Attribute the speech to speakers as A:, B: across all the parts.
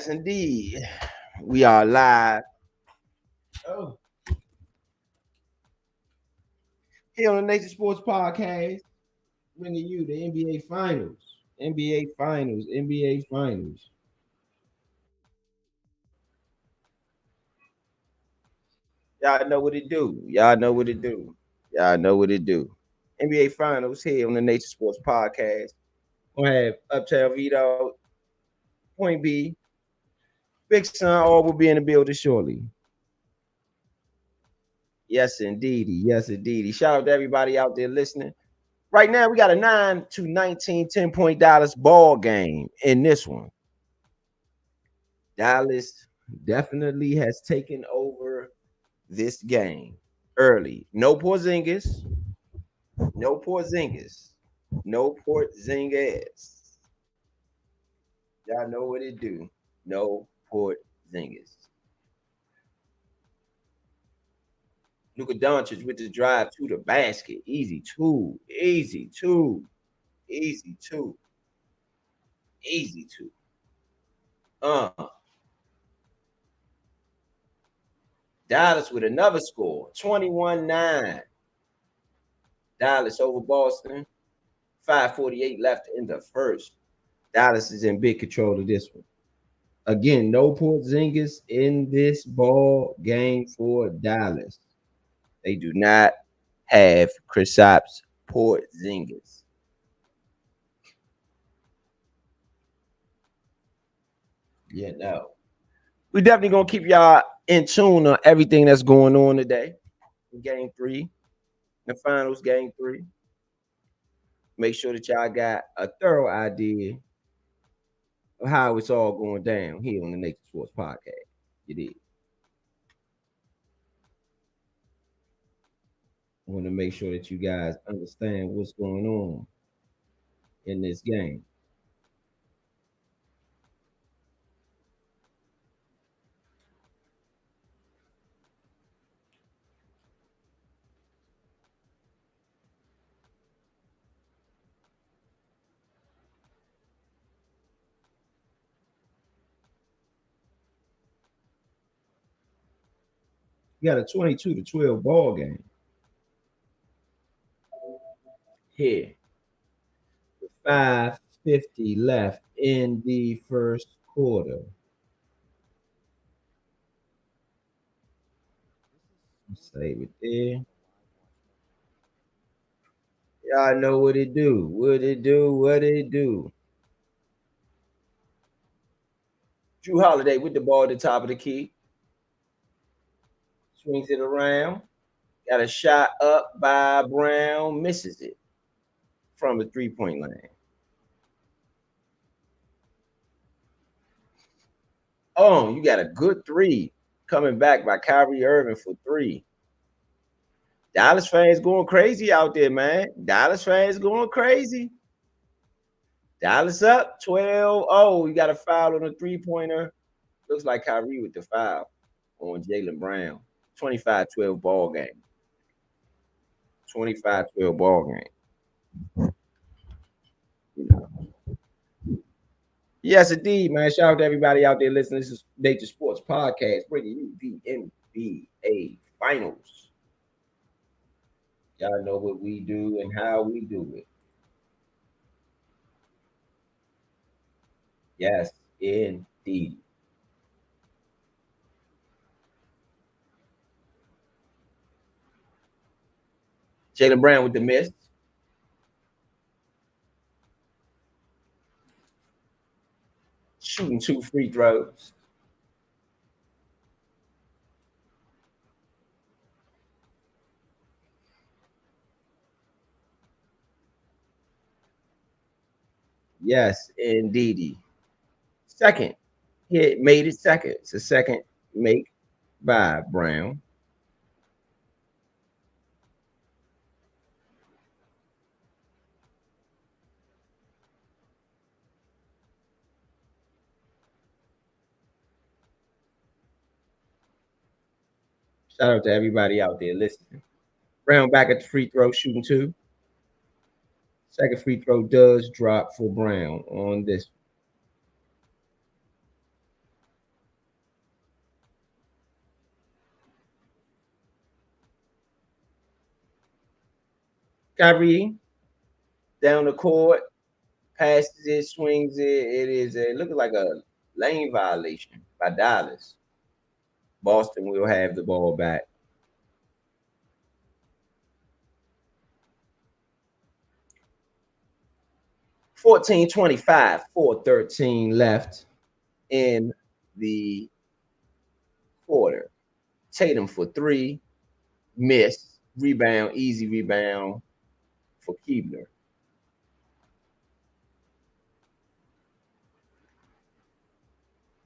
A: Yes, indeed. We are live. Oh, here on the Nature Sports Podcast, bringing you the NBA Finals. NBA Finals. NBA Finals. Y'all know what it do. Y'all know what it do. Y'all know what it do. NBA Finals here on the Nature Sports Podcast. We'll have Uptown Vito, Point B, Big Son, all will be in the building shortly. Yes, indeedy. Yes, indeedy. Shout out to everybody out there listening. Right now, we got a 9 to 19 10-point Dallas ball game in this one. Dallas definitely has taken over this game early. No Porzingis. No Porzingis. No Porzingis. Y'all know what it do. No Porzingis. Luka Doncic with the drive to the basket. Easy two. Easy two. Easy two. Easy two. Uh. Dallas with another score, 21-9. Dallas over Boston. 5:48 left in the first. Dallas is in big control of this one. Again, no Porzingis in this ball game for Dallas. They do not have Kristaps Porzingis. Yeah, no. We definitely gonna keep y'all in tune on everything that's going on today. In game 3, the finals, game 3. Make sure that y'all got a thorough idea of how it's all going down here on the Nature Sports Podcast. You did. I want to make sure that you guys understand what's going on in this game. You got a 22-12 ball game here. 5:50 left in the first quarter. Save it there. Y'all know what it do. What it do. What it do. Drew Holiday with the ball at the top of the key. Swings it around. Got a shot up by Brown. Misses it from the three-point line. Oh, you got a good three coming back by Kyrie Irving for 3. Dallas fans going crazy out there, man. Dallas fans going crazy. Dallas up 12. Oh, you got a foul on a three-pointer. Looks like Kyrie with the foul on Jaylen Brown. 25-12 ball game. 25-12 ball game. You know. Yes, indeed, man. Shout out to everybody out there listening. This is Nature Sports Podcast, bringing you the NBA Finals. Y'all know what we do and how we do it. Yes, indeed. Jaylen Brown with the miss. Shooting 2 free throws. Yes, indeedy. Second. He made it second. It's a second make by Brown. Shout out to everybody out there listening. Brown back at the free throw, shooting 2. Second free throw does drop for Brown on this. Kyrie down the court, passes it, swings it. It is looking like a lane violation by Dallas. Boston will have the ball back. 14-25, 4:13 left in the quarter. Tatum for three, miss, rebound, easy rebound for Keebler.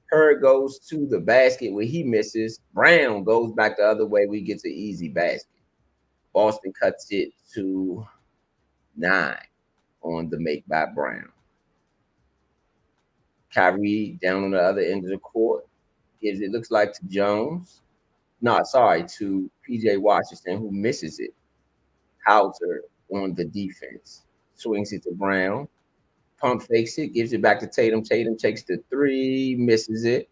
A: Hurd goes to the basket where he misses. Brown goes back the other way. We get an easy basket. Boston cuts it to 9 on the make by Brown. Kyrie down on the other end of the court gives it looks like to Jones. No, sorry, to PJ Washington, who misses it. Hauser on the defense. Swings it to Brown. Pump fakes it, gives it back to Tatum. Tatum takes the three, misses it.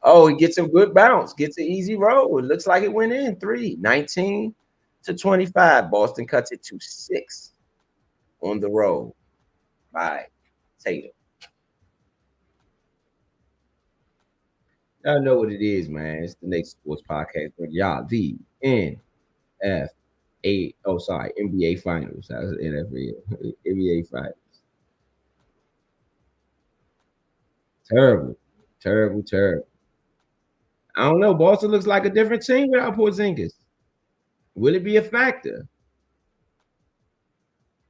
A: Oh, he gets a good bounce, gets an easy roll. It looks like it went in. 19-25. Boston cuts it to 6 on the roll by Tatum. Y'all know what it is, man. It's the Next Sports Podcast. But y'all, the NBA Finals. That was NFL. NBA Finals. Terrible, terrible, terrible. I don't know. Boston looks like a different team without Porzingis. Will it be a factor?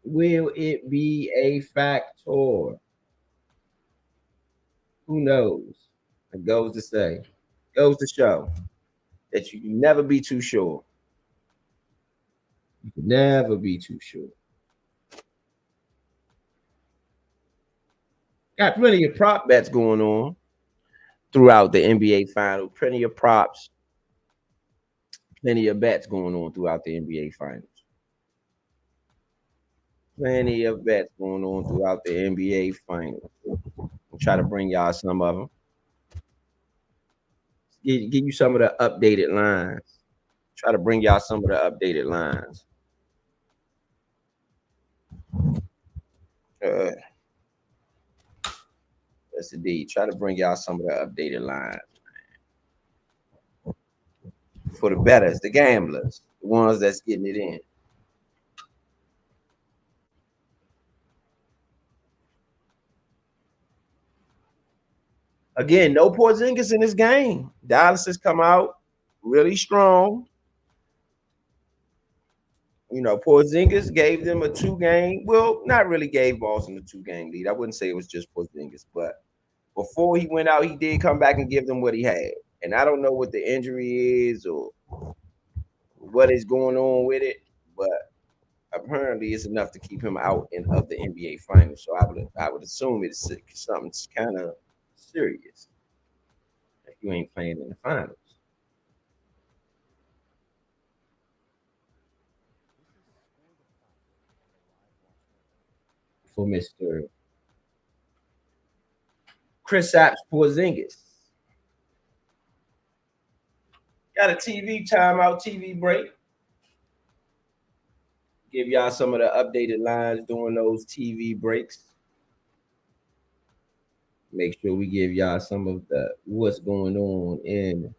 A: Will it be a factor? Who knows? It goes to say, goes to show that you can never be too sure. You can never be too sure. Got plenty of prop bets going on throughout the NBA final. Plenty of props, plenty of bets going on throughout the NBA finals. Plenty of bets going on throughout the NBA finals. I'll try to bring y'all some of them. Give you some of the updated lines. Try to bring y'all some of the updated lines. That's indeed. Try to bring y'all some of the updated lines for the betters, the gamblers, the ones that's getting it in. Again, no Porzingis in this game. Dallas has come out really strong. You know, Porzingis gave them a 2-game. Well, not really gave Boston a 2-game lead. I wouldn't say it was just Porzingis, but before he went out, he did come back and give them what he had. And I don't know what the injury is or what is going on with it, but apparently it's enough to keep him out of the NBA finals. So I would assume it's something kind of serious if you ain't playing in the finals. For Mr. Chris Apps Porzingis. Got a TV timeout, TV break. Give y'all some of the updated lines during those TV breaks. Make sure we give y'all some of the what's going on in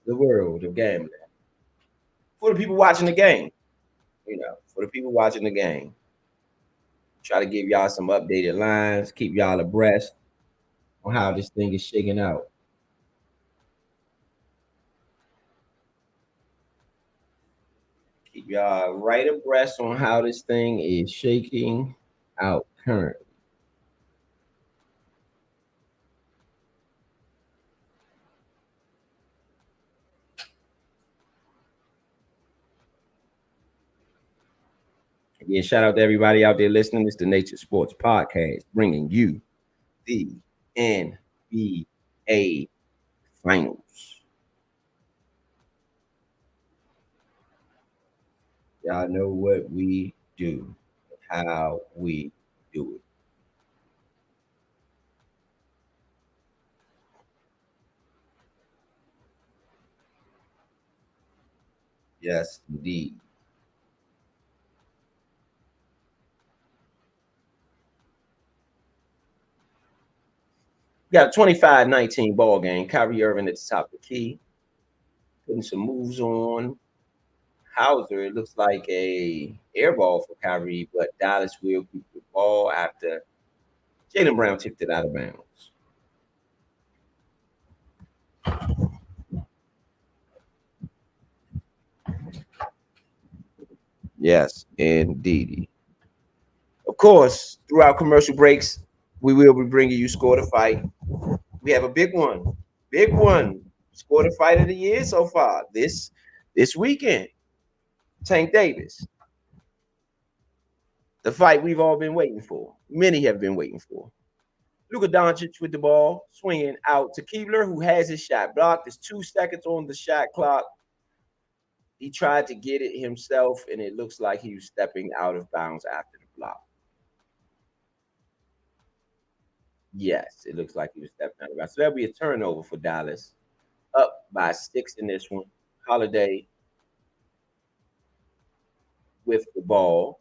A: the world of gambling. For the people watching the game, for the people watching the game. Try to give y'all some updated lines, keep y'all abreast on how this thing is shaking out. Keep y'all right abreast on how this thing is shaking out currently. Again, shout out to everybody out there listening. It's the Nature Sports Podcast bringing you the NBA Finals. Y'all know what we do, how we do it. Yes, indeed. Got a 25-19 ball game. Kyrie Irving at the top of the key, putting some moves on. Hauser, it looks like a air ball for Kyrie, but Dallas will keep the ball after Jaylen Brown tipped it out of bounds. Yes, indeed. Of course, throughout commercial breaks, we will be bringing you Score the Fight. We have a big one. Big one. Score the Fight of the year so far. This weekend. Tank Davis. The fight we've all been waiting for. Many have been waiting for. Luka Doncic with the ball, swinging out to Keebler, who has his shot blocked. There's 2 seconds on the shot clock. He tried to get it himself, and it looks like he was stepping out of bounds after the block. Yes, it looks like he was stepping out of bounds. So that'll be a turnover for Dallas. Up by 6 in this one. Holiday with the ball.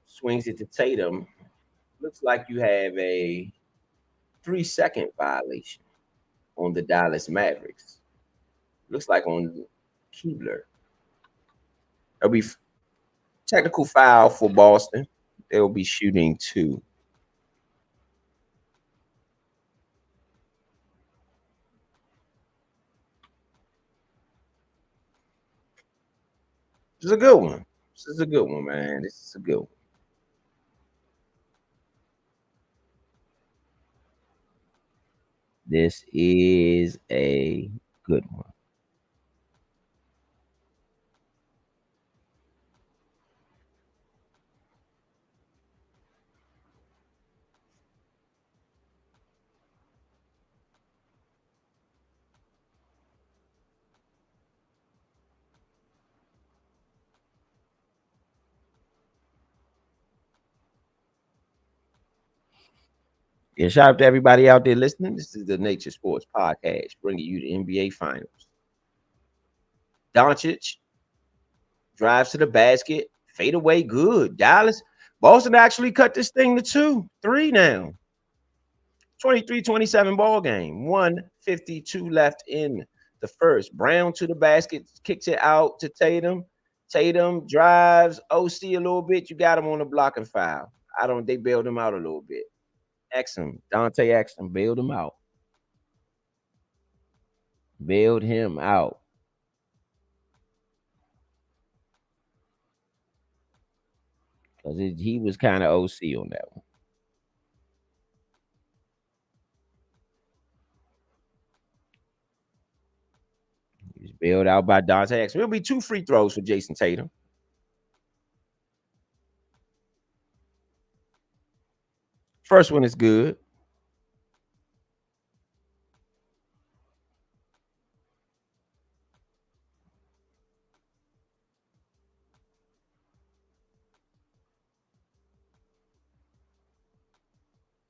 A: Swings it to Tatum. Looks like you have a 3-second violation on the Dallas Mavericks. Looks like on Keebler. There'll be technical foul for Boston. They'll be shooting 2. This is a good one. This is a good one, man. This is a good one. This is a good one. Yeah, shout out to everybody out there listening. This is the Nature Sports Podcast, bringing you the NBA Finals. Doncic drives to the basket, fade away, good. Dallas, Boston actually cut this thing to 2, 3 now. 23-27 ball game. 152 left in the first. Brown to the basket, kicks it out to Tatum. Tatum drives OC a little bit. You got him on the blocking foul. They bailed him out a little bit. Exum, Dante Exum, bailed him out. Bailed him out. Because he was kind of OC on that one. He was bailed out by Dante Exum. It'll be 2 free throws for Jason Tatum. First one is good.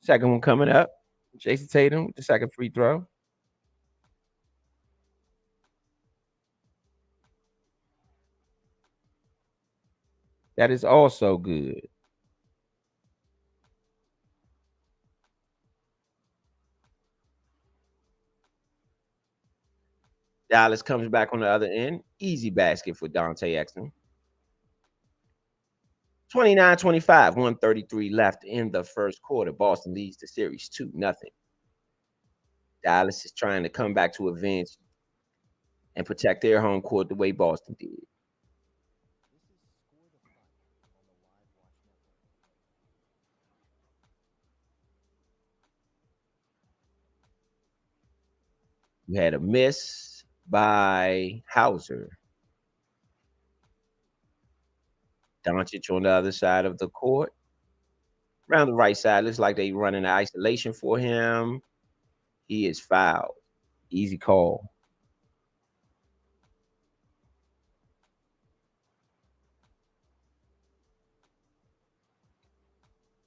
A: Second one coming up. Jason Tatum, the second free throw. That is also good. Dallas comes back on the other end. Easy basket for Dante Exum. 29-25, 133 left in the first quarter. Boston leads the series 2-0. Dallas is trying to come back to avenge and protect their home court the way Boston did. You had a miss by Hauser. Doncic on the other side of the court. Around the right side, looks like they running isolation for him. He is fouled. Easy call.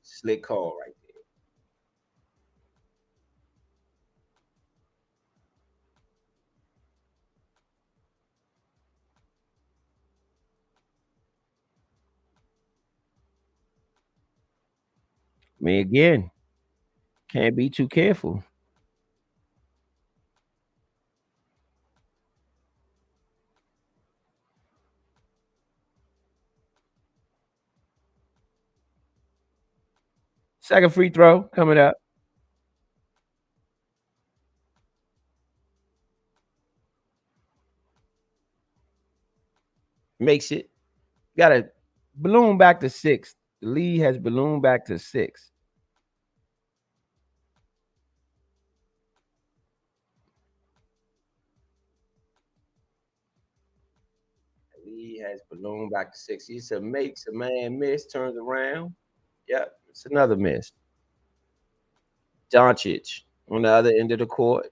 A: Slick call right there. I mean, again, can't be too careful. Second free throw coming up. Makes it. Got to balloon back to 6. The lead has ballooned back to 6. The lead has ballooned back to 6. He said, makes a man miss, turns around. Yep, it's another miss. Doncic on the other end of the court.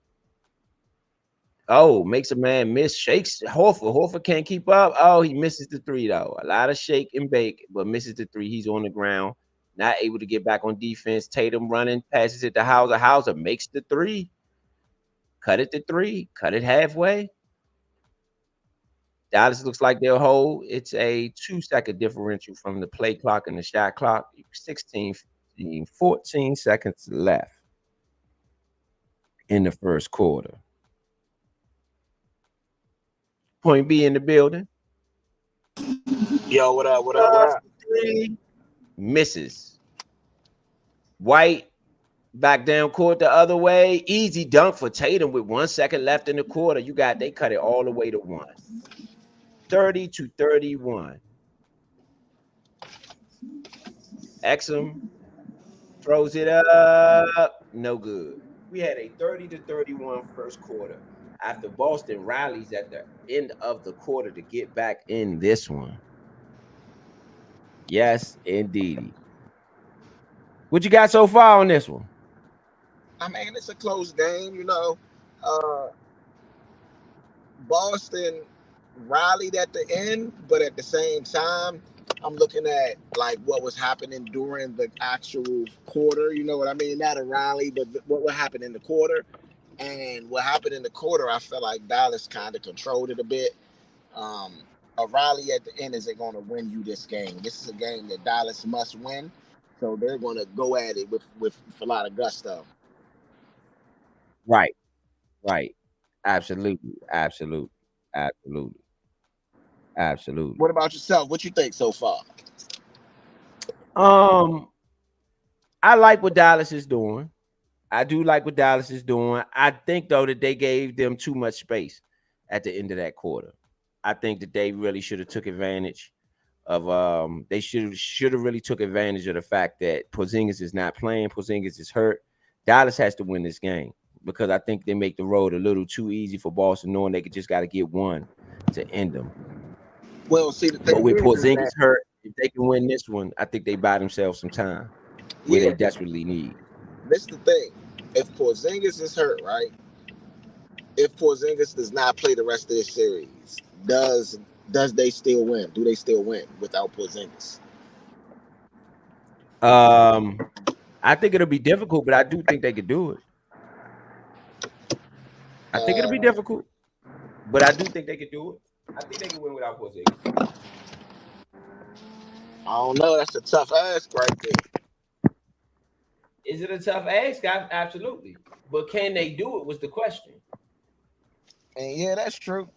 A: Oh, makes a man miss, shakes Horford. Horford can't keep up. Oh, he misses the three, though. A lot of shake and bake, but misses the three. He's on the ground, not able to get back on defense. Tatum running, passes it to Hauser. Hauser makes the three. Cut it to 3. Cut it halfway. Dallas looks like they'll hold. It's a 2-second differential from the play clock and the shot clock. 16, 15, 14 seconds left in the first quarter. Point B in the building.
B: Yo, what up? What up? What up?
A: 3 misses. White back down court the other way. Easy dunk for Tatum with 1 second left in the quarter. They cut it all the way to 1. 30-31. Exum throws it up. No good. We had a 30-31 first quarter after Boston rallies at the end of the quarter to get back in this one. Yes, indeed. What you got so far on this one?
B: I mean, it's a close game, you know. Uh, Boston rallied at the end, but at the same time, I'm looking at like what was happening during the actual quarter. You know what I mean? Not a rally, but what happened in the quarter. And what happened in the quarter, I felt like Dallas kind of controlled it a bit. Um, a rally at the end isn't going to win you this game. This is a game that Dallas must win, so they're going to go at it with a lot of gusto.
A: Right, right. Absolutely, absolutely, absolutely, absolutely.
B: What about yourself? What you think so far?
A: Um, I like what Dallas is doing. I do like what Dallas is doing. I think though that they gave them too much space at the end of that quarter. I think that they really should have took advantage of they should have really took advantage of the fact that Porzingis is not playing. Porzingis is hurt. Dallas has to win this game because I think they make the road a little too easy for Boston, knowing they could just got to get one to end them.
B: Well, see, the
A: But
B: thing
A: with
B: is
A: Porzingis
B: that
A: hurt, if they can win this one, I think they buy themselves some time where
B: yeah,
A: they desperately need.
B: this is the thing. If Porzingis is hurt, right? If Porzingis does not play the rest of this series, does they still win? Do they still win without Porzingis?
A: Um, I think it'll be difficult, but I do think they could do it. I think it'll be
B: Uh,
A: difficult, but I do think they could do it. I think they can win without Porzingis.
B: I don't know. That's a tough ask right there.
A: Is it a tough ask? Absolutely. But can they do it was the question.
B: And yeah, that's true.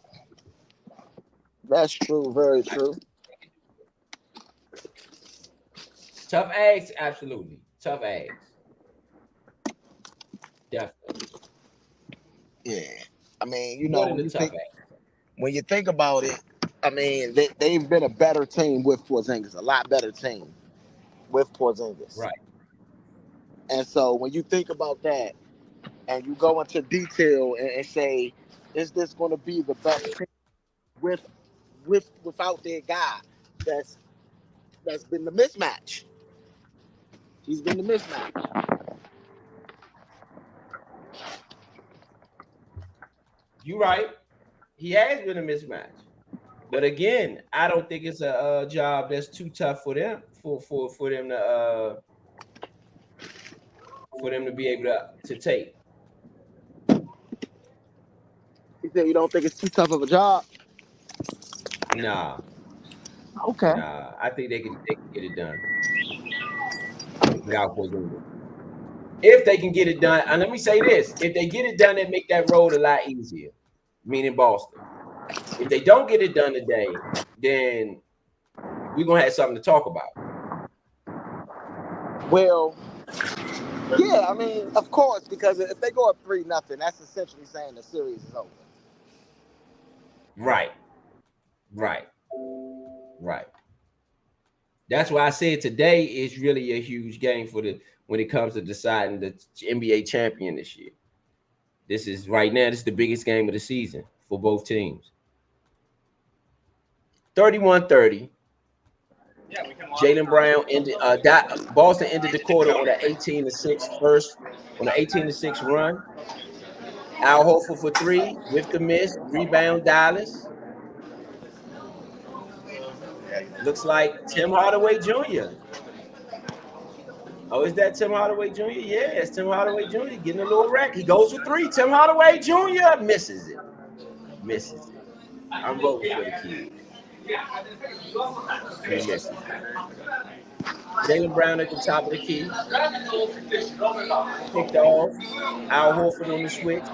B: That's true. Very true.
A: Tough ask, absolutely. Tough ask. Definitely.
B: Yeah. I mean, you know,
A: More than a tough ask.
B: when you think about it, I mean, they've been a better team with Porzingis, a lot better team with Porzingis.
A: Right.
B: And so when you think about that and you go into detail and say, is this going to be the best team with without their guy? That's that's been the mismatch. He's been the mismatch.
A: You're right. He has been a mismatch. But again, I don't think it's a job that's too tough for them for them to be able to take.
B: He said you don't think it's too tough of a job.
A: Nah,
B: Okay.
A: nah. I think they can get it done. without Porzingis. If they can get it done, and let me say this: if they get it done, it make that road a lot easier. Meaning Boston. If they don't get it done today, then we're gonna have something to talk about.
B: Well, yeah, I mean, of course, because if they go up 3-0, that's essentially saying the series is over.
A: Right, right, right. That's why I said today is really a huge game for the when it comes to deciding the NBA champion this year. This is right now. This is the biggest game of the season for both teams. 31-30. Jaylen Brown ended. Boston ended the quarter on an 18-6 first on an 18-6 run. Al Horford for three with the miss. Rebound Dallas. Looks like Tim Hardaway Jr. Oh, is that Tim Hardaway Jr.? Yeah, it's Tim Hardaway Jr. getting a little wreck. He goes for three. Tim Hardaway Jr. misses it. Misses it. I'm voting for the kid. He misses it. Jaylen Brown at the top of the key. Picked off. Al Horford on the switch.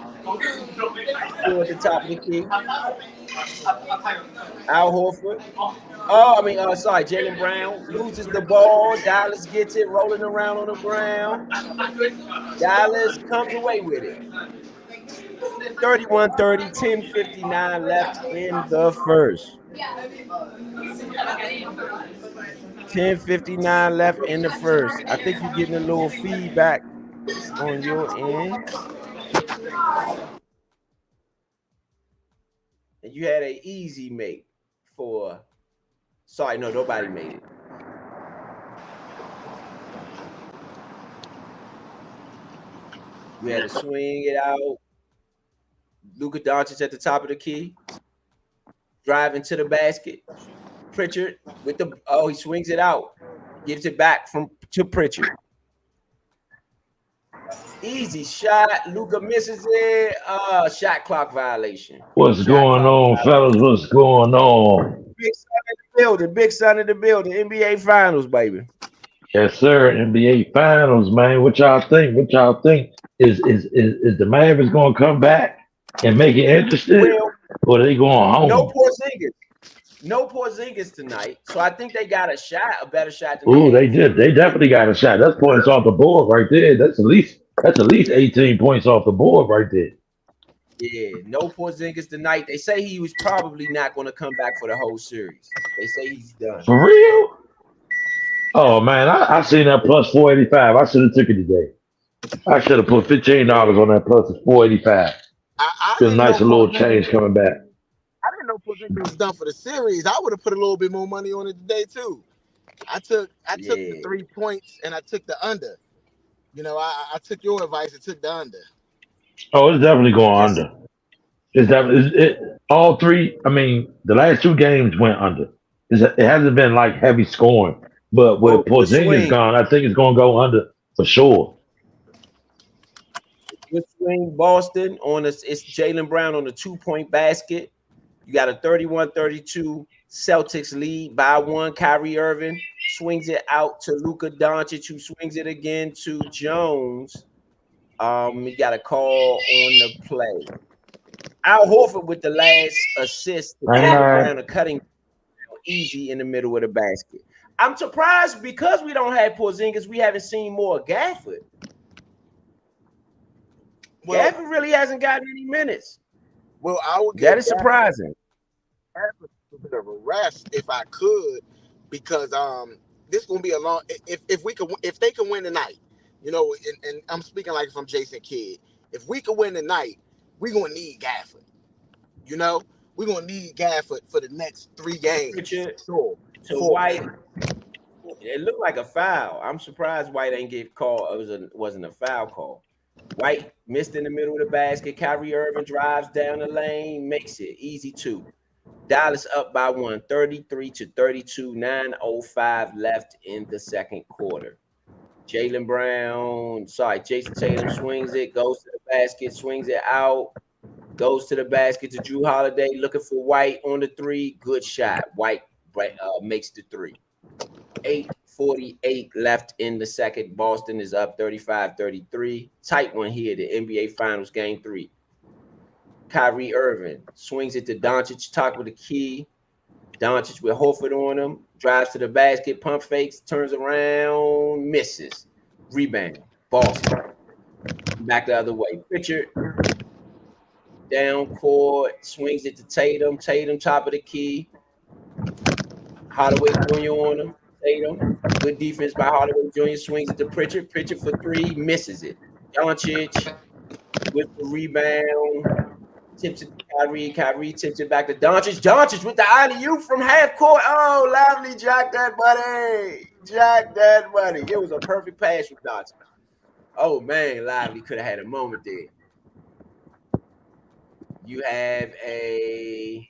A: Still at the top of the key. Al Horford. Sorry. Jaylen Brown loses the ball. Dallas gets it rolling around on the ground. Dallas comes away with it. 31-30, 10:59 left in the first. 10:59 left in the first. I think you're getting a little feedback on your end. And you had an easy make for. Sorry, no, nobody made it. You had to swing it out. Luka Doncic at the top of the key, driving to the basket. Pritchard with he swings it out, gives it back to Pritchard. Easy shot. Luka misses it. Shot clock violation.
C: What's going on, fellas? What's going on?
A: Big son in the building. Big son in the building. NBA Finals, baby.
C: Yes, sir. NBA Finals, man. What y'all think? What y'all think? Is the Mavericks gonna come back and make it interesting,
A: Well,
C: or are they going home?
A: No Porzingis tonight. So I think they got a better shot than
C: Ooh, they did. They definitely got a shot. That's points off the board right there. That's at least 18 points off the board right there.
A: Yeah, no Porzingis tonight. They say he was probably not going to come back for the whole series. They say he's done.
C: For real? Oh man, I seen that plus 485. I should have took it today. I should have put $15 on that plus 485.
B: I
C: Get a
B: didn't know
C: nice little
B: Porzingis.
C: change coming back.
B: I didn't know Porzingis was done for the series. I would have put a little bit more money on it today too. I took the 3 points and I took the under. You know, I took your advice and took the under.
C: Oh, it's definitely going under. It's definitely all three. I mean, the last two games went under. It hasn't been like heavy scoring, but with Porzingis gone, I think it's going to go under for sure.
A: Good swing, Boston it's Jaylen Brown on the 2-point basket. You got a 31-32 Celtics lead by one. Kyrie Irving swings it out to Luka Doncic, who swings it again to Jones. We got a call on the play. Al Horford with the last assist to Jaylen Brown, a cutting easy in the middle of the basket. I'm surprised because we don't have Porzingis, we haven't seen more Gafford. Gafford really hasn't gotten any minutes.
B: Well, I would
A: that is surprising.
B: A bit of a rest if I could, because this is gonna be a long. If they can win tonight, you know, and I'm speaking like if I'm Jason Kidd. If we can win tonight, we're gonna need Gafford. You know, we're gonna need Gafford for the next 3 games.
A: So White, it looked like a foul. I'm surprised White ain't get called. It wasn't a foul call. White missed in the middle of the basket. Kyrie Irving drives down the lane, makes it easy 2. Dallas up by 1, 33-32, 9:05 left in the second quarter. Jason Tatum swings it, goes to the basket, swings it out, goes to the basket to Drew Holiday, looking for White on the 3. Good shot. White makes the 3. 5:48 left in the second. Boston is up 35-33. Tight one here, the NBA Finals Game 3. Kyrie Irving swings it to Doncic, top with the key. Doncic with Horford on him, drives to the basket, pump fakes, turns around, misses. Rebound, Boston. Back the other way. Pritchard down court, swings it to Tatum. Tatum, top of the key. Hardaway Jr. on him. Tatum. Good defense by Hardaway Jr. Swings it to Pritchard. Pritchard for three, misses it. Doncic with the rebound. Tips it to Kyrie. Kyrie tips it back to Doncic. Doncic with the alley-oop from half court. Oh, Lively jacked that buddy. Jack that buddy. It was a perfect pass from Doncic. Oh, man, Lively could have had a moment there. You have the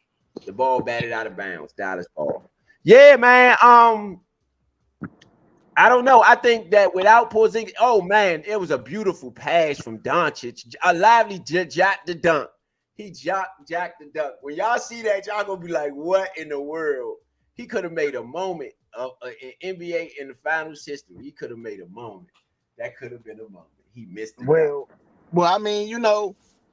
A: ball batted out of bounds. Dallas ball. Yeah, man. I don't know. I think that without Porzingis, oh man, it was a beautiful pass from Doncic. A lively jack the dunk. He jacked the dunk. When y'all see that, y'all gonna be like, "What in the world?" He could have made a moment of in NBA in the finals history. He could have made a moment. That could have been a moment. He missed it.
B: Well, I mean,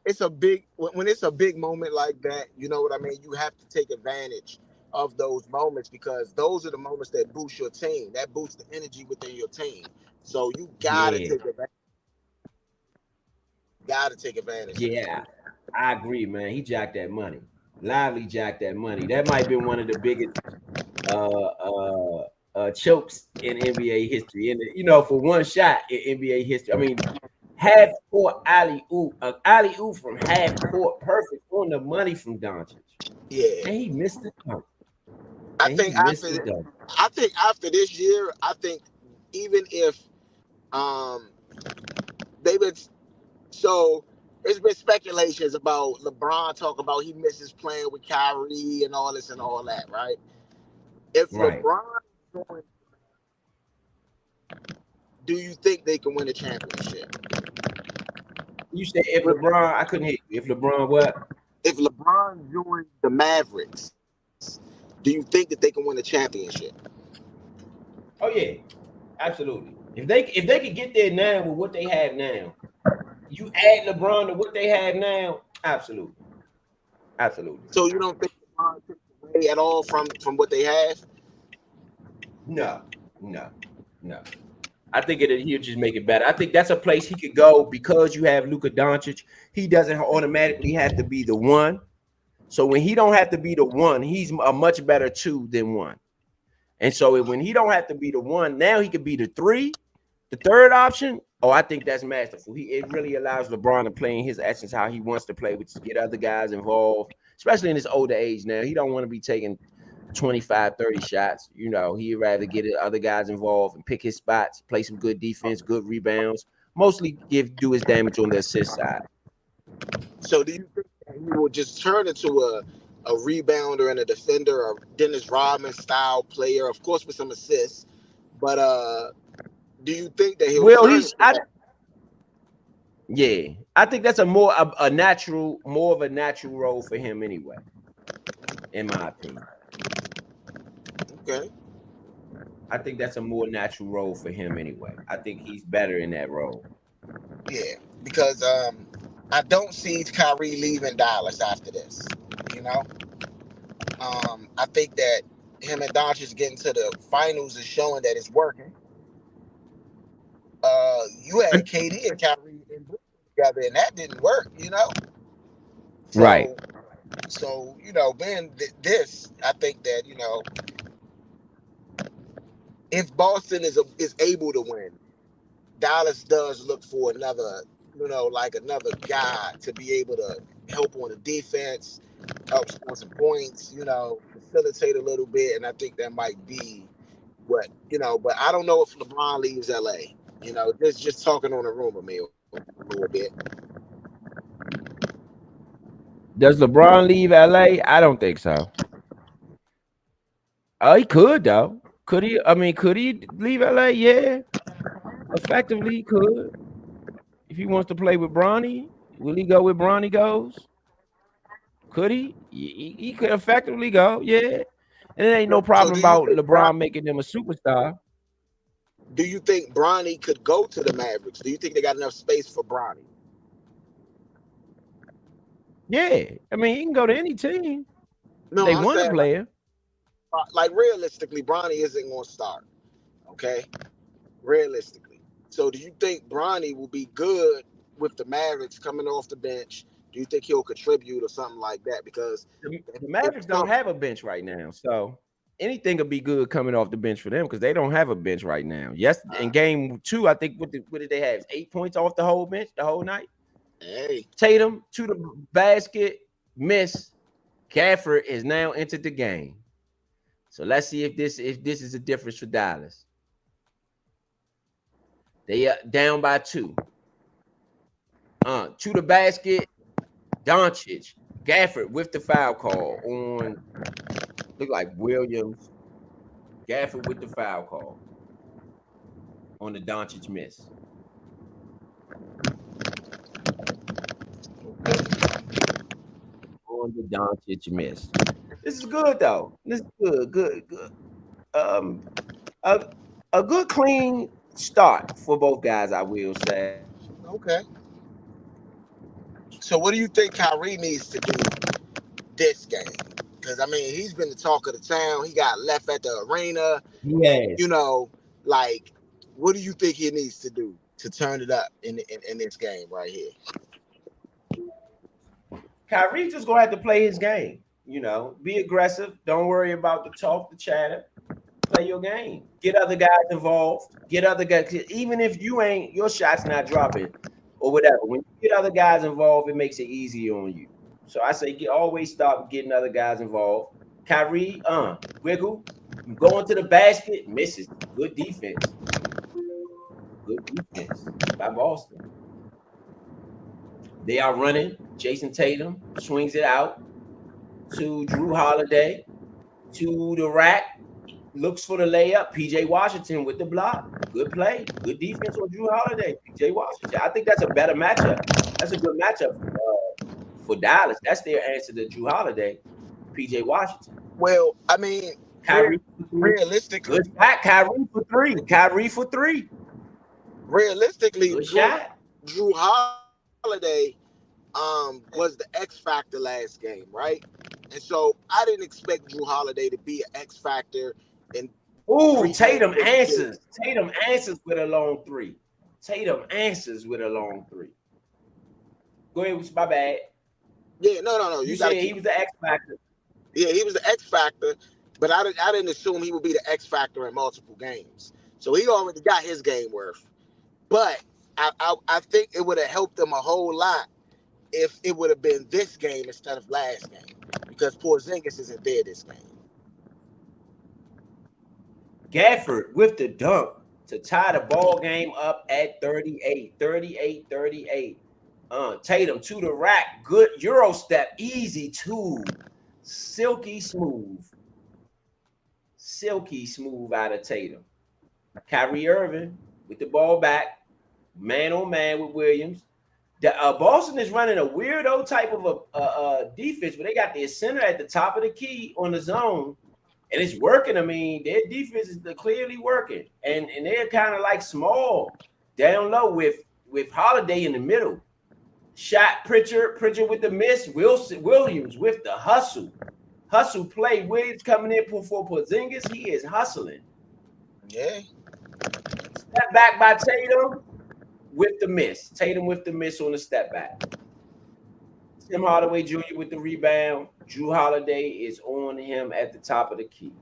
B: it's a big when it's a big moment like that. You know what I mean? You have to take advantage of those moments because those are the moments that boost your team. That boosts the energy within your team. So you gotta
A: Yeah,
B: take advantage. Gotta take advantage of it.
A: yeah. I agree, man. He jacked that money. Lively jacked that money. That might have been one of the biggest chokes in NBA history. And for one shot in NBA history. I mean, half court alley oop from half court, perfect on the money from Doncic,
B: Yeah.
A: and he missed the dunk.
B: I
A: And he
B: think
A: missed
B: after
A: the dunk.
B: I think after this year, I think even if um they've been so there's been speculations about LeBron talk about he misses playing with Kyrie and all this and all that, right? If
A: Right.
B: LeBron joins, do you think they can win a championship?
A: You said if LeBron, I couldn't hear you. If LeBron, what?
B: If LeBron joins the Mavericks, do you think that they can win a championship?
A: Oh yeah, absolutely. If they could get there now with what they have now, you add LeBron to what they have now, absolutely, absolutely.
B: So you don't think LeBron takes away at all from what they have?
A: No, no, no. I think he'll just make it better. I think that's a place he could go because you have Luka Doncic. He doesn't automatically have to be the one. So when he don't have to be the one, he's a much better two than one. And so when he don't have to be the one, now he could be the three, the third option. Oh, I think that's masterful. It really allows LeBron to play in his essence how he wants to play, which is get other guys involved, especially in his older age now. He don't want to be taking 25, 30 shots. He'd rather get other guys involved and pick his spots, play some good defense, good rebounds, mostly do his damage on the assist side.
B: So do you think that he will just turn into a rebounder and a defender, a Dennis Rodman style player, of course with some assists, but do you think that he'll
A: Well,
B: turn into that?
A: Yeah, I think that's more of a natural role for him anyway, in my opinion.
B: Okay.
A: I think that's a more natural role for him anyway. I think he's better in that role.
B: Yeah, because I don't see Kyrie leaving Dallas after this. You know, I think that him and Doncic getting to the finals is showing that it's working. You had KD and Kyrie in Brooklyn together, and that didn't work.
A: Right.
B: So being this, I think that if Boston is able to win, Dallas does look for another, like another guy to be able to help on the defense, help score some points, facilitate a little bit, and I think that might be what. But I don't know if LeBron leaves LA. This just talking on a rumor mill a little bit.
A: Does LeBron leave LA? I don't think so. Oh, he could though. Could he? I mean, could he leave LA? Yeah, effectively he could. If he wants to play with Bronny, will he go where Bronny goes? Could he? He could effectively go. Yeah, and it ain't no
B: So
A: problem
B: do you
A: about
B: think Bron?
A: LeBron making him a superstar.
B: Do you think Bronny could go to the Mavericks? Do you think they got enough space for Bronny?
A: Yeah, I mean, he can go to any team.
B: No,
A: They
B: I'm
A: want a
B: saying
A: player.
B: like realistically, Bronny isn't going to start. Okay, realistically. So, do you think Bronny will be good with the Mavericks coming off the bench? Do you think he'll contribute or something like that? Because
A: The
B: if
A: Mavericks don't
B: some,
A: have a bench right now, so anything could be good coming off the bench for them because they don't have a bench right now. Yes, in game 2, I think what did they have? 8 points off the whole bench the whole night.
B: hey,
A: Tatum to the basket, miss. Gafford is now entered the game. So let's see if this is a difference for Dallas. They are down by 2. To the basket, Doncic. Gafford with the foul call on look like Williams. Gafford with the foul call on the Doncic miss. On the Doncic miss. This is good though. This is good. Um, a, a good clean start for both guys, I will say.
B: okay. So, what do you think Kyrie needs to do this game? Because I mean, he's been the talk of the town. He got left at the arena. You
A: Yes.
B: know, like, what do you think he needs to do to turn it up in this game right here?
A: Kyrie just gonna have to play his game. Be aggressive. Don't worry about the talk, the chatter. Play your game. Get other guys involved. Get other guys. Even if your shot's not dropping or whatever. When you get other guys involved, it makes it easier on you. So I say always start getting other guys involved. Kyrie, wiggle, going to the basket, misses. Good defense. Good defense by Boston. They are running. Jason Tatum swings it out to Drew Holiday to the rack. Looks for the layup. PJ Washington with the block. Good play. Good defense on Drew Holiday. PJ Washington. I think that's a better matchup. That's a good matchup for Dallas. That's their answer to Drew Holiday. PJ Washington.
B: Well, I mean,
A: Kyrie for 3.
B: realistically,
A: Good shot. Kyrie for 3. Kyrie for 3.
B: realistically,
A: Good shot.
B: Drew Holiday was the X factor last game, right? And so I didn't expect Drew Holiday to be an X factor in
A: Ooh,
B: 3 games
A: Tatum
B: with the Kings.
A: answers. Tatum answers with a long 3. Tatum answers with a long 3. Go ahead, my bad.
B: Yeah, no.
A: You
B: Got to
A: said he
B: keep.
A: was the X factor.
B: Yeah, he was the X factor, but I didn't assume he would be the X factor in multiple games. So he already got his game worth. But I think it would have helped them a whole lot if it would have been this game instead of last game, because Porzingis isn't there this game.
A: Gafford with the dunk to tie the ball game up at 38. 38. Tatum to the rack. Good Euro step. Easy too. Silky smooth. Silky smooth out of Tatum. Kyrie Irving with the ball back. Man on man with Williams. Boston is running a weirdo type of a defense, but they got their center at the top of the key on the zone, and it's working. I mean, their defense is clearly working, and they're kind of like small down low with Holiday in the middle. Shot Pritchard with the miss. Williams with the hustle play. Williams coming in for Porzingis. He is hustling.
B: Yeah.
A: Step back by Tatum. With the miss. Tatum with the miss on the step back. Tim Hardaway Jr. with the rebound. Drew Holiday is on him at the top of the key.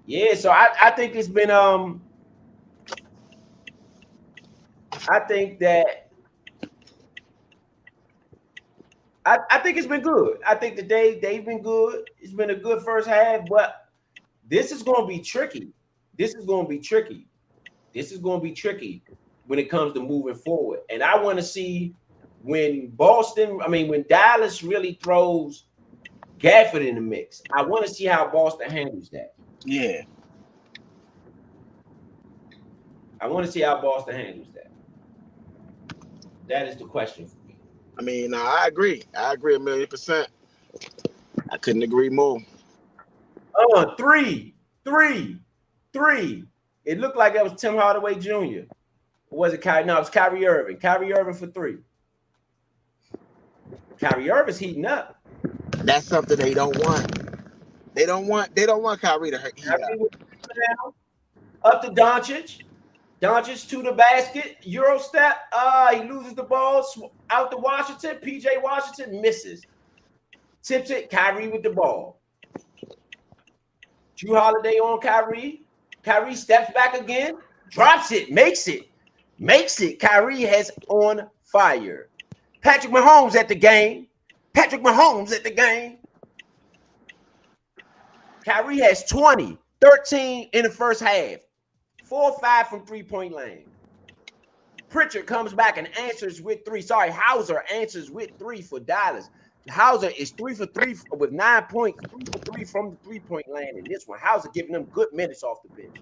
A: Yeah, so I think it's been I think that I think it's been good. I think that they've been good. It's been a good first half, but this is going to be tricky. This is going to be tricky when it comes to moving forward. And I want to see when Dallas really throws Gafford in the mix. I want to see how Boston handles that.
B: Yeah.
A: I want to see how Boston handles that. That is the question for me.
B: I mean, I agree. I agree 1,000,000%. I couldn't agree more.
A: 3. It looked like that was Tim Hardaway Jr. Or was it Kyrie? No, it was Kyrie Irving. Kyrie Irving for 3. Kyrie Irving's heating up.
B: That's something they don't want. They don't want Kyrie to heat up.
A: Up to Doncic. Doncic to the basket. Euro step. He loses the ball. Out to Washington. PJ Washington misses. Tips it. Kyrie with the ball. Drew Holiday on Kyrie. Kyrie steps back again. Drops it. Makes it. Kyrie has on fire. Patrick Mahomes at the game. Kyrie has 20, 13 in the first half. 4 or 5 from 3-point lane. Pritchard comes back and answers with 3. Sorry, Hauser answers with 3 for Dallas. Hauser is 3 for 3 with 9 points, 3 for 3 from the 3-point lane in this one. Hauser giving them good minutes off the bench.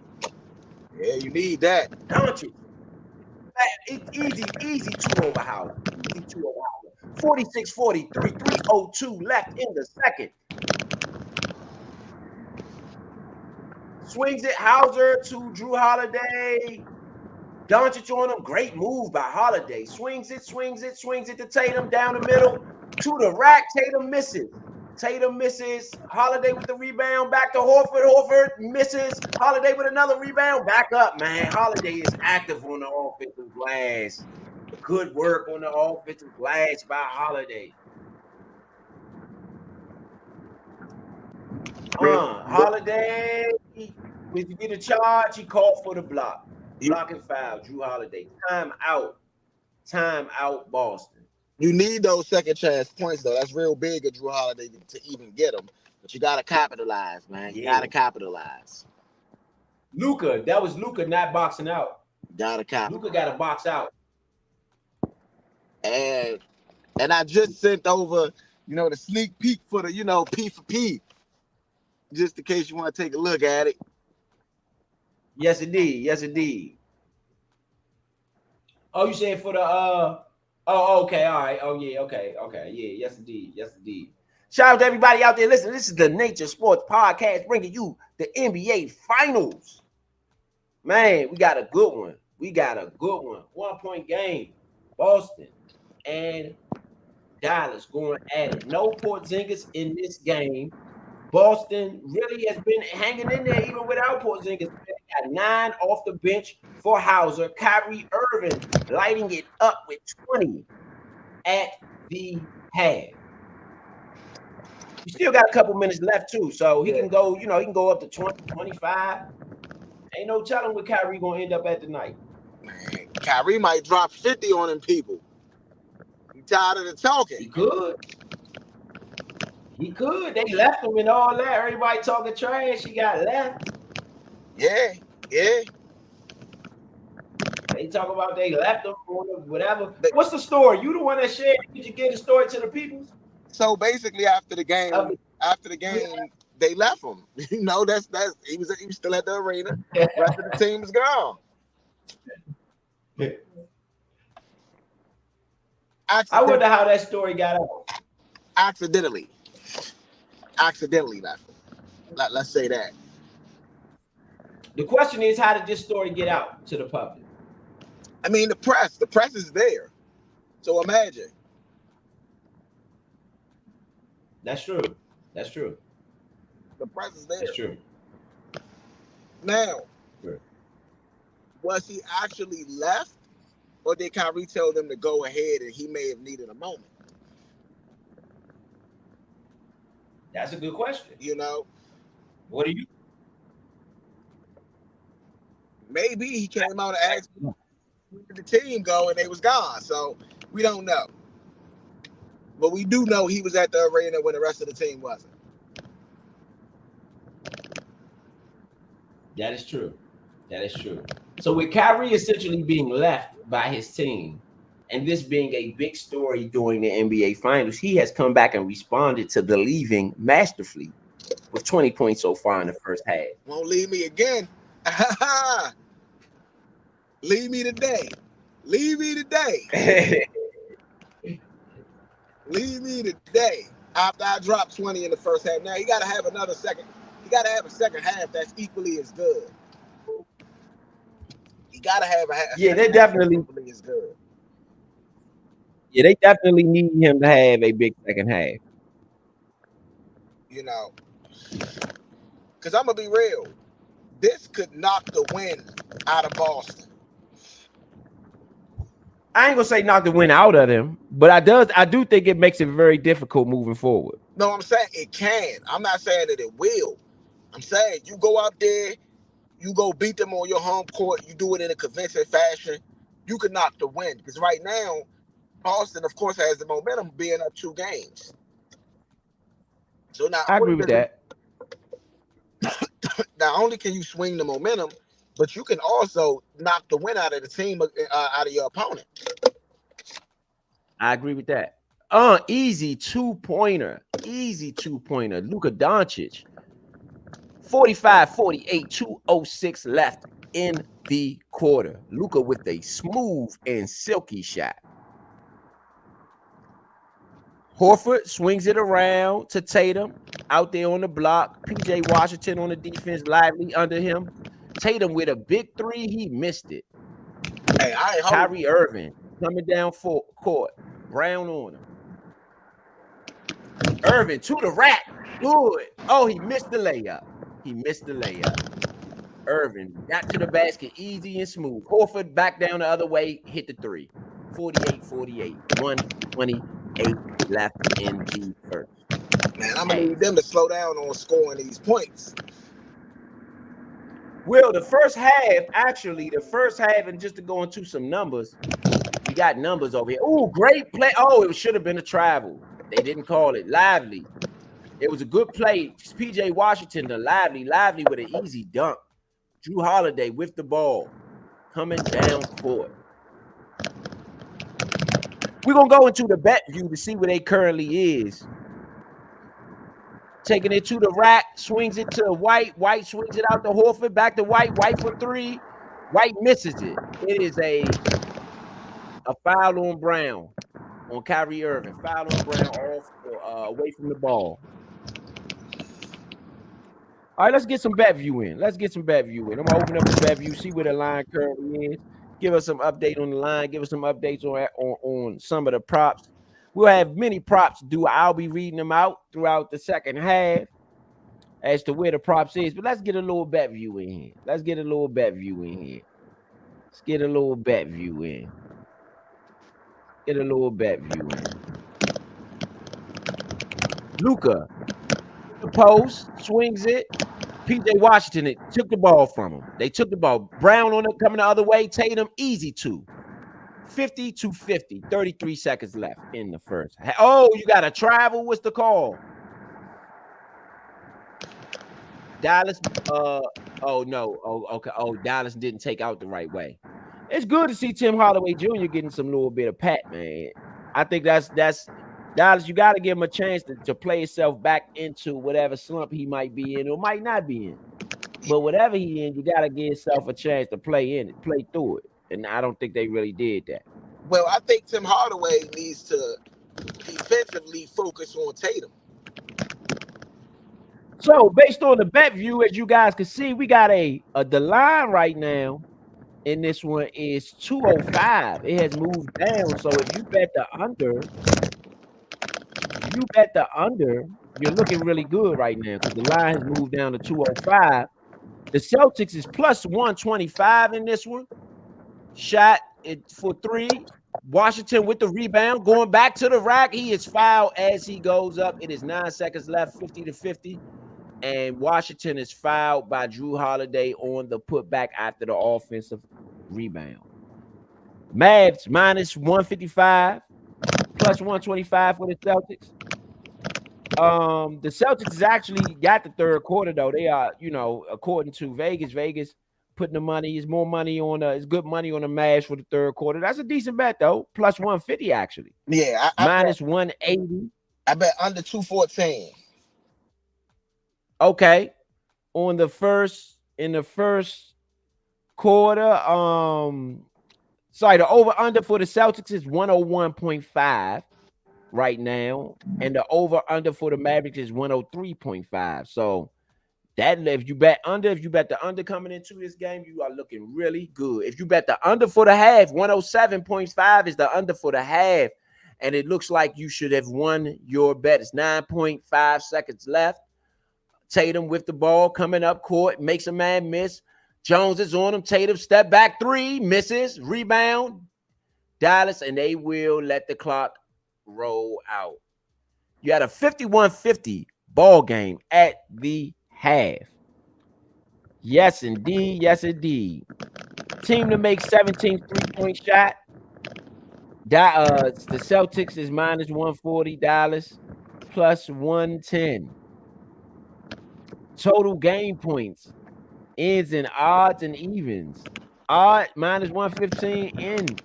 B: Yeah, you need that.
A: Doncic. Easy 2 over Hauser. 46-43, 3:02 left in the second. Swings it, Hauser to Drew Holiday. Doncic on him. Great move by Holiday. Swings it to Tatum down the middle. To the rack. Tatum misses. Holiday with the rebound. Back to Horford. Horford misses. Holiday with another rebound. Back up, man. Holiday is active on the offensive glass. Good work on the offensive glass by Holiday. Holiday, when you get a charge, he called for the block. Block and foul, Drew Holiday. Time out, Boston.
B: You need those second chance points, though. That's real big of Drew Holiday to even get them. But you got to capitalize, man. You got to capitalize.
A: Luka, that was Luka not boxing out.
B: Got to capitalize.
A: Luka got to box out.
B: And I just sent over, the sneak peek for the, P for P. Just in case you want to take a look at it.
A: Yes, indeed. Oh, you saying for the okay, all right. Oh, yeah, okay. Yeah, yes, indeed. Shout out to everybody out there. Listen, this is the Nature Sports Podcast bringing you the NBA Finals. Man, we got a good one. 1-point game. Boston and Dallas going at it. No Porzingis in this game. Boston really has been hanging in there even without Porzingis. They got 9 off the bench for Hauser. Kyrie Irving lighting it up with 20 at the half. We still got a couple minutes left too, so he can go, he can go up to 20, 25. Ain't no telling what Kyrie gonna end up at tonight.
B: Man, Kyrie might drop 50 on them people. You tired of the talking?
A: He could. They left him and all that. Everybody talking trash. He got left.
B: Yeah.
A: They talk about they left him or whatever. What's the story? You the one that shared? Did you get the story to the people?
B: So basically, after the game, they left him. That's he was still at the arena. The rest of the team was gone.
A: I wonder how that story got out.
B: Accidentally left him. Let's say that.
A: The question is, how did this story get out to the public?
B: I mean, the press is there. So imagine.
A: That's true.
B: The press is there.
A: That's true.
B: Now, was he actually left, or did Kyrie tell them to go ahead and he may have needed a moment?
A: That's a good question. What do you?
B: Maybe he came out and asked where did the team go and they was gone. So we don't know. But we do know he was at the arena when the rest of the team wasn't.
A: That is true. So with Kyrie essentially being left by his team, and this being a big story during the NBA Finals, he has come back and responded to the leaving masterfully with 20 points so far in the first half.
B: Won't leave me again. Leave me today. Leave me today. After I dropped 20 in the first half. Now you got to have a second half that's equally as good. You gotta have a
A: Yeah, they
B: second half that
A: definitely.
B: hopefully is good.
A: Yeah, they definitely need him to have a big second half.
B: You know, because I'm gonna be real. This could knock the win out of Boston.
A: I ain't gonna say knock the win out of them, but I do think it makes it very difficult moving forward.
B: No, I'm saying it can. I'm not saying that it will. I'm saying you go out there, you go beat them on your home court, you do it in a convincing fashion, you could knock the win. Because right now, Boston, of course, has the momentum being up 2 games. So
A: I agree with that.
B: not only can you swing the momentum, but you can also knock the win out of the team, out of your opponent.
A: I agree with that. Easy 2-pointer. Easy 2-pointer. Luka Doncic. 45-48, 2:06 left in the quarter. Luka with a smooth and silky shot. Horford swings it around to Tatum out there on the block. PJ Washington on the defense, lively under him. Tatum with a big three. He missed it.
B: Hey, I ain't holding.
A: Kyrie Irving coming down for court. Brown on him. Irving to the rack. Good. Oh, he missed the layup. He missed the layup. Irving got to the basket easy and smooth. Horford back down the other way, hit the three. 48-48. 1:28 left in the first.
B: Man, I'm gonna need them to slow down on scoring these points.
A: Well, the first half, and just to go into some numbers, we got numbers over here. Oh, great play. Oh, it should have been a travel. They didn't call it. Lively. It was a good play. PJ Washington, the lively with an easy dunk. Drew Holiday with the ball coming down court. We're going to go into the bet view to see where they currently is. Taking it to the rack, swings it to White. White swings it out to Horford, back to White. White for three. White misses it. It is a foul on Brown, on Kyrie Irving. Foul on Brown off away from the ball. All right, let's get some bet view in. I'm going to open up the bet view, see where the line currently is. Give us some update on the line. Give us some updates on some of the props. We'll have many props due. I'll be reading them out throughout the second half as to where the props is. But let's get a little bet view in here. Luka, the post, swings it. PJ Washington, it took the ball from him. They took the ball. Brown on it, coming the other way. Tatum, easy 2. 50-50. 33 seconds left in the first. Oh, you got to travel. What's the call? Dallas. Oh, no. Oh, okay. Oh, Dallas didn't take out the right way. It's good to see Tim Hardaway Jr. getting some little bit of pat, man. I think that's Dallas. You got to give him a chance to play himself back into whatever slump he might be in or might not be in. But whatever he in, you got to give yourself a chance to play in it, play through it. And I don't think they really did that.
B: Well, I think Tim Hardaway needs to defensively focus on Tatum.
A: So based on the bet view, as you guys can see, we got the line right now in this one is 205. It has moved down. So if you bet the under, you're looking really good right now because the line has moved down to 205. The Celtics is plus 125 in this one. Shot it for 3. Washington with the rebound, going back to the rack. He is fouled as he goes up. It is 9 seconds left, 50-50. And Washington is fouled by Drew Holiday on the putback after the offensive rebound. Mavs minus 155, plus 125 for the Celtics. The Celtics has actually got the third quarter, though. They are, according to Vegas putting the money, is more money on it's good money on the Mavs for the third quarter. That's a decent bet, though. Plus 150, actually.
B: Yeah.
A: Minus 180.
B: I bet under 214.
A: Okay. In the first quarter, the over-under for the Celtics is 101.5 right now. And the over-under for the Mavericks is 103.5. So That if you bet the under coming into this game, you are looking really good. If you bet the under for the half, 107.5 is the under for the half. And it looks like you should have won your bet. It's 9.5 seconds left. Tatum with the ball coming up court, makes a man miss. Jones is on him. Tatum step back three, misses, rebound. Dallas, and they will let the clock roll out. You had a 51-50 ball game at the half. Yes, indeed. Yes, indeed. Team to make 17 3-point shot. The Celtics is minus 140. Dallas plus 110. Total game points. Ends in odds and evens. Odd minus 115 and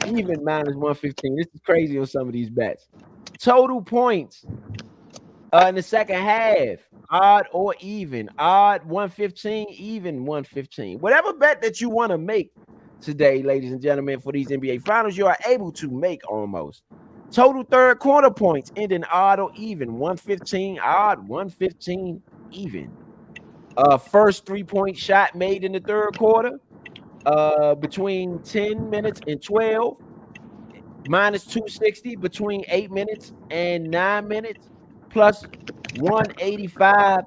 A: even minus 115. This is crazy on some of these bets. Total points in the second half. Odd or even. Odd 115, even 115. Whatever bet that you want to make today, ladies and gentlemen, for these NBA finals, you are able to make almost. Total third quarter points ending odd or even. 115 odd, 115 even. First 3-point shot made in the third quarter. Between 10 minutes and 12. Minus 260 between 8 minutes and 9 minutes. Plus 185.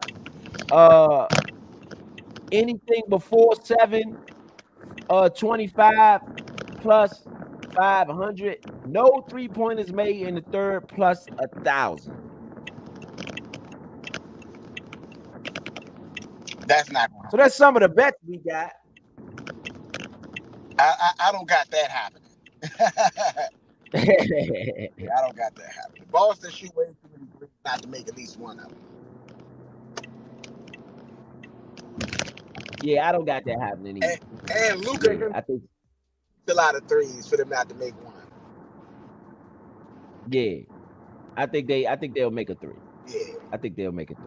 A: Anything before 7, 25 plus 500. No 3-pointers made in the third plus 1,000.
B: That's not going to
A: So that's some of the bets we got.
B: I don't got that happening. I don't got that happening. Boston shoot way too many threes not to make at least one of them.
A: Yeah, I don't got that happening either.
B: And Luka,
A: I think
B: a lot of threes for them not to make one.
A: Yeah, I think they'll make a 3.
B: Yeah,
A: I think they'll make a 3.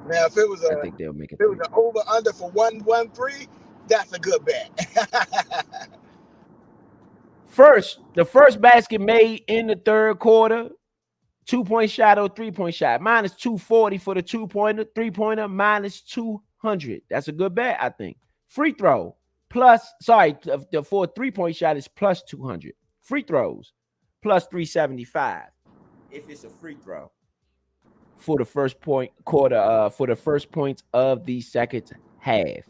B: now if it was
A: I think they'll make a
B: if it
A: 3.
B: was an over under for 1-1-3, that's a good bet.
A: The first basket made in the third quarter, 2-point shot or 3-point shot, minus 240 for the 2-pointer, 3-pointer, minus 200. That's a good bet, I think. Free throw, for a 3-point shot is plus 200. Free throws, plus 375. If it's a free throw. For the first point quarter, for the first points of the second half.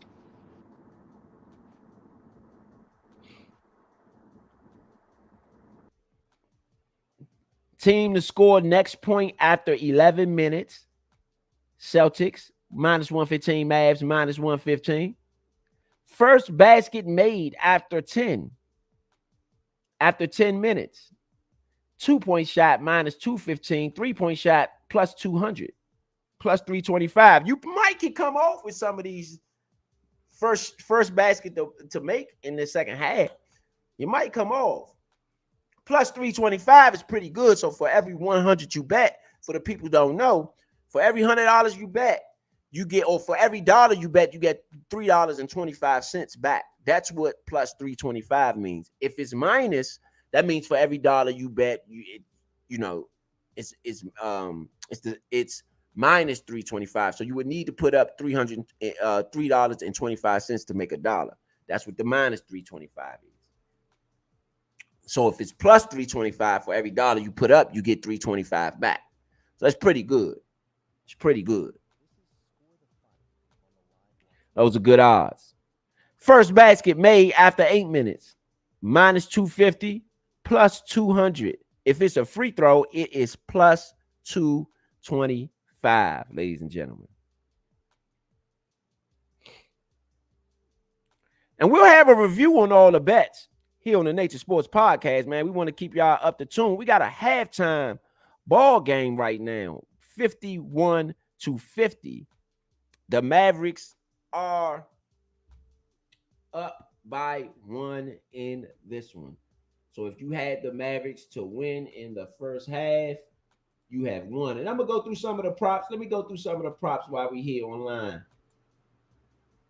A: Team to score next point after 11 minutes. Celtics, minus 115. Mavs, minus 115. First basket made after 10. After 10 minutes. 2-point shot, minus 215. 3-point shot, plus 200. Plus 325. You might can come off with some of these first basket to make in the second half. You might come off. Plus 325 is pretty good. So for every 100 you bet, for the people who don't know, for every $100 you bet, you get, or for every dollar you bet, you get $3.25 back. That's what plus 325 means. If it's minus, that means for every dollar you bet, it's minus 325. So you would need to put up $3.25 to make a dollar. That's what the minus 325 is. So if it's plus 325 for every dollar you put up, you get 325 back. So that's pretty good. It's pretty good. Those are good odds. First basket made after 8 minutes, minus 250, plus 200. If it's a free throw, it is plus 225, ladies and gentlemen. And we'll have a review on all the bets here on the Nature Sports Podcast, man. We want to keep y'all up to tune. We got a halftime ball game right now, 51-50. The Mavericks are up by 1 in this one. So if you had the Mavericks to win in the first half, you have won. And I'm going to go through some of the props. Let me go through some of the props while we here online.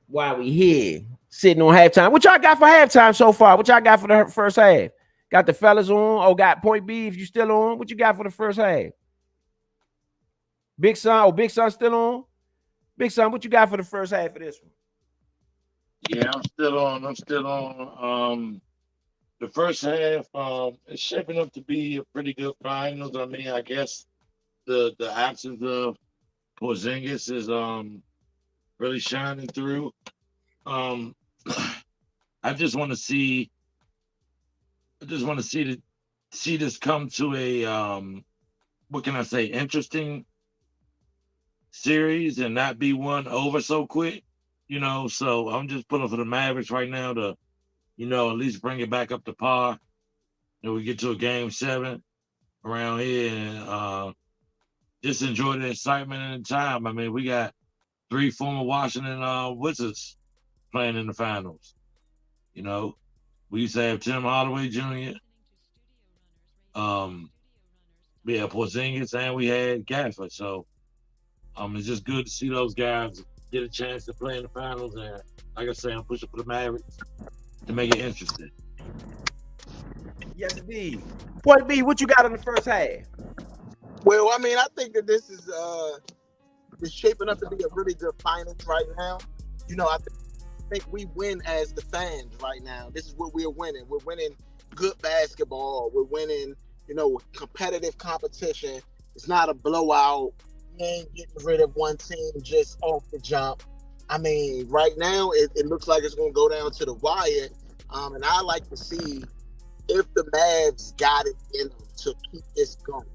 A: While we here, sitting on halftime. What y'all got for halftime so far? What y'all got for the first half? Got the fellas on? Oh, got Point B if you still on? What you got for the first half? Big Son still on? Big Son, what you got for the first half of this one?
C: Yeah, I'm still on. The first half, it's shaping up to be a pretty good finals. I mean, I guess the absence of Porzingis is really shining through. Um, I just want to see. I just want to see this come to a what can I say, interesting series and not be won over so quick. So I'm just pulling for the Mavericks right now to at least bring it back up to par. We get to a game 7 around here and just enjoy the excitement and the time. I mean, we got 3 former Washington Wizards playing in the finals. You know, we used to have Tim Hardaway Jr. Um, we had Porzingis and we had Gafford. So it's just good to see those guys get a chance to play in the finals. And like I say, I'm pushing for the Mavericks to make it interesting.
A: Yes, indeed. Point B, what you got in the first half?
B: Well, I mean, I think that this is shaping up to be a really good finals right now. I think we win as the fans right now. This is what we're winning. We're winning good basketball. We're winning, competitive competition. It's not a blowout. We ain't getting rid of one team just off the jump. I mean, right now it looks like it's going to go down to the wire. And I like to see if the Mavs got it in them to keep this going.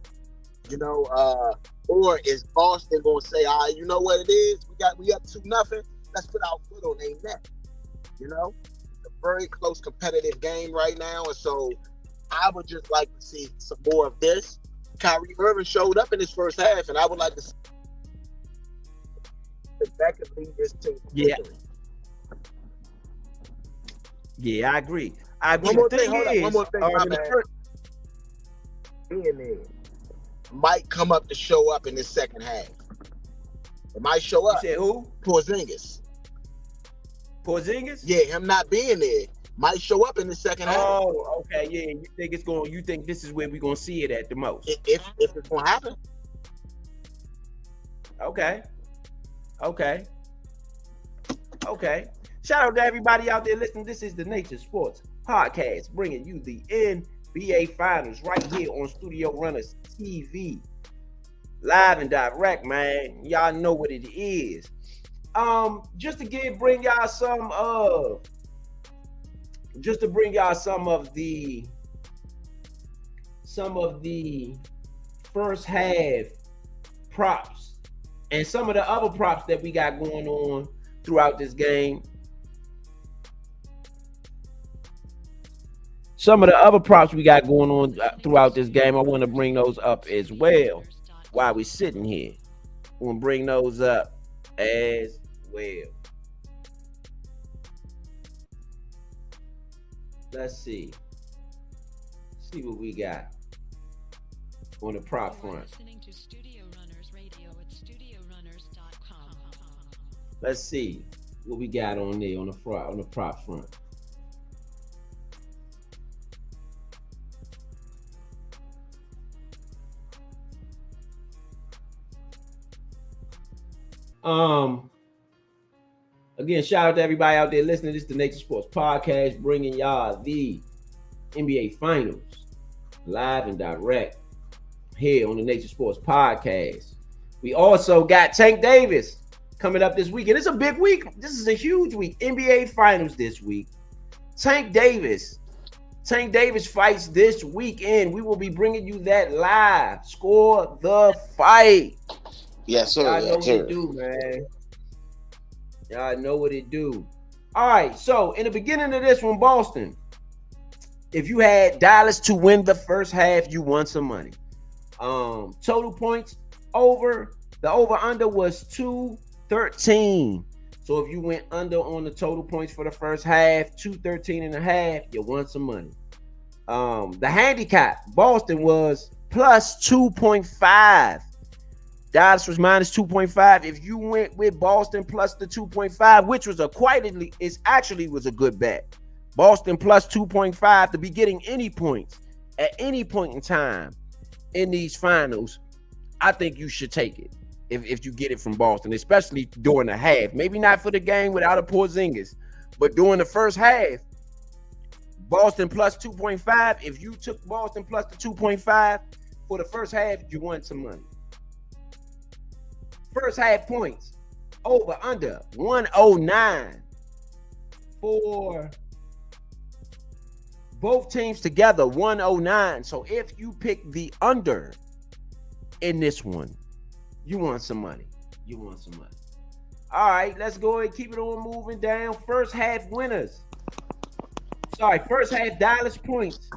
B: Or is Boston going to say, you know what it is? We up 2-0. Let's put our foot on their neck. It's a very close competitive game right now. And so I would just like to see some more of this. Kyrie Irving showed up in his first half, and I would like to see that could lead this team.
A: Yeah, I agree.
B: One more thing, my bad. Being there might come up to show up in this second half. It might show up.
A: You said who?
B: Porzingis.
A: Porzingis?
B: Yeah, him not being there might show up in the second half.
A: Oh, okay, yeah. You think this is where we're gonna see it at the most?
B: If it's gonna happen.
A: Okay. Shout out to everybody out there listening. This is the Nature Sports Podcast, bringing you the NBA Finals right here on Studio Runners TV, live and direct, man. Y'all know what it is. Just to bring y'all some of the first half props and some of the other props that we got going on throughout this game. Some of the other props we got going on throughout this game, I want to bring those up as well while we're sitting here. I want to bring those up as well. Let's see what we got on the prop front. Let's see what we got on there on the prop front. Again, shout out to everybody out there listening. This is the Nature Sports Podcast, bringing y'all the NBA Finals live and direct here on the Nature Sports Podcast. We also got Tank Davis coming up this weekend. It's a big week. This is a huge week. NBA Finals this week. Tank Davis fights this weekend. We will be bringing you that live. Score the fight.
B: Yes, sir.
A: Y'all know what it do, man. Y'all know what it do. All right, so in the beginning of this one, Boston, if you had Dallas to win the first half, you won some money. Total points over. The over-under was 213. So if you went under on the total points for the first half, 213.5, you won some money. The handicap, Boston was plus 2.5. Dallas was minus 2.5. If you went with Boston plus the 2.5, which was actually was a good bet. Boston plus 2.5 to be getting any points at any point in time in these finals, I think you should take it. if you get it from Boston, especially during the half. Maybe not for the game without a Porzingis, but during the first half, Boston plus 2.5. If you took Boston plus the 2.5 for the first half, you won some money. First half points, over, under, 109 for both teams together, 109. So if you pick the under in this one, you want some money. You want some money. All right, let's go ahead and keep it on moving down. First half winners. Sorry, first half Dallas points.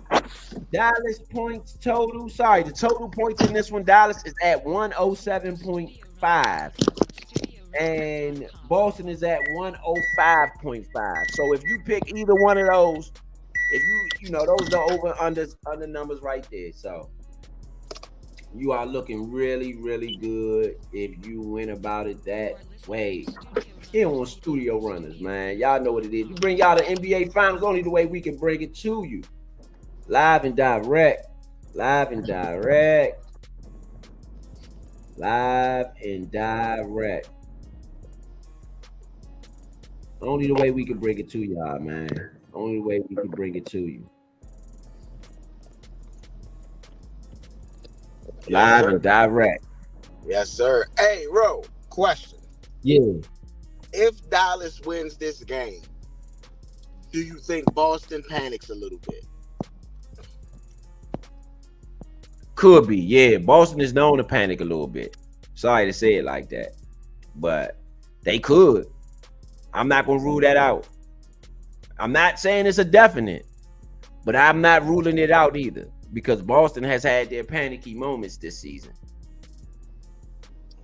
A: Dallas points total. Sorry, the total points in this one, Dallas is at 107.5. And Boston is at 105.5. So if you pick either one of those, if you know, those are over under numbers right there. So you are looking really, really good if you went about it that way. Here on Studio Runners, man. Y'all know what it is. We bring y'all the NBA Finals only the way we can bring it to you. Live and direct. Live and direct. Live and direct. Only the way we can bring it to y'all, man. Only the way we can bring it to you. Live and direct.
B: Yes, sir. Hey, Ro, question.
A: Yeah.
B: If Dallas wins this game, do you think Boston panics a little bit?
A: Could be, yeah. Boston is known to panic a little bit. Sorry to say it like that, but they could. I'm not going to rule that out. I'm not saying it's a definite, but I'm not ruling it out either, because Boston has had their panicky moments this season.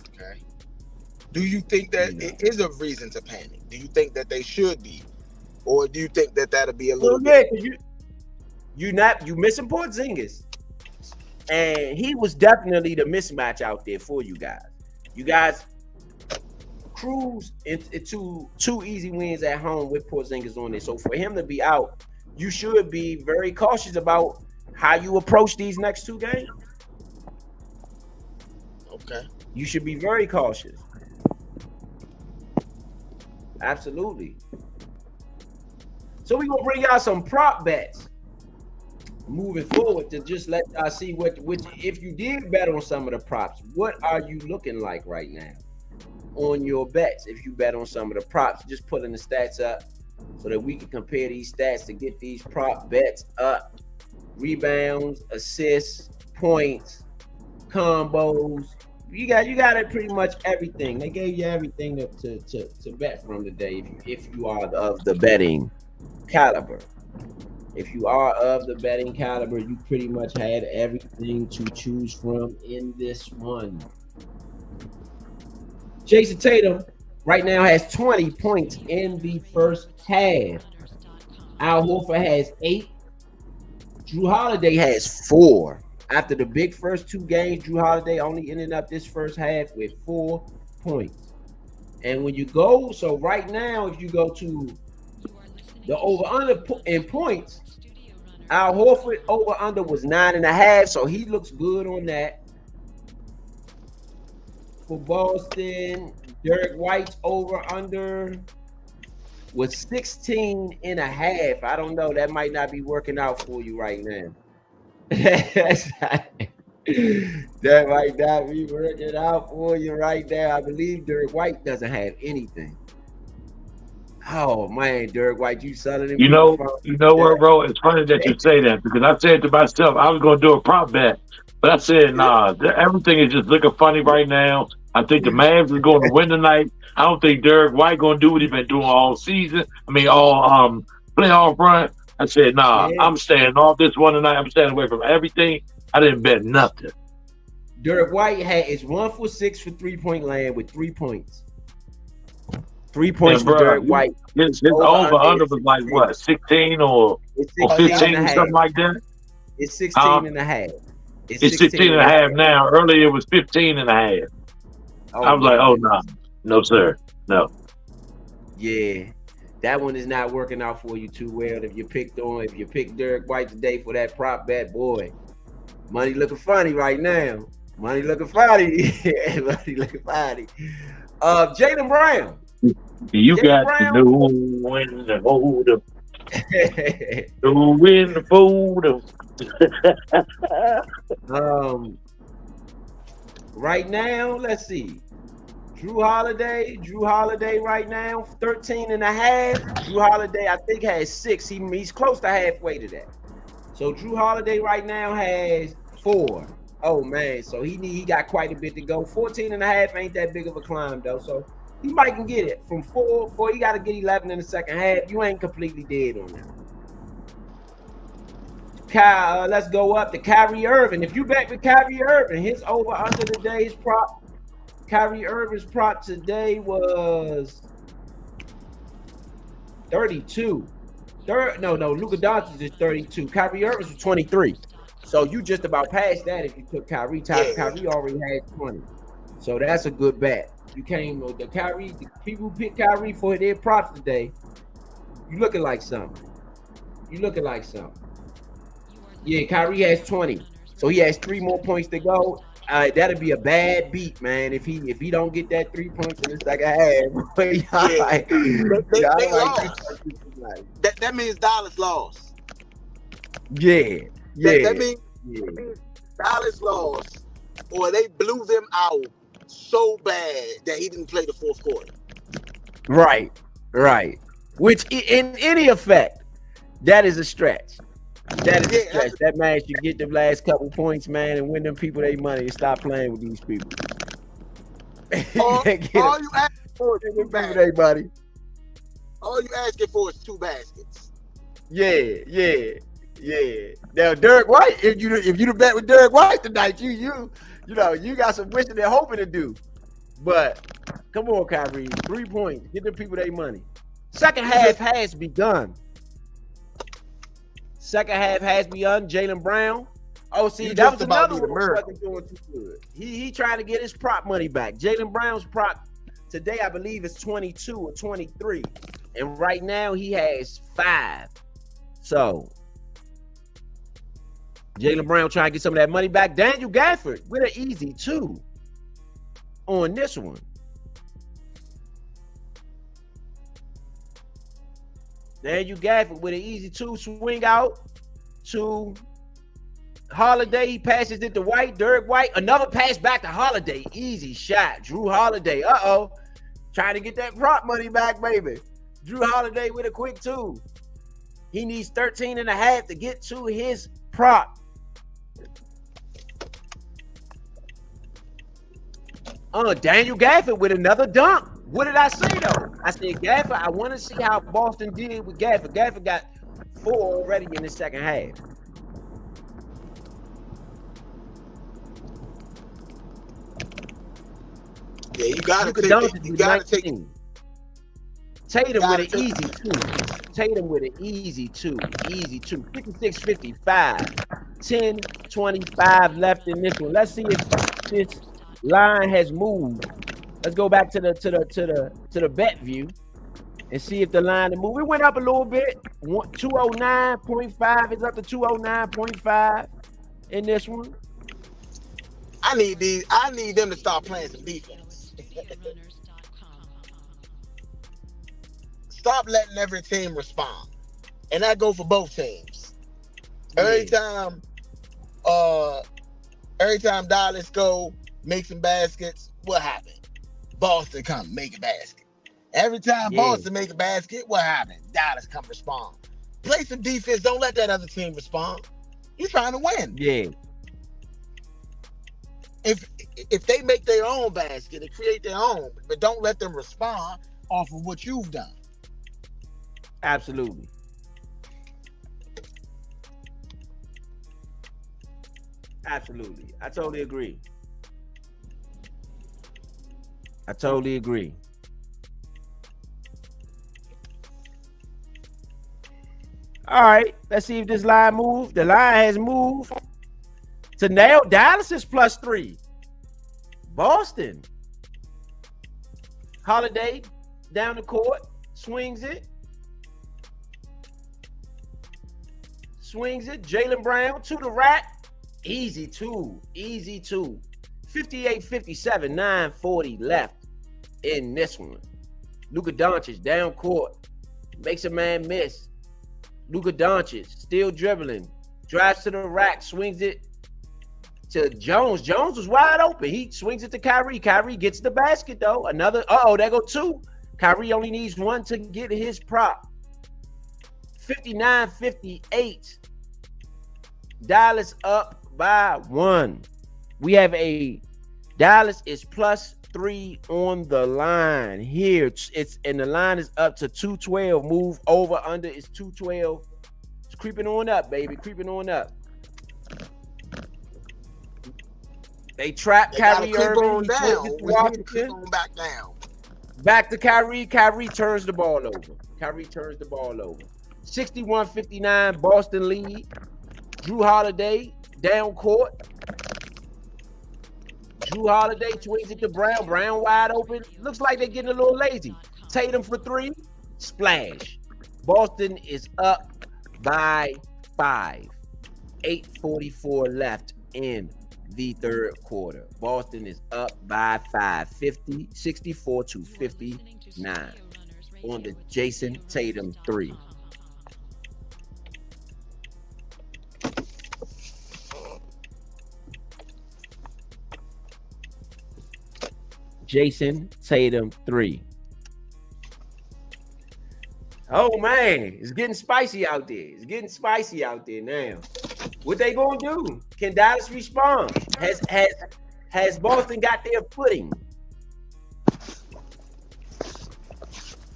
B: Okay. Do you think that it is a reason to panic? Do you think that they should be? Or do you think that that'll be a little bit?
A: You missing Porzingis. And he was definitely the mismatch out there for you guys. You guys cruise into 2 easy wins at home with Porzingis on it. So for him to be out, you should be very cautious about how you approach these next 2 games.
B: Okay.
A: You should be very cautious. Absolutely. So we're gonna bring y'all some prop bets moving forward to just let y'all see which if you did bet on some of the props, what are you looking like right now on your bets? If you bet on some of the props, just pulling the stats up so that we can compare these stats to get these prop bets up. Rebounds, assists, points, combos. You got it pretty much everything. They gave you everything to bet from today if you are of the betting caliber. If you are of the betting caliber, you pretty much had everything to choose from in this one. Jason Tatum right now has 20 points in the first half. Al Horford has 8. Drew Holiday has 4. After the big first 2 games, Drew Holiday only ended up this first half with 4 points. And when you go, so right now, if you go to the over-under in points, Al Horford over-under was 9.5, so he looks good on that. For Boston, Derek White's over-under was 16.5. I don't know. That might not be working out for you right now. That might not be working out for you right now. I believe Derek White doesn't have anything. Oh man, Derek White, you selling him?
C: You know what, bro? It's funny that you say that, because I said to myself I was going to do a prop bet, but I said nah. Everything is just looking funny right now. I think the Mavs are going to win tonight. I don't think Derek White going to do what he's been doing all season. I mean, all playoff run. I said, nah, I'm staying off this one tonight. I'm staying away from everything. I didn't bet nothing.
A: Derek White is 1 for 6 for 3-point land with 3 points. 3 points for Derek White.
C: His over-under was like, what, 16 or 15 or something like that?
A: It's 16.5.
C: It's 16.5 now. Earlier it was 15.5. I was like, oh, no. No, sir. No.
A: Yeah. That one is not working out for you too well. If you picked Derek White today for that prop bet, boy, money looking funny right now. Money looking funny. Money looking funny. Jaylen Brown.
C: You
A: Jaylen
C: got to
A: Brown.
C: know when to hold up, know when to fold up.
A: um, right now, let's see. Drew Holiday right now, 13 and a half. Drew Holiday, I think, has 6. He's close to halfway to that. So Drew Holiday right now has 4. Oh man, so he got quite a bit to go. 14 and a half ain't that big of a climb though. So he might can get it from 4. He got to get 11 in the second half. You ain't completely dead on that. Let's go up to Kyrie Irving. If you bet with Kyrie Irving, his over under today's prop. Kyrie Irving's prop today was 32. No, Luka Doncic is 32. Kyrie Irving's was 23. So you just about passed that if you took Kyrie. Kyrie already had 20. So that's a good bet. You came with the people who picked Kyrie for their props today. You looking like something. Yeah, Kyrie has 20. So he has 3 more points to go. That'll be a bad beat, man. If he don't get that 3 points in the second half,
B: they lost. That means Dallas lost.
A: Yeah.
B: That means Dallas lost, or they blew them out so bad that he didn't play the fourth quarter.
A: Right. Which, in any effect, that is a stretch. That man should get the last couple points, man, and win them people their money and stop playing with these people.
B: All you asking for is 2 baskets.
A: Buddy.
B: All you asking for is 2 baskets.
A: Yeah. Now, Derek White, if you'd have bet with Derek White tonight, you got some wishing and hoping to do. But come on, Kyrie, 3 points. Get them people their money. Second half has begun. Jaylen Brown. Oh, see, that was another one who wasn't doing too good. He trying to get his prop money back. Jaylen Brown's prop today, I believe, is 22 or 23. And right now he has 5. So Jaylen Brown trying to get some of that money back. Daniel Gafford with an easy 2 on this one. Daniel Gafford with an easy 2 swing out to Holiday. He passes it to White. Derek White. Another pass back to Holiday. Easy shot. Drew Holiday. Trying to get that prop money back, baby. Drew Holiday with a quick 2. He needs 13 and a half to get to his prop. Daniel Gafford with another dunk. What did I say, though? I said, Gafford, I want to see how Boston did with Gafford. Gafford got 4 already in the second half.
B: Yeah, you gotta take
A: Tatum with an easy 2. Tatum with an easy 2. 56-55. 10-25 left in this one. Let's see if this line has moved. Let's go back to the bet view and see if the line has moved. It went up a little bit. 209.5 is up to 209.5 in this one.
B: I need them to start playing some defense. Stop letting every team respond. And that go for both teams. Every time Dallas go make some baskets, what happened? Boston come make a basket. Every time Boston make a basket, what happened? Dallas come respond. Play some defense. Don't let that other team respond. You're trying to win.
A: Yeah.
B: If they make their own basket and create their own, but don't let them respond off of what you've done.
A: Absolutely. I totally agree. All right, let's see if this line moved. The line has moved to now Dallas is +3. Boston. Holiday down the court, swings it. Jaylen Brown to the rack. Easy two. 58-57, 9:40 left in this one. Luka Doncic down court, makes a man miss. Luka Doncic still dribbling, drives to the rack, swings it to Jones. Jones was wide open. He swings it to Kyrie. Kyrie gets the basket though. Another, there go two. Kyrie only needs one to get his prop. 59-58. Dallas up by 1. We have a Dallas is +3 on the line here. And the line is up to 212. Move over under is 212. It's creeping on up, baby. Creeping on up. They trap Kyrie Irving.
B: Keep on back down.
A: Back to Kyrie. Kyrie turns the ball over. 61-59. Boston lead. Drew Holiday down court. Drew Holiday swings it to Brown. Brown wide open. Looks like they're getting a little lazy. Tatum for 3. Splash. Boston is up by 5. 8:44 left in the third quarter. Boston is up by 5. 64-59 on the Jason Tatum 3. Jason Tatum 3. Oh man, it's getting spicy out there. It's getting spicy out there now. What they gonna do? Can Dallas respond? Has Boston got their footing?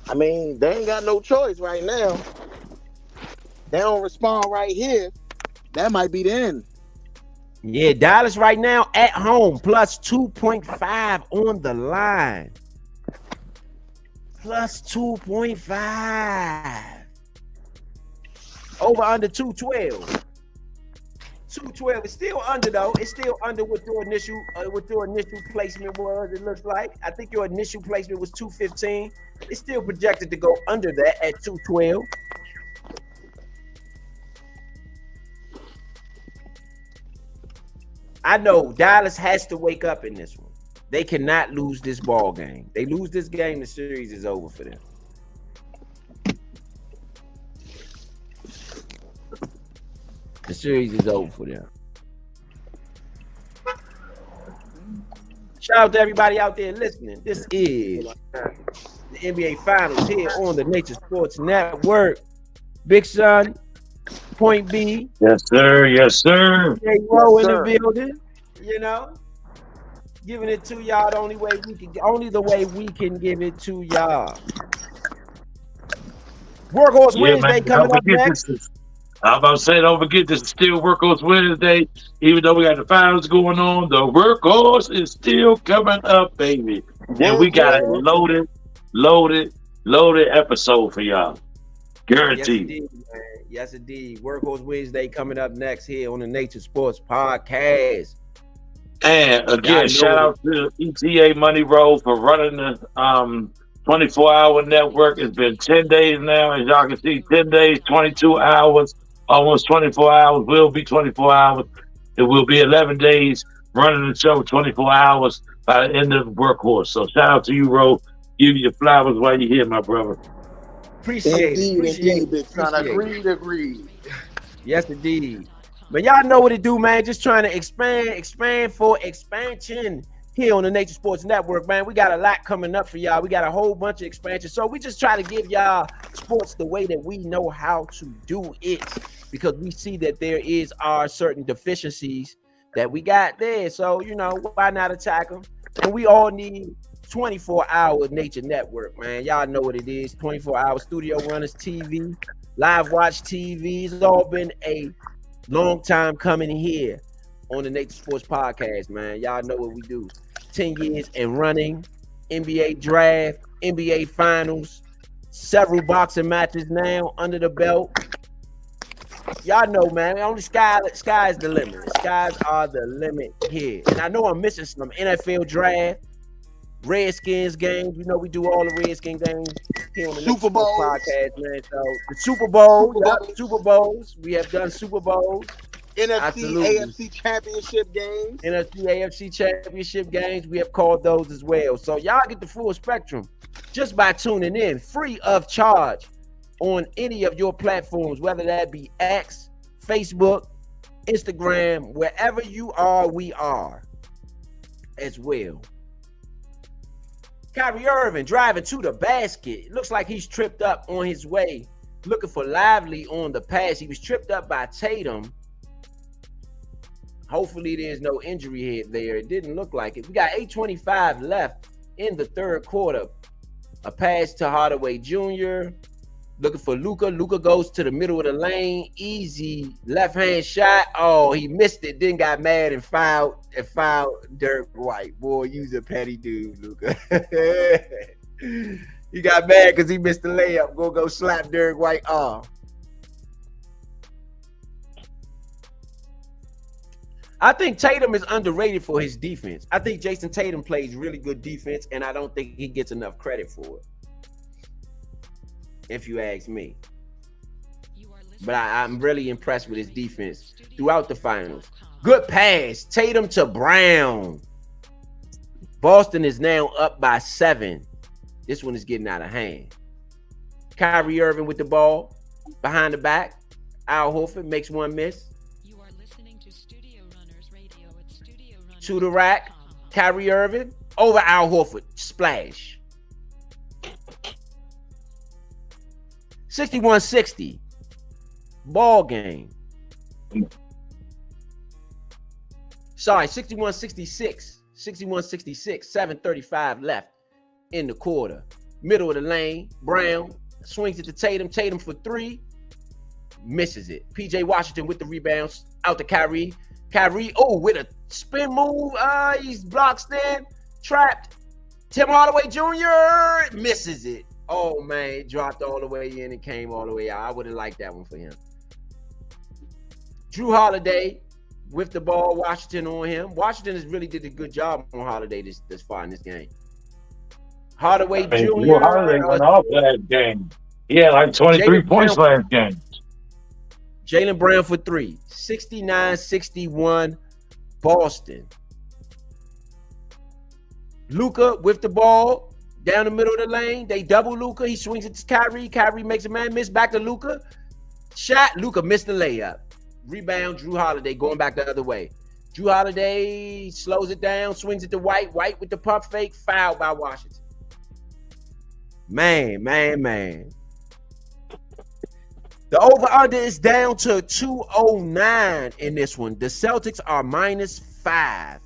B: I mean, they ain't got no choice right now. They don't respond right here. That might be the end.
A: Yeah, Dallas right now at home +2.5 on the line. +2.5. Over under 212. 212 is still under though. It's still under what your initial placement was. It looks like. I think your initial placement was 215. It's still projected to go under that at 212. I know Dallas has to wake up in this one. They cannot lose this ball game. They lose this game, the series is over for them. The series is over for them. Shout out to everybody out there listening. This is the NBA Finals here on the Nature Sports Network. Big Son, Point B.
C: Yes, sir. Yes, sir.
A: J. Rowe in the building. You know, giving it to y'all the only way we can give it to y'all. Workhorse Wednesday coming up next.
C: I'm about to say, don't forget this is still Workhorse Wednesday. Even though we got the finals going on, the Workhorse is still coming up, baby. And we got a loaded episode for y'all. Guaranteed.
A: Yes, indeed, man. Yes, indeed. Workhorse Wednesday coming up next here on the Nature Sports Podcast.
C: And again, shout out to ETA Money Road for running the 24-hour network. It's been 10 days now. As y'all can see, 10 days, 22 hours, almost 24 hours, will be 24 hours. It will be 11 days running the show 24 hours by the end of the Workhorse. So shout out to you, Ro. Give you your flowers while you're here, my brother.
A: Appreciate it.
B: Big son. Agreed.
A: Yes, indeed. But y'all know what to do, man. Just trying to expand for expansion here on the Nature Sports Network, man. We got a lot coming up for y'all. We got a whole bunch of expansion. So we just try to give y'all sports the way that we know how to do it, because we see that there are certain deficiencies that we got there. So, you know, why not attack them? And we all need 24-hour Nature Network, man. Y'all know what it is. 24-hour studio runners TV, live watch TV. It's all been a long time coming here on the Nature Sports Podcast, man. Y'all know what we do. 10 years and running, NBA draft, NBA finals, several boxing matches now under the belt. Y'all know, man, only sky's the limit. Skies are the limit here. And I know I'm missing some NFL draft, Redskins games. You know, we do all the Redskins games here on the
B: Super
A: Nature Sports
B: Bowl
A: Podcast, man. So the Super Bowl, Super Bowls. We have done Super Bowls.
B: NFC,
A: Absolutely.
B: AFC championship games.
A: NFC, AFC championship games, we have called those as well. So y'all get the full spectrum just by tuning in, free of charge on any of your platforms, whether that be X, Facebook, Instagram, wherever you are, we are as well. Kyrie Irving driving to the basket. Looks like he's tripped up on his way, looking for Lively on the pass. He was tripped up by Tatum. Hopefully there's no injury hit there. It didn't look like it. We got 8:25 left in the third quarter. A pass to Hardaway Jr. Looking for Luka. Luka goes to the middle of the lane. Easy left-hand shot. Oh, he missed it. Then got mad and fouled Dirk White. Boy, you's a petty dude, Luka. He got mad because he missed the layup. Go slap Dirk White off. I think Tatum is underrated for his defense. I think Jason Tatum plays really good defense, and I don't think he gets enough credit for it, if you ask me. But I'm really impressed with his defense throughout the finals. Good pass. Tatum to Brown. Boston is now up by 7. This one is getting out of hand. Kyrie Irving with the ball. Behind the back. Al Horford makes one miss. To the rack. Kyrie Irving. Over Al Horford. Splash. 61-60. Ball game. Sorry, 61-66. 61-66. 7:35 left in the quarter. Middle of the lane. Brown swings it to Tatum. Tatum for 3. Misses it. PJ Washington with the rebounds. Out to Kyrie. Kyrie, with a spin move. He's blocked in. Trapped. Tim Hardaway Jr. misses it. Oh, man. It dropped all the way in and came all the way out. I would have liked that one for him. Drew Holiday with the ball. Washington on him. Washington has really did a good job on Holiday this far in this game. Hardaway Jr.
C: Drew Holiday went off last game. He had like 23 points last game.
A: Jaylen Brown for 3. 69-61 Boston. Luka with the ball down the middle of the lane. They double Luka. He swings it to Kyrie. Kyrie makes a man miss. Back to Luka. Shot. Luka missed the layup. Rebound. Drew Holiday going back the other way. Drew Holiday slows it down. Swings it to White. White with the pump fake. Fouled by Washington. Man. The over-under is down to 209 in this one. The Celtics are -5.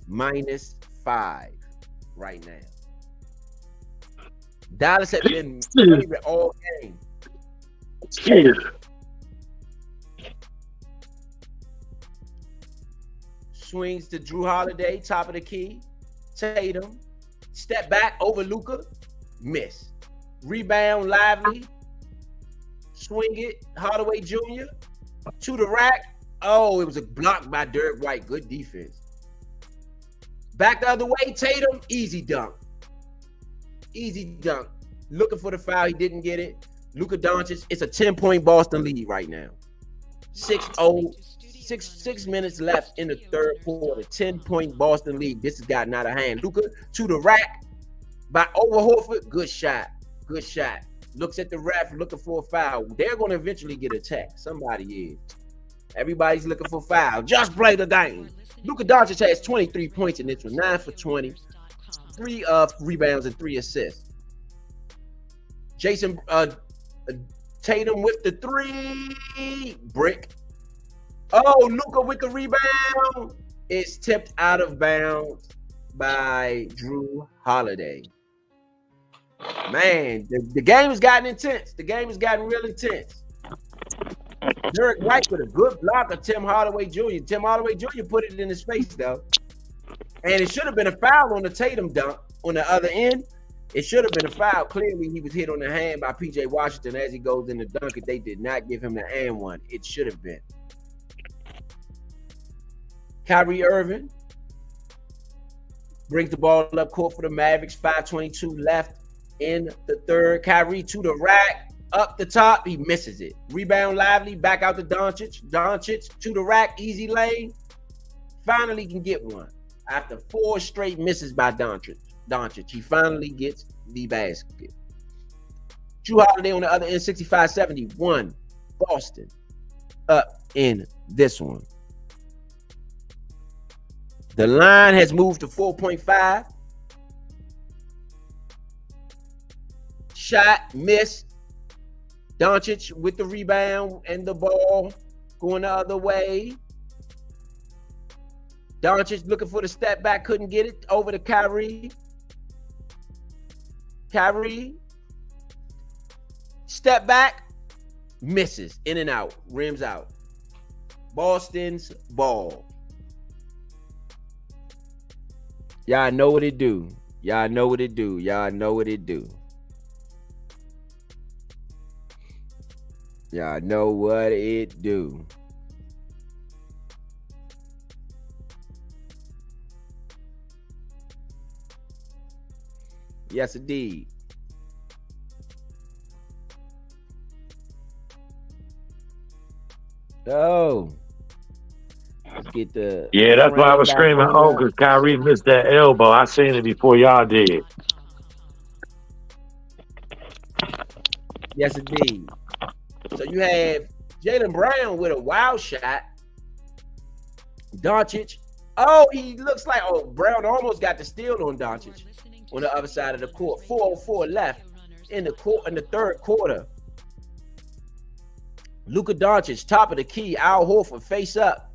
A: -5 right now. Dallas has been favorite all game. Swings to Drew Holiday, top of the key. Tatum, step back over Luka, miss. Rebound, Lively. Swing it, Hardaway Jr. to the rack. Oh, it was a block by Dirk White. Good defense. Back the other way, Tatum, easy dunk. Looking for the foul, he didn't get it. Luka Doncic, it's a 10-point Boston lead right now. 6 minutes left in the third quarter. 10-point Boston lead. This has gotten out of hand. Luka to the rack by over Horford. Good shot. Looks at the ref, looking for a foul. They're going to eventually get a tech. Somebody is. Everybody's looking for a foul. Just play the game. Luka Doncic has 23 points in this one. 9 for 20. 3 rebounds and 3 assists. Jason Tatum with the 3. Brick. Oh, Luka with the rebound. It's tipped out of bounds by Drew Holiday. Man, the game has gotten intense. The game has gotten real intense. Derek White with a good block of Tim Hardaway Jr. Tim Hardaway Jr. put it in his face, though. And it should have been a foul on the Tatum dunk on the other end. It should have been a foul. Clearly, he was hit on the hand by PJ Washington as he goes in the dunk. They did not give him the and one. It should have been. Kyrie Irving brings the ball up court for the Mavericks. 5:22 left in the third. Kyrie to the rack. Up the top, he misses it. Rebound Lively, back out to Doncic. Doncic to the rack, easy lane. Finally can get one. After 4 straight misses by Doncic, he finally gets the basket. Drew Holiday on the other end, 65-71. Boston up in this one. The line has moved to 4.5. Shot, miss. Doncic with the rebound and the ball going the other way. Doncic looking for the step back, couldn't get it. Over to Kyrie. Kyrie. Step back, misses. In and out, rims out. Boston's ball. Y'all know what it do. Y'all know what it do. Y'all know what it do. Y'all know what it do. Yes, indeed. Oh. Let's get the
C: Yeah, that's why I was screaming, oh, because
A: up.
C: Kyrie missed that elbow. I seen it before y'all did.
A: Yes, indeed. So you have Jaylen Brown with a wild shot. Doncic. Oh, he looks like, Brown almost got the steal on Doncic on the other side of the court. 4:04 left in the third quarter. Luka Doncic, top of the key. Al Horford face up.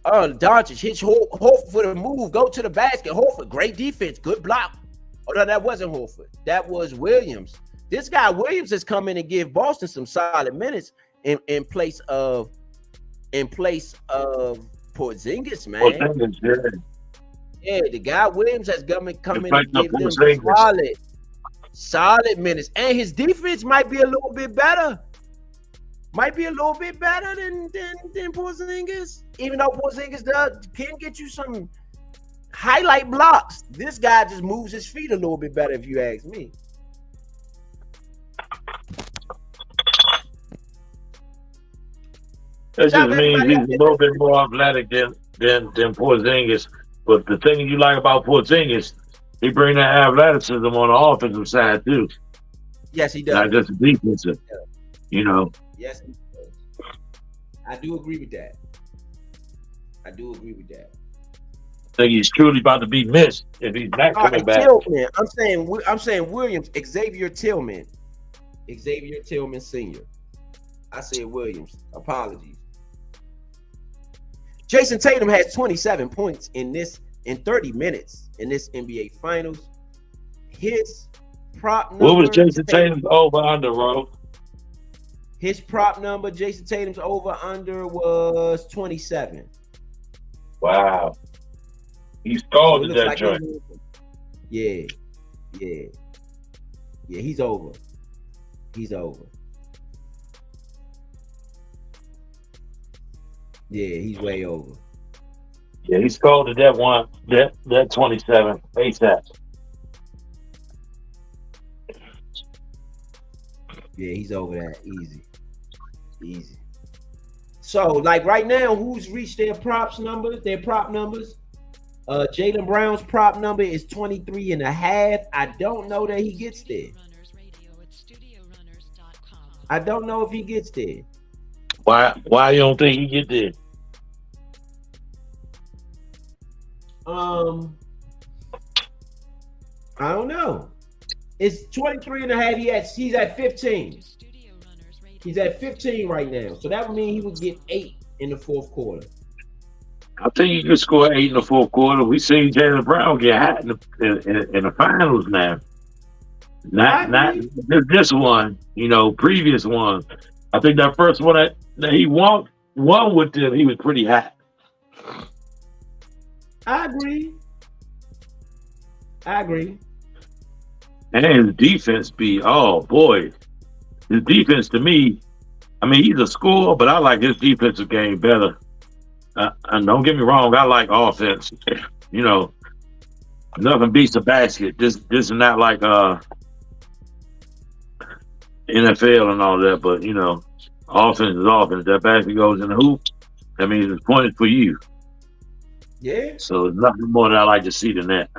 A: Doncic hits Horford for the move. Go to the basket. Horford, great defense. Good block. Oh, no, that wasn't Horford. That was Williams. This guy Williams has come in and give Boston some solid minutes in place of Porzingis, man.
C: Porzingis,
A: Yeah, the guy Williams has come in and give them solid minutes. And his defense might be a little bit better. Might be a little bit better than Porzingis. Even though Porzingis can get you some highlight blocks. This guy just moves his feet a little bit better, if you ask me.
C: That just means he's a little bit more athletic than Porzingis. But the thing you like about Porzingis, he bring that athleticism on the offensive side too.
A: Yes, he does.
C: Not just the defensive. You know.
A: Yes, he does. I do agree with that. I
C: think he's truly about to be missed if he's not coming back.
A: Tillman. I'm saying Williams, Xavier Tillman Sr. I said Williams. Apologies. Jason Tatum has 27 points in 30 minutes in this NBA Finals. His prop number.
C: What was Jason Tatum's over under, Ro?
A: His prop number, Jason Tatum's over under was 27.
C: Wow. He scored that joint.
A: Yeah. He's over. Yeah, he's way over.
C: Yeah, he scored that 27 ASAP.
A: Yeah, he's over that easy. So, like right now, who's reached their prop numbers? Jaylen Brown's prop number is 23.5. I don't know that he gets there. I don't know if he gets there.
C: Why you don't think he get there?
A: I don't know. It's 23.5. He's at 15. He's at 15 right now. So that would mean he would get 8 in the fourth quarter.
C: I think he could score 8 in the fourth quarter. We seen Jaylen Brown get hot in the finals now. Not this one, previous one. I think that first one that he won with them, he was pretty hot.
A: I agree.
C: And his defense his defense to me, he's a scorer, but I like his defensive game better. And don't get me wrong, I like offense. Nothing beats the basket. This is not like NFL and all that, but offense is offense. That basket goes in the hoop. That means it's pointed for you.
A: Yeah,
C: So there's nothing more that I like to see than that.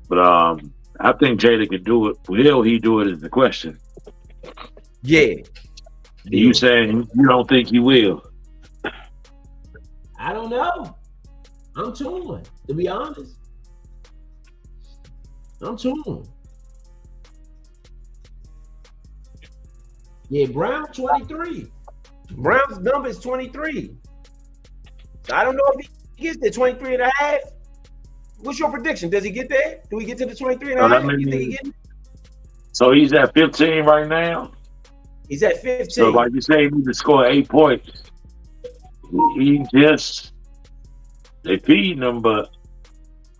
C: But I think Jada can do it. Will he do it is the question.
A: yeah,
C: You
A: yeah.
C: saying you don't think he will?
A: I don't know. I'm torn. To be honest, I'm torn. Yeah, Brown 23. Brown's number is 23. So I don't know if he gets there 23 and a half. What's your prediction? Does he get there? Do we get to the 23 and a
C: So that
A: half? You think he
C: means
A: get it?
C: so he's at 15 right now.
A: He's at
C: So
A: 15.
C: like you say, he needs to score 8 points. He just they feeding him, but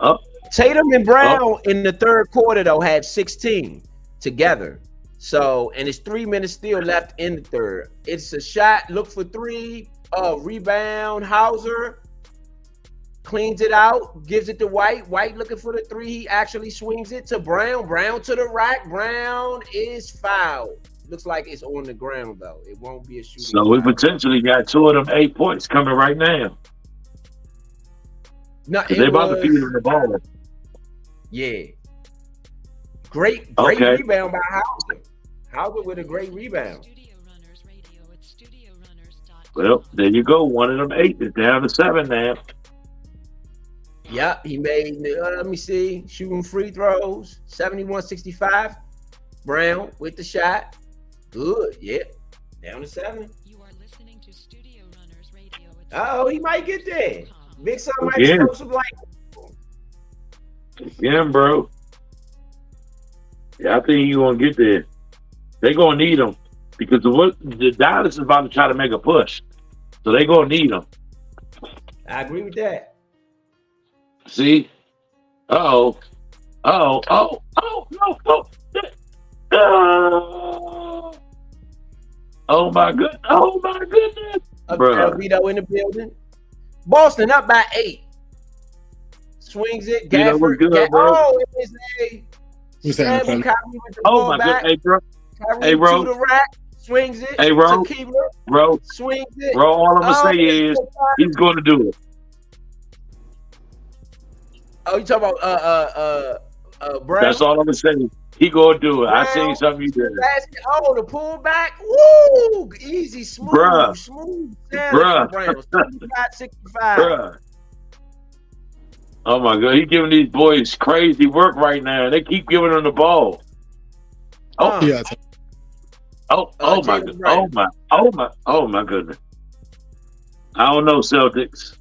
C: up,
A: Tatum and
C: up.
A: Brown in the third quarter, though, had 16 together. So, and it's 3 minutes still left in the third. It's a shot, look for three, rebound, Hauser cleans it out, gives it to White. White looking for the three. He actually swings it to Brown. Brown to the rack. Brown is fouled. Looks like it's on the ground, though. It won't be a shooting
C: So we
A: foul.
C: potentially got 2 of them 8 points coming right now.
A: No,
C: Because
A: it
C: they about to
A: was,
C: feed him the ball.
A: yeah. Great
C: Okay.
A: rebound by Hauser. Hauser with a great rebound.
C: Well, there you go. 1 of them 8 is down to 7 now.
A: Yeah, he made, let me see, shooting free throws, 71-65. Brown with the shot. Good, yeah. Down to 7. Oh, he might get there. Big Son might
C: Again,
A: throw some light.
C: again, bro. Yeah, I think you're gonna get there. They're gonna need him because the Dallas is about to try to make a push, so they're gonna need him.
A: I agree with that.
C: See? Oh, no, no. Oh, my good. Oh my goodness, bro.
A: Vito in the building. Boston up by 8. Swings it.
C: Vito was
A: Gafford.
C: good, bro.
A: Oh, it is a
B: What's that,
A: scramble.
B: fella?
A: Kyrie with the
C: Oh
A: ball
C: my
A: back.
C: good. Hey, bro.
A: Kyrie
C: Hey, bro.
A: to the rack. Swings it.
C: Hey, bro.
A: To Keeper.
C: Bro.
A: Swings it.
C: Bro. All I'm gonna
A: Oh,
C: say is he's going to do it.
A: oh, you talking about
C: That's
A: Brown?
C: all I'm gonna say. He gonna do it. I
A: Brown,
C: seen something you did,
A: basket. Oh, the pullback. Woo! Easy, smooth,
C: Bruh.
A: smooth sailing
C: Bruh.
A: for Brown. 65.
C: bro. Oh my god, he giving these boys crazy work right now. They keep giving them the ball. Oh,
B: Yeah,
C: oh my,
A: Jalen Brown.
C: oh my goodness. I don't know Celtics.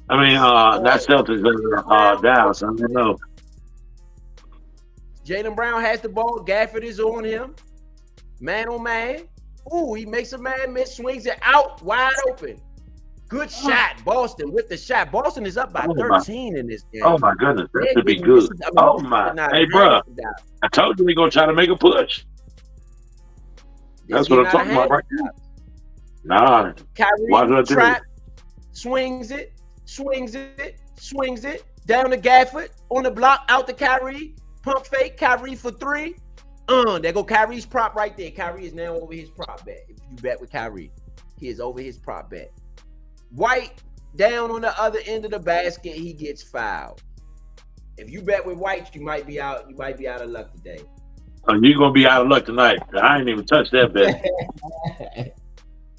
C: I mean, not Celtics, Dallas. I don't know.
A: Jalen Brown has the ball. Gafford is on him. Man on man. Ooh, he makes a man miss, swings it out wide open. Good shot. Boston with the shot. Boston is up by
C: Oh, my.
A: 13 in this game.
C: Oh my goodness, that
A: They're
C: should be
A: getting-
C: good.
A: this is- I mean,
C: Oh
A: this is
C: my,
A: not
C: hey
A: out
C: bro,
A: of hand.
C: I told you they gonna try to make a push. That's
A: It's
C: what I'm
A: getting out
C: talking
A: of
C: about
A: hand.
C: right now. Nah, why did I
A: Kyrie
C: do
A: trap, swings it, down to Gafford on the block, out to Kyrie, pump fake, Kyrie for 3. There go Kyrie's prop right there. Kyrie is now over his prop bet. If you bet with Kyrie, he is over his prop bet. White down on the other end of the basket, he gets fouled. If you bet with White, you might be out. You might be out of luck today.
C: You're gonna be out of luck tonight. I ain't even touched that bet.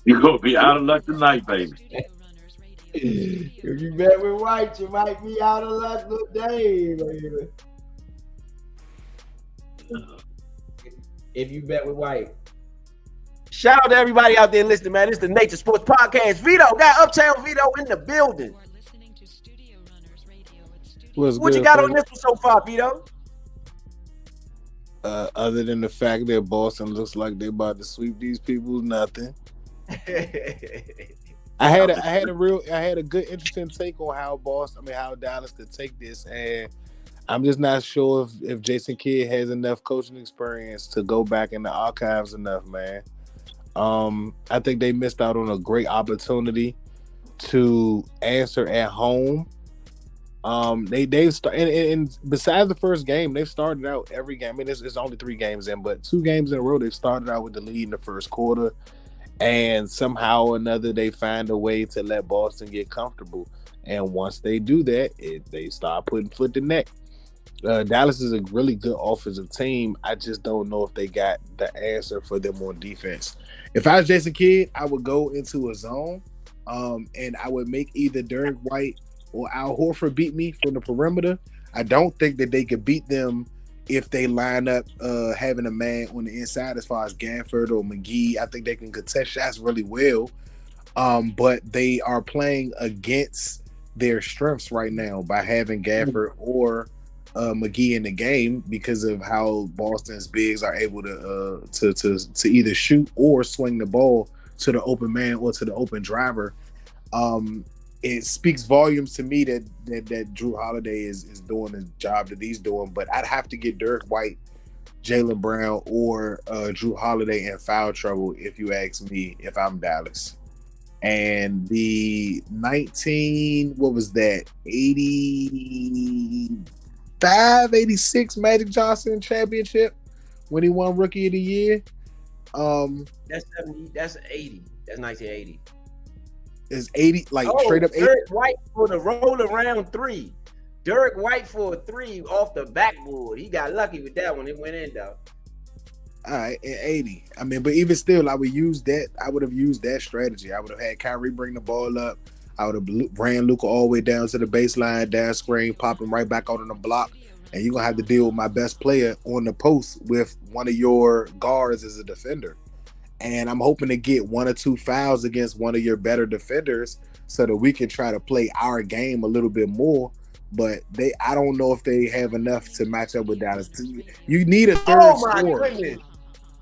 C: You're gonna be out of luck tonight, baby.
A: If you bet with White, you might be out of luck today, baby. If you bet with White. Shout out to everybody out there listening, man. This is the Nature Sports Podcast. Vito, got Uptown Vito in the building. What you got on this one so far, Vito?
B: Other than the fact that Boston looks like they're about to sweep these people, nothing. I had a good interesting take on how Dallas could take this, and I'm just not sure if Jason Kidd has enough coaching experience to go back in the archives enough, man. I think they missed out on a great opportunity to answer at home They've started and besides the first game, they've started out every game. I mean, it's only 3 games in, but 2 games in a row they've started out with the lead in the first quarter, and somehow or another they find a way to let Boston get comfortable. And once they do that, they start putting foot to neck. Dallas is a really good offensive team. I just don't know if they got the answer for them on defense. If I was Jason Kidd, I would go into a zone, and I would make either Derek White or Al Horford beat me from the perimeter. I don't think that they could beat them if they line up having a man on the inside as far as Gafford or McGee. I think they can contest shots really well, but they are playing against their strengths right now by having Gafford or McGee in the game because of how Boston's bigs are able to either shoot or swing the ball to the open man or to the open driver. It speaks volumes to me that Drew Holiday is doing the job that he's doing, but I'd have to get Derek White, Jaylen Brown, or Drew Holiday in foul trouble if you ask me if I'm Dallas. And the 19, what was that? 85, 86 Magic Johnson championship when he won Rookie of the Year.
A: That's 70. That's 80. That's 1980.
B: Is 80 like straight up 80?
A: Derek White for the roll around three. Derek White for a three off the backboard. He got lucky with that one. It went in though.
B: All right, at 80. I mean, but even still, I would use that. I would have used that strategy. I would have had Kyrie bring the ball up. I would have ran Luka all the way down to the baseline, down screen, pop him right back out on the block. And you're going to have to deal with my best player on the post with one of your guards as a defender. And I'm hoping to get 1 or 2 fouls against one of your better defenders so that we can try to play our game a little bit more. But I don't know if they have enough to match up with Dallas. You need a third scorer.
A: Goodness.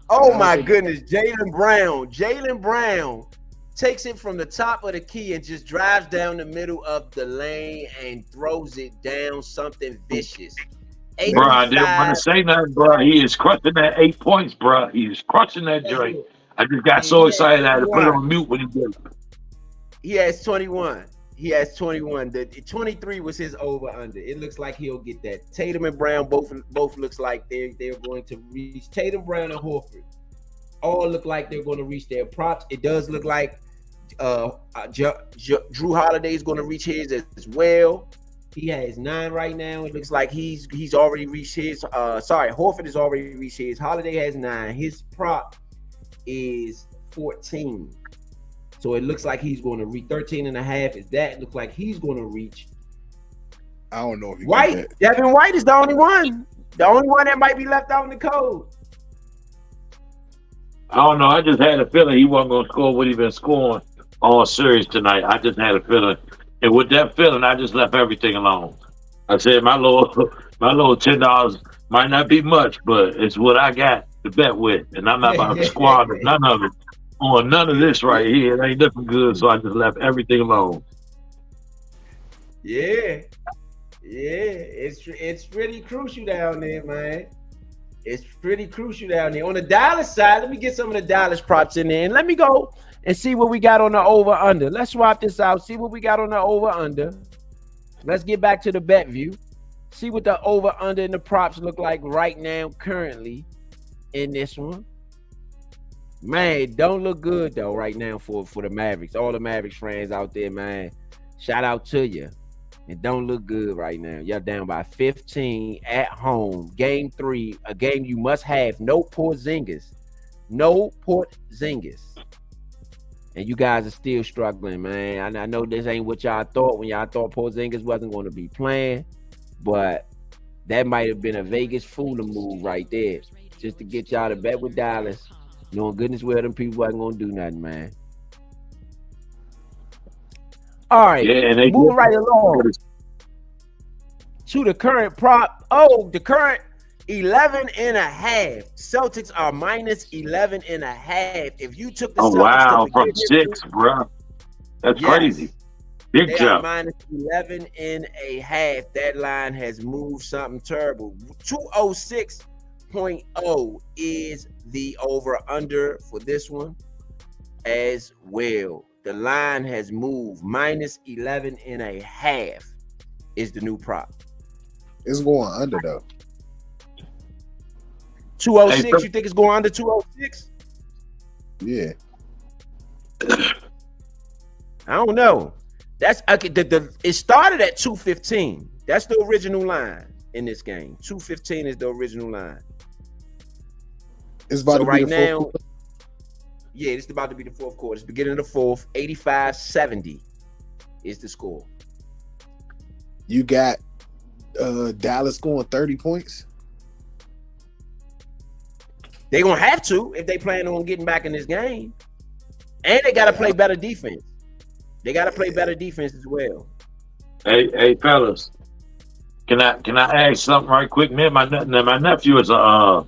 A: Oh my goodness. Jaylen Brown takes it from the top of the key and just drives down the middle of the lane and throws it down something vicious.
C: Bro, I didn't want to say nothing, bro. He is crushing that 8 points, bro. He is crushing that joint. I just got so excited I had to put it on mute when he did.
A: He has 21. The 23 was his over under. It looks like he'll get that. Tatum and Brown both looks like they're going to reach. Tatum, Brown, and Horford all look like they're going to reach their props. It does look like Drew Holiday is going to reach his as well. He has 9 right now. It looks like he's already reached his. Horford has already reached his. Holiday has 9. His prop is 14. So it looks like he's going to reach 13 and a half. Is that looks like he's going to reach?
B: I don't know if you
A: White. Devin White is the only one. The only one that might be left out in the code.
C: I don't know. I just had a feeling he wasn't going to score what he's been scoring all series tonight. I just had a feeling. And with that feeling, I just left everything alone. I said my little $10 might not be much, but it's what I got to bet with. And I'm not about to squander none of it on none of this right here. It ain't looking good, so I just left everything alone.
A: Yeah. It's pretty crucial down there, man. It's pretty crucial down there. On the Dallas side, let me get some of the Dallas props in there. And let me go and see what we got on the over-under. Let's swap this out. See what we got on the over-under. Let's get back to the bet view. See what the over-under and the props look like right now, currently, in this one. Man, it don't look good, though, right now for the Mavericks. All the Mavericks fans out there, man, shout out to you. It don't look good right now. Y'all down by 15 at home. Game 3, a game you must have. No Porzingis. And you guys are still struggling, man. I know this ain't what y'all thought when y'all thought Porzingis wasn't going to be playing, but that might have been a Vegas fooling move right there, just to get y'all to bet with Dallas, knowing goodness well them people wasn't going to do nothing, man. All right, moving right along to the current prop. Oh, the current 11 and a half. Celtics are minus 11 and a half. If you took the Celtics
C: from 6, bro. That's crazy. Big jump.
A: Minus 11 and a half. That line has moved something terrible. 206.0 is the over-under for this one as well. The line has moved minus 11 and a half. is the new prop.
B: It's going under though.
A: 206. You think it's going under 206?
B: Yeah.
A: I don't know. That's okay. It started at 215. That's the original line in this game. 215 is the original line.
B: It's about
A: So
B: to be
A: right
B: the fourth
A: now,
B: quarter.
A: yeah, it's about to be the fourth quarter. It's beginning of the fourth. 85-70 is the score.
B: You got Dallas scoring 30 points.
A: They're gonna have to if they plan on getting back in this game. And they gotta play better defense. They gotta play better defense as well.
C: Hey, fellas, can I ask something right quick? Man, my nephew is a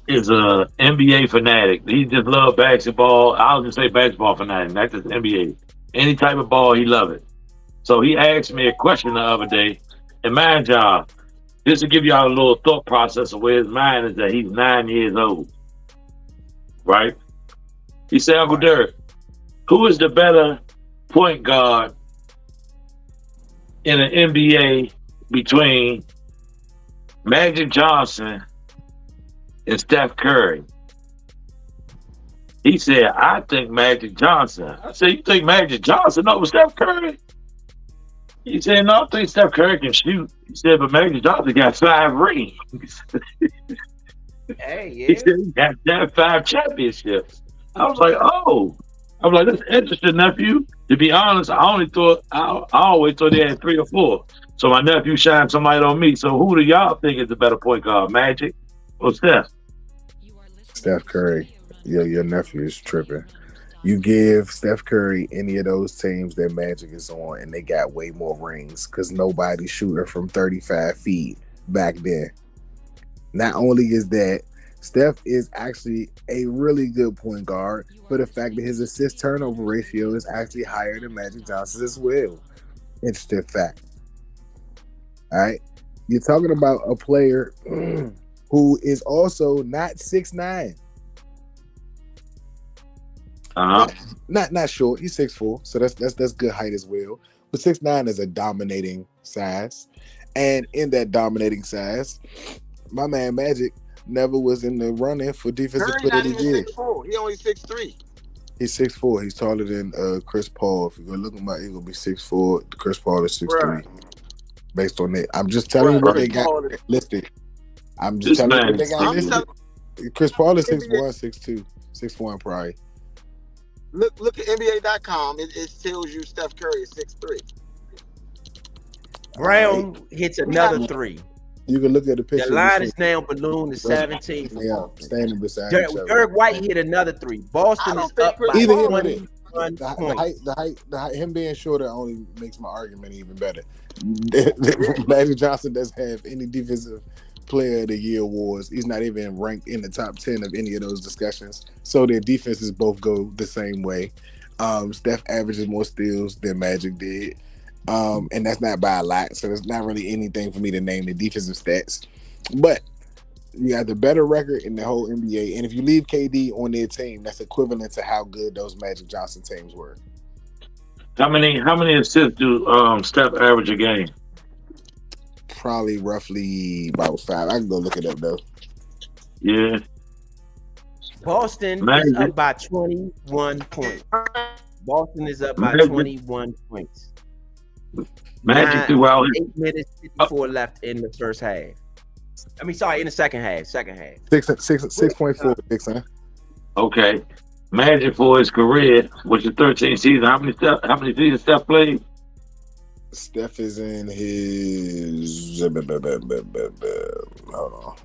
C: NBA fanatic. He just loves basketball. I'll just say basketball fanatic, not just NBA. Any type of ball, he love it. So he asked me a question the other day, and mind y'all, just to give y'all a little thought process of where his mind is, that he's 9 years old, right? He said, Uncle Derek, who is the better point guard in the NBA between Magic Johnson and Steph Curry? He said, I think Magic Johnson. I said, you think Magic Johnson over Steph Curry? He said, no, I think Steph Curry can shoot. He said, but Magic Johnson got 5 rings.
A: Hey, yeah.
C: He said he got 5 championships. I was like, oh. I was like, that's interesting, nephew. To be honest, I always thought they had 3 or 4. So my nephew shined some light on me. So who do y'all think is the better point guard, Magic or Steph?
B: Steph Curry. Your nephew is tripping. You give Steph Curry any of those teams that Magic is on, and they got way more rings because nobody shooter from 35 feet back then. Not only is that, Steph is actually a really good point guard, but the fact that his assist turnover ratio is actually higher than Magic Johnson's as well. Interesting fact. All right. You're talking about a player who is also not 6'9". Not short. He's 6'4", so that's good height as well. But 6'9" is a dominating size, and in that dominating size, my man Magic never was in the running for defensive player of the year.
D: 6'4". He only 6'3".
B: He's 6'4". He's taller than Chris Paul. If you go look him up, he's gonna be 6'4". Chris Paul is 6'3".
D: Right.
B: Based on that, I'm just telling you what they got listed. I'm just telling you what they got listed. Chris Paul is 6'1", 6'2", 6'1" probably.
D: Look at NBA.com. It tells you Steph Curry is 6'3".
A: Brown hits another 3.
B: You can look at the picture.
A: The line is now ballooned to 17.
B: Yeah, standing beside
A: each other. Derek White hit another 3. Boston is up by
B: either
A: 21 points.
B: The height, him being shorter only makes my argument even better. Magic Johnson doesn't have any defensive player of the year awards. He's not even ranked in the top 10 of any of those discussions. So their defenses both go the same way. Steph averages more steals than Magic did. And that's not by a lot. So there's not really anything for me to name the defensive stats. But you got the better record in the whole NBA. And if you leave KD on their team, that's equivalent to how good those Magic Johnson teams were.
C: How many assists do Steph average a game?
B: Probably roughly about 5. I can go look it up though.
C: Yeah.
A: Boston is up by 21 points. Boston is up by 21 points.
C: Magic throughout
A: 8 minutes 54 left in the first half. I mean, sorry, in the second half.
B: 6.4, huh?
C: Okay. Magic for his career, which is 13 seasons. How many seasons Steph played?
B: Steph is in his hold on.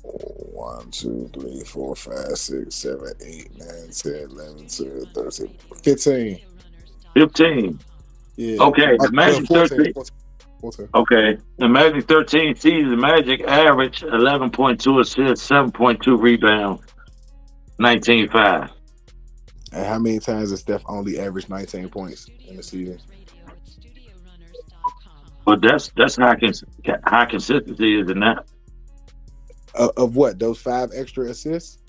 B: 1, 2, 3, 4, 5, 6, 7, 8, 9, 10, 11, 12, 13, 15.
C: 15.
B: Yeah.
C: Okay. Magic
B: 14.
C: Okay. The Magic 13 seasons, Magic averaged 11.2 assists, 7.2 rebounds, 19.5.
B: And how many times has Steph only averaged 19 points in the season?
C: But that's high consistency, isn't that?
B: Of what? Those 5 extra assists?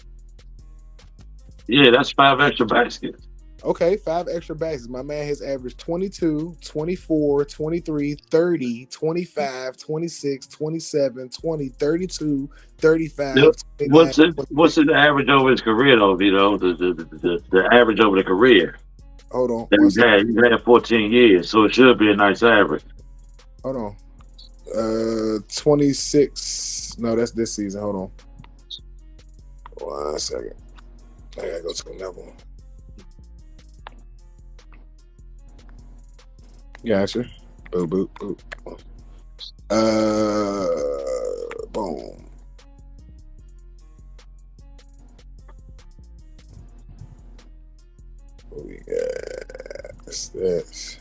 C: Yeah, that's 5 extra baskets.
B: Okay, 5 extra backs. My man has averaged 22, 24, 23, 30, 25, 26, 27, 20, 32,
C: Yep.
B: 35, 29,
C: What's
B: 26.
C: his average over his career though? You know, the average over the career
B: Hold on
C: that
B: one second.
C: he's had 14 years, so it should be a nice average.
B: Hold on. 26. No, that's this season. Hold on. 1 second. I gotta go to another one. Gotcha. Boop, boop, boop. Boom. What we got? This.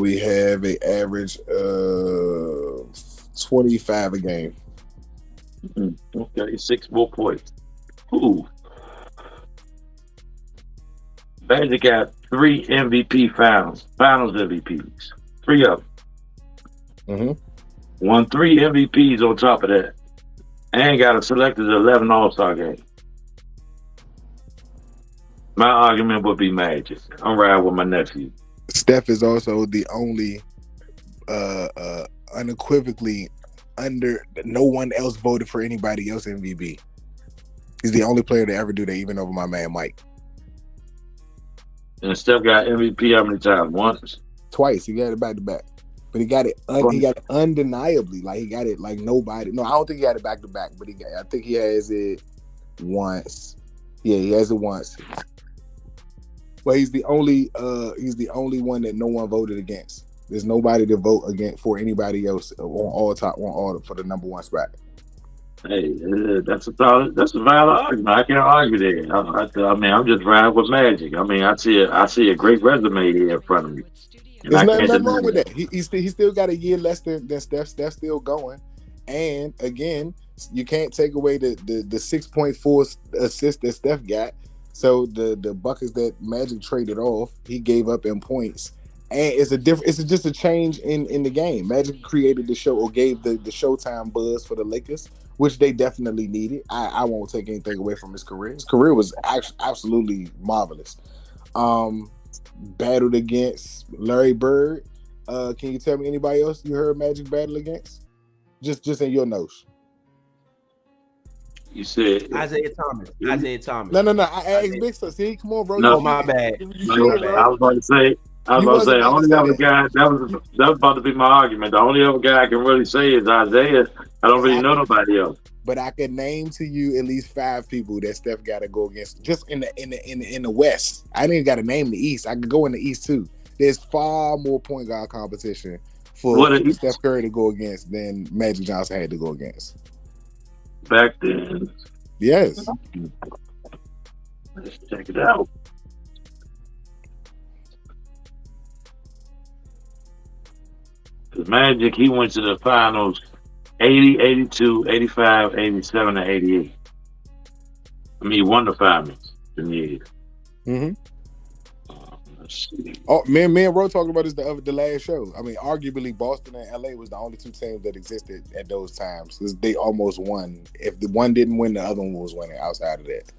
B: We have an average of 25 a game.
C: Okay, 6 more points. Ooh. Magic got 3 MVP finals MVPs. 3 of them. Won 3 MVPs on top of that. And got a selected 11 All-Star games. My argument would be Magic. I'm riding with my nephew.
B: Steph is also the only unequivocally under no one else voted for anybody else MVP. He's the only player to ever do that, even over my man Mike.
C: And Steph got MVP how many times? Once?
B: Twice. He got it back to back. But he got it undeniably. Like he got it like nobody. No, I don't think he had it back to back, but I think he has it once. Yeah, he has it once. But he's the only one that no one voted against. There's nobody to vote against for anybody else for the number 1 spot.
C: Hey, that's a valid argument. I can't argue there. I mean, I'm just riding with Magic. I mean, I see a great resume here in front of me.
B: There's nothing wrong with that. He still got a year less than Steph. Steph's still going. And again, you can't take away the 6.4 assists that Steph got. So the buckets that Magic traded off, he gave up in points. And it's just a change in the game. Magic created the show or gave the Showtime buzz for the Lakers, which they definitely needed. I won't take anything away from his career. His career was absolutely marvelous. Battled against Larry Bird. Can you tell me anybody else you heard Magic battle against? Just in your notes.
C: You said
A: Isaiah Thomas.
B: No. I asked Big Stuff. See, come on, bro.
C: No,
A: my bad.
C: I was about to say. I only other guy that was about to be my argument. The only other guy I can really say is Isaiah. I don't really know nobody else.
B: But I could name to you at least 5 people that Steph got to go against just in the West. I didn't got to name the East. I could go in the East too. There's far more point guard competition for Steph Curry to go against than Magic Johnson had to go against.
C: Back then.
B: Yes.
C: Let's check it out. Because Magic, he went to the finals 80, 82, 85, 87, and 88. I mean, he won the finals in years. Let's see.
B: Oh, me and Ro talked about this the last show. I mean, arguably Boston and LA was the only 2 teams that existed at those times. They almost won. If the one didn't win, the other one was winning outside of that.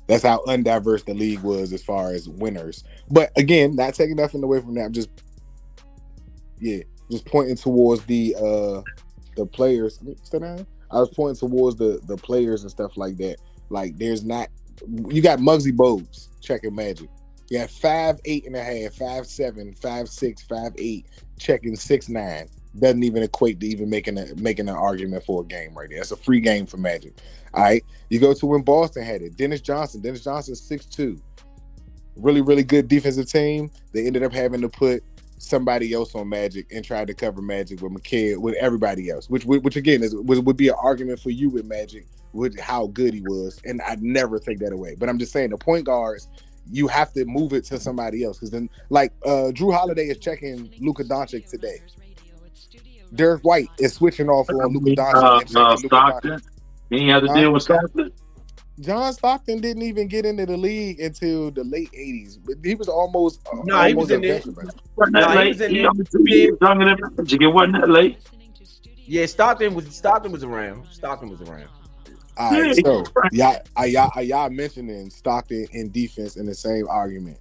B: That's how undiverse the league was as far as winners. But again, not taking nothing away from that. I'm just pointing towards the players. I was pointing towards the players and stuff like that. Like there's not. You got Muggsy Bogues checking Magic. You got 5'8.5", 5'7", 5'6", 5'8", checking 6'9". Doesn't even equate to even making an argument for a game right there. That's a free game for Magic. All right. You go to when Boston had it. Dennis Johnson 6'2". Really, really good defensive team. They ended up having to put somebody else on Magic and tried to cover Magic with McKay, with everybody else, which again would be an argument for you with Magic, with how good he was, and I'd never take that away. But I'm just saying the point guards, you have to move it to somebody else, because then like Drew Holiday is checking Luka Doncic today. Derek White is switching off on Luka Doncic.
C: Stockton. He didn't have to deal with Stockton.
B: John Stockton didn't even get into the league until the late 80s. But he was almost
A: he was in there.
C: Wasn't that late? He only 2 years younger than Magic. It wasn't that late.
A: Yeah, Stockton was around.
B: All right, so y'all mentioning Stockton in defense in the same argument.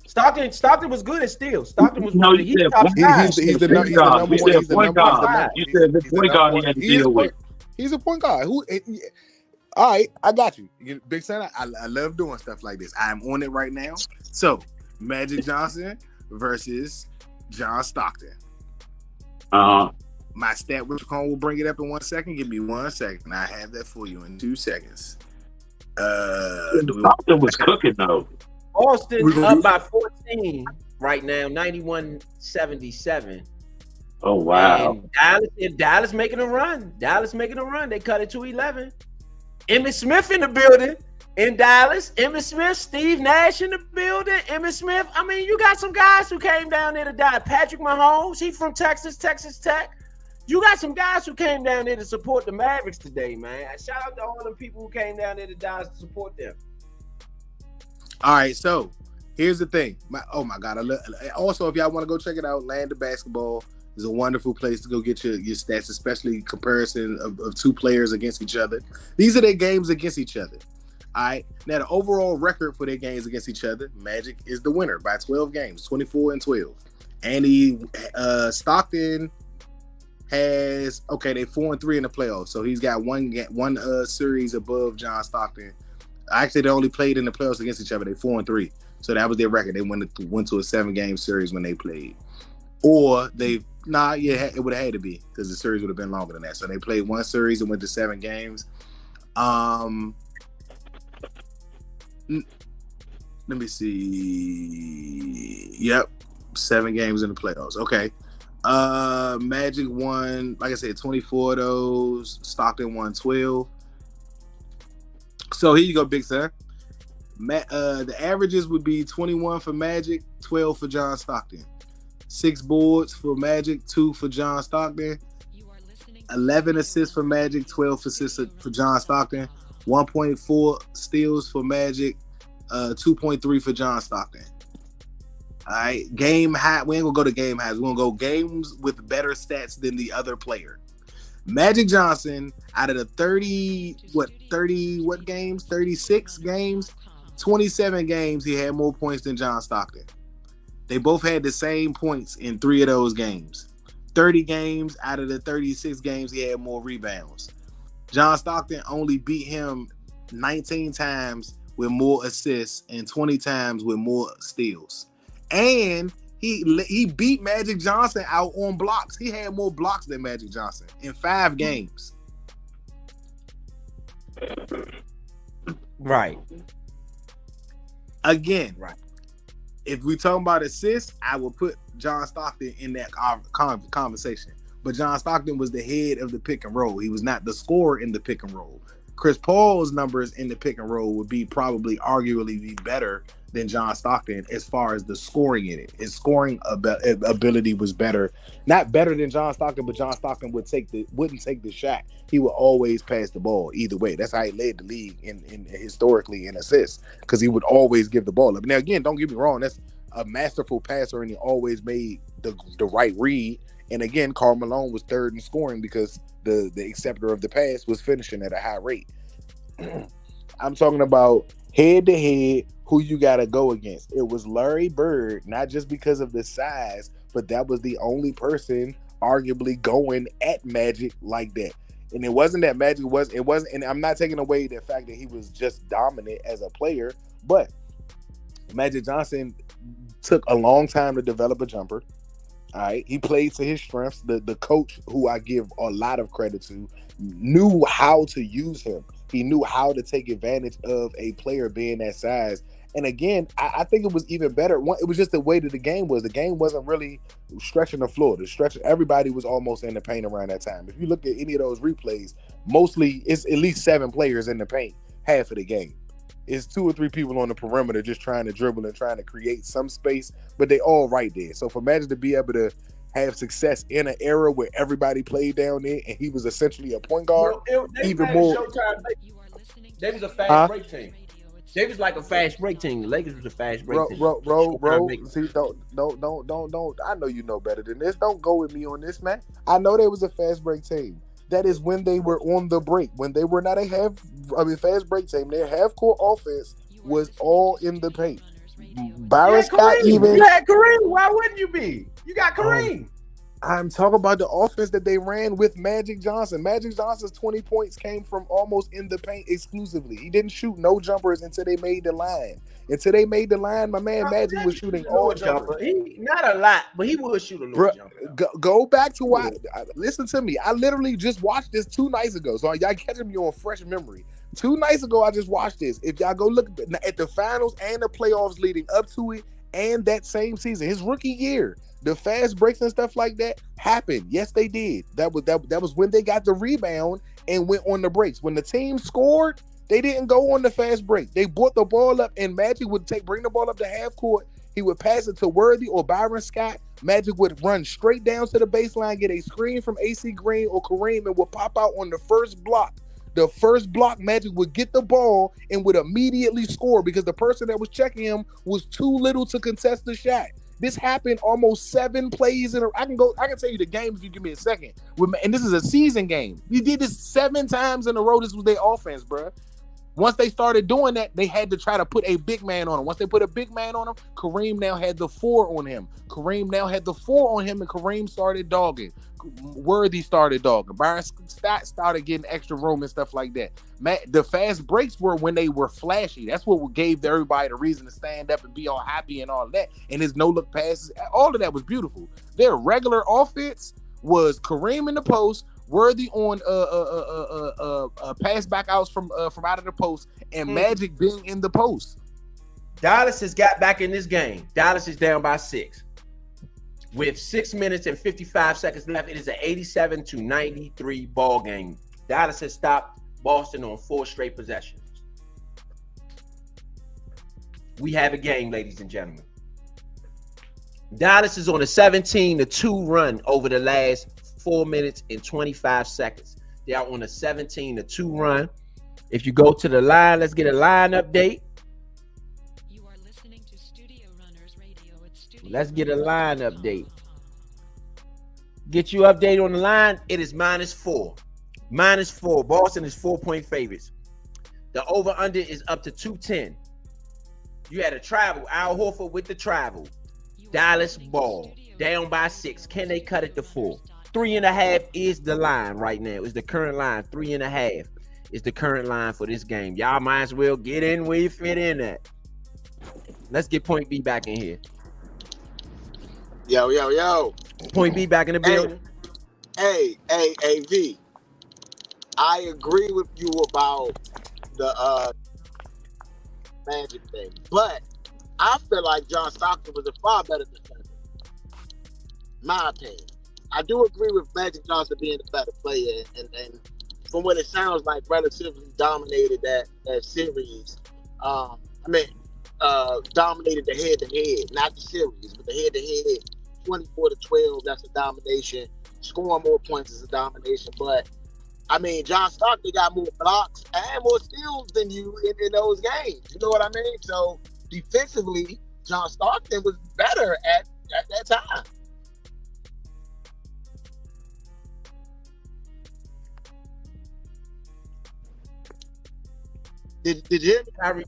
A: Stockton was good at steals. Stockton was
E: No,
A: one of
E: you
A: the
E: said
A: top
E: point
A: five.
B: He's the
E: point
B: number
E: guard. You
B: one.
E: said
B: He's the
E: point
B: number. He's the
E: guard.
B: number.
E: You said the
B: He's the
E: point
B: number
E: guard he
B: one.
E: had to
B: He is
E: deal with.
B: point. He's a point guard. All right, I got you. Big Sam, I love doing stuff like this. I'm on it right now. So, Magic Johnson versus John Stockton. My stat Wishcon will bring it up in 1 second. Give me 1 second. I have that for you in 2 seconds.
E: Stockton was cooking though.
A: Boston up by 14 right now, 91-77.
E: Oh wow!
A: And Dallas making a run. They cut it to 11. Emmitt Smith in the building in Dallas. Emmitt Smith, Steve Nash in the building. Emmitt Smith. I mean, you got some guys who came down there to die. Patrick Mahomes, he from Texas Tech. You got some guys who came down there to support the Mavericks today, man. Shout out to all the people who came down there to Dallas to support them.
B: All right, so here's the thing. Oh my God! Also, if y'all want to go check it out, Land of Basketball is a wonderful place to go get your stats, especially comparison of two players against each other. These are their games against each other. All right. Now, the overall record for their games against each other, Magic is the winner by 12 games, 24-12. And Stockton has, they 4-3 in the playoffs. So he's got one series above John Stockton. Actually, they only played in the playoffs against each other. They 4-3. So that was their record. They went to a 7-game series when they played. Or it would have had to be because the series would have been longer than that. So they played one series and went to 7 games. Let me see. Yep, 7 games in the playoffs. Okay. Magic won, like I said, 24 of those. Stockton won 12. So here you go, Big Sam. The averages would be 21 for Magic, 12 for John Stockton. 6 boards for Magic, 2 for John Stockton. 11 assists for Magic, 12 assists for John Stockton. 1.4 steals for Magic, 2.3 for John Stockton. All right, game high. We ain't gonna go to game highs. We're gonna go games with better stats than the other player. Magic Johnson, out of the 36 games, 27 games, he had more points than John Stockton. They both had the same points in 3 of those games. 30 games out of the 36 games, he had more rebounds. John Stockton only beat him 19 times with more assists and 20 times with more steals. And he beat Magic Johnson out on blocks. He had more blocks than Magic Johnson in 5 games.
A: Right.
B: Again,
A: right.
B: If we talking about assists, I would put John Stockton in that conversation. But John Stockton was the head of the pick and roll. He was not the scorer in the pick and roll. Chris Paul's numbers in the pick and roll would be probably arguably be better than John Stockton as far as the scoring in it. His scoring ability was better. Not better than John Stockton, but John Stockton wouldn't take the shot. He would always pass the ball either way. That's how he led the league in historically in assists, because he would always give the ball up. Now, again, don't get me wrong. That's a masterful passer, and he always made the right read. And again, Karl Malone was third in scoring because the acceptor of the pass was finishing at a high rate. I'm talking about head-to-head, who you got to go against. It was Larry Bird, not just because of the size, but that was the only person arguably going at Magic like that. And it wasn't that Magic wasn't, and I'm not taking away the fact that he was just dominant as a player, but Magic Johnson took a long time to develop a jumper. All right, he played to his strengths. The coach, who I give a lot of credit to, knew how to use him. He knew how to take advantage of a player being that size. And again, I think it was even better. It was just the way that the game was. The game wasn't really stretching the floor. Everybody was almost in the paint around that time. If you look at any of those replays, mostly it's at least 7 players in the paint half of the game. It's 2 or 3 people on the perimeter just trying to dribble and trying to create some space, but they all right there. So for Magic to be able to have success in an era where everybody played down there and he was essentially a point guard, even more.
A: They was a fast break team. They was like a fast break team. The Lakers was a fast break team.
B: Bro. See, don't. I know you know better than this. Don't go with me on this, man. I know they was a fast break team.
F: that is when they were on the break. When they were not fast break team, their half court offense was all in the paint. Byron Scott even.
A: You had Kareem. Why wouldn't you be? You got Kareem.
F: I'm talking about the offense that they ran with Magic Johnson. Magic Johnson's 20 points came from almost in the paint exclusively. He didn't shoot no jumpers until they made the line. Until they made the line, my man Magic was shooting all jumpers.
A: Not a lot, but he would shoot a little jumper.
F: Go back to why. Listen to me. I literally just watched this 2 nights ago, so y'all catching me on fresh memory. 2 nights ago, I just watched this. If y'all go look at the finals and the playoffs leading up to it, and that same season, his rookie year, the fast breaks and stuff like that happened. Yes, they did. That was when they got the rebound and went on the breaks. When the team scored, they didn't go on the fast break. They brought the ball up, and Magic would bring the ball up to half court. He would pass it to Worthy or Byron Scott. Magic would run straight down to the baseline, get a screen from AC Green or Kareem, and would pop out on the first block. The first block, Magic would get the ball and would immediately score because the person that was checking him was too little to contest the shot. This happened almost 7 plays in a. I can tell you the game if you give me a second. And this is a season game. We did this 7 times in a row. This was their offense, bro. Once they started doing that, they had to try to put a big man on him. Once they put a big man on him, Kareem now had the 4 on him. And Kareem started dogging. Worthy started dogging. Byron Scott started getting extra room and stuff like that. The fast breaks were when they were flashy. That's what gave everybody the reason to stand up and be all happy and all that. And his no-look passes, all of that was beautiful. Their regular offense was Kareem in the post, Worthy on pass back outs from out of the post, and Magic being in the post.
A: Dallas has got back in this game. Dallas is down by 6. With 6 minutes and 55 seconds left, it is an 87-93 ball game. Dallas has stopped Boston on 4 straight possessions. We have a game, ladies and gentlemen. Dallas is on a 17-2 run over the last 4 minutes and 25 seconds. They are on a 17-2 run. If you go to the line, let's get a line update.
G: You are listening to Studio Runners Radio.
A: Let's get a line update. Get you update on the line. It is -4. -4. Boston is 4-point favorites. The over-under is up to 210. You had a travel. Al Horford with the travel. Dallas ball. Down by 6. Can they cut it to 4? 3.5 is the line right now. Is the current line. 3.5 is the current line for this game. Y'all might as well get in where you fit in at. Let's get Point B back in here.
D: Yo.
A: Point B back in the building.
D: Hey, V. I agree with you about the Magic thing, but I feel like John Stockton was a far better defender. My opinion. I do agree with Magic Johnson being a better player, and from what it sounds like, relatively dominated that series. Dominated the head-to-head, not the series, but the head-to-head, 24-12. That's a domination. Scoring more points is a domination, but I mean, John Stockton got more blocks and more steals than you in those games. You know what I mean? So defensively, John Stockton was better at that time. Did you hear me?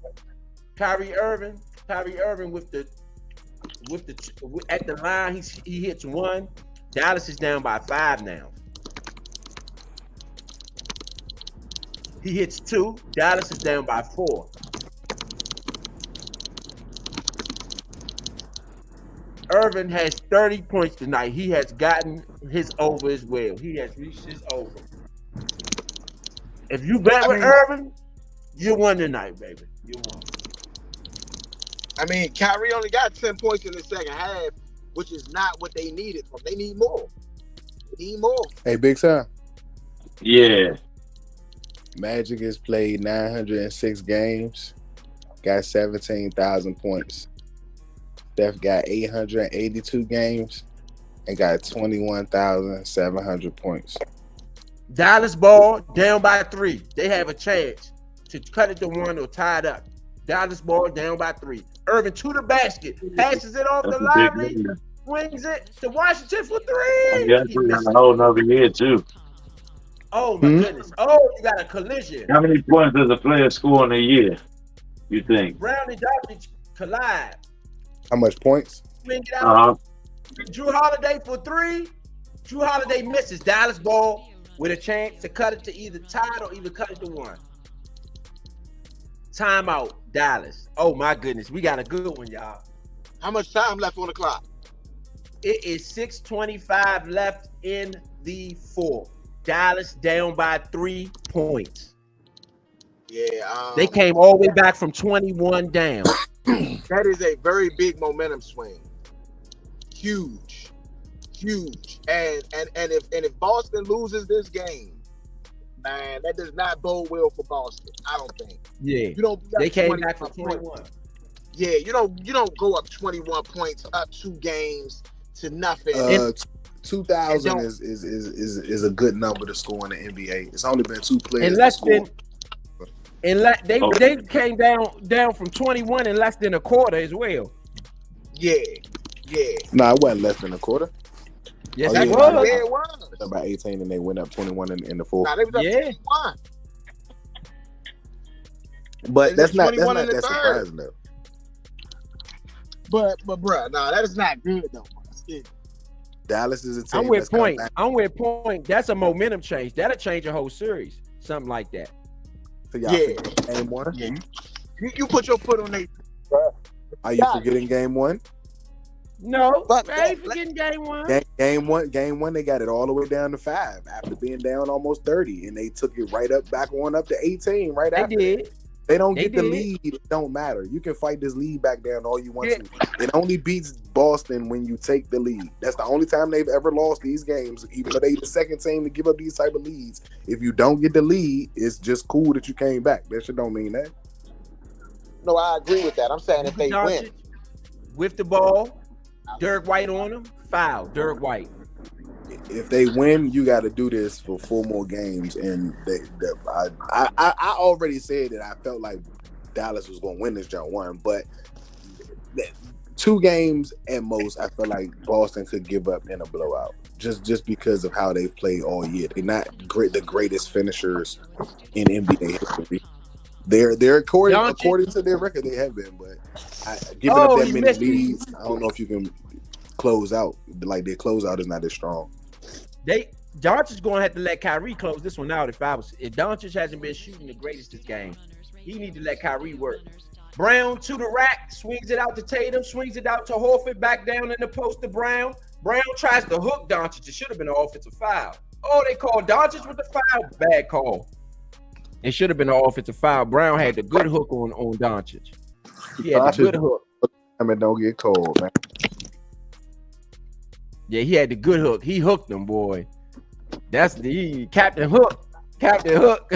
A: Kyrie Irving with the at the line, he hits 1. Dallas is down by 5 now. He hits 2. Dallas is down by 4. Irving has 30 points tonight. He has gotten his over as well. He has reached his over. If you bet with Irving, you won tonight, baby. You won.
D: I mean, Kyrie only got 10 points in the second half, which is not what they needed from. They need more.
F: Hey, Big Sam.
E: Yeah.
F: Magic has played 906 games, got 17,000 points. Steph got 882 games and got 21,700 points.
A: Dallas ball down by 3. They have a chance to cut it to 1 or tie it up. Dallas ball down by 3. Irving to the basket, passes it off the lively, swings it to Washington for 3.
E: Yeah, that's a whole nother year too.
A: Oh my goodness. Oh, you got a collision.
E: How many points does a player score in a year? You think?
A: Brown and Doncic collide.
F: How much points?
A: Swing it out.
E: Uh-huh.
A: Drew Holiday for 3. Drew Holiday misses. Dallas ball with a chance to cut it to either tied or either cut it to 1. Timeout, Dallas. Oh my goodness, we got a good one, y'all.
D: How much time left on the clock?
A: It is 6:25 left in the fourth. Dallas down by 3 points.
D: Yeah,
A: They came all the way back from 21 down.
D: that is a very big momentum swing. Huge. And if Boston loses this game, man, that does not bode well for Boston. I don't think.
A: Yeah,
D: You don't.
A: they came back from 21.
D: Yeah, you don't go up 21 points up 2 games to nothing.
F: 2,000 is a good number to score in the NBA. It's only been 2 players
A: In
F: to
A: less
F: score.
A: than, they came down from 21 in less than a quarter as well.
D: Yeah.
F: No, it wasn't less than a quarter.
A: Yes,
F: Oh,
A: it
F: yeah.
A: was.
D: Yeah, it was.
F: About 18, and they went up 21 in the fourth.
D: Nah, they was up
A: Yeah.
D: 21.
F: But
D: They was
F: that's
D: up
F: not
D: 21 in the
F: that
D: third.
F: surprising though.
D: But bruh, nah, that is not good though.
F: Dallas is a team.
A: I'm with
F: that's come
A: Point.
F: back
A: I'm with Point. That's a momentum change. That'll change a whole series. Something like that.
F: for y'all
D: Yeah.
F: forgetting game 1.
D: Yeah, you put your foot on it.
F: Are you forgetting game 1?
A: No,
D: But-
A: I ain't forgetting game 1.
F: Game one, they got it all the way down to 5 after being down almost 30, and they took it right up, back on up to 18 right
A: They
F: after.
A: did.
F: They don't
A: They
F: get the
A: did.
F: lead. It don't matter. You can fight this lead back down all you want
A: Yeah.
F: to. It only beats Boston when you take the lead. That's the only time they've ever lost these games, even though they the second team to give up these type of leads. If you don't get the lead, it's just cool that you came back. That shit don't mean that.
D: No, I agree with that. I'm saying if they win,
A: Doncic with the ball, Dirk White on him, foul, Dirk White.
F: If they win, you got to do this for 4 more games. And I already said that I felt like Dallas was going to win this John 1, but 2 games at most, I feel like Boston could give up in a blowout just because of how they've played all year. They're not the greatest finishers in NBA history. They're according to their record, they have been, but giving up that many leads, I don't know if you can close out. Like their closeout is not as strong.
A: Doncic is going to have to let Kyrie close this one out. If Doncic hasn't been shooting the greatest this game, he need to let Kyrie work. Brown to the rack, swings it out to Tatum, swings it out to Horford, back down in the post to Brown. Brown tries to hook Doncic. It should have been an offensive foul. Oh, they called Doncic with the foul. Bad call. It should have been an offensive foul. Brown had the good hook on Doncic. He had the good hook.
F: I mean, don't get cold, man.
A: Yeah, he had the good hook. He hooked them, boy. That's the Captain Hook. Captain Hook.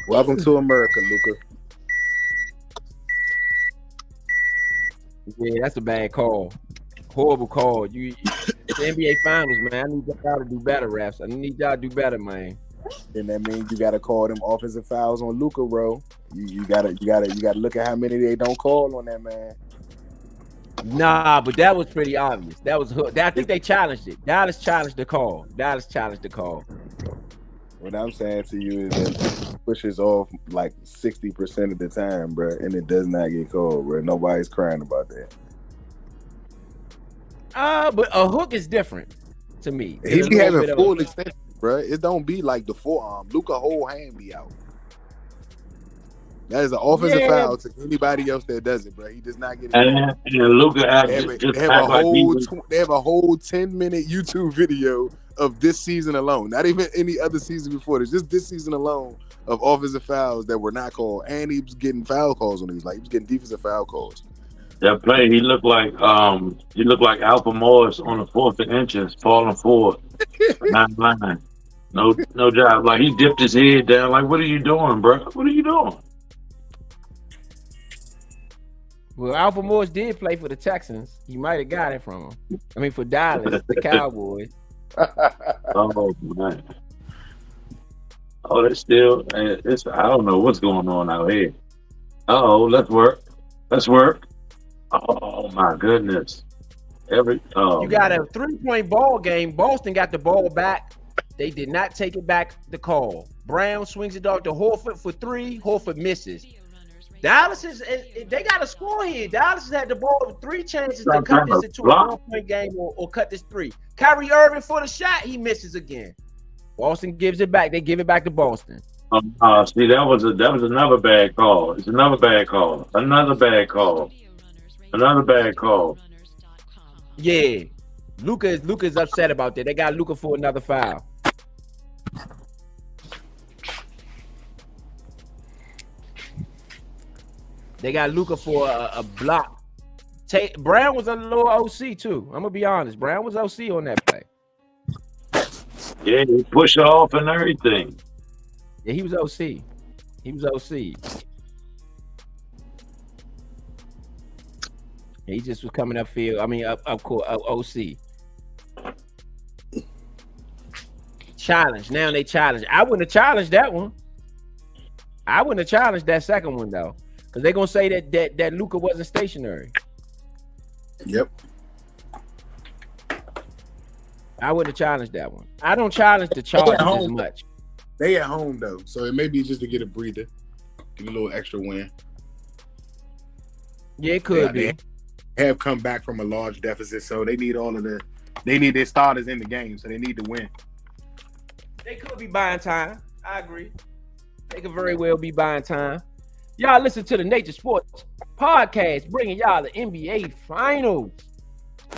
F: Welcome to America, Luca.
A: Yeah, that's a bad call. Horrible call. The NBA Finals, man. I need y'all to do better, refs. I need y'all to do better, man.
F: And that means you gotta call them offensive fouls on Luca, bro. You gotta look at how many they don't call on that man.
A: Nah, but that was pretty obvious. That was hook. I think they challenged it. Dallas challenged the call.
F: What I'm saying to you is that it pushes off like 60% of the time, bro, and it does not get called, bro. Nobody's crying about that.
A: But a hook is different to me.
F: He
A: It's a
F: be
A: little
F: having
A: bit of
F: full
A: a-
F: extension, bro. It don't be like the forearm. Luca whole hand be out. That is an offensive
A: Yeah.
F: foul to anybody else that does it, bro. He does not get it.
E: And Luka
F: They
E: act
F: have,
E: just
F: they have
E: act
F: a
E: like he
F: whole
E: was,
F: they have a whole 10-minute YouTube video of this season alone. Not even any other season before this. Just this season alone of offensive fouls that were not called, and he was getting foul calls on these. Like he was getting defensive foul calls.
E: that play. He looked like Alpha Morris on the 4th and inches, falling forward, not line. No job. Like he dipped his head down. Like, what are you doing, bro? What are you doing?
A: Well, Alpha Morris did play for the Texans. He might have got it from him. I mean, for Dallas, the Cowboys.
E: Oh man. Oh, that's still. It's. I don't know what's going on out here. Let's work. Oh my goodness.
A: You got a 3-point ball game. Boston got the ball back They did not take it back the call. Brown swings it off to Horford for three. Horford misses. Dallas they got to score here. Dallas has had the ball with 3 chances to cut this into a 1-point game or cut this 3. Kyrie Irving for the shot, he misses again. Boston gives it back. They give it back to Boston.
E: See, that was another bad call. It's another bad call. Another bad call. Another bad call.
A: Yeah, Luka's upset about that. They got Luka for another foul. They got Luka for a block. Brown was a little OC too. I'm gonna be honest. Brown was OC on that play.
E: Yeah, he pushed off and everything.
A: Yeah, he was OC. He was OC. He just was coming upfield. I mean, up court, OC. Challenge. Now they challenge. I wouldn't have challenged that one. I wouldn't have challenged that second one though, because they're gonna say that Luka wasn't stationary.
F: Yep.
A: I would have challenged that one. I don't challenge the charges as much.
F: They at home though, so it may be just to get a breather, get a little extra win.
A: Yeah, it could be.
F: They have come back from a large deficit, so they need their starters in the game, so they need to win.
A: They could be buying time. I agree. They could very well be buying time. Y'all listen to the Nature Sports Podcast, bringing y'all the NBA Finals.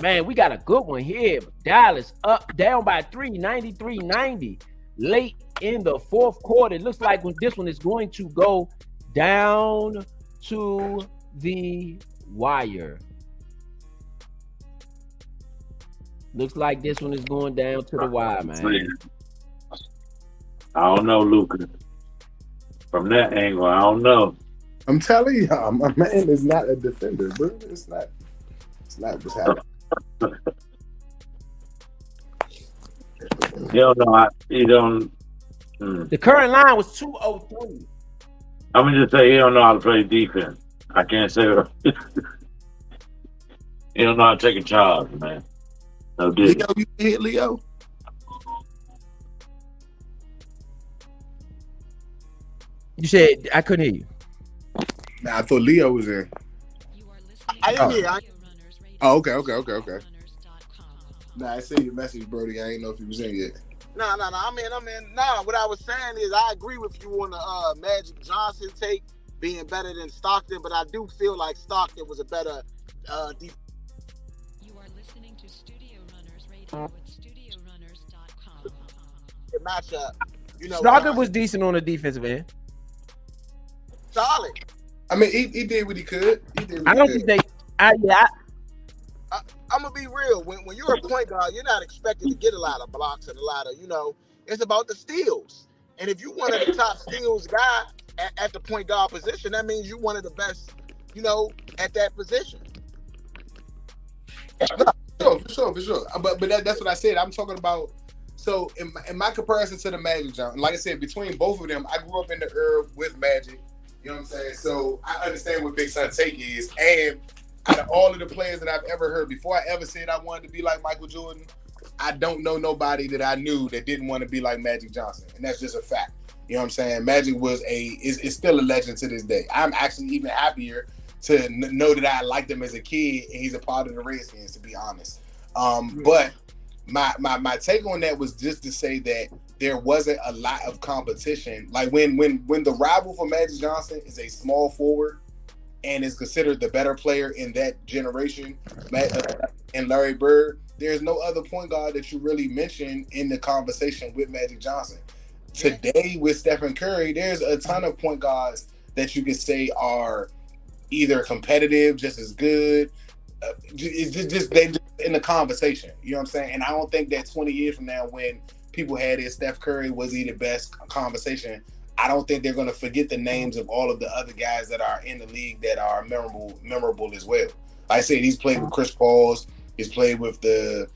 A: Man, we got a good one here. Dallas down by 3, 93-90. Late in the fourth quarter. It looks like this one is going to go down to the wire. Looks like this one is going down to the wire, man.
E: I don't know, Luka. From that angle, I don't know.
F: I'm telling y'all, my man is not a defender, bro. It's not what's happening.
E: You don't know. You don't.
A: The current line was 203.
E: I'm gonna just say he don't know how to play defense. I can't say it. He don't know how to take a charge, man. No,
F: Leo, you hit Leo?
A: You said I couldn't hear you.
F: Nah, I thought Leo was in.
D: I didn't hear.
F: Oh, okay. Nah, I see your message, Brody. I ain't know if you was in yet.
D: No. I'm in. Nah, what I was saying is I agree with you on the Magic Johnson take being better than Stockton, but I do feel like Stockton was a better defense.
G: You are listening to Studio Runners Radio at StudioRunners.com.
D: Matchup. You know,
A: Stockton was decent on the defensive end.
D: Solid.
F: I mean, he did what he could.
A: I don't think they.
D: I'm gonna be real. When you're a point guard, you're not expected to get a lot of blocks and a lot of, it's about the steals. And if you one of the top steals guy at the point guard position, that means you're one of the best, at that position.
F: For sure. But that's what I said. I'm talking about. So in my comparison to the Magic, John, like I said, between both of them, I grew up in the era with Magic. You know what I'm saying? So I understand what Big Son take is. And out of all of the players that I've ever heard, before I ever said I wanted to be like Michael Jordan, I don't know nobody that I knew that didn't want to be like Magic Johnson. And that's just a fact. You know what I'm saying? Magic is still a legend to this day. I'm actually even happier to know that I liked him as a kid and he's a part of the Redskins, to be honest. But my take on that was just to say that there wasn't a lot of competition. Like when the rival for Magic Johnson is a small forward and is considered the better player in that generation, and Larry Bird, there's no other point guard that you really mention in the conversation with Magic Johnson. Today with Stephen Curry, there's a ton of point guards that you could say are either competitive, just as good. It's just they just in the conversation. You know what I'm saying? And I don't think that 20 years from now, when people had it, Steph Curry was he the best conversation, I don't think they're going to forget the names of all of the other guys that are in the league that are memorable as well. Like I said, he's played with Chris Paul's. He's played with the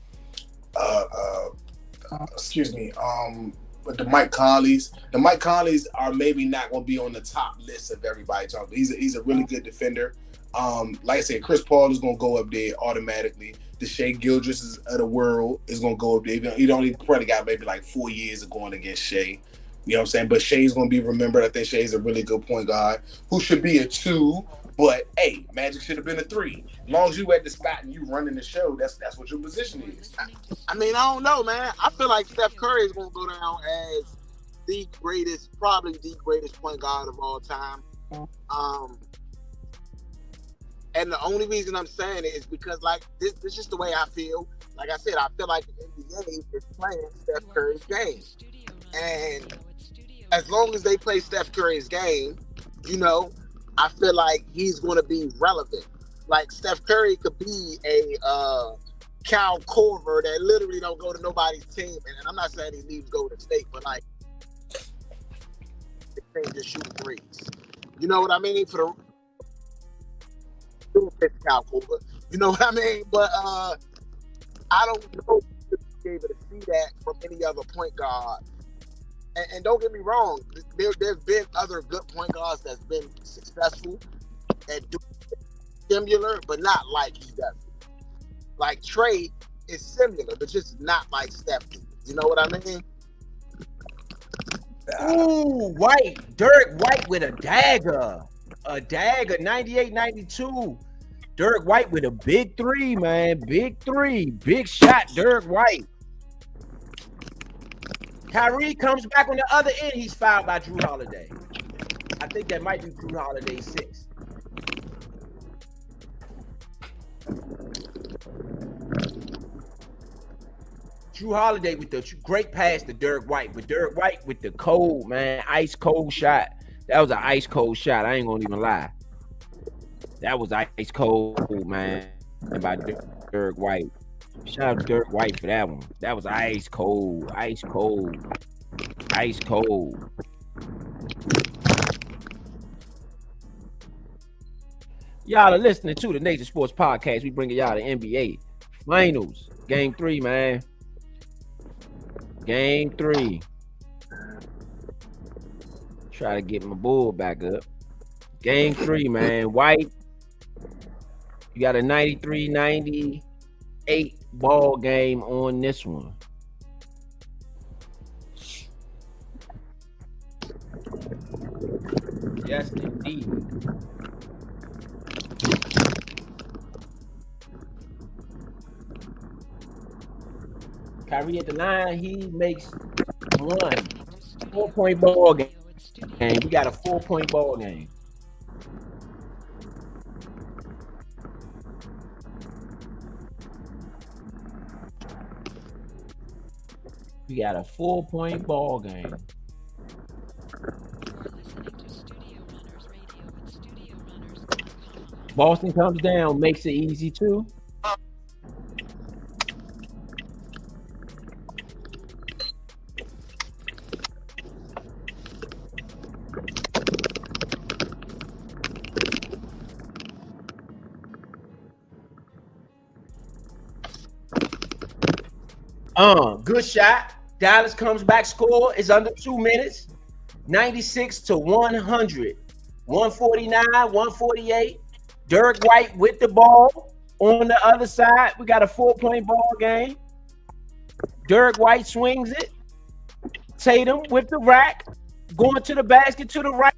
F: with the Mike Conleys. The Mike Conleys are maybe not going to be on the top list of everybody talking. He's a really good defender. Like I said, Chris Paul is gonna go up there automatically. The Shea Gildress of the world is gonna go up there. He only probably got maybe like 4 years of going against Shea. You know what I'm saying? But Shea's gonna be remembered. I think Shea's a really good point guard who should be a two. But hey, Magic should have been a three. As long as you at the spot and you running the show, that's what your position is.
D: I mean, I don't know, man. I feel like Steph Curry is gonna go down as the greatest, probably the greatest point guard of all time. Um, and the only reason I'm saying it is because, like, this is just the way I feel. Like I said, I feel like the NBA is playing Steph Curry's game, and as long as they play Steph Curry's game, you know, I feel like he's going to be relevant. Like Steph Curry could be a Cal Korver that literally don't go to nobody's team, and I'm not saying he leaves Golden State, but like they just shoot threes. You know what I mean? For the Cal Korver, you know what I mean? But I don't know if you'll be able to see that from any other point guard. And don't get me wrong, there's been other good point guards that's been successful at doing similar, but not like he does. Like Trey is similar, but just not like Steph. You know what I mean?
A: Ooh, White. Derek White with a dagger. A dagger, 98, 92. Derek White with a big three, man. Big three. Big shot, Derek White. Kyrie comes back on the other end. He's fouled by Drew Holiday. I think that might be Drew Holiday 6. Drew Holiday with the great pass to Derek White. But Derek White with the cold, man, ice cold shot. That was an ice cold shot. I ain't gonna even lie. That was ice cold, man, by Derek White. Shout out to Derek White for that one. That was ice cold, ice cold, ice cold. Y'all are listening to the Nature Sports Podcast. We bringing y'all the NBA Finals. Game 3, man. Game 3. Try to get my bull back up. Game 3, man. White. You got a 93-98 ball game on this one. Yes, indeed. Kyrie at the line, he makes one 4-point ball game. We got a 4-point ball game. We got a 4-point ball game. Boston comes down, makes it easy too. Good shot. Dallas comes back, score. It's under 2 minutes. 96-100. 149, 148. Derek White with the ball. On the other side, we got a 4-point ball game. Derek White swings it. Tatum with the rack. Going to the basket to the right.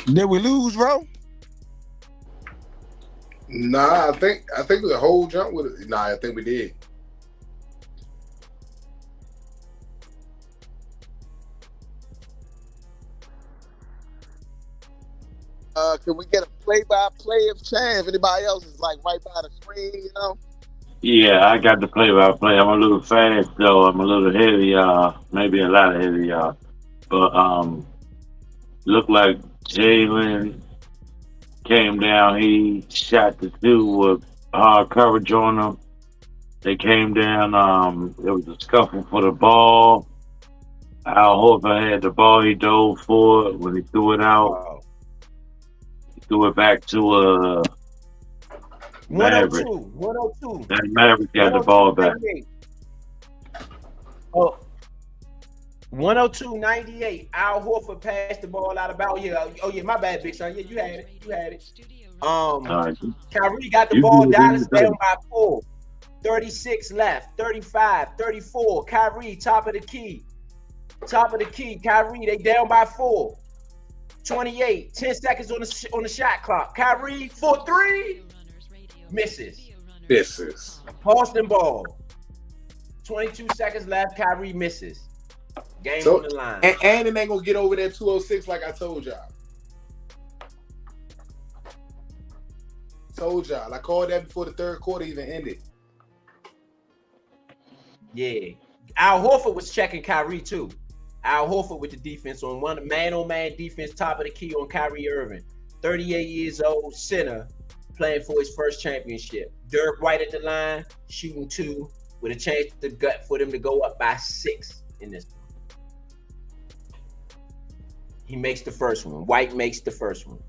D: Did we lose, bro?
F: Nah, I think the whole jump with it. Nah, I think we did.
D: Can we get a play-by-play of Chan? If anybody else is like right by the screen, you know?
E: Yeah, I got the play-by-play. I'm a little fast though. I'm a little heavy, maybe a lot of heavy, But look like Jalen came down. He shot the two with hard coverage on him. They came down. It was a scuffle for the ball. Al Horford had the ball. He dove for it. When he threw it out,
A: Oh.
E: he threw it back to Maverick.
A: 102, 102,
E: That Maverick got the
A: 102,
E: ball back.
A: 98. Oh, 102, 98. Al Horford passed the ball out of bounds. Yeah, oh yeah, my bad, big son. Yeah, you had it. You had it.
E: All right.
A: Kyrie got the
E: You
A: ball.
E: do it
A: Dallas
E: anything.
A: down by 4. 36 left. 35, 34. Kyrie, top of the key. Top of the key. Kyrie, they down by 4. 28. 10 seconds on the shot clock. Kyrie for 3. Misses.
F: Misses.
A: Boston ball. 22 seconds left. Kyrie misses. Game
F: So,
A: on the line.
F: and it ain't gonna get over that 206 like I told y'all. I called that before the third quarter even ended.
A: Yeah. Al Horford was checking Kyrie too. Al Horford with the defense on man-on-man defense, top of the key on Kyrie Irving. 38 years old, center, playing for his first championship. Dirk White at the line, shooting 2, with a chance for them to go up by 6 in this one. He makes the first one. White makes the first one.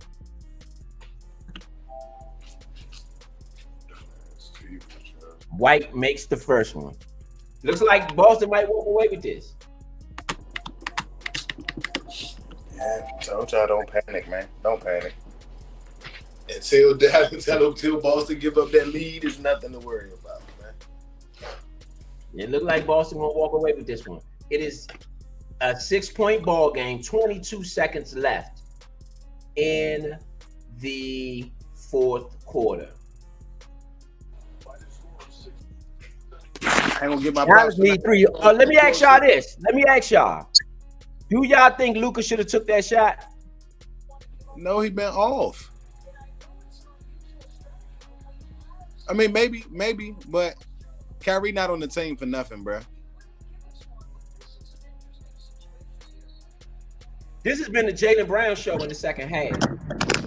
A: White makes the first one. Looks like Boston might walk away with this.
F: Yeah, told y'all don't panic, man. Don't panic. Until Boston give up that lead, there's nothing to worry about, man.
A: It looked like Boston will walk away with this one. It is a 6-point ball game, 22 seconds left in the fourth quarter.
F: I ain't gonna get my
A: Dallas need 3. Let me ask y'all this. Do y'all think Luka should have took that shot?
F: No, he been off. I mean, maybe, but Kyrie not on the team for nothing, bro.
A: This has been the Jaylen Brown show in the second half.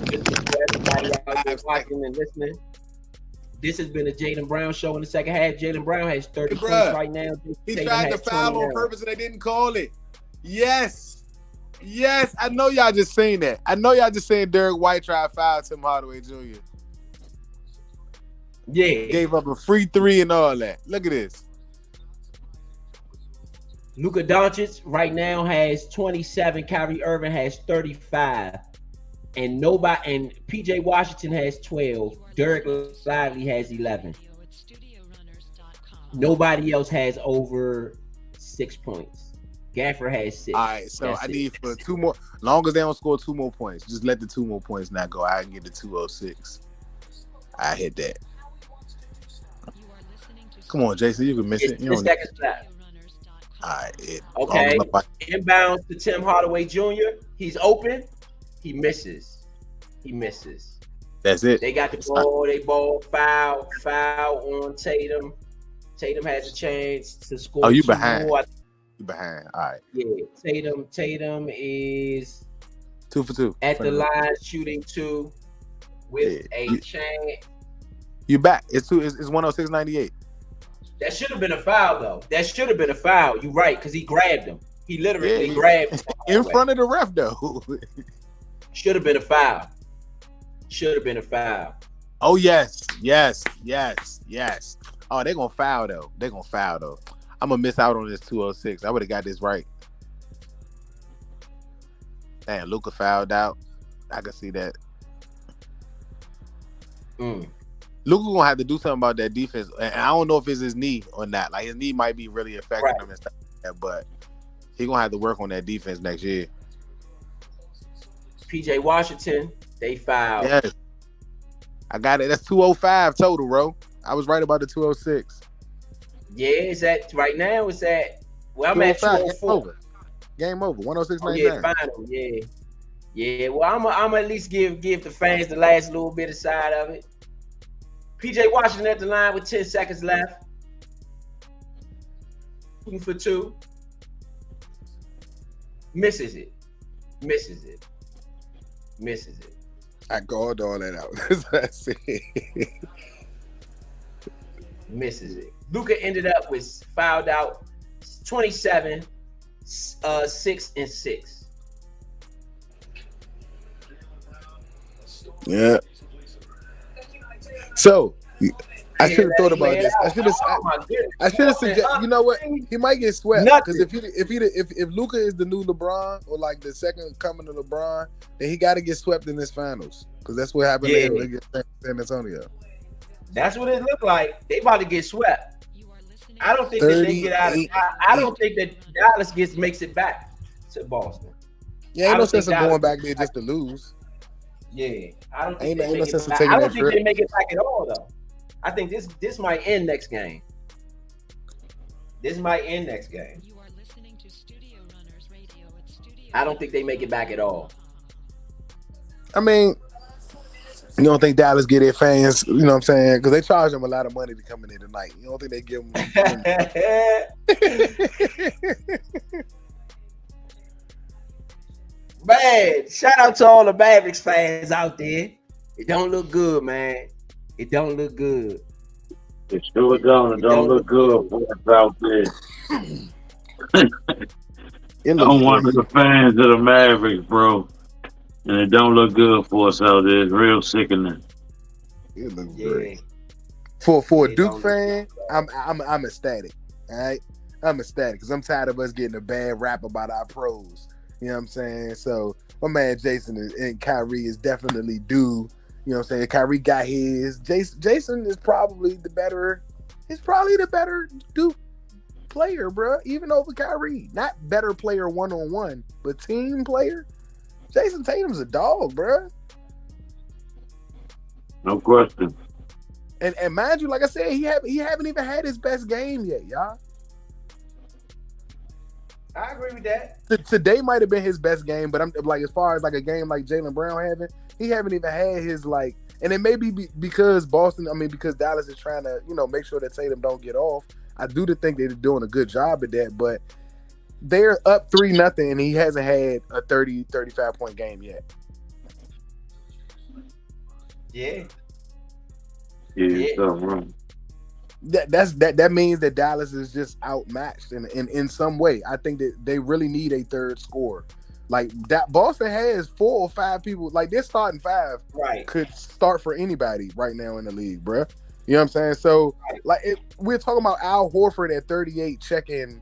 A: Just for everybody out there watching and listening. This has been the Jaylen Brown show in the second half. Jaylen Brown has 30 points right now.
F: He
A: Tatum
F: tried to
A: has
F: foul
A: 20
F: on
A: now.
F: purpose and they didn't call it. Yes. I know y'all just saying that. I know y'all just saying Derek White tried to foul Tim Hardaway Jr.
A: Yeah.
F: Gave up a free 3 and all that. Look at this.
A: Luka Doncic right now has 27. Kyrie Irving has 35. And PJ Washington has 12. Derek Lively has 11. Nobody else has over 6 points. Gaffer has 6.
F: All right, so
A: That's
F: I
A: it.
F: need for 2 more. Long as they don't score 2 more points, just let the 2 more points not go. I can get the 206. I hit that. Come on, Jason, you can miss
A: It's
F: it.
A: 10 seconds left.
F: All right,
A: Okay. Inbounds to Tim Hardaway Jr. He's open. He misses.
F: That's it.
A: They got the ball. They ball. Foul on Tatum. Tatum has a chance to score.
F: Oh, you
A: 2
F: behind.
A: more.
F: You behind. All right.
A: Yeah. Tatum is
F: 2 for 2.
A: at the line shooting 2 with a chance.
F: You back. It's 106.98.
A: That should have been a foul, though. You're right, because he grabbed him. He literally grabbed him
F: in front of the ref, though.
A: Should have been a foul.
F: Oh, yes. Oh, they're going to foul, though. I'm going to miss out on this 206. I would have got this right. Damn, Luka fouled out. I can see that. Luka going to have to do something about that defense. And I don't know if it's his knee or not. Like, his knee might be really affecting him and stuff like that, but he's going to have to work on that defense next year.
A: PJ Washington, they fouled.
F: Yes. I got it. That's 205 total, bro. I was right about the 206.
A: Yeah, it's at right now. It's at I'm at 204.
F: Game over. 106.99.
A: Oh, yeah, final. Yeah. Well, I'm at least give the fans the last little bit of side of it. PJ Washington at the line with 10 seconds left. 2 for 2. Misses it.
F: I called all that out. That's what I said.
A: Misses it. Luka ended up with fouled out 27, 6 and 6.
F: Yeah. So I
A: Yeah,
F: should have thought
A: let him lay
F: about
A: it
F: this.
A: out. Oh my goodness.
F: I should have
A: Boston
F: suggested.
A: up
F: You know what?
A: 3,
F: He might get swept because
A: nothing.
F: if Luka is the new LeBron or like the second coming of LeBron, then he got to get swept in this finals because that's what happened to him
A: Yeah.
F: against San Antonio.
A: That's what it looked like. They about to get swept.
G: You are listening
A: I don't think that they get out of.
F: 38.
A: I don't think that Dallas makes it back to Boston.
F: Yeah,
A: I
F: ain't no
A: don't think
F: sense of
A: Dallas
F: going back
A: makes
F: there
A: it
F: just to lose.
A: Yeah, I don't
F: Ain't
A: think
F: no
A: they make
F: sense
A: it
F: of
A: back.
F: taking
A: I
F: that
A: don't think
F: trip.
A: they make it back at all though. I think this might end next game. This might end next game.
G: You are listening to Studio Runners Radio at Studio.
A: I don't think they make it back at all.
F: I mean, you don't think Dallas get their fans? You know what I'm saying? Because they charge them a lot of money to come in here tonight. You don't think they give them?
A: Man, shout out to all the Mavericks fans out there. It don't look good, man. It don't look good.
E: It sure don't. It don't look good for us out there.
F: It looks
E: I'm one
F: great.
E: of the fans of the Mavericks, bro. And it don't look good for us out there. It's real sickening.
F: It looks
A: Yeah.
F: great. For a
A: It
F: Duke
A: don't
F: fan,
A: look
F: I'm ecstatic. All right, I'm ecstatic because I'm tired of us getting a bad rap about our pros. You know what I'm saying? So my man Jason and Kyrie is definitely due. You know what I'm saying? Kyrie got his. Jason is probably the better. He's probably the better Duke player, bro. Even over Kyrie, not better player 1-on-1, but team player. Jason Tatum's a dog, bro.
E: No question.
F: And mind you, like I said, he haven't even had his best game yet, y'all.
A: I agree with that.
F: Today might have been his best game, but I'm like, as far as like a game like Jaylen Brown he haven't even had his like, and it may be because because Dallas is trying to, make sure that Tatum don't get off. I do think they're doing a good job at that, but they're up 3-0 and he hasn't had a 30, 35 point game yet.
A: Yeah.
E: Yeah, something wrong.
F: That means that Dallas is just outmatched in some way. I think that they really need a third scorer. Like that, Boston has 4 or 5 people. Like their starting 5 could start for anybody right now in the league, bro. You know what I'm saying? So we're talking about Al Horford at 38 checking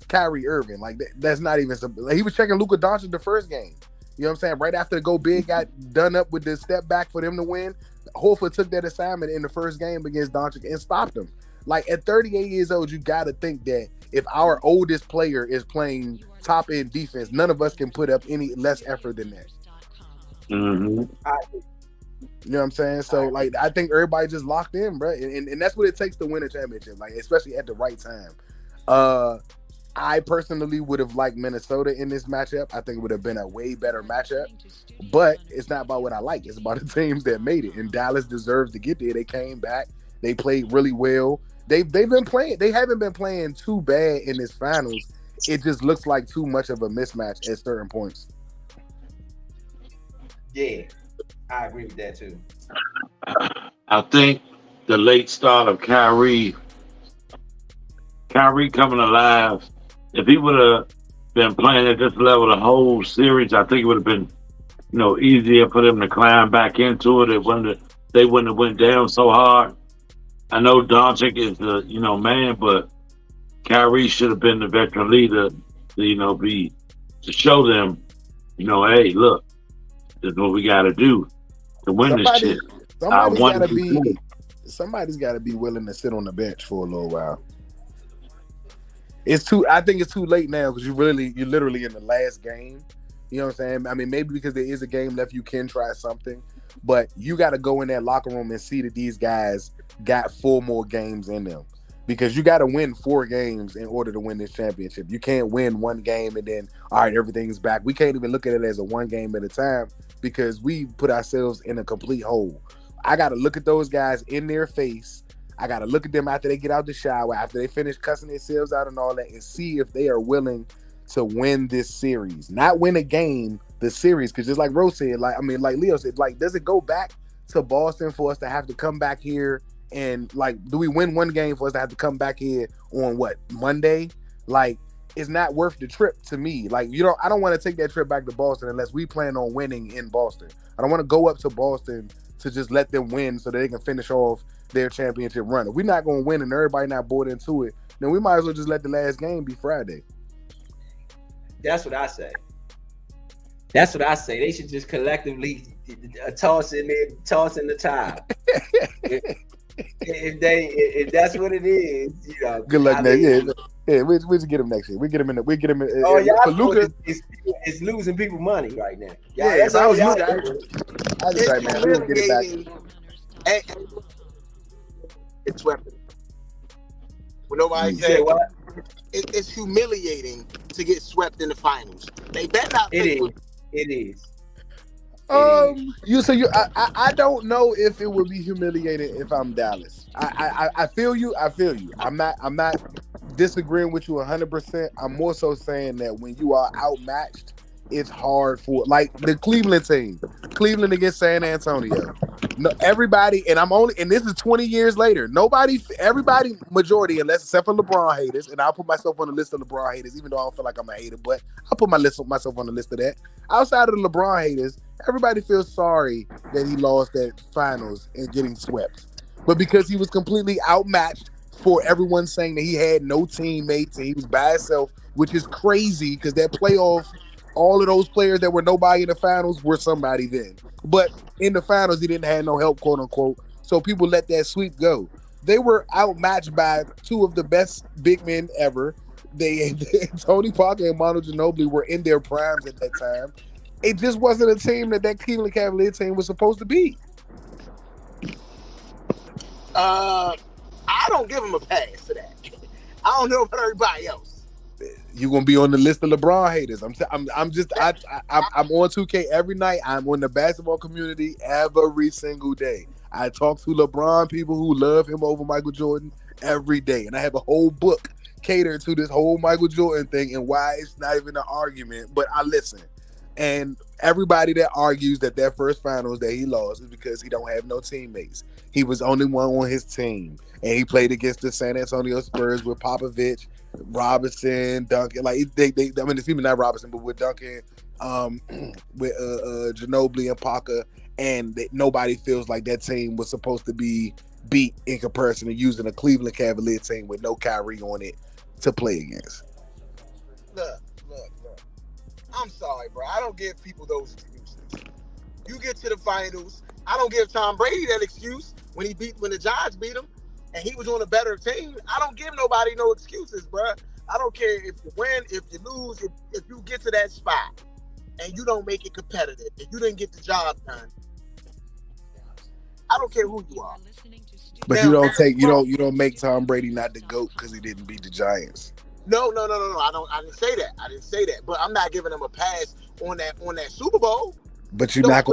F: Kyrie Irving. Like that's not even some. Like, he was checking Luka Doncic the first game. You know what I'm saying? Right after the go big got done up with the step back for them to win, Horford took that assignment in the first game against Doncic and stopped him. Like at 38 years old, you got to think that if our oldest player is playing top end defense, none of us can put up any less effort than that.
E: Mm-hmm.
F: You know what I'm saying? So like, I think everybody just locked in, bro, and that's what it takes to win a championship. Like especially at the right time. I personally would have liked Minnesota in this matchup. I think it would have been a way better matchup. But it's not about what I like. It's about the teams that made it. And Dallas deserves to get there. They came back. They played really well. They've been playing. They haven't been playing too bad in this finals. It just looks like too much of a mismatch at certain points.
A: Yeah, I agree with that too.
E: I think the late start of Kyrie coming alive, if he would have been playing at this level the whole series, I think it would have been, easier for them to climb back into it. They wouldn't have went down so hard. I know Doncic is the, man, but Kyrie should have been the veteran leader to show them, hey, look, this is what we got to do to win this shit.
F: Somebody's got to be willing to sit on the bench for a little while. I think it's too late now because you're literally in the last game. You know what I'm saying? I mean, maybe because there is a game left, you can try something, but you got to go in that locker room and see that these guys got 4 more games in them, because you got to win 4 games in order to win this championship. You can't win 1 game and then, all right, everything's back. We can't even look at it as a 1 game at a time because we put ourselves in a complete hole. I got to look at those guys in their face. I got to look at them after they get out the shower, after they finish cussing themselves out and all that, and see if they are willing to win this series. Not win a game, the series. Because just like Rose said, like I mean, like Leo said, like does it go back to Boston for us to have to come back here and like do we win one game for us to have to come back here on what Monday? Like it's not worth the trip to me. Like I don't want to take that trip back to Boston unless we plan on winning in Boston. I don't want to go up to Boston to just let them win so that they can finish off their championship run. If we're not going to win and everybody not bought into it, then we might as well just let the last game be Friday.
A: That's what I say. That's what I say. They should just collectively toss in the tile. if that's what it is,
F: Good luck next year. Yeah, we just get him next year. We get him in.
A: Oh, y'all
F: for Luka.
A: It's losing people money right now.
F: Yeah,
A: that's
F: I
A: all
F: was
A: y'all.
F: I just like, man, we'll get it back.
D: And it's weapon. When nobody
A: You said what?
D: it's humiliating to get swept in the finals. They better not.
A: It is.
F: I don't know if it would be humiliating if I'm Dallas. I feel you. I'm not disagreeing with you 100%. I'm more so saying that when you are outmatched, it's hard for like the Cleveland team, Cleveland against San Antonio. No, everybody, and this is 20 years later. Everybody, majority, except for LeBron haters, and I'll put myself on the list of LeBron haters, even though I don't feel like I'm a hater, but I'll put myself on the list of that. Outside of the LeBron haters, everybody feels sorry that he lost that finals and getting swept. But because he was completely outmatched for everyone saying that he had no teammates and he was by himself, which is crazy because that playoff, all of those players that were nobody in the finals were somebody then. But in the finals, he didn't have no help, quote unquote. So people let that sweep go. They were outmatched by two of the best big men ever. Tony Parker and Manu Ginobili were in their primes at that time. It just wasn't a team that Cleveland Cavaliers team was supposed to be.
D: I don't give him a pass to that. I don't know about everybody else.
F: You're gonna be on the list of LeBron haters. I'm on 2K every night. I'm on the basketball community every single day. I talk to LeBron people who love him over Michael Jordan every day, and I have a whole book catered to this whole Michael Jordan thing and why it's not even an argument. But I listen, and everybody that argues that first finals that he lost is because he don't have no teammates. He was only one on his team, and he played against the San Antonio Spurs with Popovich, Robinson, Duncan. Like excuse me, not Robinson, but with Duncan, with Ginobili and Parker, and nobody feels like that team was supposed to be beat in comparison to using a Cleveland Cavalier team with no Kyrie on it to play against.
D: Look. I'm sorry, bro. I don't give people those excuses. You get to the finals. I don't give Tom Brady that excuse when the Giants beat him and he was on a better team. I don't give nobody no excuses, bro. I don't care if you win, if you lose, if you get to that spot and you don't make it competitive, if you didn't get the job done. I don't care who you are.
F: But you don't make Tom Brady not the GOAT because he didn't beat the Giants.
D: No. I didn't say that. But I'm not giving him a pass on that Super Bowl.
F: But you're not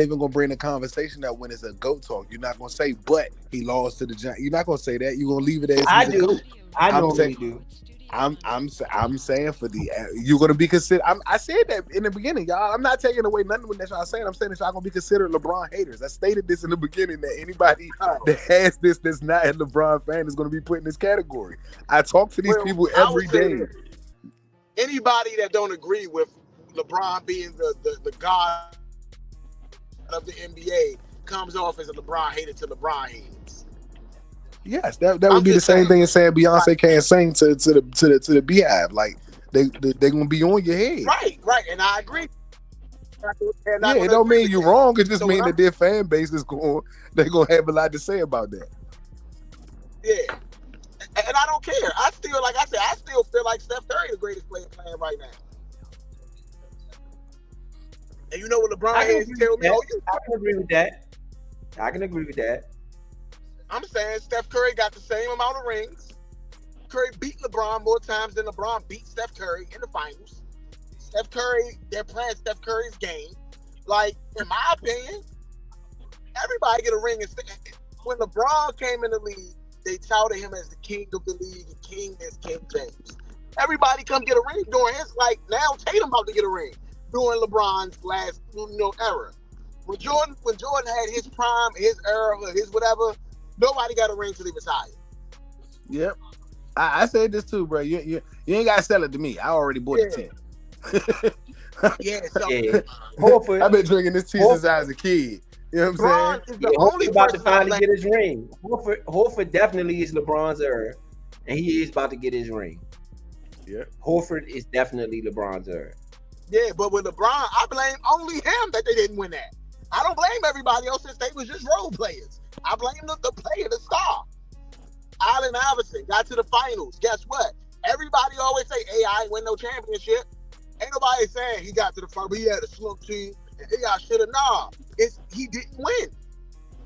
F: even gonna bring the conversation up when it's a GOAT talk. You're not gonna say, but he lost to the Giants. You're not gonna say that. You're gonna leave it as
A: I do. I normally do.
F: I'm saying for you're gonna be considered. I said that in the beginning, y'all. I'm not taking away nothing with that y'all saying. I'm saying that y'all gonna be considered LeBron haters. I stated this in the beginning that anybody that has this that's not a LeBron fan is gonna be put in this category. I talk to these people every day.
D: Anybody that don't agree with LeBron being the god of the NBA comes off as a LeBron hater to LeBron haters.
F: Yes, that would be the same thing as saying Beyonce can't sing to the Beehive. Like they gonna be on your head.
D: Right, and I agree.
F: It don't mean you're wrong. It just means that their fan base they're gonna have a lot to say about that.
D: Yeah, and I don't care. I still feel like Steph Curry the greatest player playing right now. And you know what LeBron has tell me?
A: I can agree with that.
D: I'm saying Steph Curry got the same amount of rings. Curry beat LeBron more times than LeBron beat Steph Curry in the finals. Steph Curry, they're playing Steph Curry's game. Like, in my opinion, everybody get a ring. When LeBron came in the league, they touted him as the king of the league, and king is King James. Everybody come get a ring during his, like, now Tatum about to get a ring. during LeBron's last era. When Jordan had his prime, his era, his whatever, nobody got a ring till he retired.
F: Yep. I said this too, bro. You ain't gotta sell it to me. I already bought the tent.
D: Yeah, so
A: Yeah. Horford,
F: I've been drinking this tea since I was a kid. You know what I'm saying?
D: LeBron is
A: yeah,
D: the only
A: Horford about to
D: person I
A: finally
D: blame.
A: get his ring. Horford definitely is LeBron's era, and he is about to get his ring.
F: Yeah.
A: Horford is definitely LeBron's era.
D: Yeah, but with LeBron, I blame only him that they didn't win that. I don't blame everybody else since they was just role players. I blame the player, the star. Allen Iverson got to the finals. Guess what? Everybody always say, "Hey, I ain't win no championship." Ain't nobody saying he got to the final, but he had a slump team and he got shit. Nah, he didn't win.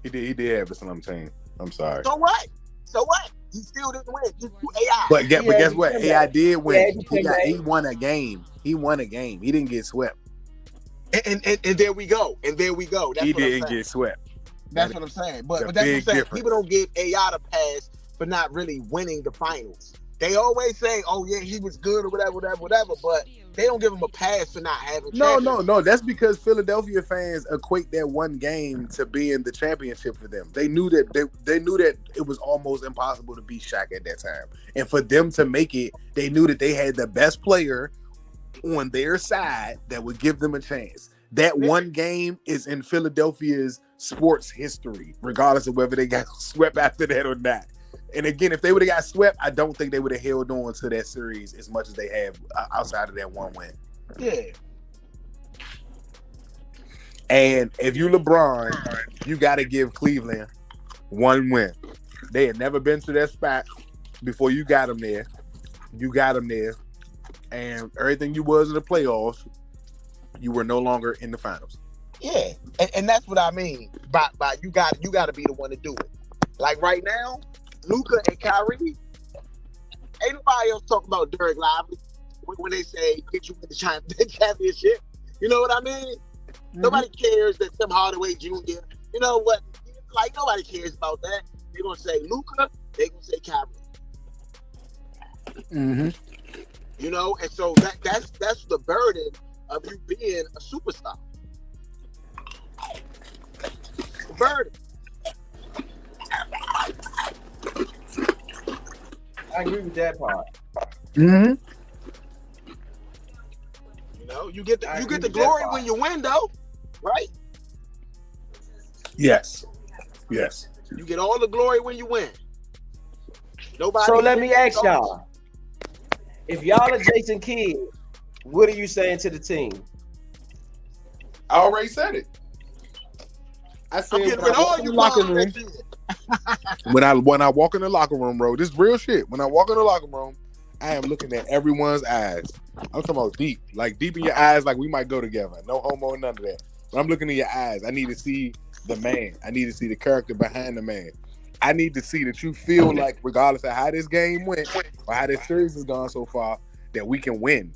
F: He did have a slum team. I'm sorry.
D: So what? So what? He still didn't win. You AI.
F: But
A: He had
F: guess
A: the
F: what?
A: comeback.
F: AI did win.
A: He had the
F: He
A: comeback.
F: won a game. He won a game. He didn't get swept.
D: And there we go. And there we go. That's
F: He
D: what I'm
F: didn't
D: saying.
F: get swept.
D: That's what I'm saying. But
F: a
D: that's what I'm
F: big
D: saying.
F: difference.
D: People don't give AI the pass for not really winning the finals. They always say, "Oh yeah, he was good or whatever," but they don't give him a pass for not having.
F: No. That's because Philadelphia fans equate that one game to being the championship for them. They knew that they knew that it was almost impossible to beat Shaq at that time, and for them to make it, they knew that they had the best player on their side that would give them a chance. That one game is in Philadelphia's sports history, regardless of whether they got swept after that or not. And again, if they would have got swept, I don't think they would have held on to that series as much as they have outside of that one win.
D: Yeah.
F: And if you LeBron, you got to give Cleveland one win. They had never been to that spot before you got them there. You got them there. And everything you was in the playoffs, you were no longer in the finals.
D: Yeah, and that's what I mean. By you got to be the one to do it. Like right now, Luka and Kyrie, ain't nobody else talking about Derek Lively when they say get you in the championship. You know what I mean? Mm-hmm. Nobody cares that Tim Hardaway Jr. You know what? Like nobody cares about that. They're gonna say Luka. They're gonna say Kyrie.
F: Mm-hmm.
D: You know, and so that's the burden of you being a superstar. The burden.
A: I agree with that part.
F: Mm-hmm.
D: You know, you get the glory when you win, though, right?
F: Yes.
D: You get all the glory when you win. Nobody.
A: So let me ask y'all: if y'all are Jason Kidd, what are you saying to the team?
F: I already said it. I said
D: I'm getting rid of all you
F: locker room. When I walk in the locker room, bro, this is real shit. When I walk in the locker room, I am looking at everyone's eyes. I'm talking about deep in your eyes, like we might go together. No homo, none of that. But I'm looking in your eyes. I need to see the man. I need to see the character behind the man. I need to see that you feel like, regardless of how this game went or how this series has gone so far, that we can win.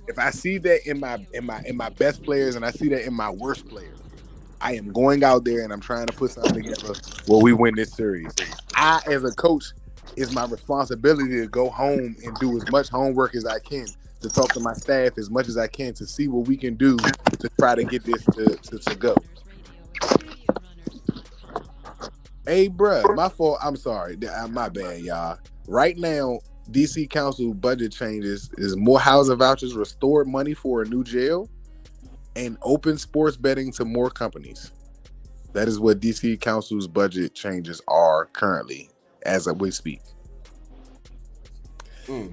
F: If I see that in my best players and I see that in my worst players, I am going out there and I'm trying to put something together where we win this series. I, as a coach, it's my responsibility to go home and do as much homework as I can, to talk to my staff as much as I can, to see what we can do to try to get this to go. Hey, bruh, my fault. I'm sorry. My bad, y'all. Right now, DC Council budget changes is more housing vouchers, restored money for a new jail, and open sports betting to more companies. That is what DC Council's budget changes are currently as we speak.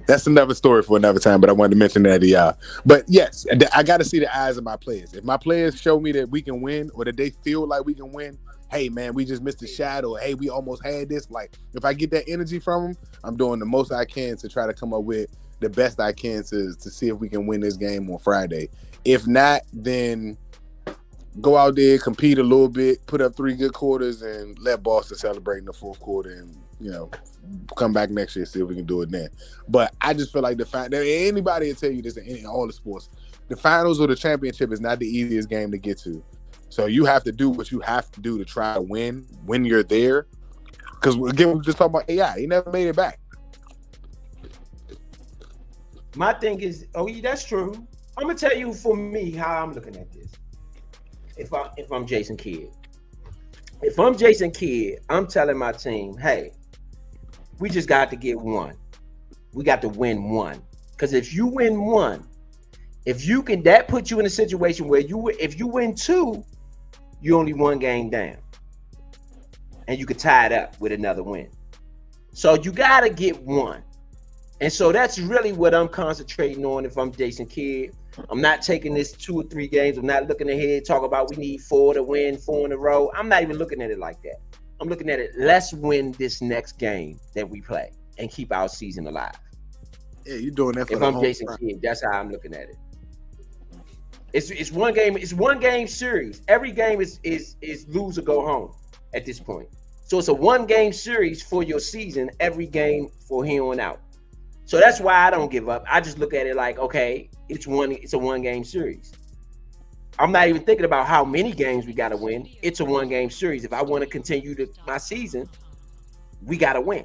F: That's another story for another time, but I wanted to mention that to y'all. But yes, I got to see the eyes of my players. If my players show me that we can win or that they feel like we can win, hey, man, we just missed a shot, or hey, we almost had this. Like, if I get that energy from them, I'm doing the most I can to try to come up with the best I can to see if we can win this game on Friday. If not, then go out there, compete a little bit, put up 3 good quarters, and let Boston celebrate in the fourth quarter, and come back next year, see if we can do it then. But I just feel like anybody will tell you this in all the sports, the finals or the championship is not the easiest game to get to. So you have to do what you have to do to try to win when you're there. Because again, we're just talking about AI. He never made it back.
A: My thing is, that's true. I'm gonna tell you for me how I'm looking at this. If I'm Jason Kidd, if I'm Jason Kidd, I'm telling my team, hey, we just got to get one. We got to win one. Because if you win one, if you can, that puts you in a situation where if you win two, you only one game down, and you could tie it up with another win. So you got to get one. And so that's really what I'm concentrating on if I'm Jason Kidd. I'm not taking this 2 or 3 games. I'm not looking ahead, talk about we need 4 to win, 4 in a row. I'm not even looking at it like that. I'm looking at it, let's win this next game that we play and keep our season alive.
F: Yeah, you're doing that for
A: if I'm Jason Kidd, that's how I'm looking at it. It's one game, it's one game series. Every game is lose or go home at this point. So it's a one game series for your season, every game for here on out. So that's why I don't give up. I just look at it like, okay, it's a one game series. I'm not even thinking about how many games we got to win. It's a one game series. If I want to continue my season, we got to win.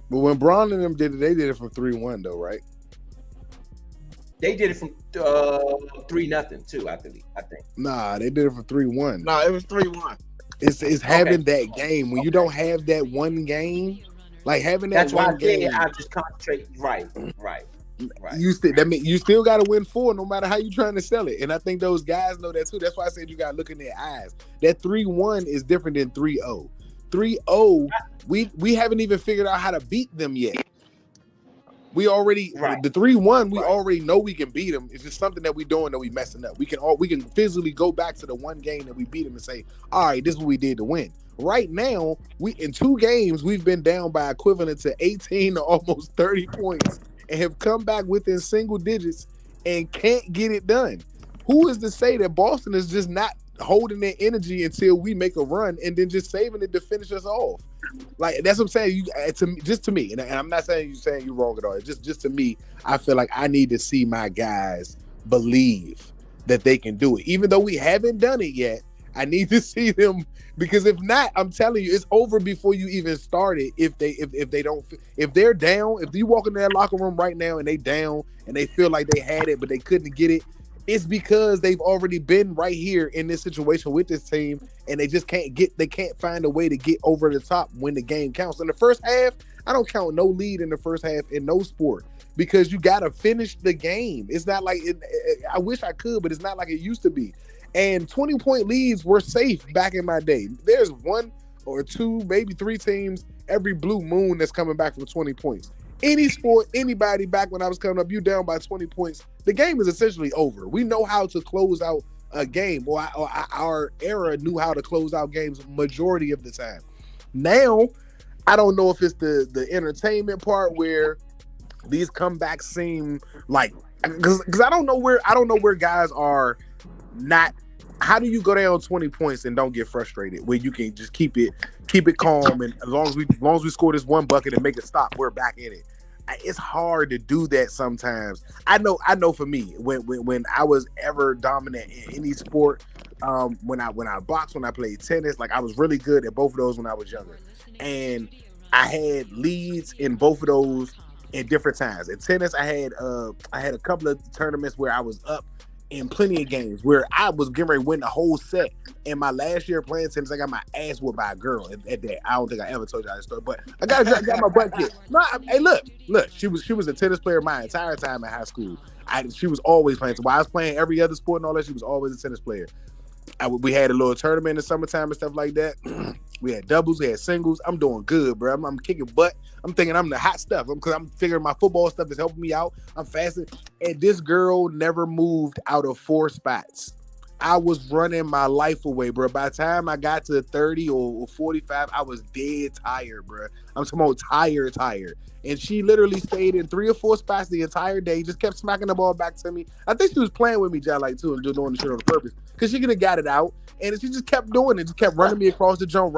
F: But when Braun and them did it, they did it from 3-1 though, right?
A: They did it from 3-0 too, I think.
F: Nah, they did it from 3-1.
D: No, it was 3-1.
F: It's having that game. When you don't have that one game, like having that
A: that's
F: one
A: why
F: game.
A: I just concentrate. Right.
F: You still got to win 4 no matter how you trying to sell it. And I think those guys know that too. That's why I said you got to look in their eyes. That 3-1 is different than 3-0. 3-0, we haven't even figured out how to beat them yet. We already the 3-1. We already know we can beat them. It's just something that we doing that we messing up. We can physically go back to the one game that we beat them and say, all right, this is what we did to win. Right now, we in 2 games we've been down by equivalent to 18 to almost 30 points and have come back within single digits and can't get it done. Who is to say that Boston is just not holding their energy until we make a run and then just saving it to finish us off? Like, that's what I'm saying. Just to me, and I'm not saying you're wrong at all. It's just to me, I feel like I need to see my guys believe that they can do it, even though we haven't done it yet. I need to see them, because if not, I'm telling you, it's over before you even started. If they're down, if you walk into that locker room right now and they down and they feel like they had it but they couldn't get it, it's because they've already been right here in this situation with this team, and they just can't find a way to get over the top when the game counts. In the first half, I don't count no lead in the first half in no sport, because you got to finish the game. It's not like I wish I could, but it's not like it used to be. And 20-point leads were safe back in my day. There's 1 or 2, maybe 3 teams every blue moon that's coming back from 20 points. Any sport, anybody back when I was coming up, you down by 20 points, the game is essentially over. We know how to close out a game, or our era knew how to close out games majority of the time. Now, I don't know if it's the entertainment part where these comebacks seem like, because I don't know where guys are not. How do you go down 20 points and don't get frustrated, where you can just keep it calm, and as long as we score this one bucket and make it stop, we're back in it? It's hard to do that sometimes. I know for me, when I was ever dominant in any sport, when I boxed, when I played tennis, like I was really good at both of those when I was younger, and I had leads in both of those in different times. In tennis, I had a couple of tournaments where I was up in plenty of games where I was getting ready to win the whole set. In my last year playing tennis, I got my ass whooped by a girl at that. I don't think I ever told y'all that story, but I got my butt kicked. No, hey, look, she was a tennis player my entire time in high school. She was always playing. So while I was playing every other sport and all that, she was always a tennis player. We had a little tournament in the summertime and stuff like that. We had doubles, we had singles. I'm doing good, bro. I'm kicking butt. I'm thinking I'm the hot stuff because I'm figuring my football stuff is helping me out. I'm fasting. And this girl never moved out of 4 spots. I was running my life away, bro. By the time I got to 30 or 45, I was dead tired, bro. I'm talking about tired. And she literally stayed in 3 or 4 spots the entire day, just kept smacking the ball back to me. I think she was playing with me, just like, too, and just doing the shit on purpose, because she could have got it out. And she just kept doing it, just kept running me across the jump.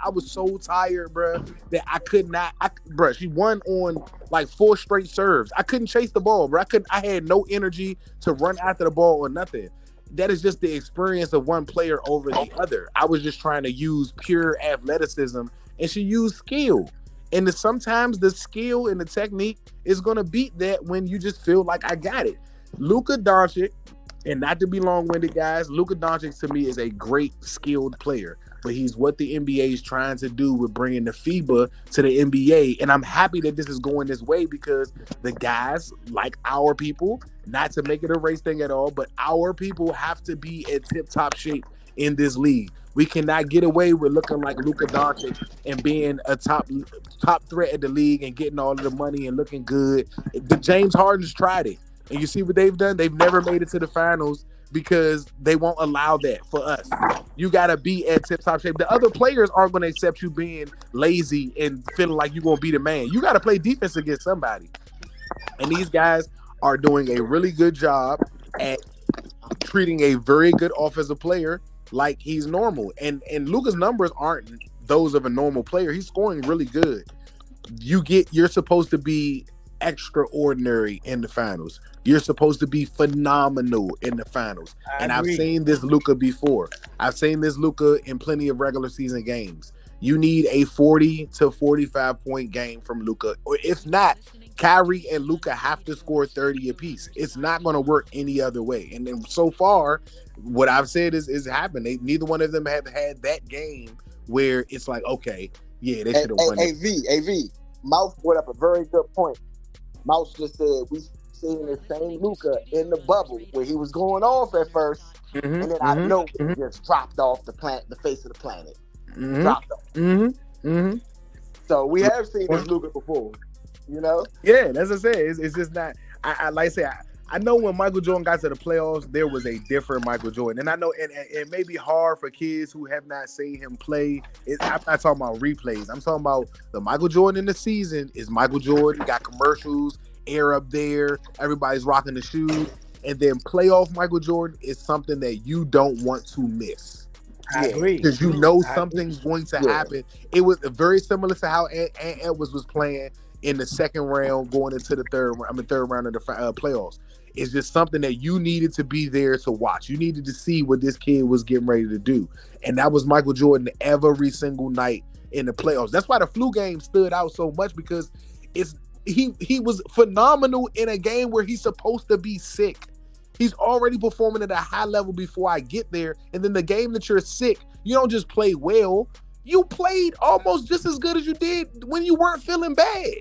F: I was so tired, bro, that I could not. Bro, she won on like 4 straight serves. I couldn't chase the ball, bro. I had no energy to run after the ball or nothing. That is just the experience of one player over the other. I was just trying to use pure athleticism, and she used skill. And sometimes the skill and the technique is going to beat that when you just feel like I got it. Luka Doncic, and not to be long-winded, guys, Luka Doncic to me is a great skilled player, but he's what the NBA is trying to do with bringing the FIBA to the NBA, and I'm happy that this is going this way because the guys, like our people, not to make it a race thing at all, but our people have to be in tip-top shape in this league. We cannot get away with looking like Luka Doncic and being a top threat in the league and getting all of the money and looking good. The James Harden's tried it. And you see what they've done? They've never made it to the finals because they won't allow that for us. You got to be at tip-top shape. The other players aren't going to accept you being lazy and feeling like you're going to be the man. You got to play defense against somebody. And these guys are doing a really good job at treating a very good offensive player like he's normal. And Luka's numbers aren't those of a normal player. He's scoring really good. You're supposed to be extraordinary in the finals. You're supposed to be phenomenal in the finals. And I've seen this Luka before. I've seen this Luka in plenty of regular season games. You need a 40 to 45 point game from Luka. Or if not, Kyrie and Luka have to score 30 apiece. It's not going to work any other way. And then so far, what I've said is happened. Neither one of them have had that game where it's like, okay, yeah, they should have won.
D: AV, Mouse brought up a very good point. Mouse just said we seen the same Luka in the bubble where he was going off at first, and then I know he just dropped off the face of the planet. Dropped off. So we have seen this Luka before, you know?
F: Yeah, that's what I say. It's just not. I like I say. I know when Michael Jordan got to the playoffs, there was a different Michael Jordan. And I know it may be hard for kids who have not seen him play. I'm not talking about replays. I'm talking about the Michael Jordan in the season is Michael Jordan, got commercials, air up there, everybody's rocking the shoes. And then playoff Michael Jordan is something that you don't want to miss.
A: I agree.
F: Because you know something's going to happen. It was very similar to how Ant Edwards was playing in the second round going into the third round of the playoffs. It's just something that you needed to be there to watch. You needed to see what this kid was getting ready to do. And that was Michael Jordan every single night in the playoffs. That's why the flu game stood out so much because he was phenomenal in a game where he's supposed to be sick. He's already performing at a high level before I get there. And then the game that you're sick, you don't just play well. You played almost just as good as you did when you weren't feeling bad.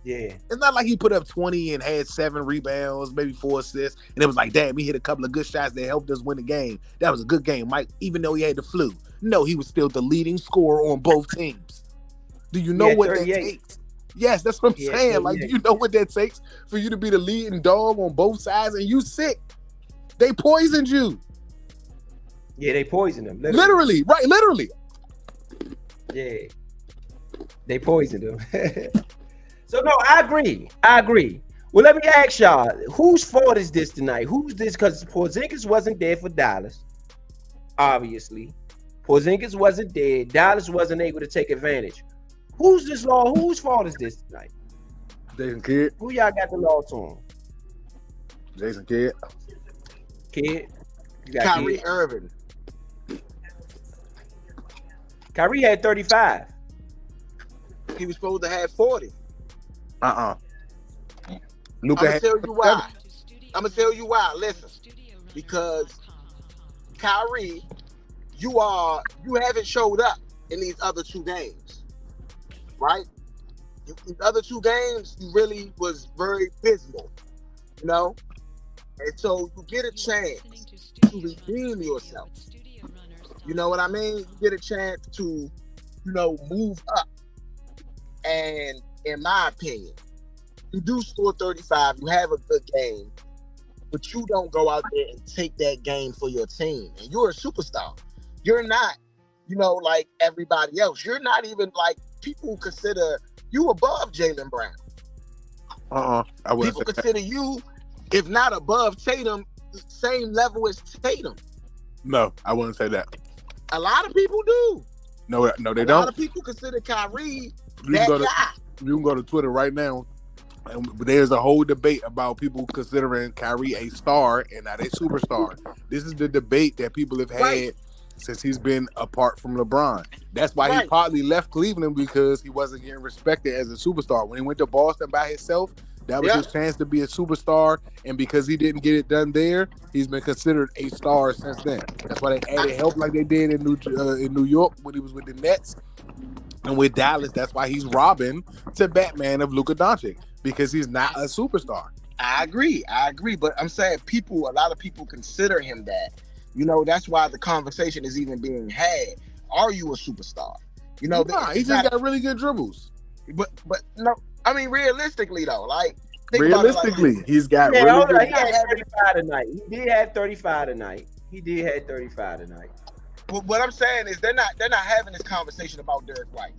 A: Yeah.
F: It's not like he put up 20 and had 7 rebounds, maybe 4 assists, and it was like, damn, he hit a couple of good shots that helped us win the game. That was a good game, Mike, even though he had the flu. No, he was still the leading scorer on both teams. Do you know what 38. That takes? Yes, that's what I'm saying. 38. Like, do you know what that takes for you to be the leading dog on both sides and you sick? They poisoned you.
A: Yeah, they poisoned him.
F: Literally, right, literally.
A: Yeah. They poisoned him. So, no, I agree. Well, let me ask y'all, whose fault is this tonight? Who's this? Because Porzingis wasn't there for Dallas, obviously. Porzingis wasn't there. Dallas wasn't able to take advantage. Who's this law? Whose fault is this tonight?
F: Jason Kidd.
A: Who y'all got the law on?
F: Jason Kidd.
A: Kidd.
D: Kyrie Irving.
A: Kyrie had 35.
D: He was supposed to have 40.
F: Luka
D: I'm gonna tell you why. Listen, because Kyrie, you haven't showed up in these other 2 games, right? These other 2 games, you really was very dismal, you know. And so you get a chance to redeem yourself. You know what I mean? You get a chance to, move up. And in my opinion, you do score 35, you have a good game, but you don't go out there and take that game for your team. And you're a superstar. You're not, like everybody else. You're not even like people consider you above Jaylen Brown. People consider you, if not above Tatum, same level as Tatum.
F: No, I wouldn't say that.
D: A lot of people do.
F: No, they don't.
D: A lot of people consider Kyrie that guy.
F: You can go to Twitter right now, and there's a whole debate about people considering Kyrie a star and not a superstar. This is the debate that people have had since he's been apart from LeBron. That's why he partly left Cleveland, because he wasn't getting respected as a superstar. When he went to Boston by himself, That was his chance to be a superstar, and because he didn't get it done there, he's been considered a star since then. That's why they added help like they did in New York when he was with the Nets, and with Dallas. That's why he's Robin to Batman of Luka Doncic, because he's not a superstar.
B: I agree, but I'm saying a lot of people consider him that. You know, that's why the conversation is even being had. Are you a superstar? You know,
F: he just got really good dribbles.
B: But no, I mean realistically though, like
F: realistically, he's got
A: Yeah,
F: really good.
A: he had 35 tonight. He did have 35 tonight.
B: But what I'm saying is they're not having this conversation about Derek White.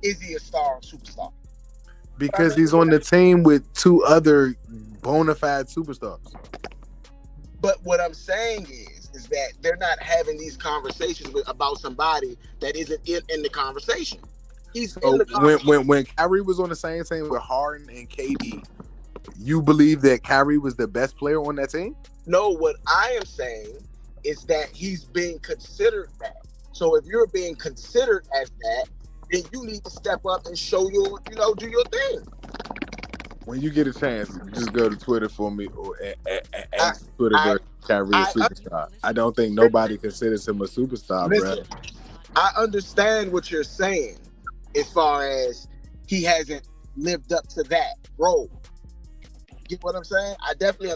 B: Is he a star or superstar?
F: Because he's on the team with two other bona fide superstars.
B: But what I'm saying is that they're not having these conversations about somebody that isn't in the conversation. He's in the conversation.
F: When Kyrie was on the same team with Harden and KD, you believe that Kyrie was the best player on that team?
B: No, what I am saying is that he's being considered that. So if you're being considered as that, then you need to step up and show do your thing.
F: When you get a chance, just go to Twitter for me or ask Twitter Kyrie a superstar. I don't think nobody considers him a superstar,
B: listen,
F: bro.
B: I understand what you're saying as far as he hasn't lived up to that role. Get what I'm saying? I definitely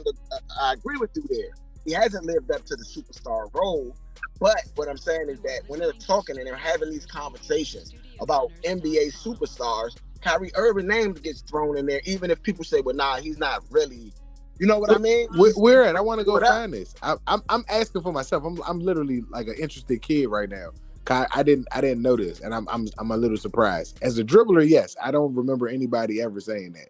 B: I agree with you there. He hasn't lived up to the superstar role. But what I'm saying is that when they're talking and they're having these conversations about NBA superstars, Kyrie Irving name gets thrown in there, even if people say, well, nah, he's not really. You know what I mean?
F: Where at? I want to go find this. I'm asking for myself. I'm literally like an interested kid right now. I didn't know this, and I'm a little surprised. As a dribbler, yes, I don't remember anybody ever saying that.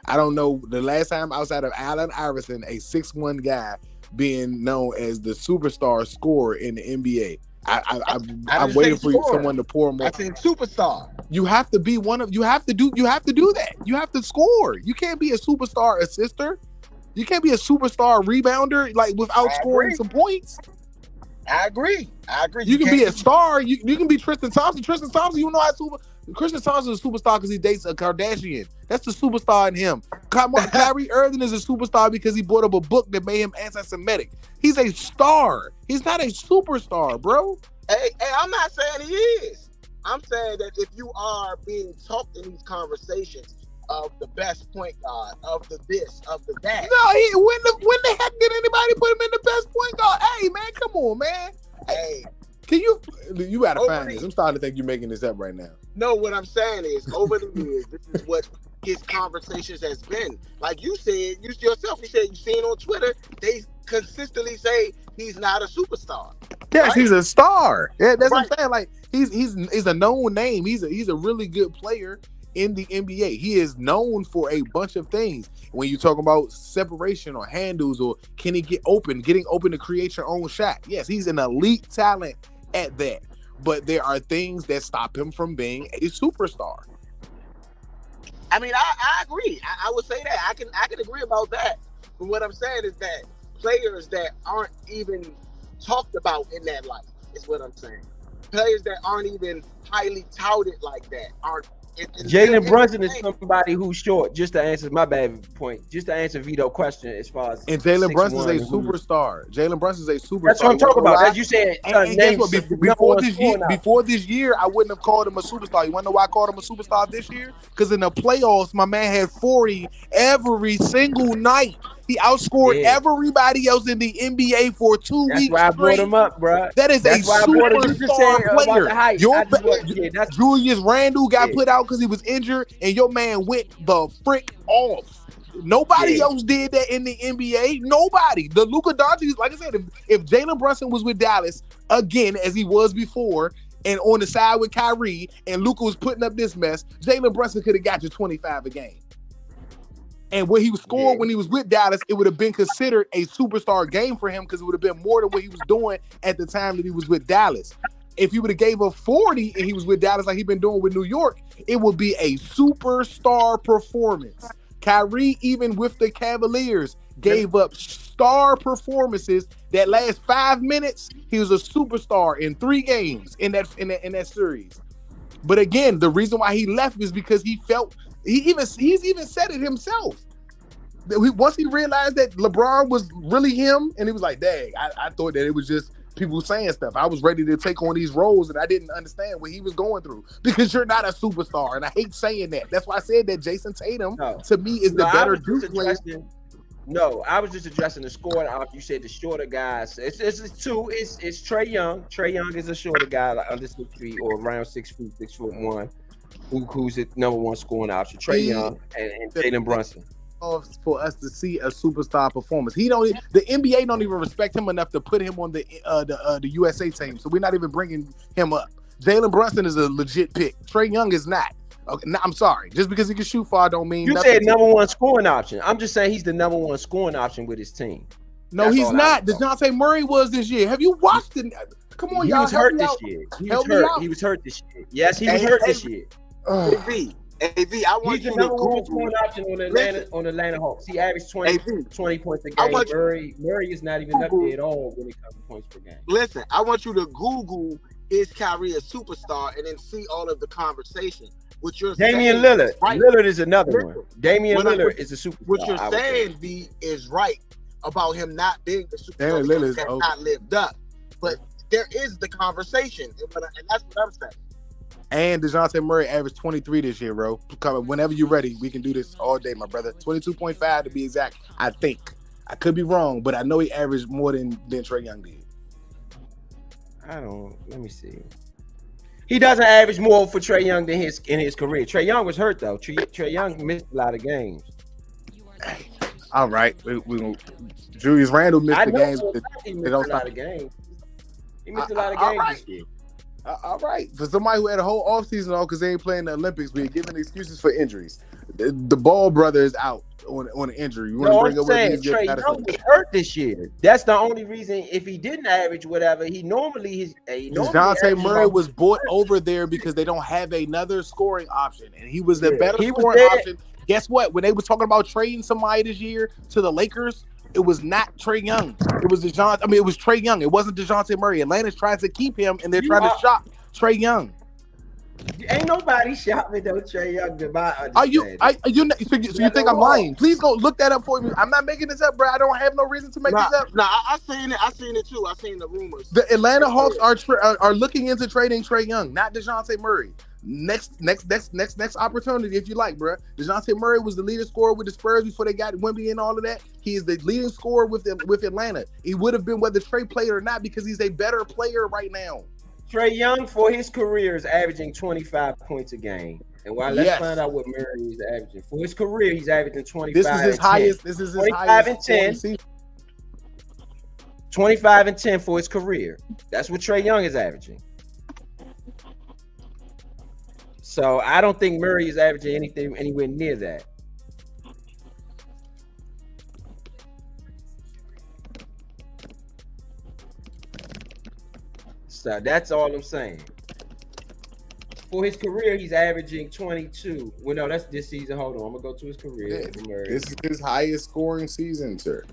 F: I don't know the last time outside of Allen Iverson, a 6'1" guy, being known as the superstar scorer in the NBA. I'm waiting for someone to pour more.
B: I think superstar.
F: You have to be one of. You have to do that. You have to score. You can't be a superstar assister. You can't be a superstar rebounder like without scoring some points.
B: I agree.
F: You can be a star. You can be Tristan Thompson. Tristan Thompson, you know how Tristan Thompson is a superstar because he dates a Kardashian. That's the superstar in him. Kyrie Irving is a superstar because he bought up a book that made him anti-Semitic. He's a star. He's not a superstar, bro.
B: Hey, I'm not saying he is. I'm saying that if you are being talked in these conversations of the best point guard, of the this, of the that.
F: No, when the heck did anybody put him in the best point guard? Hey, man, come on, man.
B: Hey.
F: Can you gotta find this. I'm starting to think you're making this up right now.
B: No, what I'm saying is over the years, this is what his conversations has been. Like you said, you said you've seen on Twitter, they consistently say he's not a superstar.
F: Yes, right? He's a star. Yeah, that's
B: right.
F: What I'm saying. Like he's a known name. He's a really good player in the NBA. He is known for a bunch of things. When you talk about separation or handles or can he getting open to create your own shot. Yes, he's an elite talent at that. But there are things that stop him from being a superstar.
B: I mean, I agree. I would say that. I can agree about that. But what I'm saying is that players that aren't even talked about in that light is what I'm saying. Players that aren't even highly touted like that aren't.
A: Jalen Brunson is somebody who's short. Just to answer my bad point, just to answer Vito's question as far as.
F: And Jalen Brunson's a superstar. Jalen Brunson's a superstar.
A: That's what I'm talking about. As you said,
F: before this year, I wouldn't have called him a superstar. You want to know why I called him a superstar this year? Because in the playoffs, my man had 40 every single night. He outscored everybody else in the NBA for 2 weeks.
A: That's why I brought him up, bro.
F: That is a superstar player. Julius Randle got put out because he was injured, and your man went the frick off. Nobody else did that in the NBA. Nobody. The Luka Doncic, like I said, if Jalen Brunson was with Dallas again as he was before, and on the side with Kyrie, and Luka was putting up this mess, Jalen Brunson could have got you 25 a game. And what he was scoring when he was with Dallas, it would have been considered a superstar game for him because it would have been more than what he was doing at the time that he was with Dallas. If he would have gave up 40 and he was with Dallas like he'd been doing with New York, it would be a superstar performance. Kyrie, even with the Cavaliers, gave up star performances that last 5 minutes. He was a superstar in 3 games in that series. But again, the reason why he left is because he felt he's even said it himself. Once he realized that LeBron was really him, and he was like, "Dang, I thought that it was just people saying stuff. I was ready to take on these roles, and I didn't understand what he was going through because you're not a superstar." And I hate saying that. That's why I said that Jason Tatum to me is the better Duke player.
A: No, I was just addressing the scoring option. You said the shorter guys. It's two. It's Trae Young. Trae Young is a shorter guy, like under 6 feet or around 6 feet, 6'1", who's the number one scoring option. Trae Young and Jalen Brunson.
F: For us to see a superstar performance, the NBA don't even respect him enough to put him on the USA team. So we're not even bringing him up. Jalen Brunson is a legit pick. Trae Young is not. Okay, I'm sorry. Just because he can shoot far don't mean
A: you
F: nothing.
A: Said number one scoring option. I'm just saying he's the number one scoring option with his team.
F: No, he's not. DeJounte Murray was this year. Have you watched it? Come on, y'all.
A: He was hurt this year. He was hurt this year. Yes, he was hurt this year.
D: AV, I want
A: he's
D: you
A: the
D: to
A: number one
D: Google
A: scoring option on Atlanta Hawks. He averaged 20 points a game. Murray is not even up there at all when it comes to points per game.
D: Listen, I want you to Google is Kyrie a superstar and then see all of the conversation. What you're
A: Damian
D: saying
A: Lillard.
D: Right.
A: Lillard is another one. Damian Lillard is a superstar.
D: What you're saying, B, is right about him not being the superstar because he has not lived up. But there is the conversation, and that's what I'm saying.
F: And DeJounte Murray averaged 23 this year, bro. Whenever you're ready, we can do this all day, my brother. 22.5 to be exact, I think. I could be wrong, but I know he averaged more than Trae Young did.
A: Let me see. He doesn't average more for Trae Young than in his career. Trae Young was hurt though. Trae Young missed a lot of games.
F: All right, we Julius Randle missed the games.
A: He missed a lot of games. He missed a lot of games this year.
F: All right, for somebody who had a whole offseason all because they ain't playing the Olympics, we're giving excuses for injuries. The Ball brother is out on an injury. You want to bring up
A: Trae Young was hurt this year. That's the only reason. If he didn't average whatever,
F: DeJounte Murray was brought over there because they don't have another scoring option, and he was the better scoring option. Guess what? When they were talking about trading somebody this year to the Lakers, it was not Trae Young. It was it was Trae Young. It wasn't DeJounte Murray. Atlanta's trying to keep him, and they're trying to shop Trae Young.
A: Ain't nobody shopping though, Trae Young.
F: So you think I'm lying? Please go look that up for me. I'm not making this up, bro. I don't have no reason to make this up.
D: I seen it too. I seen the rumors.
F: The Atlanta Hawks are looking into trading Trae Young, not DeJounte Murray. Next opportunity, if you like, bro. DeJounte Murray was the leading scorer with the Spurs before they got Wemby and all of that. He is the leading scorer with Atlanta. He would have been whether Trae played or not because he's a better player right now.
A: Trae Young for his career is averaging 25 points a game. And let's find out what Murray is averaging. For his career, he's averaging 25.
F: This is his highest. This is his 25 and 10.
A: 25 and 10 for his career. That's what Trae Young is averaging. So I don't think Murray is averaging anything anywhere near that. So that's all I'm saying. For his career, he's averaging 22. Well, no, that's this season. Hold on. I'm going to go to his career.
F: This is his highest scoring season, sir.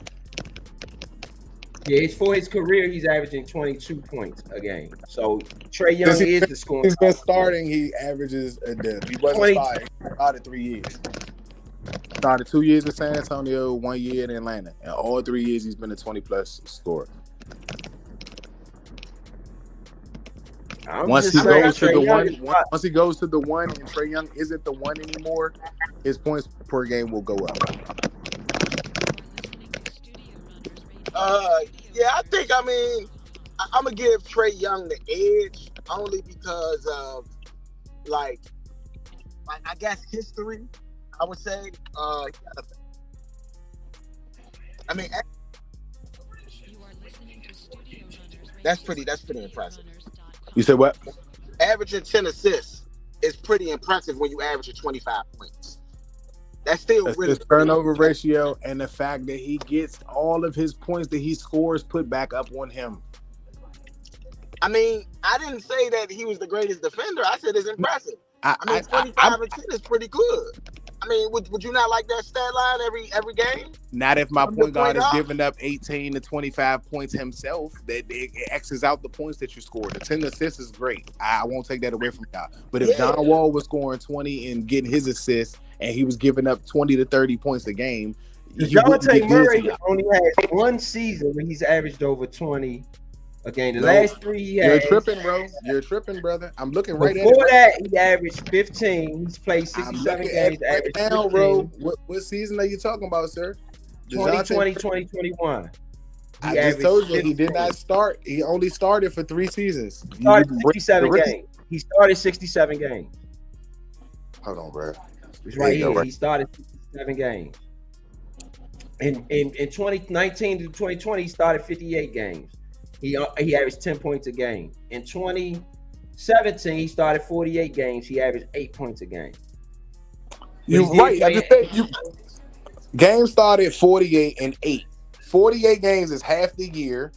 A: Yeah, for his career, he's averaging 22 points a game. So Trae Young is the scoring.
F: He's been starting. He averages a dip. He wasn't starting. He started 3 years. Started 2 years in San Antonio, 1 year in Atlanta. And all 3 years, he's been a 20-plus scorer. Once he goes to the one, and Trae Young isn't the one anymore, his points per game will go up.
D: I think I'm gonna give Trae Young the edge only because of like I guess history. I would say that's pretty impressive.
F: You said what?
D: Averaging 10 assists is pretty impressive when you average 25 points. That's still really
F: his turnover ratio and the fact that he gets all of his points that he scores put back up on him.
D: I didn't say that he was the greatest defender. I said it's impressive. 25 and 10 is pretty good. Would you not like that stat line every game?
F: Not if my point guard is giving up 18 to 25 points himself. That it X's out the points that you scored. The 10 assists is great. I won't take that away from y'all. But if John Wall was scoring 20 and getting his assists, and he was giving up 20 to 30 points a game, he wouldn't be
A: DeJounte
F: good to
A: Murray
F: y'all.
A: only has one season where he's averaged over 20 a game. The
F: No,
A: last three he
F: you're
A: has.
F: tripping, bro. You're tripping, brother. I'm looking right at it.
A: Before
F: Right.
A: that, he averaged 15. He's played
F: I'm
A: 67
F: looking at
A: games,
F: it right
A: averaged
F: now, bro.
A: 15.
F: What season are you talking about, sir?
A: 2020, 2021.
F: I just told you he did not start. He only started for 3 seasons.
A: He started 67 games. He started 67 games.
F: Hold on, bro.
A: It's right here. He started 67 games. In 2019 to 2020, he started 58 games. He averaged 10 points a game. In 2017, he started 48 games. He averaged 8 points a game.
F: You're right. I just said games started 48 and 8. 48 games is half the year.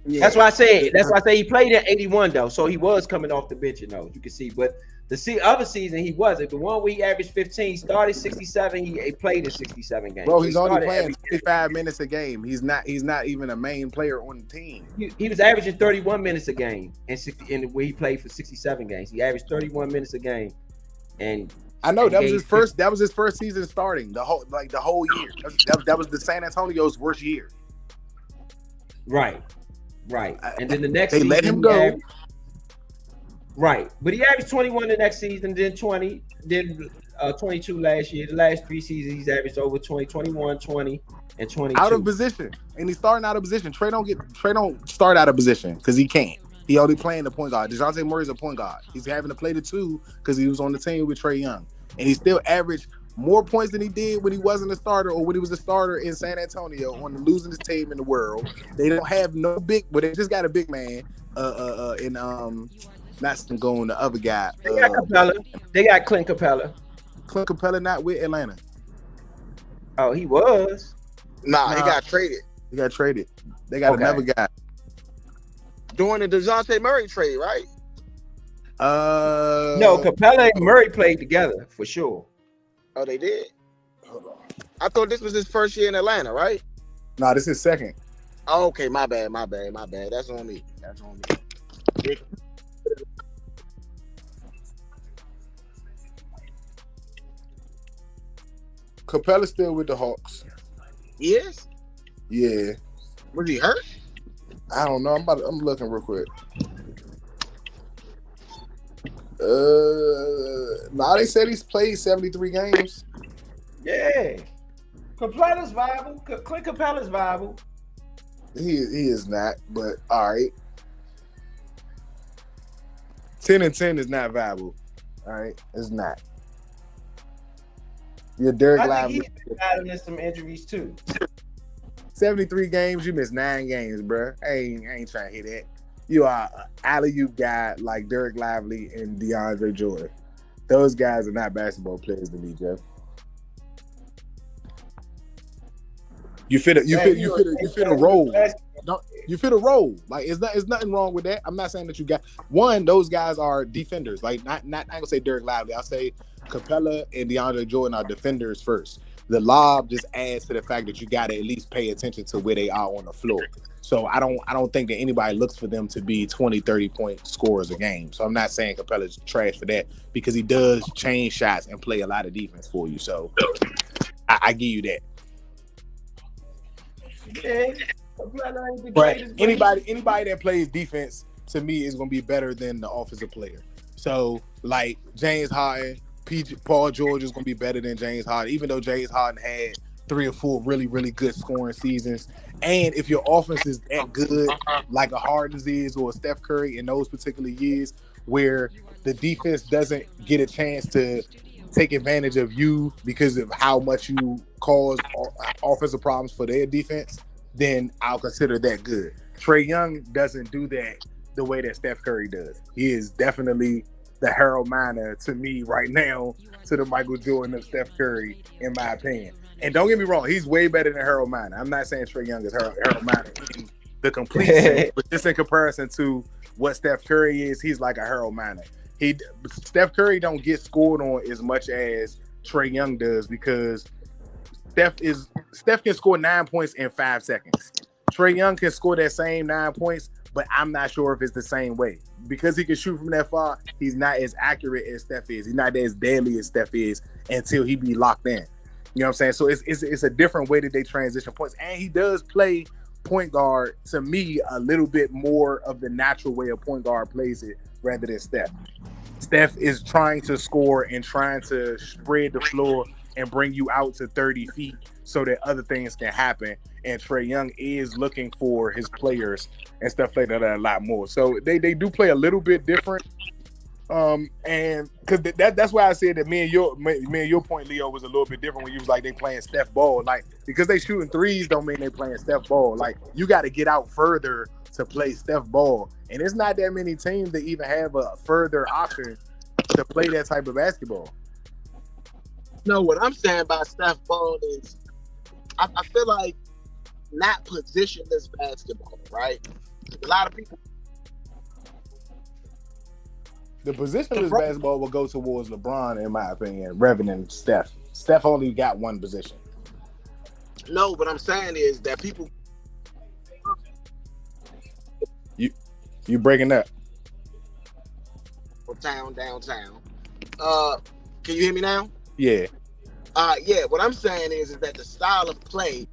A: Yeah. That's why I said. That's why I say he played in 81 though, so he was coming off the bench. You can see. But the other season he wasn't. The one where he averaged 15, he started 67. He played in 67 games.
F: Bro, he's only playing 55 minutes a game. He's not even a main player on the team.
A: He was averaging 31 minutes a game, and where he played for 67 games, he averaged 31 minutes a game. And
F: I know that was his first. That was his first season starting the whole year. That was the San Antonio's worst year.
A: Right. And then the next
F: they
A: season,
F: let him go.
A: Right, but he averaged 21 the next season, then 20, then 22 last year. The last 3 seasons, he's averaged over 20, 21, 20, and 22.
F: Out of position, and he's starting out of position. Trey don't start out of position because he can't. He only playing the point guard. DeJounte Murray's a point guard. He's having to play the 2 because he was on the team with Trae Young, and he still averaged more points than he did when he wasn't a starter or when he was a starter in San Antonio on the losingest team in the world. They don't have no big, but they just got a big man. Not going the other guy.
A: They got Capella. They got Clint Capella.
F: Clint Capella not with Atlanta.
A: Oh, he was.
D: Nah, he got traded.
F: He got traded. They got another guy.
D: During the DeJounte Murray trade, right?
A: No, Capella and Murray played together for sure.
D: Oh, they did?
F: Hold on.
D: I thought this was his first year in Atlanta, right?
F: Nah, this is second.
D: Oh, okay, my bad. That's on me.
F: Capella's still with the Hawks.
D: Yes?
F: Yeah.
D: Was he hurt?
F: I don't know. I'm looking real quick. They said he's played 73 games.
A: Yeah. Capella's viable. Clint Capella's viable.
F: He is not, but all right. 10 and 10 is not viable. All right, it's not. You're Derek Lively.
A: He's been battling some injuries too.
F: 73 games, you missed 9 games, bro. I ain't trying to hear that. You are an alley-oop guy like Derek Lively and DeAndre Jordan. Those guys are not basketball players to me, Jeff. You fit a role. You fit a role. Like it's nothing wrong with that. I'm not saying that you got one. Those guys are defenders. Like not. I ain't gonna say Derek Lively. I'll say Capella and DeAndre Jordan are defenders first. The lob just adds to the fact that you got to at least pay attention to where they are on the floor. So I don't think that anybody looks for them to be 20, 30 point scorers a game. So I'm not saying Capella's trash for that because he does change shots and play a lot of defense for you. So I give you that.
A: Yeah.
F: But anybody that plays defense to me is going to be better than the offensive player. So like James Harden, Paul George is going to be better than James Harden, even though James Harden had 3 or 4 really, really good scoring seasons. And if your offense is that good, like a Harden's is or a Steph Curry in those particular years where the defense doesn't get a chance to take advantage of you because of how much you cause offensive problems for their defense, then I'll consider that good. Trae Young doesn't do that the way that Steph Curry does. He is definitely the Harold Miner to me right now to the Michael Jordan of Steph Curry, in my opinion. And don't get me wrong, he's way better than Harold Miner. I'm not saying Trae Young is Harold Miner in the complete sense, but just in comparison to what Steph Curry is, he's like a Harold Miner. Steph Curry don't get scored on as much as Trae Young does because Steph can score 9 points in 5 seconds. Trae Young can score that same 9 points, but I'm not sure if it's the same way. Because he can shoot from that far, he's not as accurate as Steph is. He's not as deadly as Steph is until he be locked in. You know what I'm saying? So it's a different way that they transition points. And he does play point guard, to me, a little bit more of the natural way a point guard plays it rather than Steph. Steph is trying to score and trying to spread the floor and bring you out to 30 feet so that other things can happen. And Trae Young is looking for his players and stuff like that a lot more. So they do play a little bit different. And because that's why I said that me and your point, Leo, was a little bit different when you was like they playing Steph ball. Like, because they shooting threes don't mean they playing Steph ball. Like, you got to get out further to play Steph ball, and it's not that many teams that even have a further option to play that type of basketball.
D: No, what I'm saying about Steph ball is I feel like not positionless basketball, right? A lot of people.
F: The positionless basketball will go towards LeBron, in my opinion, rather than Steph. Steph only got one position.
D: No, what I'm saying is that people.
F: You breaking up?
D: Downtown. Can you hear me now?
F: Yeah.
D: Yeah. What I'm saying is that the style of play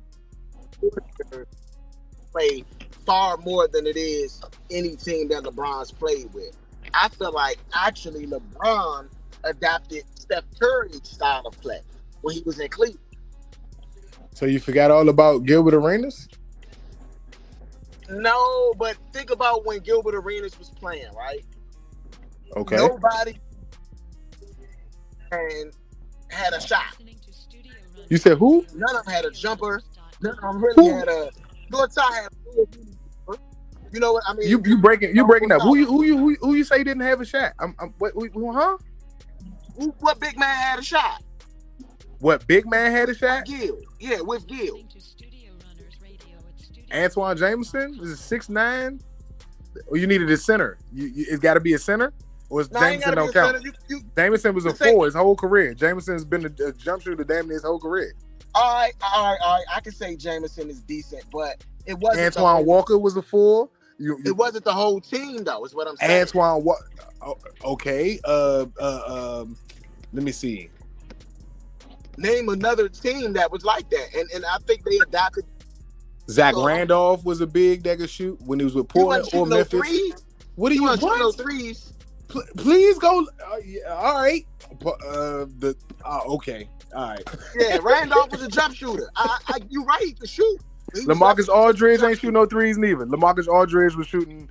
D: far more than it is any team that LeBron's played with. I feel like actually LeBron adapted Steph Curry's style of play when he was in Cleveland.
F: So you forgot all about Gilbert Arenas?
D: No, but think about when Gilbert Arenas was playing, right?
F: Okay.
D: Nobody had a shot.
F: You said who?
D: None of them had a jumper. None of them really had a. Gortat had. You know what I mean?
F: You breaking up. Who you say didn't have a shot? Huh?
D: What big man had a shot?
F: What big man had a shot?
D: Gil. Yeah, with Gil.
F: Antoine Jameson is 6'9". Or you needed a center. It's got to be a center, or is Jameson don't count? Jameson was a 4 his whole career. Jameson's been a jump shooter damn near his whole career.
D: All right. I can say Jameson is decent, but it wasn't.
F: Antoine Walker was a 4.
D: It wasn't the whole team, though. Is what I'm saying.
F: Antoine Walker. Okay. Let me see.
D: Name another team that was like that, and I think they adapted.
F: Zach Randolph was a big that could shoot when he was with Portland or Memphis. What do you want?
D: No threes.
F: Please go. All right. Okay. All right.
D: Yeah, Randolph was a jump shooter. You're right. He could shoot.
F: LaMarcus Aldridge ain't shooting no threes neither. LaMarcus Aldridge was shooting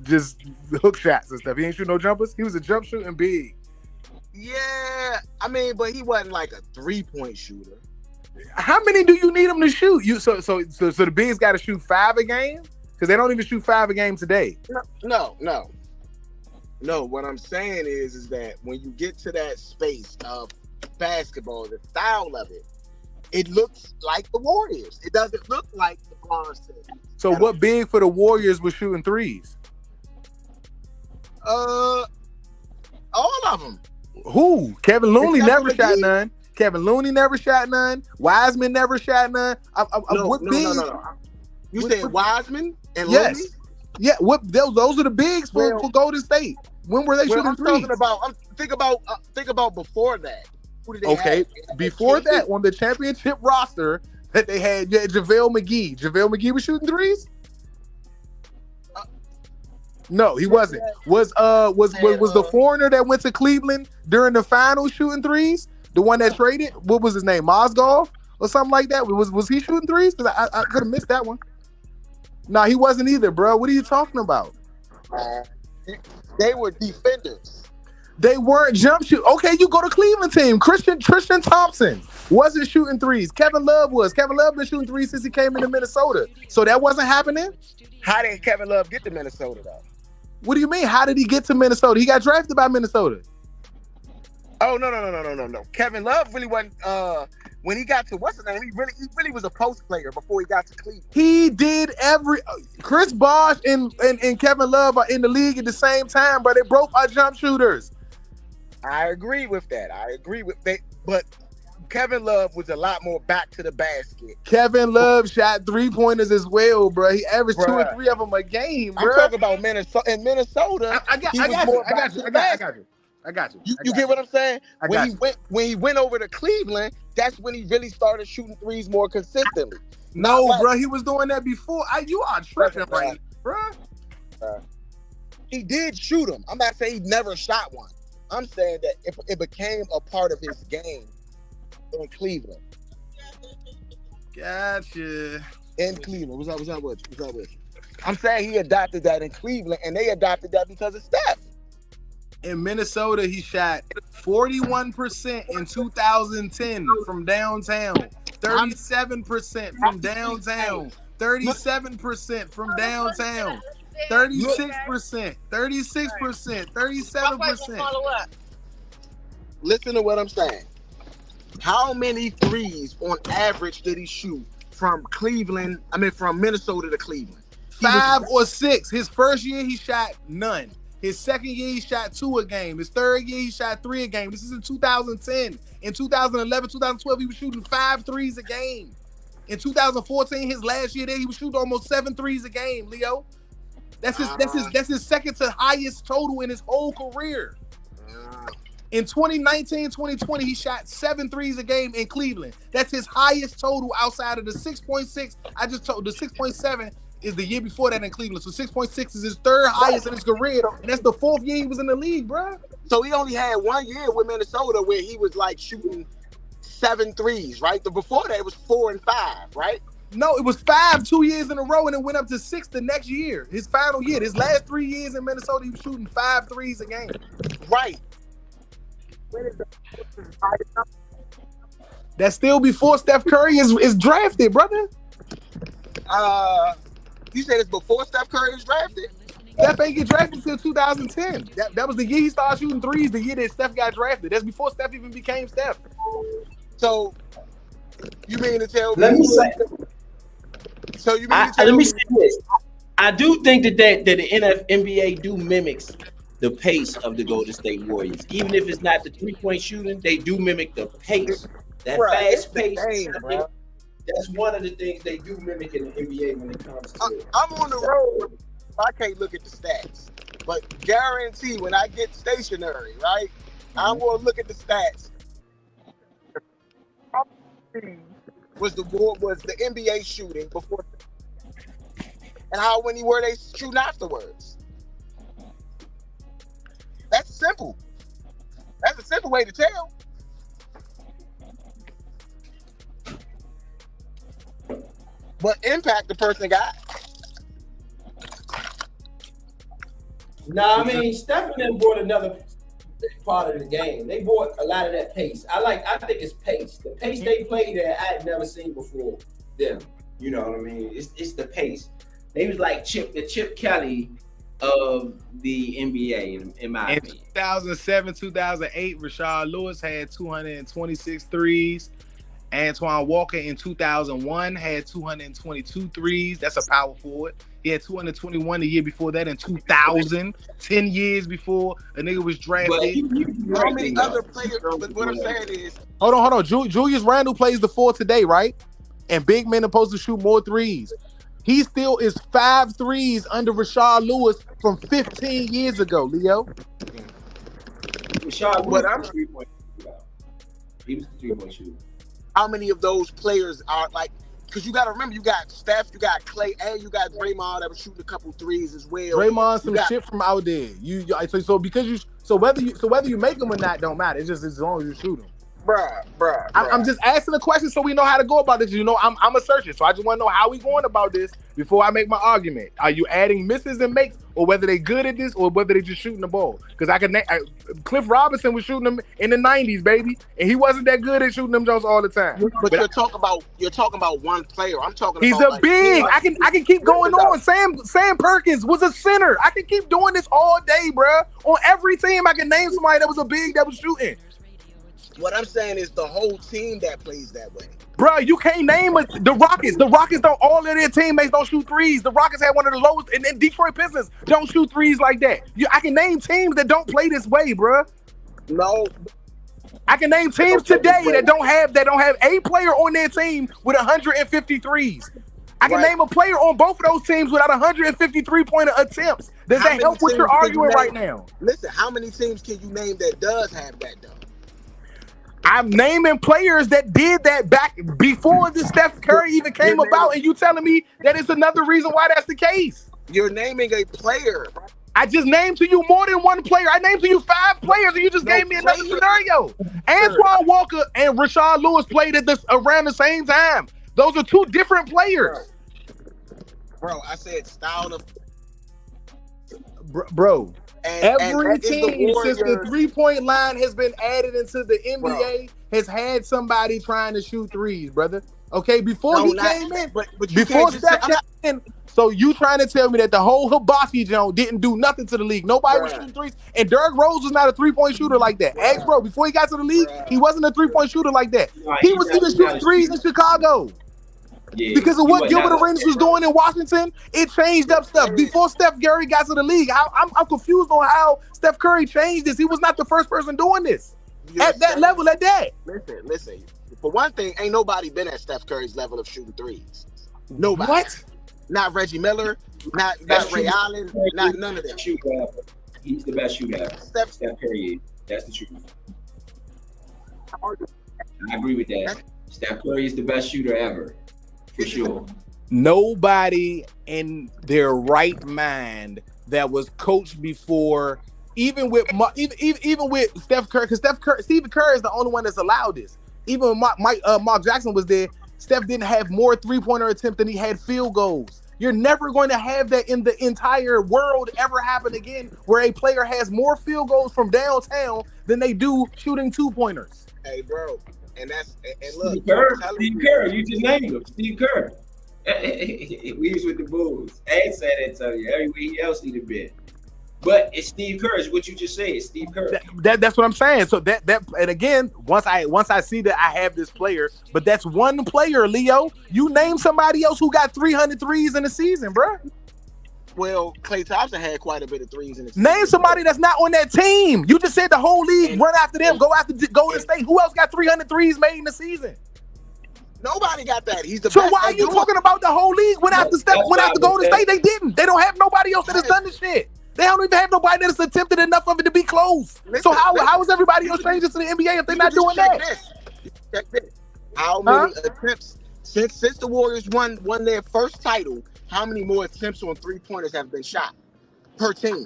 F: just hook shots and stuff. He ain't shooting no jumpers. He was a jump shooting big.
D: Yeah, I mean, but he wasn't like a 3-point shooter.
F: How many do you need him to shoot? So the bigs got to shoot 5 a game because they don't even shoot 5 a game today.
D: No. What I'm saying is that when you get to that space of basketball, the style of it, it looks like the Warriors. It doesn't look like the Bronze team.
F: So what big for the Warriors was shooting threes?
D: All of them.
F: Who? Kevin Looney never shot none. Kevin Looney never shot none. Wiseman never shot none.
D: No. You said Wiseman and
F: yes.
D: Looney?
F: Yeah. What? Those are the bigs for Golden State. When were they shooting threes?
D: Think about before that. Who did they have?
F: Before that, on the championship roster that they had, JaVale McGee. JaVale McGee was shooting threes. No, he wasn't. Was the foreigner that went to Cleveland during the finals shooting threes? The one that traded? What was his name? Mozgov or something like that? Was he shooting threes? Because I could have missed that one. No, he wasn't either, bro. What are you talking about?
D: They were defenders.
F: They weren't jump shoot. Okay, you go to Cleveland team. Tristan Thompson wasn't shooting threes. Kevin Love was. Kevin Love been shooting threes since he came into Minnesota. So that wasn't happening?
D: How did Kevin Love get to Minnesota, though?
F: What do you mean? How did he get to Minnesota? He got drafted by Minnesota.
D: Oh, no. Kevin Love really wasn't when he got to what's his name, he really was a post player before he got to Cleveland.
F: He did Chris Bosh and Kevin Love are in the league at the same time, but they both are jump shooters.
D: I agree with that. But Kevin Love was a lot more back to the basket.
F: Kevin Love shot 3-pointers as well, bro. He averaged 2 or 3 of them a game, bro.
D: I'm talking about Minnesota. In Minnesota,
F: I got you.
D: You get what I'm saying? When he went over to Cleveland, That's when he really started shooting threes more consistently.
F: No,
D: Like-
F: bro, he was doing that before. You are tripping,
D: Listen,
F: right, bro?
D: He did shoot them. I'm not saying he never shot one. I'm saying that it became a part of his game in Cleveland.
F: Gotcha.
D: In Cleveland. What's up with you? I'm saying he adopted that in Cleveland, and they adopted that because of Steph.
F: In Minnesota, he shot 41% in 2010 from downtown, 37% from downtown, 37% from downtown, 36%, 36%, 37%.
D: Listen to what I'm saying. How many threes on average did he shoot from Minnesota to Cleveland?
F: 5 or 6. His first year, he shot none. His second year, he shot 2 a game. His third year, he shot 3 a game. This is in 2010. In 2011, 2012, he was shooting 5 threes a game. In 2014, his last year there, he was shooting almost 7 threes a game, Leo. That's his second to highest total in his whole career. In 2019, 2020, he shot 7 threes a game in Cleveland. That's his highest total outside of the 6.6. I just told the 6.7 is the year before that in Cleveland. So 6.6 is his third highest in his career, and that's the 4th year he was in the league, bro.
D: So he only had 1 year with Minnesota where he was like shooting 7 threes, right? The before that it was 4 and 5, right?
F: No, it was 5 2 years in a row, and it went up to 6 the next year. His final year, his last 3 years in Minnesota, he was shooting 5 threes a game.
D: Right.
F: That's still before Steph Curry is drafted, brother.
D: You said it's before Steph Curry was drafted?
F: Steph ain't get drafted until 2010. That was the year he started shooting threes, the year that Steph got drafted. That's before Steph even became Steph.
D: So you mean to tell me?
A: Let me say.
D: So you mean to tell
A: Let me
D: me?
A: say this. I do think that the NBA do mimics the pace of the Golden State Warriors. Even if it's not the 3-point shooting, they do mimic the pace. That
D: Right,
A: fast pace.
D: game, bro.
A: That's one of the things they do mimic in the NBA when it comes to it.
D: I'm on the road. I can't look at the stats, but guarantee when I get stationary, right, I'm gonna look at the stats. Was the NBA shooting before, and how many were they shooting afterwards? That's simple. That's a simple way to tell. What impact the person got?
A: Nah, I mean, Steph and them brought another part of the game. They brought a lot of that pace. I think it's pace. The pace they played at, I had never seen before them. You know what I mean? It's the pace. They was like the Chip Kelly of the NBA, in my opinion.
F: 2007, 2008, Rashard Lewis had 226 threes. Antoine Walker in 2001 had 222 threes. That's a power forward. He had 221 the year before that in 2000, 10 years before a nigga was drafted.
D: How many other players? But what I'm saying is,
F: Hold on. Julius Randle plays the 4 today, right? And big men are supposed to shoot more threes. He still is 5 threes under Rashard Lewis from 15 years ago, Leo.
A: Rashard Lewis was 3-point shooter. He was the 3-point shooter.
D: how many of those players are like? Because you got to remember, you got Steph, you got Clay, and you got Draymond that was shooting a couple threes as well.
F: Draymond some shit from out there. Whether you make them or not don't matter. It's just as long as you shoot them.
D: Bruh.
F: I'm just asking the question so we know how to go about this. You know, I'm a searcher, so I just want to know how we going about this before I make my argument. Are you adding misses and makes, or whether they good at this, or whether they just shooting the ball? Because Cliff Robinson was shooting them in the '90s, baby, and he wasn't that good at shooting them jumps all the time.
D: But you're talking about one player. I'm talking.
F: He's
D: about
F: a big. I can keep going on. Sam Perkins was a center. I can keep doing this all day, bro. On every team, I can name somebody that was a big that was shooting.
D: What I'm saying is the whole team that plays that way.
F: Bro, you can't name the Rockets. The Rockets don't. All of their teammates don't shoot threes. The Rockets had one of the lowest, and Detroit Pistons don't shoot threes like that. I can name teams that don't play this way, bro.
D: No,
F: I can name teams today that don't have a player on their team with 150 threes. I can name a player on both of those teams without 150 three-pointer attempts. Does that help what you're arguing right now?
D: Listen, how many teams can you name that does have that though?
F: I'm naming players that did that back before the Steph Curry even came about, and you telling me that it's another reason why that's the case.
D: You're naming a player.
F: I just named to you more than one player. I named to you 5 players, and you just gave me another scenario. Antoine Walker and Rashard Lewis played at this around the same time. Those are 2 different players.
D: Bro, I said style of
F: Bro. Every
D: that is
F: team since the
D: Warriors.
F: 3-point line has been added into the NBA has had somebody trying to shoot threes, brother. Okay, before he came in,
D: but you
F: before
D: can't just
F: Steph
D: say,
F: came in, so you trying to tell me that the whole Hibachi Jones didn't do nothing to the league? Nobody was shooting threes, and Derrick Rose was not a 3-point shooter like that. Ask bro, before he got to the league, he wasn't a 3-point shooter like that. He was even shooting threes in Chicago.
A: Yeah,
F: because of what Gilbert Arenas was doing in Washington, it changed up stuff. Before Steph Curry got to the league, I'm confused on how Steph Curry changed this. He was not the first person doing this at that level. At that,
D: listen. For one thing, ain't nobody been at Steph Curry's level of shooting threes. Nobody.
F: What?
D: Not Reggie Miller. Not Ray Allen. Not none of them.
A: He's the best shooter ever. Steph Curry is. That's the truth. I agree with that. Steph Curry is the best shooter ever. For sure.
F: Nobody in their right mind that was coached before, even with Steph Curry, because Stephen Curry is the only one that's allowed this. Even when Mark Jackson was there, Steph didn't have more 3-pointer attempts than he had field goals. You're never going to have that in the entire world ever happen again, where a player has more field goals from downtown than they do shooting 2-pointers.
D: Hey, bro. And look,
A: Steve Kerr, you just named him. Steve Kerr. We was with the Bulls. I ain't said that to you. Everywhere else he'd have been. But it's Steve Kerr, is what you just said. It's Steve Kerr.
F: That's what I'm saying. So that and again, once I see that I have this player, but that's one player, Leo. You name somebody else who got 300 threes in the season, bro.
D: Well, Klay Thompson had quite a bit of threes in the season.
F: Name somebody that's not on that team. You just said the whole league run after them, go after Golden State. Who else got 300 threes made in the season?
D: Nobody got that. He's the
F: so
D: best.
F: Why are you talking about the whole league? Went after Golden State, they didn't. They don't have nobody else that has done this shit. They don't even have nobody that's attempted enough of it to be close. So how is everybody else changing to the NBA if they're not doing that?
D: Check this. How many attempts since the Warriors won their first title? How many more attempts on 3-pointers have been shot per team?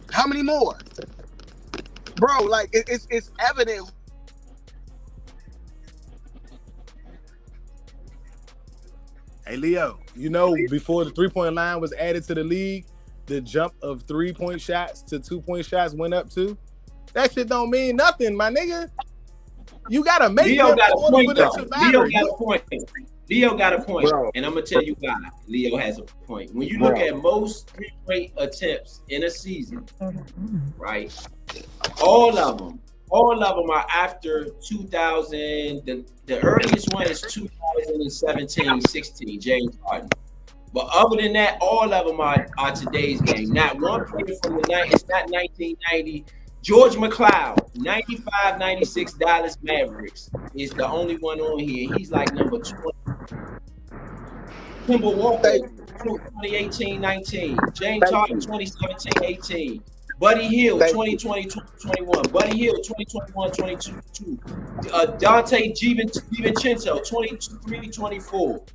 D: How many more, bro? Like it's evident.
F: Hey Leo, you know before the 3-point line was added to the league, the jump of 3-point shots to 2-point shots went up too. That shit don't mean nothing, my nigga. You gotta make
A: Leo got a point, though. Leo got a point, bro. And I'm gonna tell you why. Leo has a point. When you look at most 3-point attempts in a season, right? All of them are after 2000. The earliest one is 2017-16, James Harden. But other than that, all of them are today's game. Not one player from the night. It's not 1990. George McLeod, 95-96 Dallas Mavericks is the only one on here. He's like number 20. Kimball Walker, 2018-19. James Harden, 2017-18. Buddy Hill, 2020-2021. Buddy Hill, 2021-22. Dante DiVincenzo, 23-24.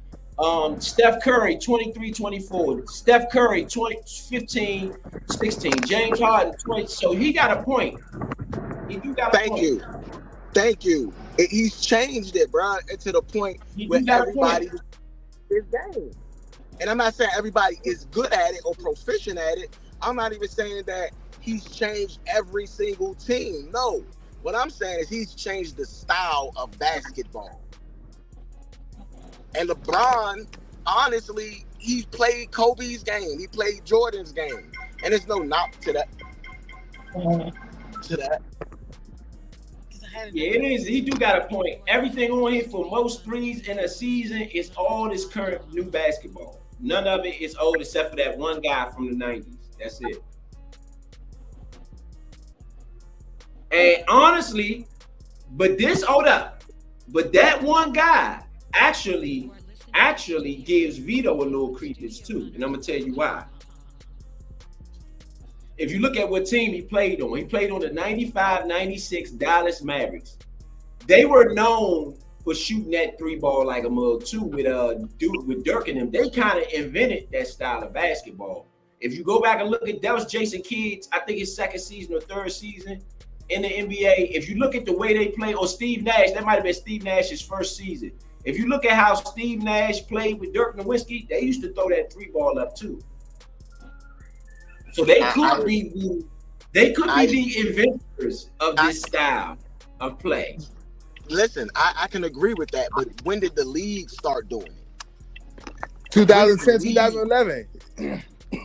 A: Steph Curry, 23-24. Steph Curry, 15-16. James Harden, 20. So he got a point. He do got a point.
D: Thank you. He's changed it, bro, to the point where everybody is game. And I'm not saying everybody is good at it or proficient at it. I'm not even saying that he's changed every single team. No. What I'm saying is he's changed the style of basketball. And LeBron, honestly, he played Kobe's game. He played Jordan's game. And there's no knock to that.
A: Yeah, it is. He do got a point. Everything on here for most threes in a season is all this current new basketball. None of it is old except for that one guy from the 90s. That's it. And honestly, but that one guy actually gives Vito a little credence too, and I'm gonna tell you why. If you look at what team he played on the 95-96 Dallas Mavericks. They were known for shooting that three ball like a mug too with Dirk and them. They kind of invented that style of basketball. If you go back and look at that was Jason Kidd's, I think his second season or third season in the NBA. If you look at the way they play, or Steve Nash, that might have been Steve Nash's first season. If you look at how Steve Nash played with Dirk Nowitzki, they used to throw that three ball up too. So they could be the inventors of this style of play.
D: Listen, I can agree with that, but when did the league start doing it?
F: 2010, 2011.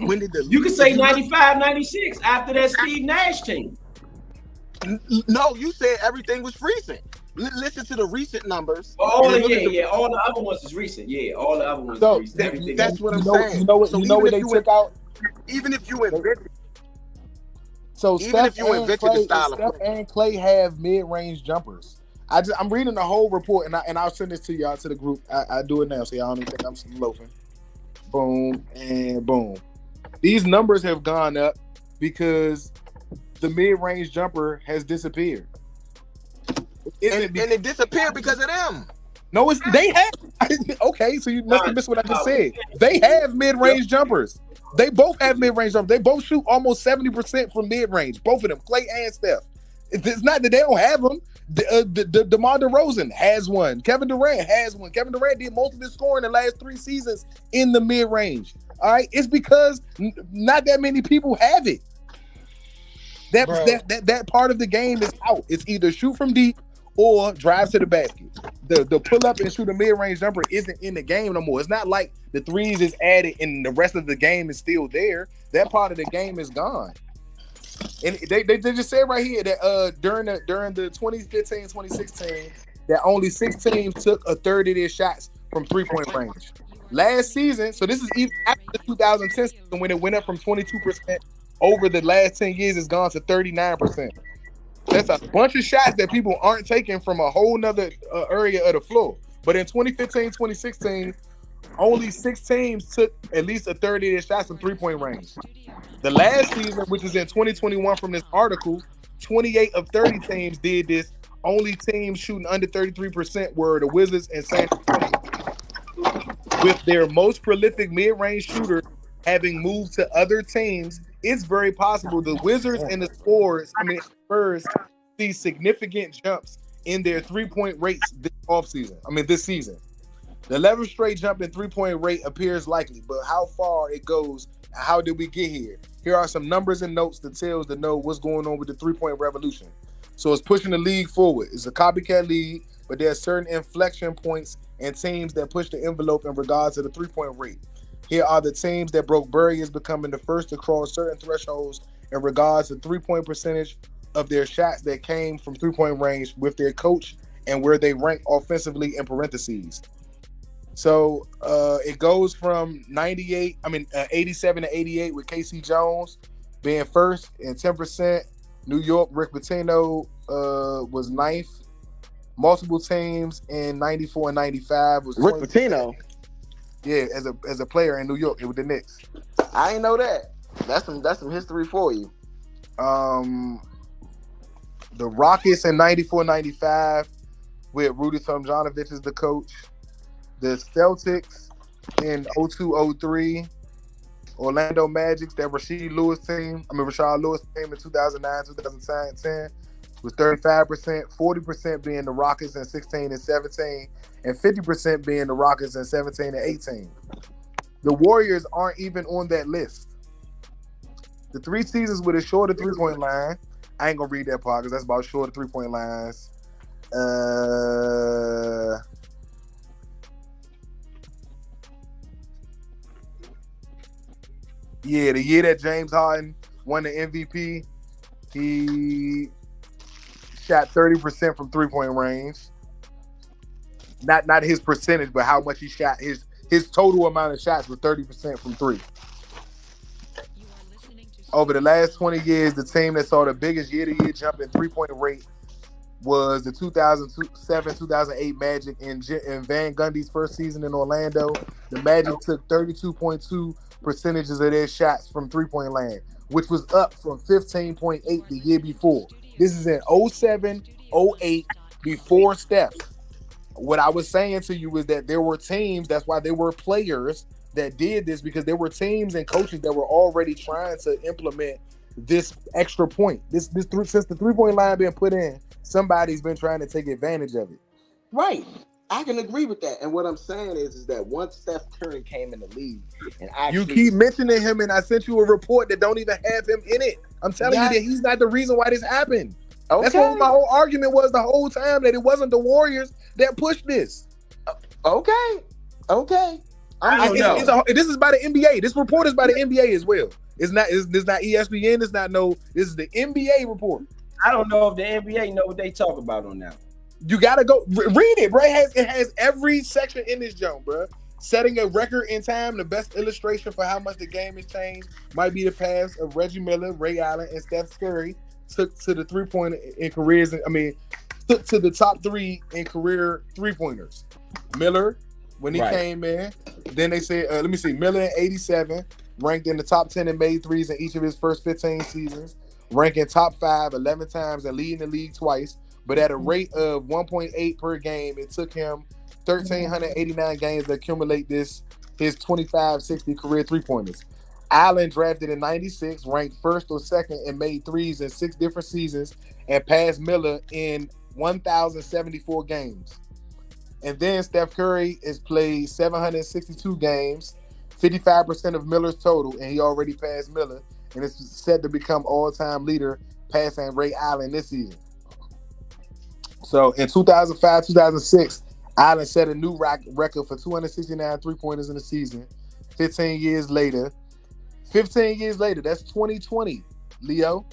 D: When did the
A: You could say 95, 96 after that Steve Nash team.
D: No, you said everything was recent. Listen to the recent numbers.
A: All the other ones is recent. Yeah, all the other ones is recent.
D: That's what I'm saying.
F: You know what they took out?
D: Even if you invented,
F: so
D: even
F: Steph
D: if you invented the style of play,
F: and Clay have mid-range jumpers. I'm reading the whole report, and I'll send this to y'all to the group. I do it now, so y'all don't even think I'm loafing. Boom and boom. These numbers have gone up because the mid-range jumper has disappeared.
D: And it disappeared because of them.
F: No, they have. Okay, so you must have missed what I just said. They have mid-range jumpers. They both have mid-range jumpers. They both shoot almost 70% from mid-range. Both of them, Clay and Steph. It's not that they don't have them. DeMar DeRozan has one. Kevin Durant has one. Kevin Durant did most of his scoring the last 3 seasons in the mid-range. All right, it's because not that many people have it. That part of the game is out. It's either shoot from deep or drive to the basket. The pull up and shoot a mid-range jumper isn't in the game no more. It's not like the threes is added and the rest of the game is still there. That part of the game is gone. And they just said right here that during the 2015-2016 that only 6 teams took a third of their shots from 3-point range. Last season, so this is even after the 2010 season when it went up from 22% over the last 10 years, it's gone to 39%. That's a bunch of shots that people aren't taking from a whole nother area of the floor. But in 2015-2016, only 6 teams took at least a third of their shots from 3-point range. The last season, which is in 2021 from this article, 28 of 30 teams did this. Only teams shooting under 33% were the Wizards and San Antonio. With their most prolific mid-range shooter having moved to other teams, it's very possible the Wizards and the Spurs see significant jumps in their 3-point rates this season. The 11th straight jump in 3-point rate appears likely, but how far it goes and how did we get here? Here are some numbers and notes details to know what's going on with the 3-point revolution. So it's pushing the league forward. It's a copycat league, but there are certain inflection points and teams that push the envelope in regards to the 3-point rate. Here are the teams that broke barriers, becoming the first to cross certain thresholds in regards to 3-point percentage of their shots that came from 3-point range with their coach and where they rank offensively in parentheses. So it goes from 87 to 88 with Casey Jones being first and 10%. New York, Rick Pitino was 9th. Multiple teams in 94 and 95 was
D: Rick Pitino.
F: Yeah, as a player in New York, it was the Knicks.
D: I ain't know that. That's some history for you.
F: The Rockets in 94-95 with Rudy Tomjanovich as the coach. The Celtics in 02-03. Orlando Magic, that Rashard Lewis team in 2009-2010 was 35%, 40% being the Rockets in 16 and 17, and 50% being the Rockets in 17 and 18. The Warriors aren't even on that list. The 3 seasons with a shorter 3-point line, I ain't gonna read that part because that's about shorter 3-point lines. Yeah, the year that James Harden won the MVP, he shot 30% from 3-point range. Not his percentage, but how much he shot. His total amount of shots was 30% from 3. Over the last 20 years, the team that saw the biggest year-to-year jump in 3-point rate was the 2007-2008 Magic in Van Gundy's first season in Orlando. The Magic took 32.2 percentages of their shots from 3-point land, which was up from 15.8 the year before. This is in 07, 08, before Steph. What I was saying to you is that there were teams, that's why there were players that did this, because there were teams and coaches that were already trying to implement this extra point. Since the 3-point line being put in, somebody's been trying to take advantage of it.
D: Right. I can agree with that. And what I'm saying is that once Steph Curry came in the league and actually,
F: you keep mentioning him, and I sent you a report that don't even have him in it. I'm telling you that he's not the reason why this happened. Okay. That's what my whole argument was the whole time, that it wasn't the Warriors that pushed this.
D: Okay.
F: This is by the NBA. This report is by the NBA as well. It's not ESPN. This is the NBA report.
A: I don't know if the NBA know what they talk about on that.
F: You gotta go read it, bro. It has every section in this jump, bro. Setting a record in time, the best illustration for how much the game has changed might be the pass of Reggie Miller, Ray Allen, and Steph Curry took to the 3-point in careers. Took to the top 3 in career 3-pointers. Miller, when he came in, then they said, Miller in 87, ranked in the top 10 and made threes in each of his first 15 seasons, ranking top 5 11 times and leading the league twice. But at a rate of 1.8 per game, it took him 1,389 games to accumulate his 25-60 career 3-pointers. Allen, drafted in 96, ranked first or second and made threes in 6 different seasons and passed Miller in 1,074 games. And then Steph Curry has played 762 games, 55% of Miller's total, and he already passed Miller and is set to become all-time leader, passing Ray Allen this season. So in 2005, 2006, Allen set a new record for 269 3-pointers in the season. 15 years later, that's 2020, Leo.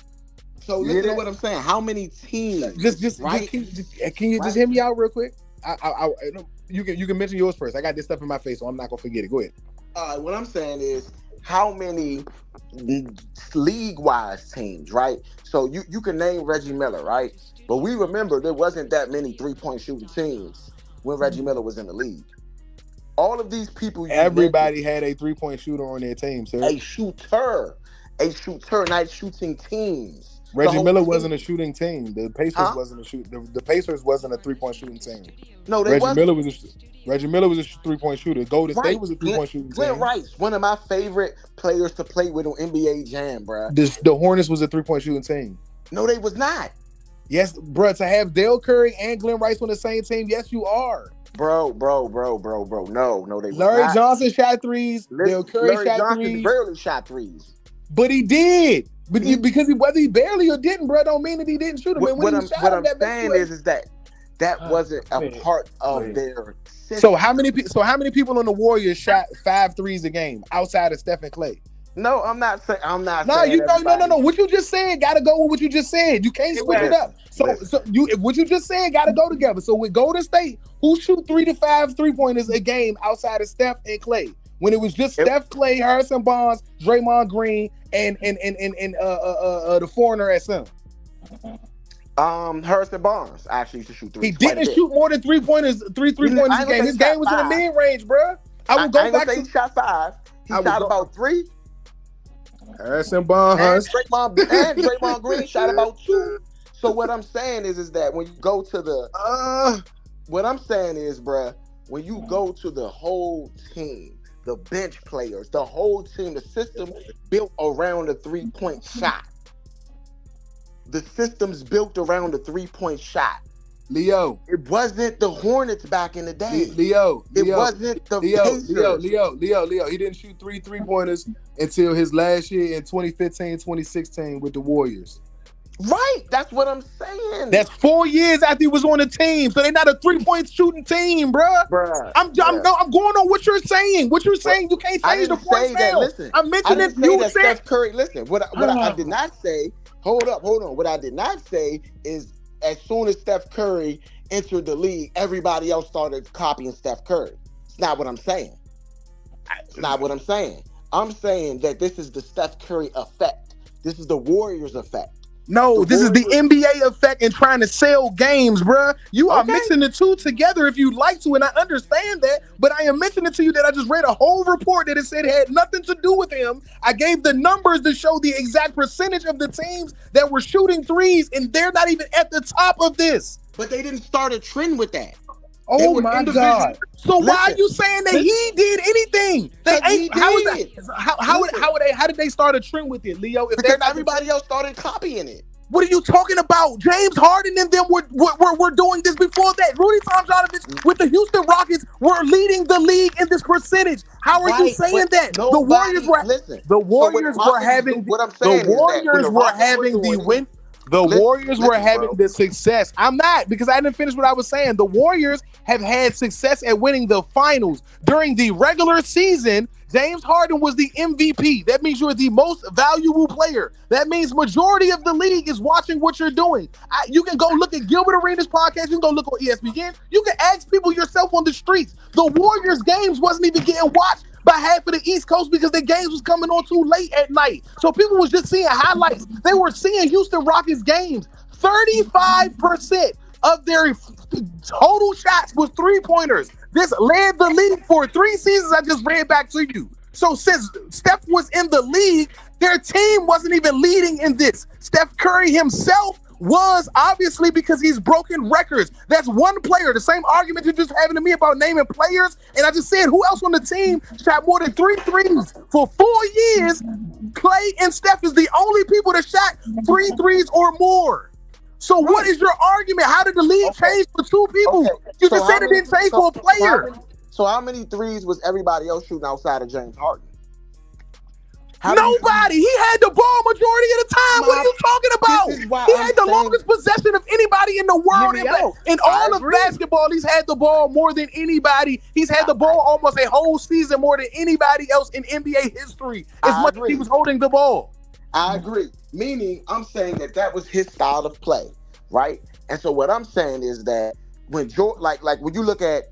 D: So listen to what I'm saying. How many teams?
F: Can you just hear me out real quick? You can mention yours first. I got this stuff in my face, so I'm not gonna forget it. Go ahead.
D: What I'm saying is how many league-wise teams, right? So you can name Reggie Miller, right? But we remember there wasn't that many 3-point shooting teams when Reggie Miller was in the league. All of these people,
F: everybody had a 3-point shooter on their team, sir.
D: A shooter, not shooting teams.
F: Reggie Miller wasn't a shooting team. The Pacers wasn't a shoot. The Pacers wasn't a 3-point shooting team.
D: No,
F: Reggie Miller was a 3-point shooter. Golden State was a 3-point shooting team.
D: Glenn Rice, one of my favorite players to play with on NBA Jam, bro.
F: The Hornets was a 3-point shooting team.
D: No, they was not.
F: Yes, bro. To have Dale Curry and Glenn Rice on the same team, yes, you are.
D: Bro. No, they was
F: Larry
D: not.
F: Johnson shot threes. Dale Curry shot threes.
D: Barely shot threes.
F: But he did. But because whether he barely or didn't, bro, don't mean that he didn't shoot them.
D: What I'm saying is that wasn't a part of their system.
F: So how many people on the Warriors shot 5 threes a game outside of Steph and Clay?
D: No, I'm not saying.
F: No. What you just said got to go with what you just said. You can't switch it up. What you just said got to go together. So with Golden State, who shoot 3 to 5 3-pointers a game outside of Steph and Clay? When it was just Steph, Clay, Harrison Barnes, Draymond Green, and the foreigner at center.
D: Harrison Barnes actually used to shoot 3.
F: He didn't shoot more than 3-pointers. 3-pointers a game. His game was in the mid range, bro. I would go back to.
D: He shot 5. He shot about 3.
F: Harrison Barnes
D: and Draymond Green shot about 2. So what I'm saying is that when you go to the what I'm saying is, bruh, when you go to the whole team, the bench players, the whole team, the system built around the 3-point shot. The system's built around the 3-point shot.
F: Leo.
D: It wasn't the Hornets back in the day.
F: Leo.
D: It wasn't the Pacers.
F: Leo. He didn't shoot 3-pointers until his last year in 2015, 2016 with the Warriors.
D: Right. That's what I'm saying.
F: That's 4 years after he was on the team. So they're not a 3-point shooting team, bruh. I'm going on what you're saying. What you're saying, you can't change the points now.
D: Listen,
F: I mentioned it. You said
D: Steph Curry. Listen, what I did not say. Hold on. What I did not say is as soon as Steph Curry entered the league, everybody else started copying Steph Curry. It's not what I'm saying. I'm saying that this is the Steph Curry effect. This is the Warriors effect.
F: No, this is the NBA effect and trying to sell games, bruh. You are mixing the two together if you like to, and I understand that, but I am mentioning to you that I just read a whole report that it said it had nothing to do with him. I gave the numbers to show the exact percentage of the teams that were shooting threes, and they're not even at the top of this.
D: But they didn't start a trend with that.
F: Oh my God! So why are you saying that he did anything? They ain't. How did they start a trend with it, Leo? If
D: because everybody else started copying it.
F: What are you talking about? James Harden and them were doing this before that. Rudy Tomjanovich with the Houston Rockets were leading the league in this percentage. How are you saying that? The Warriors were the Warriors were having the success. I'm not, because I didn't finish what I was saying. The Warriors have had success at winning the finals. During the regular season, James Harden was the MVP. That means you're the most valuable player. That means majority of the league is watching what you're doing. You can go look at Gilbert Arenas' podcast. You can go look on ESPN. You can ask people yourself on the streets. The Warriors games wasn't even getting watched by half of the East Coast because the games was coming on too late at night. So people was just seeing highlights. They were seeing Houston Rockets games. 35% of their total shots was three-pointers. This led the league for 3 seasons. I just read back to you. So since Steph was in the league, their team wasn't even leading in this. Steph Curry himself was, obviously, because he's broken records. That's one player. The same argument you're just having to me about naming players. And I just said, who else on the team shot more than 3 threes for 4 years? Clay and Steph is the only people that shot 3 threes or more. So what is your argument? How did the league change for 2 people? You just said it didn't change for a player.
D: So how many threes was everybody else shooting outside of James Harden?
F: Nobody. He had the ball majority of the time. What are you talking about? He had the longest possession of anybody in the world. In all of basketball, he's had the ball more than anybody. He's had the ball almost a whole season more than anybody else in NBA history. As much as he was holding the ball.
D: I agree. Meaning, I'm saying that was his style of play, right? And so what I'm saying is that when like when you look at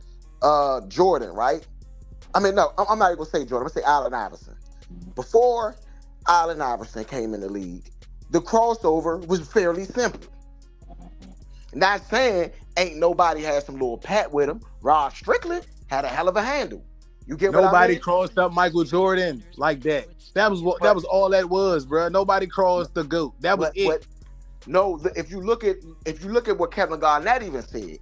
D: Jordan, right? I mean, no, I'm not even gonna say Jordan. I'm gonna say Allen Iverson. Before Allen Iverson came in the league, the crossover was fairly simple. Not saying ain't nobody had some little pat with him. Rod Strickland had a hell of a handle. You get what I mean?
F: Nobody crossed up Michael Jordan like that. That was all that was, bro. Nobody crossed the GOAT. That was it.
D: No, if you look at what Kevin Garnett even said,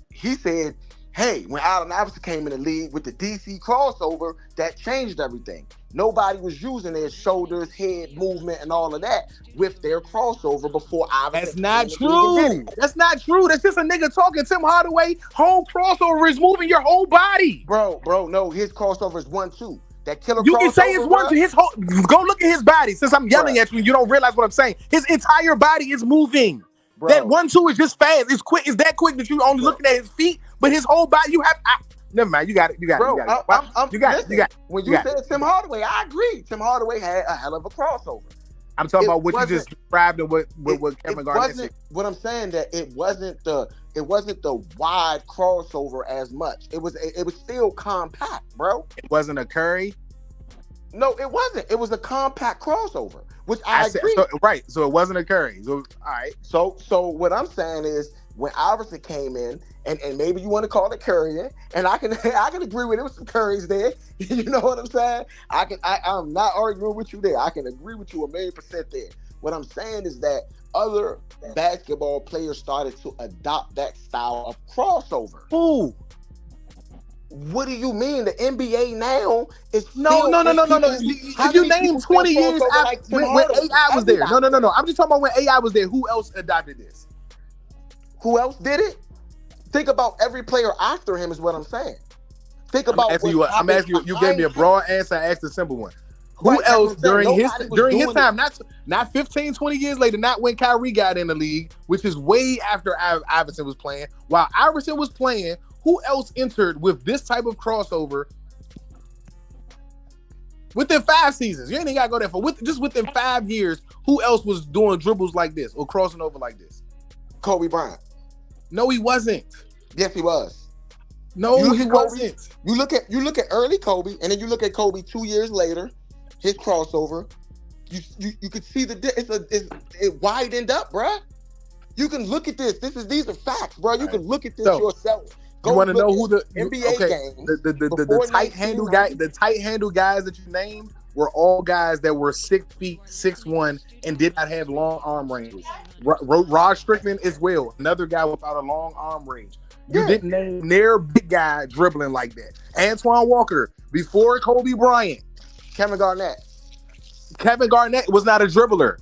D: he said, hey, when Allen Iverson came in the league with the DC crossover, that changed everything. Nobody was using their shoulders, head movement, and all of that with their crossover before Iverson.
F: That's not true. That's not true. That's just a nigga talking. Tim Hardaway, whole crossover is moving your whole body.
D: Bro, no, his crossover is 1-2. That killer
F: you can say it's 1-2. His whole, go look at his body. Since I'm yelling at you, you don't realize what I'm saying. His entire body is moving. Bro. That 1-2 is just fast. It's quick. It's that quick that you only looking at his feet, but his whole body. You have. Never mind. You got it. You got it. You got it.
D: When you said Tim Hardaway, I agree. Tim Hardaway had a hell of a crossover.
F: I'm talking about what you just described and what Kevin Garnett said.
D: What I'm saying that it wasn't the wide crossover as much. It was still compact, bro.
F: It wasn't a Curry.
D: No, it wasn't. It was a compact crossover, which I agree.
F: So it wasn't a Curry. So all right.
D: So what I'm saying is when Iverson came in, and maybe you want to call it currying, and I can agree with it with some Currys there. You know what I'm saying? I'm not arguing with you there. I can agree with you 1,000,000% there. What I'm saying is that other basketball players started to adopt that style of crossover.
F: Who?
D: What do you mean? The NBA now is
F: no. If you name 20 years after when AI was there, no. I'm just talking about when AI was there. Who else adopted this?
D: Who else did it? Think about every player after him is what I'm saying. Think about.
F: I'm asking you. You gave me a broad answer. I asked a simple one. Who else during his time? Not 15, 20 years later. Not when Kyrie got in the league, which is way after Iverson was playing. While Iverson was playing. Who else entered with this type of crossover within 5 seasons? You ain't got to go there for just within 5 years. Who else was doing dribbles like this or crossing over like this?
D: Kobe Bryant.
F: No, he wasn't.
D: Yes, he was.
F: No, he wasn't.
D: You look at early Kobe, and then you look at Kobe 2 years later, his crossover. You could see it widened up, bruh. You can look at this. These are facts, bro. You can look at this yourself.
F: You want to know who the
D: NBA games?
F: The tight handle guy, the tight handle guys that you named were all guys that were 6 feet, 6'1", and did not have long arm ranges. Rod Strickland as well, another guy without a long arm range. You didn't name their big guy dribbling like that. Antoine Walker before Kobe Bryant.
D: Kevin Garnett.
F: Kevin Garnett was not a dribbler.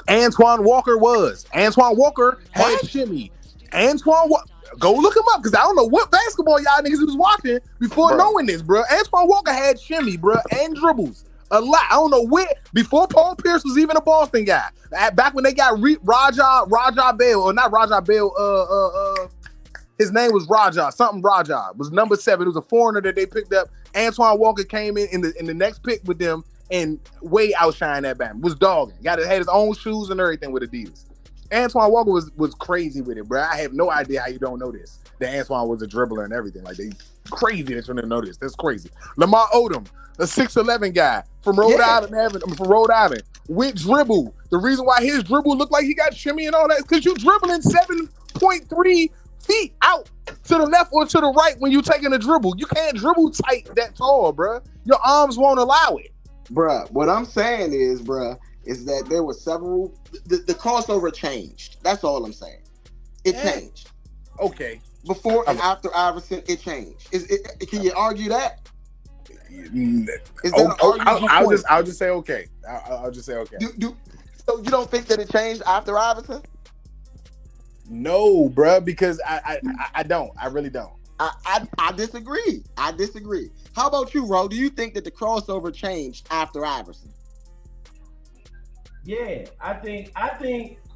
F: Antoine Walker was. Antoine Walker had shimmy. Go look him up because I don't know what basketball y'all niggas was watching before knowing this, bro. Antoine Walker had shimmy, bro, and dribbles a lot. I don't know where before Paul Pierce was even a Boston guy. Back when they got Raja Bell, or not Raja Bell. His name was Raja. Was number 7. It was a foreigner that they picked up. Antoine Walker came in the next pick with them and way outshined that Bam. Was dogging. Had his own shoes and everything with Adidas. Antoine Walker was crazy with it, bro. I have no idea how you don't know this. That Antoine was a dribbler and everything. Like, they crazy that you didn't know this. That's crazy. Lamar Odom, a 6'11" guy from Rhode Island, with dribble. The reason why his dribble looked like he got shimmy and all that is because you dribbling 7.3 feet out to the left or to the right when you taking a dribble. You can't dribble tight that tall, bro. Your arms won't allow it.
D: Bruh, what I'm saying is that there were several. The crossover changed. That's all I'm saying. It changed.
F: Okay.
D: Before and after Iverson, it changed. Can you argue that?
F: I'll just say okay. I'll just say okay.
D: So you don't think that it changed after Iverson?
F: No, bruh, because I don't. I really don't.
D: I disagree. How about you, Ro? Do you think that the crossover changed after Iverson?
A: Yeah, I think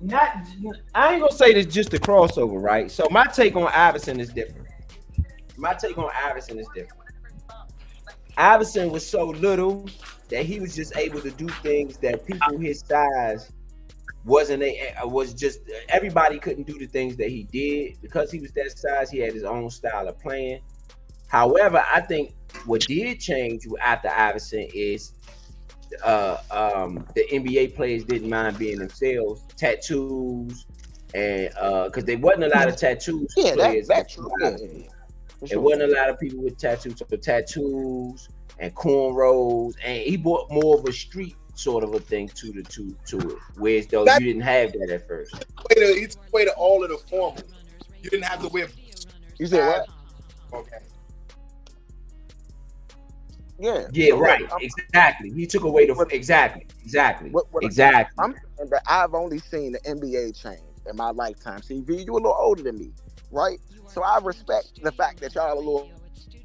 A: not. I ain't gonna say this just the crossover, right? So my take on Iverson is different. Iverson was so little that he was just able to do things that people his size everybody couldn't do the things that he did because he was that size. He had his own style of playing. However, I think what did change after Iverson is the NBA players didn't mind being themselves, tattoos, and because there wasn't a lot of tattoos.
D: Yeah, that's true.
A: There wasn't a lot of people with tattoos, so tattoos and cornrows, and he brought more of a street sort of a thing to it. Whereas though you didn't have that at first.
F: He took away to all of the formal. You didn't have to wear.
D: You said what?
F: Okay.
A: Yeah, right. Exactly. He took away the exactly.
D: I'm saying that I've only seen the NBA change in my lifetime. See, V, you're a little older than me, right? So I respect the fact that y'all a little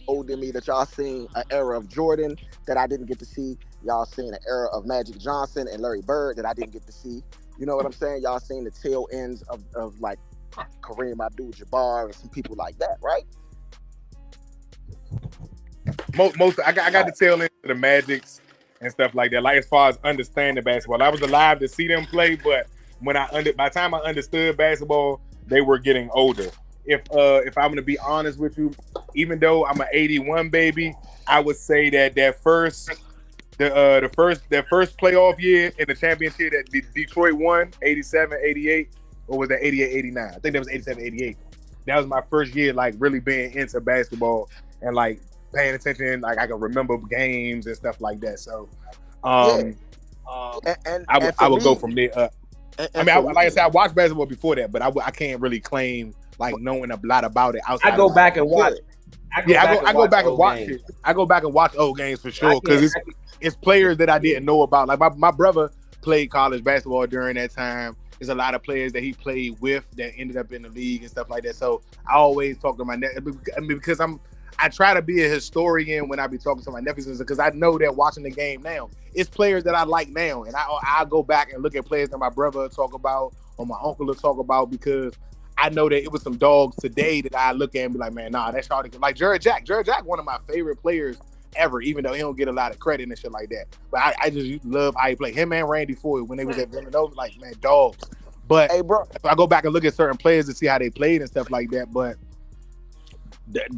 D: older than me, that y'all seen an era of Jordan that I didn't get to see. Y'all seen an era of Magic Johnson and Larry Bird that I didn't get to see. You know what I'm saying? Y'all seen the tail ends of like Kareem Abdul-Jabbar and some people like that, right?
F: Most I got the tail end of the Magics and stuff like that. Like as far as understanding basketball, I was alive to see them play, but by the time I understood basketball, they were getting older. If I'm gonna be honest with you, even though I'm an '81 baby, I would say that first playoff year in the championship that Detroit won, 87, 88, or was that 88, 89? I think that was 87, 88. That was my first year like really being into basketball and like paying attention. Like I can remember games and stuff like that. So I would go from there up. Like I said, I watched basketball before that, but I can't really claim like knowing a lot about it outside.
A: I go back and watch.
F: I go back and watch it. I go back and watch old games for sure because it's players that I didn't know about. Like my brother played college basketball during that time. There's a lot of players that he played with that ended up in the league and stuff like that. So I always talk to my nephews because I try to be a historian when I be talking to my nephews because I know that watching the game now, it's players that I like now, and I go back and look at players that my brother will talk about or my uncle will talk about because I know that it was some dogs today that I look at and be like, man, nah, that's hard to get. Like Jared Jack, one of my favorite players ever, even though he don't get a lot of credit and shit like that. But I just love how he played. Him and Randy Foyd when they was at Villanova, like, man, dogs. But
D: hey, bro,
F: if I go back and look at certain players to see how they played and stuff like that, but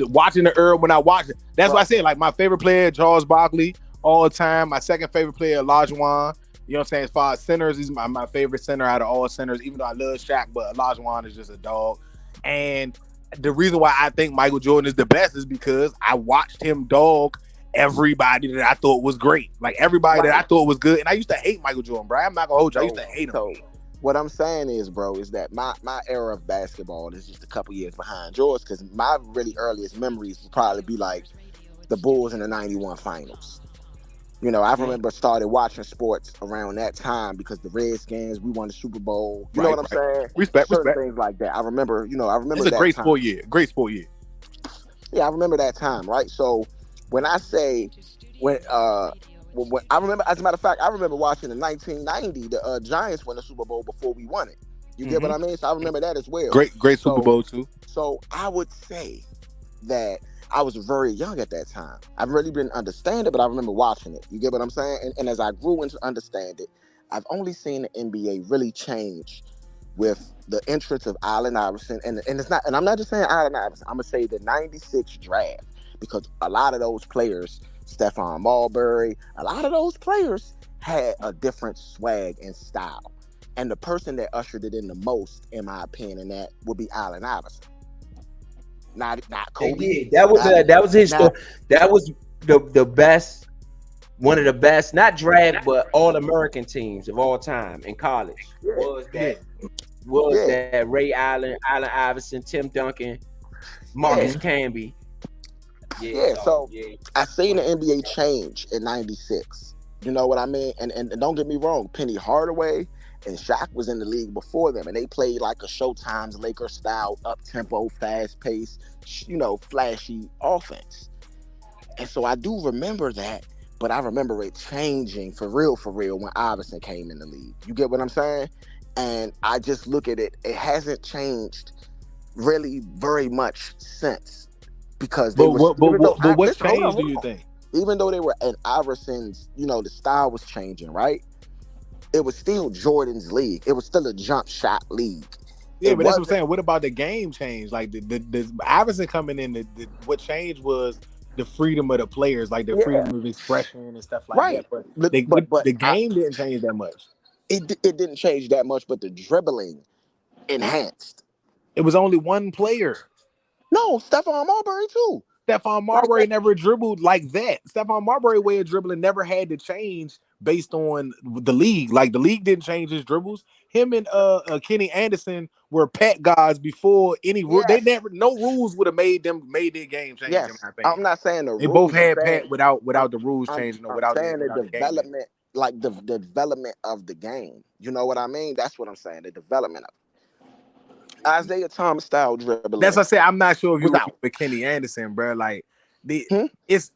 F: watching the era when I watched it, that's what I said. Like my favorite player, Charles Barkley, all the time. My second favorite player, Olajuwon. You know what I'm saying? As far as centers, he's my favorite center out of all centers, even though I love Shaq, but Olajuwon is just a dog. And the reason why I think Michael Jordan is the best is because I watched him dog everybody that I thought was great. Like everybody that I thought was good. And I used to hate Michael Jordan, bro. I'm not gonna hold you. I used to hate him.
D: So what I'm saying is, bro, is that my era of basketball is just a couple years behind yours, because my really earliest memories would probably be like the Bulls in the '91 finals. You know, I remember started watching sports around that time because the Redskins, we won the Super Bowl. You know what I'm saying?
F: Respect.
D: Certain things like that. I remember
F: It's a
D: that
F: great
D: time.
F: sport year. Great sport year.
D: Yeah, I remember that time, right? So when I say when I remember, as a matter of fact, I remember watching in 1990 the Giants win the Super Bowl before we won it. You get what I mean? So I remember that as well.
F: Great Super Bowl too.
D: So I would say that I was very young at that time. I really didn't understand it, but I remember watching it. You get what I'm saying? And as I grew into understand it, I've only seen the NBA really change with the entrance of Allen Iverson. And it's not, and I'm not just saying Allen Iverson, I'm gonna say the '96 draft, because a lot of those players, Stephon Marbury, a lot of those players had a different swag and style. And the person that ushered it in the most, in my opinion, and that would be Allen Iverson. Not
A: They
D: Kobe.
A: did. That was his story. That was the best, one of the best, not draft, but all American teams of all time in college. Was that Ray Allen, Allen Iverson, Tim Duncan, Marcus Camby.
D: So I seen the NBA change in '96. You know what I mean? And don't get me wrong, Penny Hardaway and Shaq was in the league before them, and they played like a Showtime's Lakers style, up tempo, fast pace, flashy offense. And so I do remember that, but I remember it changing for real when Iverson came in the league. You get what I'm saying? And I just look at it; it hasn't changed really very much since, because they
F: what changed do you think?
D: Even though they were in Iverson's, the style was changing, right? It was still Jordan's league. It was still a jump shot league.
F: Yeah, but that's what I'm saying. What about the game change? Like the Iverson coming in, what changed was the freedom of the players, like the freedom of expression and stuff like that. But the game didn't change that much.
D: It didn't change that much, but the dribbling enhanced.
F: It was only one player.
D: No, Stephon Marbury too.
F: Stephon Marbury never dribbled like that. Stephon Marbury way of dribbling never had to change based on the league. Like the league didn't change his dribbles. Him and Kenny Anderson were pat guys before any rule. They never, no rules would have made their game change.
D: Yes.
F: In my opinion.
D: I'm not saying the
F: they
D: rules.
F: both had pat without the rules changing or without
D: the
F: without
D: development, like the development of the game. You know what I mean? That's what I'm saying. The development of it. Isaiah Thomas style dribbling.
F: That's what I say. I'm not sure if you with Kenny Anderson, bro. Like it's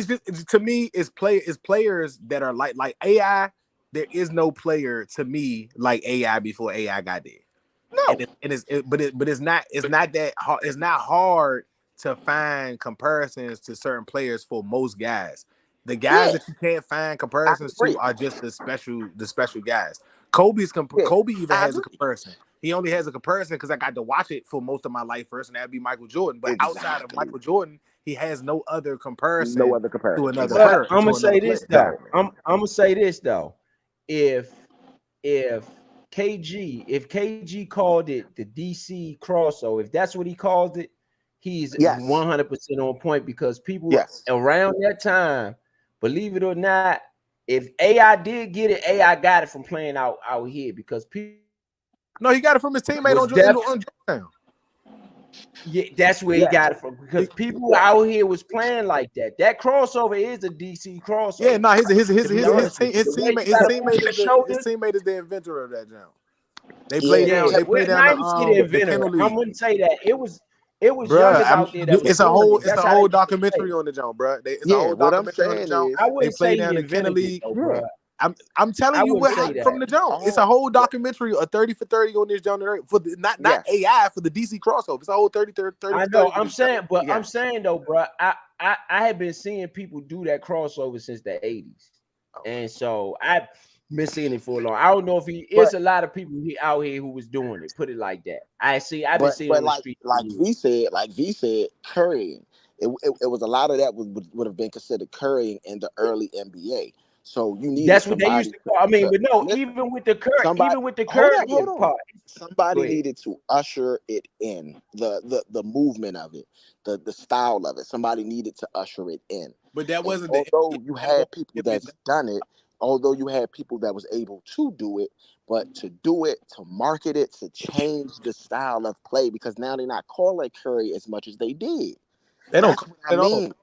F: just to me, it's players that are like AI. There is no player to me like AI before AI got there.
D: No,
F: but it's not that hard. It's not hard to find comparisons to certain players for most guys. The guys that you can't find comparisons to are just the special guys. Kobe even has a comparison. He only has a comparison because I got to watch it for most of my life first, and that'd be Michael Jordan. But outside of Michael Jordan, he has no other comparison. To another person.
A: I'm gonna say this though. I'm gonna say this though. If KG called it the DC crossover, if that's what he called it, he's 100% on point, because people around that time, believe it or not, if AI did get it, AI got it from playing out here, because people.
F: No, he got it from his teammate on Georgetown.
A: Yeah, that's where he got it from, because people out here was playing like that. That crossover is a DC crossover.
F: Yeah, no, his teammate is the inventor of that jump. They play down. They play down
A: the I wouldn't say that it was. Youngers out there.
F: It's a whole documentary on the jump, bro. It's a whole documentary on the jump. They play down the Kenner League. I'm telling you what from the jump. It's a whole documentary, a 30 for 30 on this jump for not AI, for the DC crossover. It's a whole 30.
A: I know. I'm saying though, bro. I have been seeing people do that crossover since the 80s, and so I've been seeing it for a long. I don't know if it's a lot of people out here who was doing it. Put it like that. I've been seeing it on the street.
D: Like V said, currying. It was a lot of that would have been considered currying in the early NBA. So you needed
A: That's what they used
D: somebody
A: to call. I mean,
D: to
A: but no,
D: listen.
A: even
D: Somebody,
A: with the
D: hold on,
A: Curry
D: hold on.
A: part. Go
D: Somebody
A: ahead.
D: needed to usher it in, the movement of it, the style of it. Somebody needed to usher it in.
F: But that
D: And
F: wasn't the
D: although you
F: NBA
D: had people that's done it, although you had people that was able to do it, but to do it, to market it, to change the style of play, because now they're not calling Curry as much as they did.
F: They don't
D: That's
F: call
D: what I
F: it at all.
D: mean.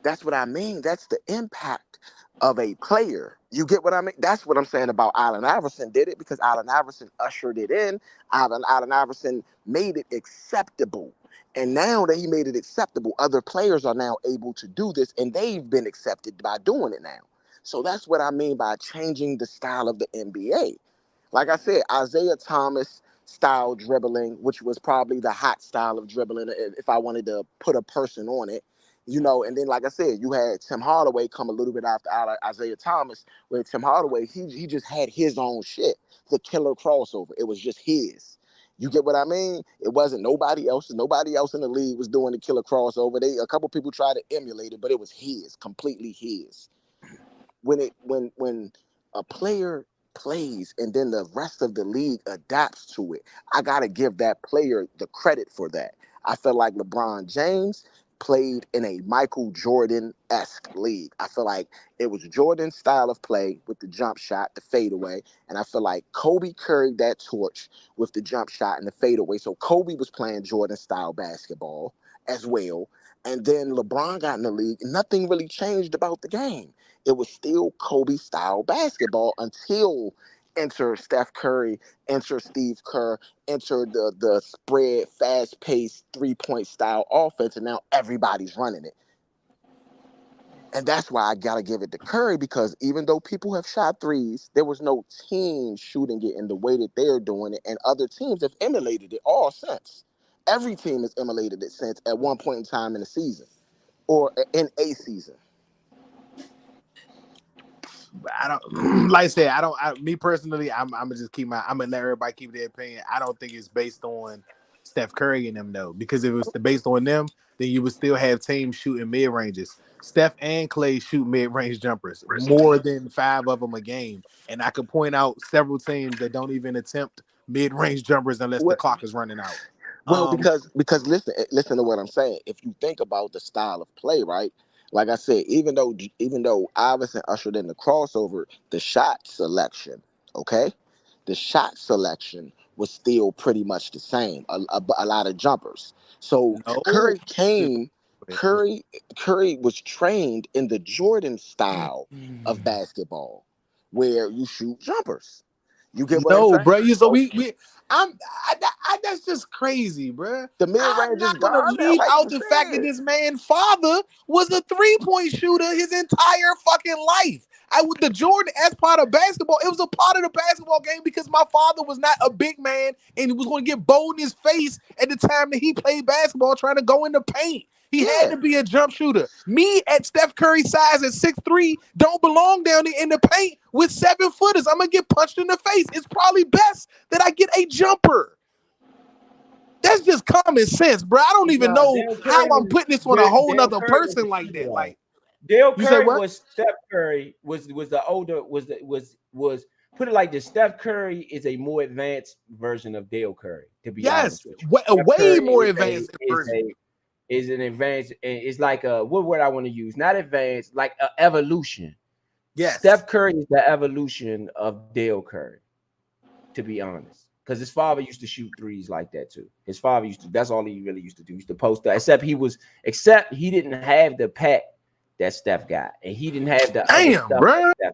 D: That's what I mean. That's the impact of a player. You get what I mean? That's what I'm saying about Allen Iverson did it, because Allen Iverson ushered it in. Allen Iverson made it acceptable. And now that he made it acceptable, other players are now able to do this, and they've been accepted by doing it now. So that's what I mean by changing the style of the NBA. Like I said, Isaiah Thomas style dribbling, which was probably the hot style of dribbling if I wanted to put a person on it, and then like I said, you had Tim Hardaway come a little bit after Isaiah Thomas, where Tim Hardaway, he just had his own shit, the killer crossover. It was just his. You get what I mean? It wasn't nobody else. Nobody else in the league was doing the killer crossover. A couple people tried to emulate it, but it was his, completely his. When a player plays and then the rest of the league adapts to it, I gotta give that player the credit for that. I feel like LeBron James played in a Michael Jordan-esque league. I feel like it was Jordan's style of play with the jump shot, the fadeaway, and I feel like Kobe carried that torch with the jump shot and the fadeaway. So Kobe was playing Jordan-style basketball as well. And then LeBron got in the league, and nothing really changed about the game. It was still Kobe style basketball until enter Steph Curry, enter Steve Kerr, enter the spread, fast paced 3-point style offense, and now everybody's running it. And that's why I gotta give it to Curry, because even though people have shot threes, there was no team shooting it in the way that they're doing it, and other teams have emulated it all since. Every team has emulated it since at one point in time in the season or in a season.
F: I don't like I said, me personally, I'm gonna just keep I'm gonna let everybody keep their opinion. I don't think it's based on Steph Curry and them though, because if it was based on them, then you would still have teams shooting mid ranges. Steph and Clay shoot mid range jumpers, more than 5 of them a game, and I could point out several teams that don't even attempt mid range jumpers unless the
D: What?
F: clock is running out.
D: Well, because listen to what I'm saying. If you think about the style of play, right? Like I said, even though Iverson ushered in the crossover, the shot selection, okay, the shot selection was still pretty much the same. A lot of jumpers. So
F: No,
D: Curry came, Curry Curry was trained in the Jordan style of basketball, where you shoot jumpers. You get what I'm
F: no,
D: saying?
F: bro. You so
D: So
F: we that's just crazy, bro.
D: the mid
F: I'm
D: range is
F: not gonna
D: gone now,
F: leave
D: like
F: out
D: you
F: the fact that
D: said.
F: this man's father was a 3-point shooter his entire fucking life. I with the Jordan as part of basketball, it was a part of the basketball game because my father was not a big man and he was going to get bowled in his face at the time that he played basketball trying to go in the paint. He had
D: Yeah.
F: to be a jump shooter. Me at Steph Curry's size at 6'3" don't belong down there in the paint with 7-footers. I'm gonna get punched in the face. It's probably best that I get a jumper. That's just common sense, bro. I don't even
A: No,
F: know how I'm putting this on a whole
A: Dale
F: nother
A: Curry was
F: person
A: the
F: like
A: shooter
F: that.
A: though.
F: Like,
A: Dale
F: you say
A: Curry
F: what?
A: was Steph Curry was the older was put it like this. Steph Curry is a more advanced version of Dale Curry, to be
F: Yes,
A: honest with you.
F: a
A: Steph
F: way
A: Curry
F: more advanced version.
A: is an advanced, it's like a what word I want to use, not advanced, like a evolution.
F: Yes.
A: Steph Curry is the evolution of Dale Curry, to be honest. Because his father used to shoot threes like that too. His father used to, that's all he really used to do. He used to post that. Except he didn't have the pack that Steph got. And he didn't have the other
F: Damn,
A: stuff that
F: bro.
A: Steph got.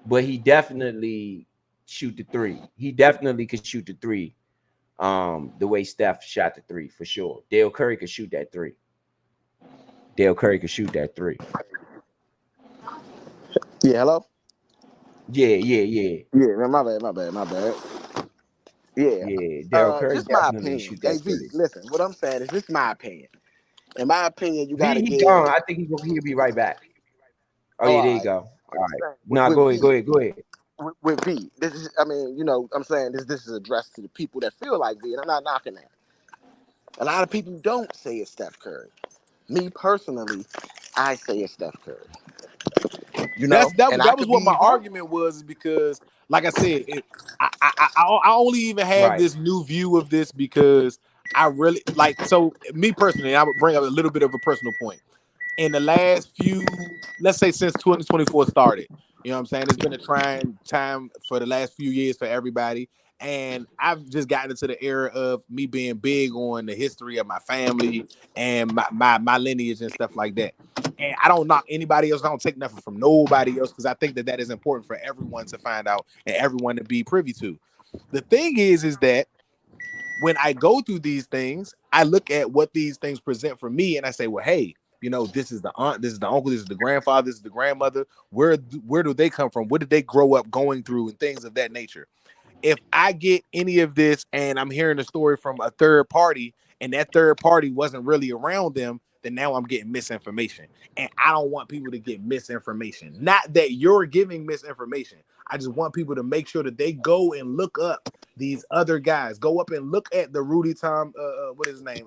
A: But he definitely shoot the three. He definitely could shoot the three. The way Steph shot the three, for sure. Dale Curry could shoot that three. Dale Curry could shoot that three.
D: Yeah, hello?
A: Yeah.
D: Yeah, my bad. Yeah.
A: Yeah. Dale Curry
D: Just my
A: definitely
D: opinion.
A: shoot that
D: Hey V,
A: three.
D: listen, what I'm saying is this my opinion. In my opinion, you
A: V,
D: gotta
A: he
D: give.
A: gone. I think he'll be right back. Oh
D: Oh,
A: yeah,
D: all
A: there you
D: right.
A: go. All
D: What I'm
A: right.
D: saying
A: Nah,
D: with
A: go ahead.
D: V,
A: Go ahead.
D: with V, this is, I mean, I'm saying this is addressed to the people that feel like V, and I'm not knocking that. A lot of people don't say it's Steph Curry. Me personally, I say it's Steph Curry. You know, and I
F: that was
D: could
F: what my
D: be wrong.
F: argument was, is because, like I said, I only even have
A: Right.
F: this new view of this because I really like. So me personally, I would bring up a little bit of a personal point. In the last few, let's say since 2024 started, you know what I'm saying? It's been a trying time for the last few years for everybody. And I've just gotten into the era of me being big on the history of my family and my lineage and stuff like that. And I don't knock anybody else. I don't take nothing from nobody else because I think that that is important for everyone to find out and everyone to be privy to. The thing is that when I go through these things, I look at what these things present for me, and I say, well, hey, this is the aunt, this is the uncle, this is the grandfather, this is the grandmother. Where do they come from? What did they grow up going through, and things of that nature? If I get any of this and I'm hearing a story from a third party and that third party wasn't really around them, then now I'm getting misinformation. And I don't want people to get misinformation. Not that you're giving misinformation. I just want people to make sure that they go and look up these other guys. Go up and look at the Rudy Tom, what is his name?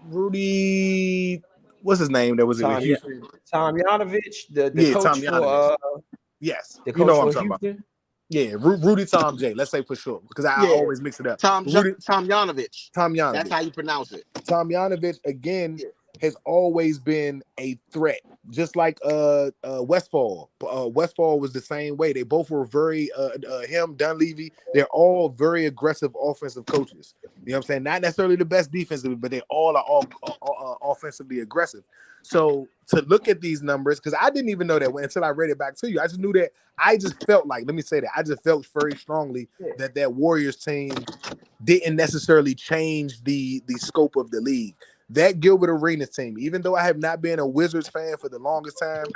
F: Rudy, what's his name that was in
A: Tom Ya-
F: Houston?
A: Tom Yanovich, the
F: Yeah,
A: coach
F: Tom Yanovich.
A: for
F: Yes,
A: the
F: you
A: coach
F: know what I'm
A: for
F: talking about.
A: Houston.
F: Yeah, Rudy Tom J. Let's say for sure because I
D: Yeah,
F: always mix it up. Rudy
D: Tom Yanovich.
F: Tom
D: That's
F: Yanovich.
D: how you pronounce it.
F: Tomjanovich again
D: Yeah.
F: has always been a threat, just like Westfall. Westfall was the same way. They both were very him, Dunleavy. They're all very aggressive offensive coaches. You know what I'm saying? Not necessarily the best defensively, but they all are offensively aggressive. So to look at these numbers, because I didn't even know that until I read it back to you. I just knew that. I just felt like, let me say that, I just felt very strongly that Warriors team didn't necessarily change the scope of the league. That Gilbert Arenas team, even though I have not been a Wizards fan for the longest time,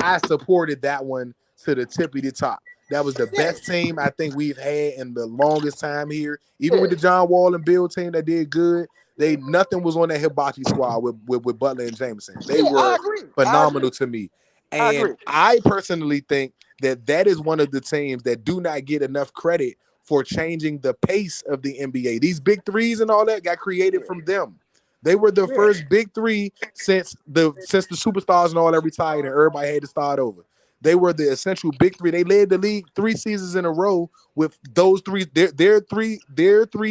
F: I supported that one to the tippy the top. That was the
D: Yeah,
F: best team I think we've had in the longest time here. Even
D: yeah,
F: with the John Wall and Bill team that did good, they nothing was on that Hibachi squad with Butler and Jameson. They
D: yeah. I
F: were
D: agree. I agree.
F: phenomenal to me.
D: I
F: And
D: agree.
F: I personally think that that is one of the teams that do not get enough credit for changing the pace of the NBA. These big threes and all that got created
D: Yeah,
F: from them. They were the
D: yeah,
F: first big three since the superstars and all that retired and everybody had to start over. They were the essential big three. They led the league 3 seasons in a row with those three. Their three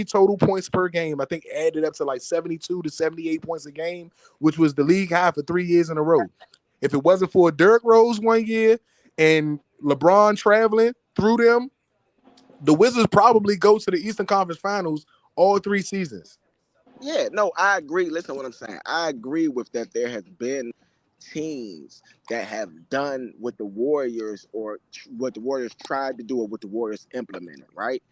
F: total points per game, I think, added up to like 72 to 78 points a game, which was the league high for 3 years in a row. If it wasn't for Derrick Rose one year and LeBron traveling through them, the Wizards probably go to the Eastern Conference Finals all 3 seasons.
D: yeah. No, I agree. Listen to what I'm saying. I agree with that. There has been teams that have done what the Warriors or what the Warriors tried to do or what the Warriors implemented. Right.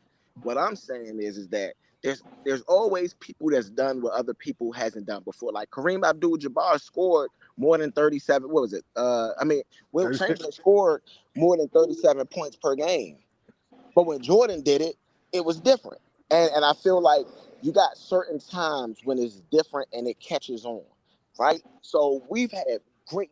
D: What I'm saying is that there's always people that's done what other people hasn't done before. Like Kareem Abdul-Jabbar scored more than 37. What was it? Will
F: 36.
D: Chamberlain scored more than 37 points per game. But when Jordan did it, it was different. And I feel like you got certain times when it's different and it catches on, right? So we've had great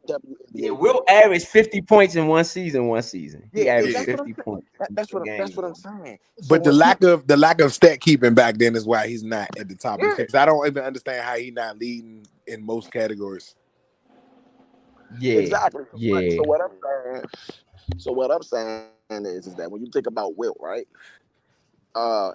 A: Yeah,
D: WNBA
A: Will
D: players.
A: averaged 50 points in one season. One season, he
D: Yeah,
A: averaged
F: Yeah.
D: that's what I'm
A: 50
D: saying.
A: points
D: That's
A: per
D: that's
A: game.
D: what I'm saying. So
F: But the
D: when
F: lack
D: people,
F: of the lack of stat keeping back then is why he's not at the top of the
D: yeah,
F: because I don't even understand how he's not leading in most categories.
A: Yeah,
D: exactly.
A: yeah.
D: So what I'm saying is that when you think about Wilt, right?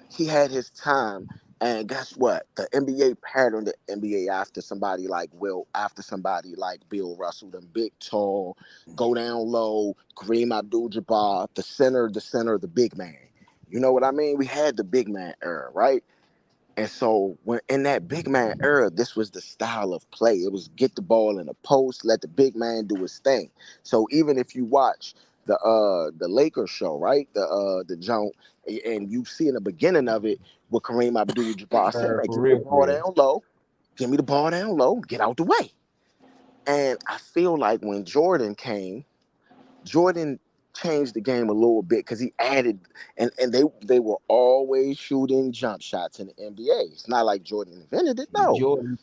D: He had his time, and guess what? The NBA patterned the NBA after somebody like Wilt, after somebody like Bill Russell, them big, tall, go down low, Kareem Abdul-Jabbar, the big man. You know what I mean? We had the big man era, right? And so when in that big man era, this was the style of play. It was get the ball in the post, let the big man do his thing. So even if you watch the Lakers show, right? The joint, and you see in the beginning of it what Kareem Abdul-Jabbar saying, like,
A: For
D: give me the
A: real, for
D: ball
A: real.
D: down low, give me the ball down low, get out the way. And I feel like when Jordan came, Jordan changed the game a little bit because he added and they were always shooting jump shots in the NBA. It's not like Jordan invented it, no.
A: Jordan,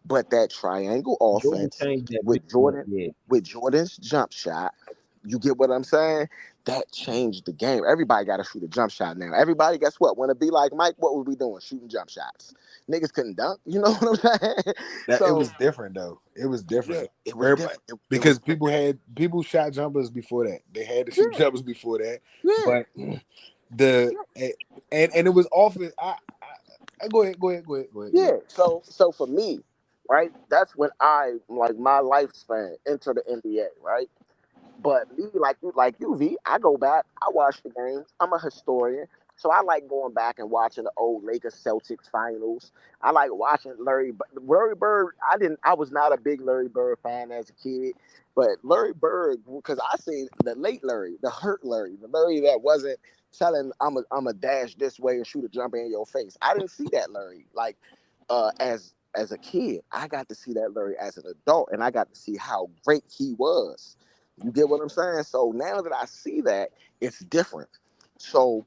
D: But that triangle
A: Jordan
D: offense
A: changed that
D: with
A: mix up.
D: Jordan
A: Yeah,
D: with Jordan's jump shot, You get what I'm saying? That changed the game. Everybody got to shoot a jump shot now. Everybody, guess what? Want to be like Mike? What was we doing? Shooting jump shots. Niggas couldn't dunk. You know what I'm saying?
F: That it
D: So
F: was different though. It was
D: yeah,
F: different.
D: it was
F: Everybody,
D: different. It was
F: because people shot jumpers before that. They had to shoot
D: yeah,
F: jumpers before that.
D: yeah,
F: But the and it was often. I go ahead, go ahead.
D: yeah. So for me, right? That's when I like my lifespan entered the NBA, right? But me, like you, V, I go back, I watch the games. I'm a historian, so I like going back and watching the old Lakers Celtics finals. I like watching Larry Bird. I was not a big Larry Bird fan as a kid, but Larry Bird, because I seen the late Larry, the hurt Larry, the Larry that wasn't telling I'm a dash this way and shoot a jumper in your face. I didn't see that Larry like as a kid. I got to see that Larry as an adult, and I got to see how great he was. You get what I'm saying? So now that I see that, it's different. So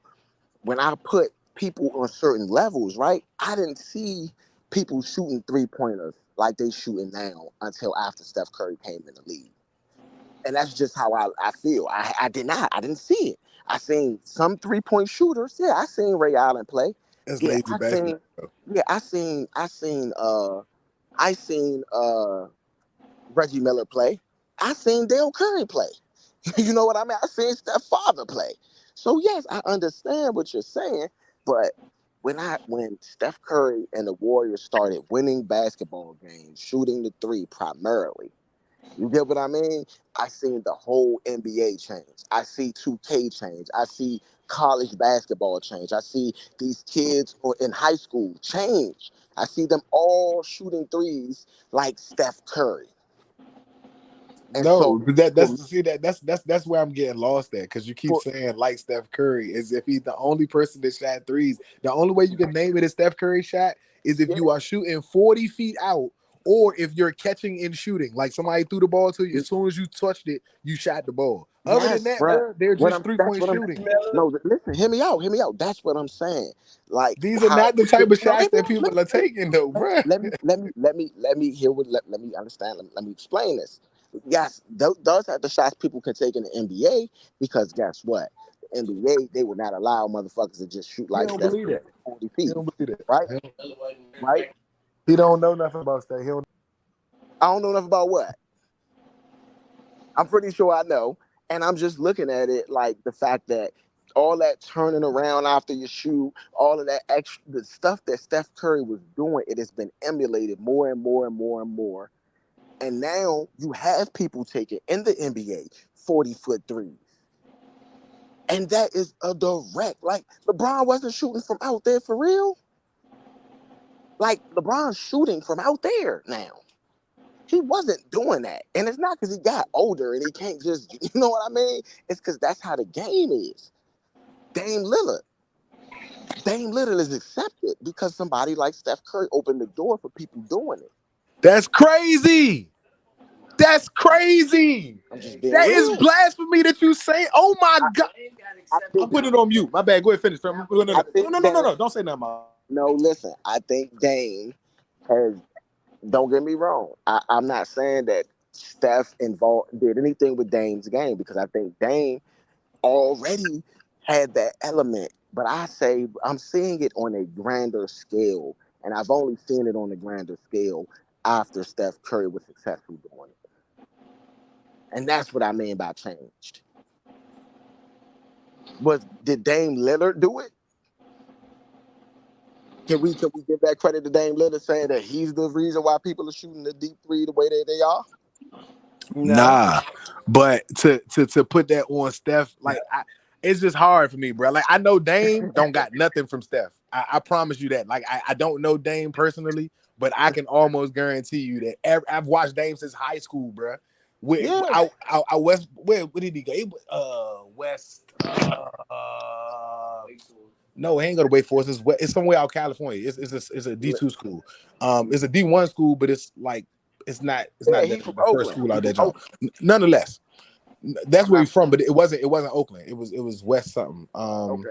D: when I put people on certain levels, right, I didn't see people shooting 3 pointers like they shooting now until after Steph Curry came in the league. And that's just how I feel. I did not. I didn't see it. I seen some 3-point shooters. Yeah, I seen Ray Allen play.
F: That's
D: Yeah,
F: lazy
D: I
F: basketball.
D: seen. Yeah, I seen Reggie Miller play. I seen Dale Curry play. You know what I mean? I seen Steph Father play. So yes, I understand what you're saying, but when Steph Curry and the Warriors started winning basketball games, shooting the three primarily, you get what I mean? I seen the whole NBA change. I see 2K change. I see college basketball change. I see these kids in high school change. I see them all shooting threes like Steph Curry. And
F: No,
D: so
F: but
D: for me,
F: that's where I'm getting lost at because you keep
D: for,
F: saying like Steph Curry as if he's the only person that shot threes. The only way you can name it a Steph Curry shot is if
D: yeah,
F: you are shooting 40 feet out or if you're catching and shooting. Like somebody threw the ball to you, as soon as you touched it, you shot the ball. Other than
D: yes,
F: that,
D: bro.
F: bro, they're
D: What
F: just
D: I'm
F: 3
D: that's
F: point
D: what I'm
F: shooting.
D: no. Listen, hear me out. That's what I'm saying. Like
F: These are
D: how
F: not the type of
D: no,
F: shots that people are taking, though, bro.
D: let me hear what let me understand. Let me explain this. Yes, those are the shots people can take in the NBA because guess what? The NBA they would not allow motherfuckers to just shoot
F: He
D: like
F: don't
D: Steph
F: believe
D: Curry
F: that.
D: from 40
F: He
D: feet,
F: don't believe that.
D: right? Right?
F: He don't know nothing about that. He don't.
D: I don't know enough about what. I'm pretty sure I know. And I'm just looking at it like the fact that all that turning around after your shoe, all of that extra the stuff that Steph Curry was doing, it has been emulated more and more and more and more. And now you have people taking in the NBA 40-foot threes. And that is a direct, like LeBron wasn't shooting from out there for real. Like LeBron's shooting from out there now. He wasn't doing that. And it's not because he got older and he can't just, you know what I mean? It's because that's how the game is. Dame Lillard. Dame Lillard is accepted because somebody like Steph Curry opened the door for people doing it.
F: That's crazy. That's crazy.
D: I'm just being
F: That is
D: real.
F: blasphemy that you say. Oh my
D: I,
F: god.
D: I
F: I'm
D: think
F: putting it on mute. My bad. Go ahead, finish. No, no,
D: I
F: no, no,
D: think
F: no, no, no,
D: Dame,
F: no. Don't say nothing about.
D: no, listen, I think Dame has, don't get me wrong. I'm not saying that Steph involved did anything with Dame's game because I think Dame already had that element. But I say I'm seeing it on a grander scale, and I've only seen it on a grander scale after Steph Curry was successful doing it, and that's what I mean by changed. Was did Dame Lillard do it? Can we give that credit to Dame Lillard saying that he's the reason why people are shooting the deep three the way that they are?
A: No.
F: Nah, but to put that on Steph, like it's just hard for me, bro. Like I know Dame don't got nothing from Steph. I promise you that. Like I don't know Dame personally, but I can almost guarantee you that I've watched Dame since high school, bro.
D: Yeah,
F: I West where did he go? West. No, he ain't go to Wake Forest. It's somewhere out California. It's a D2 school. It's a D1 school, but it's like it's not
D: yeah,
F: the,
D: he's from
F: the first
D: Oakland.
F: school
D: He's
F: out
D: from
F: there, John.
D: Oakland.
F: Nonetheless, that's where
D: Okay,
F: he's from, but it wasn't Oakland. It was West something.
D: okay.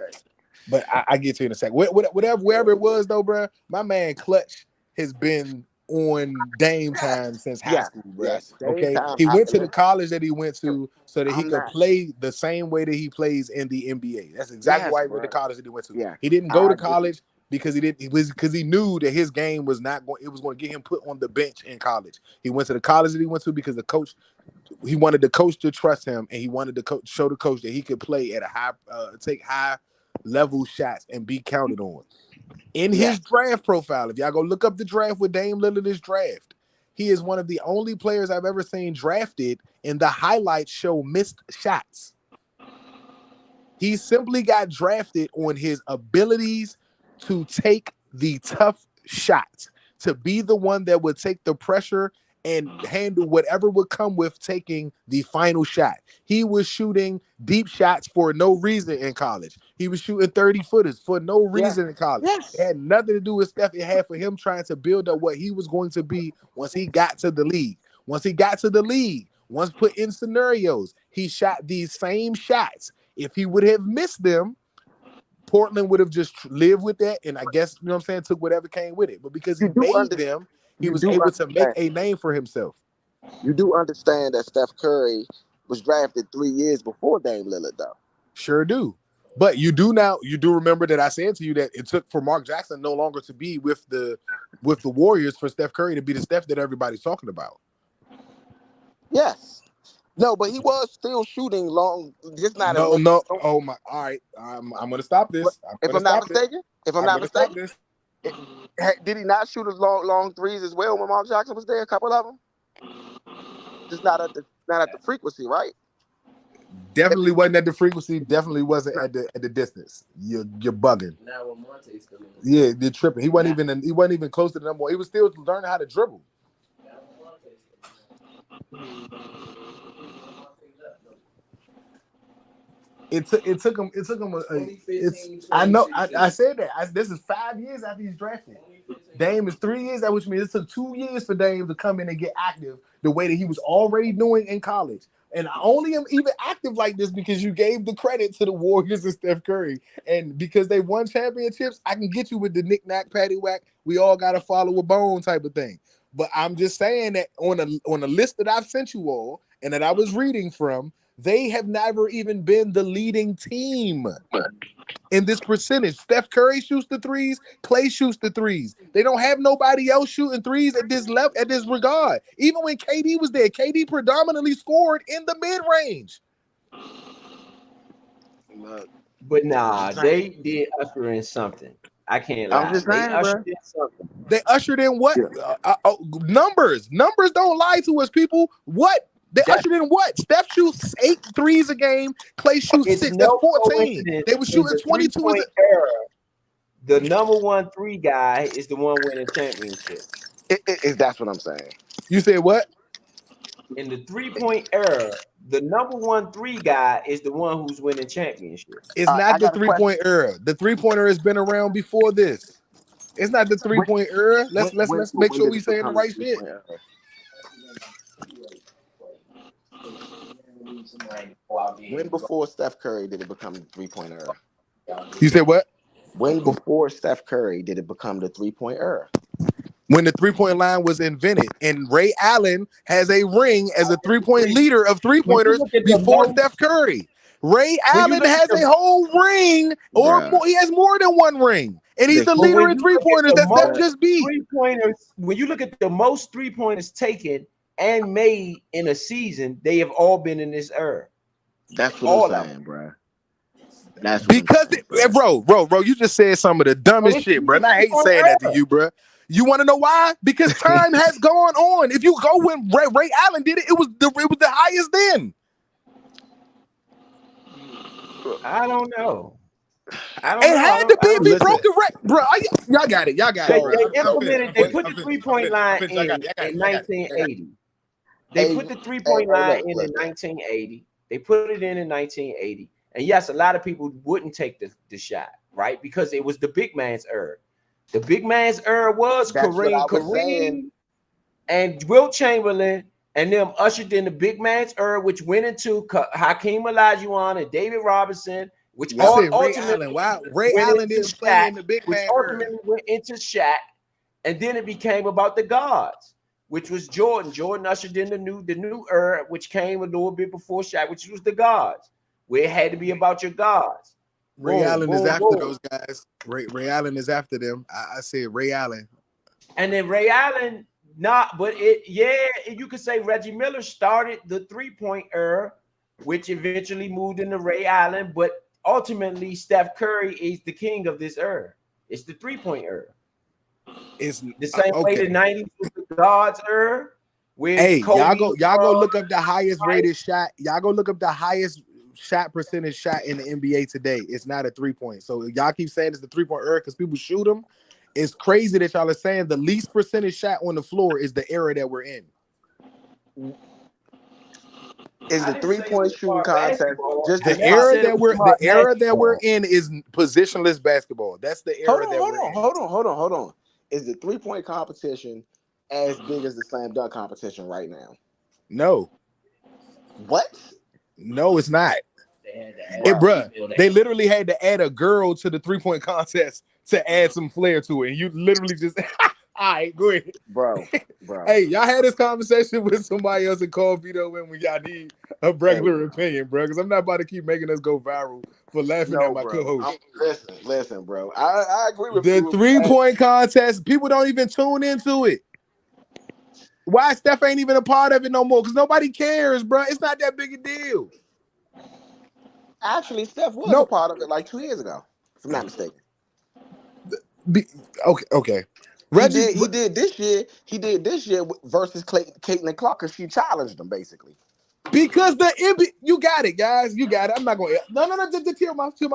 F: But I get to you in a second. Whatever wherever it was though, bro. My man Clutch has been on Dame time since high
D: Yeah,
F: school, bro.
D: yes. Same
F: Okay,
D: time.
F: he went to the college that he went to so that he
D: I'm
F: could
D: not.
F: play the same way that he plays in the NBA. That's exactly
D: Yes,
F: why he went to
D: bro.
F: college that he went to.
D: Yeah,
F: He didn't go
D: I
F: to
D: agree.
F: college because he didn't. It was because he knew that his game was not going. It was going to get him put on the bench in college. He went to the college that he went to because the coach. He wanted the coach to trust him, and he wanted to show the coach that he could play at a high, take high level shots and be counted on. In
D: Yes.
F: his draft profile, if y'all go look up the draft with Dame Lillard's draft, he is one of the only players I've ever seen drafted and the highlights show missed shots. He simply got drafted on his abilities to take the tough shots, to be the one that would take the pressure and handle whatever would come with taking the final shot. He was shooting deep shots for no reason in college. He was shooting 30 footers for no
D: Yeah.
F: reason in college. It
D: Yes.
F: had nothing to do with Steph. It had for him trying to build up what he was going to be once he got to the league. Once put in scenarios, he shot these same shots. If he would have missed them, Portland would have just lived with that, and I guess, you know what I'm saying, took whatever came with it. But because he
D: You do
F: made
D: under,
F: them, he
D: you
F: was
D: do
F: able to make
D: understand.
F: a name for himself.
D: You do understand that Steph Curry was drafted 3 years before Dame Lillard, though.
F: Sure do. But you do remember that I said to you that it took for Mark Jackson no longer to be with the Warriors for Steph Curry to be the Steph that everybody's talking about.
D: Yes. No, but he was still shooting long, just not as
F: No,
D: long.
F: no. Oh my. All right. I'm gonna stop this.
D: If I'm not mistaken,
F: I'm gonna stop this.
D: did he not shoot as long threes as well when Mark Jackson was there? A couple of them, just not at the frequency, right?
F: Definitely wasn't at the frequency. Definitely wasn't at the distance. You're bugging.
A: Now when Monte's coming.
F: Yeah, you're tripping. He wasn't even close to the number one. He was still learning how to dribble. It took him. I know. I said that. This is 5 years after he's drafted. Dame is 3 years, which means it took 2 years for Dame to come in and get active the way that he was already doing in college. And I only am even active like this because you gave the credit to the Warriors and Steph Curry. And because they won championships, I can get you with the knick-knack, paddywhack, we all got to follow a bone type of thing. But I'm just saying that on a list that I've sent you all and that I was reading from, they have never even been the leading team in this percentage. Steph Curry shoots the threes, Klay shoots the threes. They don't have nobody else shooting threes at this level, at this regard. Even when KD was there, KD predominantly scored in the mid-range.
A: But nah, they did usher in something. I can't lie.
D: I'm just
A: They
D: saying,
A: ushered
D: bro.
A: in something.
F: They ushered in what?
D: Yeah.
F: Numbers. Numbers don't lie to us, people. What? They ushered in what? Steph shoots 8 threes a game. Klay shoots
A: It's
F: 6.
A: no
F: That's 14.
A: coincidence
F: They were
A: in
F: shooting
A: the
F: 22 as
A: three-point era. The number 1 3 guy is the one winning championship.
D: That's what I'm saying.
F: You said what?
A: In the 3-point era, the number 1 3 guy is the one who's winning championships.
F: It's
D: I
F: not the
D: got a question.
F: 3-point era. The 3-pointer has been around before this. It's not the 3-point era. Let's make sure we saying the right shit.
D: When before Steph Curry did it become the 3-point era?
F: You said what?
D: When before Steph Curry did it become the 3-point era?
F: When the 3-point line was invented, and Ray Allen has a ring as a 3-point leader of 3-pointers before Steph Curry. Ray Allen has a whole ring, or more, he has more than one ring, and he's the leader in 3-pointers. That's Steph just beat.
A: 3-pointers. When you look at the most 3-pointers taken and made in a season, they have all been in this era.
D: That's what I'm saying, bro. That's
F: because bro, you just said some of the dumbest shit, bro. And I hate saying that to you, bro. You want to know why? Because time has gone on. If you go when Ray Allen did it, it was the highest then.
A: I don't know.
F: It had to be if he broke the record, bro. Y'all got it.
A: They implemented. They put the 3-point line in 1980. They put the 3-point line in 1980. They put it in 1980. And yes, a lot of people wouldn't take the shot, right? Because it was the big man's era. The big man's era was Kareem and Wilt Chamberlain, and them ushered in the big man's era, which went into Hakeem Olajuwon and David Robinson, which
F: ultimately Ray Allen didn't play in the big man era.
A: Ultimately went into Shaq, And then it became about the gods, which was Jordan. Jordan ushered in the new era, which came a little bit before Shaq, which was the gods, where it had to be about your gods.
F: Ray
A: Boom,
F: Allen is
A: boom,
F: after
A: boom.
F: those guys. Ray Allen is after them. I said Ray Allen.
A: And then Ray Allen, not, but you could say Reggie Miller started the 3-point era, which eventually moved into Ray Allen, but ultimately Steph Curry is the king of this era. It's the 3-point era.
F: It's
A: The same way
F: okay.
A: the 90s was the God's era, where
F: Hey,
A: Kobe,
F: y'all go look up the highest
A: right?
F: rated shot. Y'all go look up the highest shot percentage shot in the NBA today. It's not a 3-point. So y'all keep saying it's the 3-point era because people shoot them. It's crazy that y'all are saying the least percentage shot on the floor is the era that we're in.
D: Is the 3-point shooting contest just
F: The
D: as
F: era
A: said it
F: that
A: was
F: we're
A: smart basketball.
F: in is positionless basketball. That's the era that we're in.
D: hold on. Is the 3-point competition as big as the slam dunk competition right now?
F: No,
D: What?
F: no, it's not.
A: They had to add
F: It,
D: Bro.
F: bruh, they literally had to add a girl to the 3-point contest to add some flair to it. And you literally just, all right, go ahead.
D: Bro.
F: Hey, y'all had this conversation with somebody else and call Vito when y'all need a regular opinion, bro. Because I'm not about to keep making us go viral for laughing at
D: No,
F: my
D: bro.
F: co-host.
D: Listen, bro. I agree with
F: The
D: you.
F: 3-point contest, people don't even tune into it. Why Steph ain't even a part of it no more? Because nobody cares, bro. It's not that big a deal.
D: Actually, Steph was a
F: No,
D: part of it like 2 years ago, if I'm not mistaken.
F: okay.
D: He
F: Reggie,
D: did this year. He did this year versus Caitlin Clark because she challenged him basically.
F: because you got it, guys. You got it. I'm not going to. No. Just chill, chill.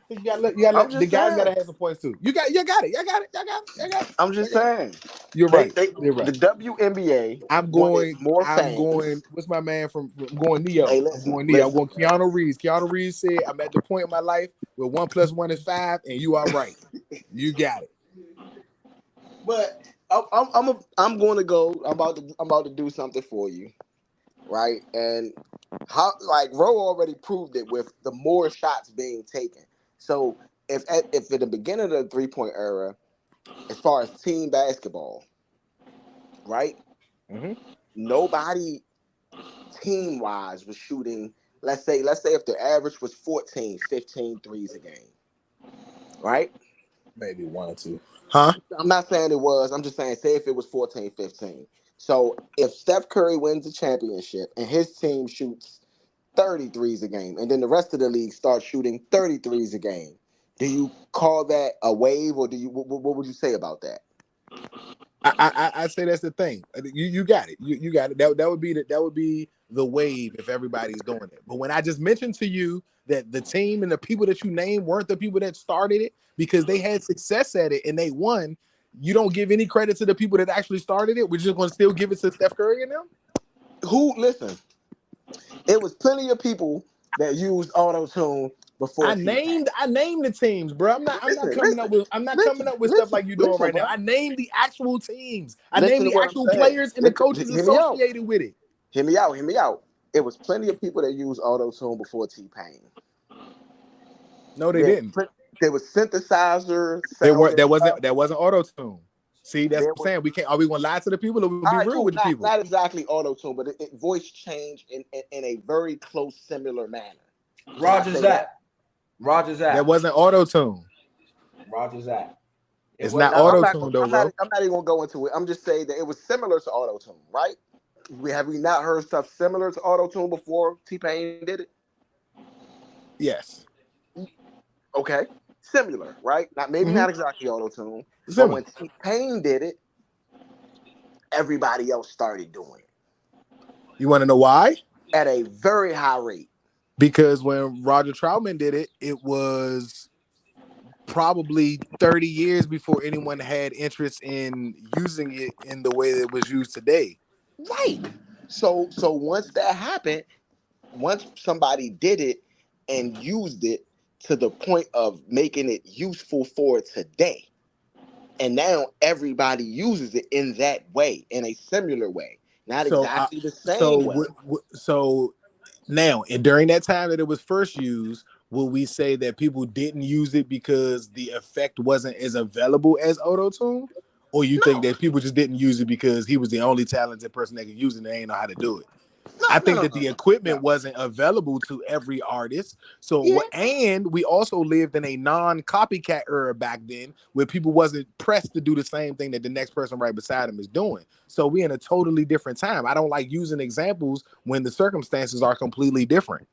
F: You got
D: I'm
F: the
D: just
F: guys got to
D: saying.
F: have some points too. You got it. Y'all got it.
D: I'm just saying.
F: You're right. You're
D: The
F: right.
D: WNBA
F: I'm
D: wanted
F: going.
D: more
F: I'm
D: fans.
F: going. What's my man from? I'm going Neo.
D: Hey,
F: I'm
D: listen,
F: going Neo. I'm
D: listen.
F: going Keanu Reeves. Keanu Reeves said, "I'm at the point in my life where 1 + 1 is 5, and you are right. You got it."
D: But I'm going to go. I'm about to do something for you, right? And how like Roe already proved it with the more shots being taken. So if at the beginning of the 3-point era, as far as team basketball, right?
F: Mm-hmm.
D: Nobody team wise was shooting. Let's say if the average was 14, 15 threes a game, right?
F: Maybe 1 or 2. Huh?
D: I'm not saying it was. I'm just saying, say if it was 14, 15. So if Steph Curry wins the championship and his team shoots 30 threes a game, and then the rest of the league starts shooting 30 threes a game, do you call that a wave, or do you? What would you say about that?
F: I say that's the thing. You got it. You got it. That would be the wave if everybody's doing it. But when I just mentioned to you that the team and the people that you named weren't the people that started it because they had success at it and they won, you don't give any credit to the people that actually started it. We're just going to still give it to Steph Curry and them.
D: Listen? It was plenty of people that used auto tune before T-Pain.
F: I named the teams, bro. I'm not coming up with stuff like you doing
D: Listen,
F: right now.
D: bro.
F: I named the actual teams. I
D: Listen
F: named
D: to
F: the
D: what I'm
F: actual
D: saying.
F: players and the coaches
D: Hear me out.
F: associated with it.
D: Hear me out. It was plenty of people that used auto tune before T-Pain.
F: No, they didn't.
D: There was synthesizer
F: There were
D: sounding stuff.
F: that wasn't auto tune. See, that's
D: There
F: what I'm
D: was
F: saying. We can't. Are we gonna lie to the people or we gonna
D: all
F: be
D: right,
F: real
D: cool.
F: with the people?
D: Not exactly auto tune, but voice change in a very close, similar manner.
A: Roger's that.
F: That wasn't auto tune.
A: Roger's that.
F: It's not auto tune though,
D: I'm
F: bro.
D: not even gonna go into it. I'm just saying that it was similar to auto tune, right? Have we not heard stuff similar to auto tune before T-Pain did it?
F: Yes.
D: Okay, similar, right? Maybe
F: Mm-hmm.
D: not exactly auto tune, but
F: Similar.
D: when T-Pain did it, everybody else started doing it
F: You want to know why?
D: at a very high rate.
F: Because when Roger Troutman did it, it was probably 30 years before anyone had interest in using it in the way that it was used today.
D: Right. So once that happened, once somebody did it and used it to the point of making it useful for today, and now everybody uses it in that way, in a similar way, not
F: So,
D: exactly the same way.
F: so now, and during that time that it was first used, will we say that people didn't use it because the effect wasn't as available as auto tune? Or you think
D: No,
F: that people just didn't use it because he was the only talented person that could use it and they ain't know how to do it? I
D: no, no,
F: think
D: no,
F: that
D: no,
F: the
D: no.
F: equipment wasn't available to every artist.
D: Yeah,
F: And we also lived in a non-copycat era back then where people wasn't pressed to do the same thing that the next person right beside them is doing. So we in a totally different time. I don't like using examples when the circumstances are completely different.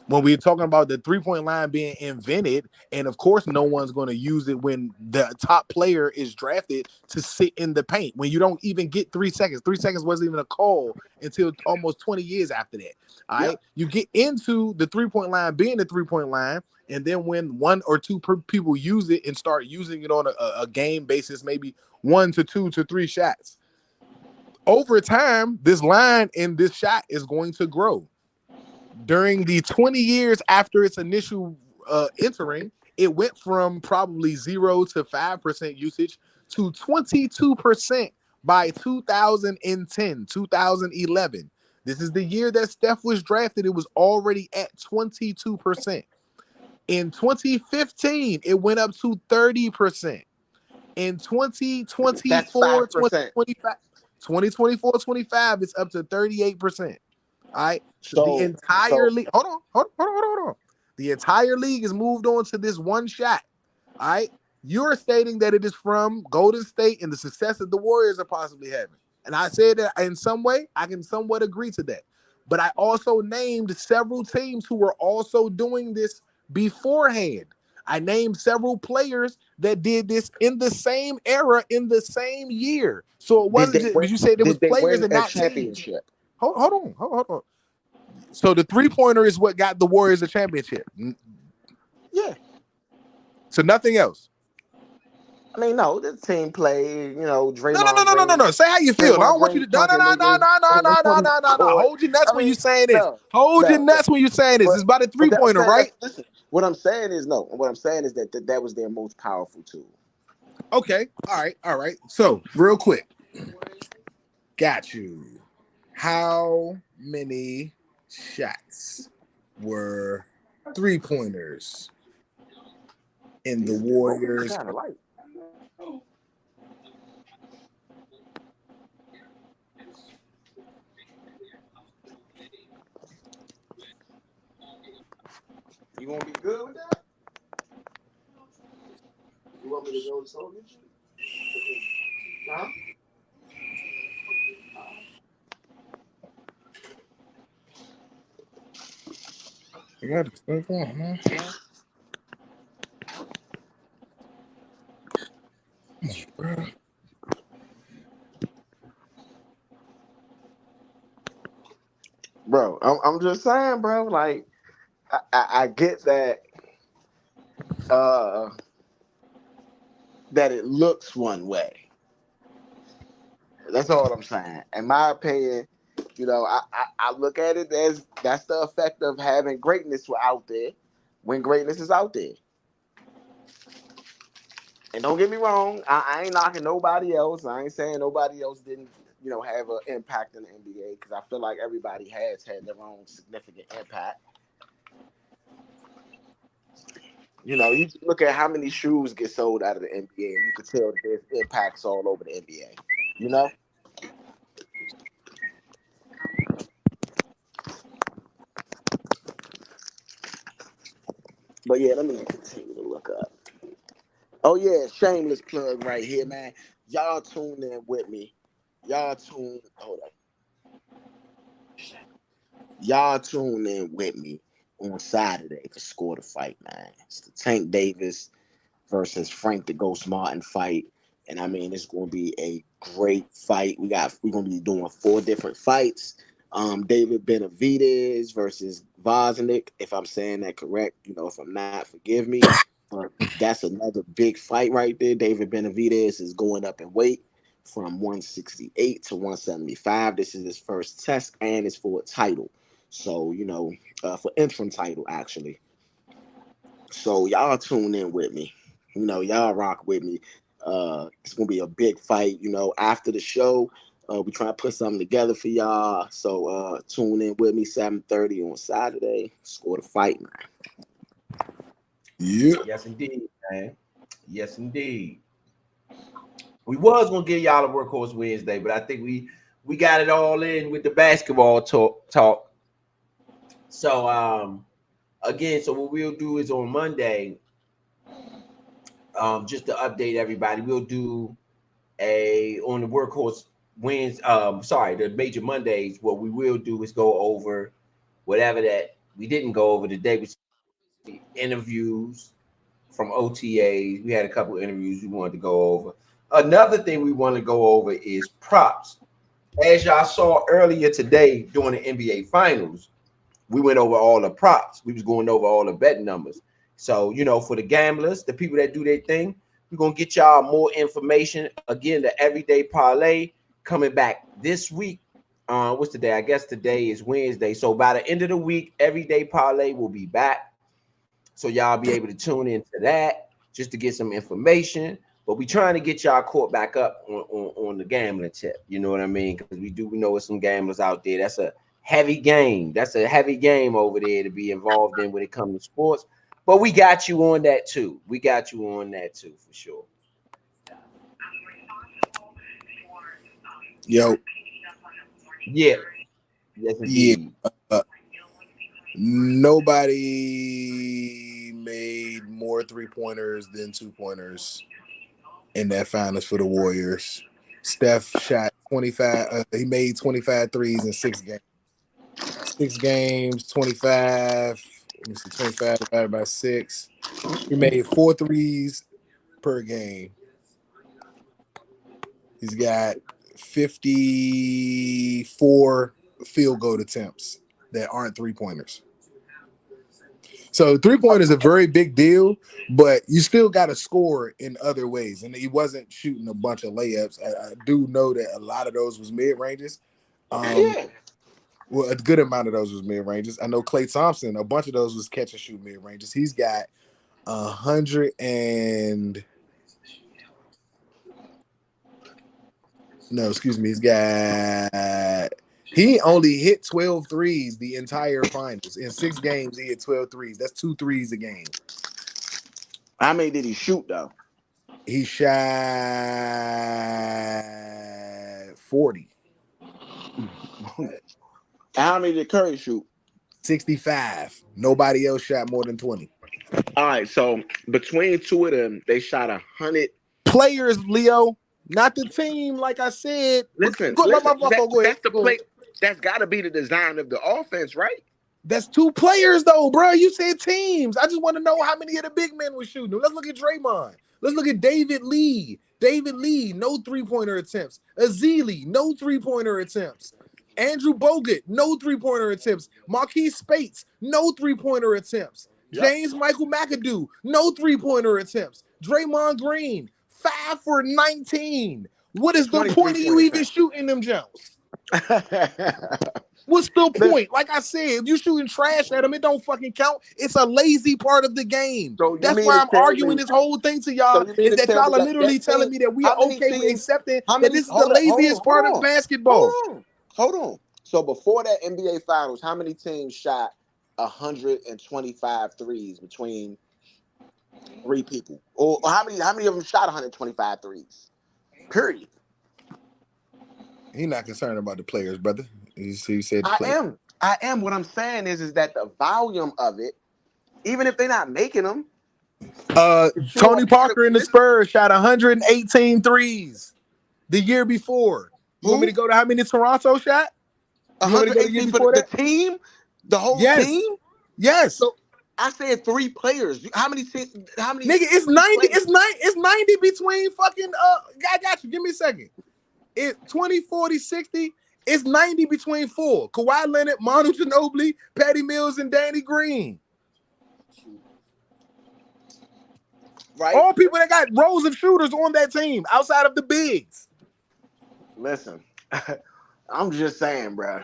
F: When we're talking about the 3-point line being invented, and of course, no one's going to use it when the top player is drafted to sit in the paint. When you don't even get 3 seconds, 3 seconds wasn't even a call until almost 20 years after that. All
D: yep.
F: right, you get into the 3-point line being the 3-point line, and then when one or two people use it and start using it on a game basis, maybe 1 to 2 to 3 shots. Over time, this line and this shot is going to grow. During the 20 years after its initial entering, it went from probably 0 to 5% usage to 22% by 2010, 2011. This is the year that Steph was drafted. It was already at 22%. In 2015, it went up to 30%. In
D: That's
F: 2024,
D: 5%.
F: 2025, 2024, 25, it's up to 38%. All right. So the
D: So,
F: entire
D: so
F: league, hold on. The entire league is moved on to this one shot. All right. You're stating that it is from Golden State and the success that the Warriors are possibly having. And I said that in some way, I can somewhat agree to that. But I also named several teams who were also doing this beforehand. I named several players that did this in the same era, in the same year. So it
D: did
F: wasn't
D: they
F: just,
D: win?
F: but you said it was
D: Did they
F: players
D: win
F: and
D: a
F: not teams.
D: championship?
F: Hold on. So the 3-pointer is what got the Warriors a championship.
D: Yeah.
F: So nothing else.
D: I mean, no, the team played.
F: No, no, no,
D: Draymond
F: no, no, no,
D: Green.
F: no. Say how you feel. I
D: Draymond
F: don't want you
D: Green
F: to. No, no,
D: punching
F: no, no,
D: niggas
F: no, no, no, no,
D: on the
F: no, no, no.
D: court.
F: Hold your nuts
D: I
F: when you
D: mean,
F: saying this.
D: no,
F: Hold your
D: no, no.
F: nuts when you saying this. It's about a
D: But I'm
F: 3-pointer,
D: saying
F: right?
D: listen. What I'm saying is no. What I'm saying is that was their most powerful tool.
F: Okay. All right. So real quick, got you. How many shots were 3-pointers in the
D: These smokers
F: Warriors?
D: kind of light. You gonna be good with that? You want me to go to Soul get you? Huh?
F: I got it. Come on, man. Bro.
D: Bro, I'm just saying, bro. Like, I get uh that it looks one way. That's all I'm saying. In my opinion, I look at it as that's the effect of having greatness out there when greatness is out there. And don't get me wrong, I ain't knocking nobody else. I ain't saying nobody else didn't, have an impact in the NBA because I feel like everybody has had their own significant impact. You look at how many shoes get sold out of the NBA, and you can tell that there's impacts all over the NBA. You know, but yeah, let me continue to look up. Oh yeah, shameless plug right here, man. Y'all tune in with me. Y'all tune. Hold up. Y'all tune in with me on Saturday for Score to Fight, man. It's the Tank Davis versus Frank the Ghost Martin fight. And I mean, it's going to be a great fight. We're going to be doing 4 different fights. David Benavidez versus Voznik, if I'm saying that correct. If I'm not, forgive me. But that's another big fight right there. David Benavidez is going up in weight from 168 to 175. This is his first test, and it's for a title. So, for interim title, actually. So y'all tune in with me. Y'all rock with me. It's gonna be a big fight. After the show, we try to put something together for y'all. So tune in with me 7:30 on Saturday. Score the fight, man.
F: Yeah.
A: Yes, indeed, man. Yes, indeed. We was gonna give y'all a workhorse Wednesday, but I think we got it all in with the basketball talk. So again, so what we'll do is on Monday, just to update everybody, we'll do a on the workhorse wins. The major Mondays. What we will do is go over whatever that we didn't go over today. We interviews from OTAs. We had a couple of interviews we wanted to go over. Another thing we want to go over is props. As y'all saw earlier today during the NBA Finals, we went over all the props. We was going over all the betting numbers. So, for the gamblers, the people that do their thing, we're going to get y'all more information. Again, the Everyday Parlay coming back this week. What's today? I guess today is Wednesday. So by the end of the week, Everyday Parlay will be back. So y'all be able to tune into that just to get some information. But we trying to get y'all caught back up on the gambling tip. You know what I mean? Because we know there's some gamblers out there. That's a heavy game. That's a heavy game over there to be involved in when it comes to sports. But we got you on that too. For sure.
F: Yo.
A: Yeah. Yes, indeed.
F: Yeah. Nobody made more 3-pointers than 2-pointers in that finals for the Warriors. Steph shot 25. He made 25 threes in 6 games. 6 games, 25. Let me see, 25 divided by 6. He made 4 threes per game. He's got 54 field goal attempts that aren't 3-pointers. So 3-point is a very big deal, but you still got to score in other ways. And he wasn't shooting a bunch of layups. I do know that a lot of those was mid-ranges. Well, a good amount of those was mid-ranges. I know Klay Thompson, a bunch of those was catch and shoot mid-ranges. He's got 100 and... No, excuse me. He only hit 12 threes the entire finals. In 6 games, he hit 12 threes. That's 2 threes a game.
D: How many did he shoot, though?
F: He shot 40.
D: How many did Curry shoot?
F: 65. Nobody else shot more than 20.
D: All right, so between two of them, they shot 100.
F: Players, Leo, not the team, like I said.
D: Listen,
F: go
D: that's
F: ahead.
D: the play. That's got to be the design of the offense, right?
F: That's 2 players, though, bro. You said teams. I just want to know how many of the big men were shooting. Let's look at Draymond. Let's look at David Lee. David Lee, no 3-pointer attempts. Azili, no 3-pointer attempts. Andrew Bogut, no 3-pointer attempts. Marquise Spates, no 3-pointer attempts. Yep. James Michael McAdoo, no 3-pointer attempts. Draymond Green, 5 for 19. What is the point of you even shooting them Jones? What's the point? Like I said, if you're shooting trash at them, it don't fucking count. It's a lazy part of the game. So that's why I'm arguing this whole thing to y'all, is that y'all are literally telling me that we are okay with accepting that this is the laziest part of basketball.
D: Hold on. So before that NBA Finals, how many teams shot 125 threes between 3 people? Or how many of them shot 125 threes? Period.
F: He's not concerned about the players, brother. He said
D: I am. What I'm saying is that the volume of it, even if they're not making them.
F: Tony Parker in the Spurs shot 118 threes the year before. You want me to go to how many Toronto shot?
D: 118 for the team? The whole team?
F: Yes.
D: So I said 3 players. How many? Nigga,
F: it's 90. It's 90 between fucking. I got you. Give me a second. It's 20, 40, 60. It's 90 between 4. Kawhi Leonard, Manu Ginobili, Patty Mills, and Danny Green. Right. All people that got rows of shooters on that team outside of the bigs.
D: Listen, I'm just saying, bro.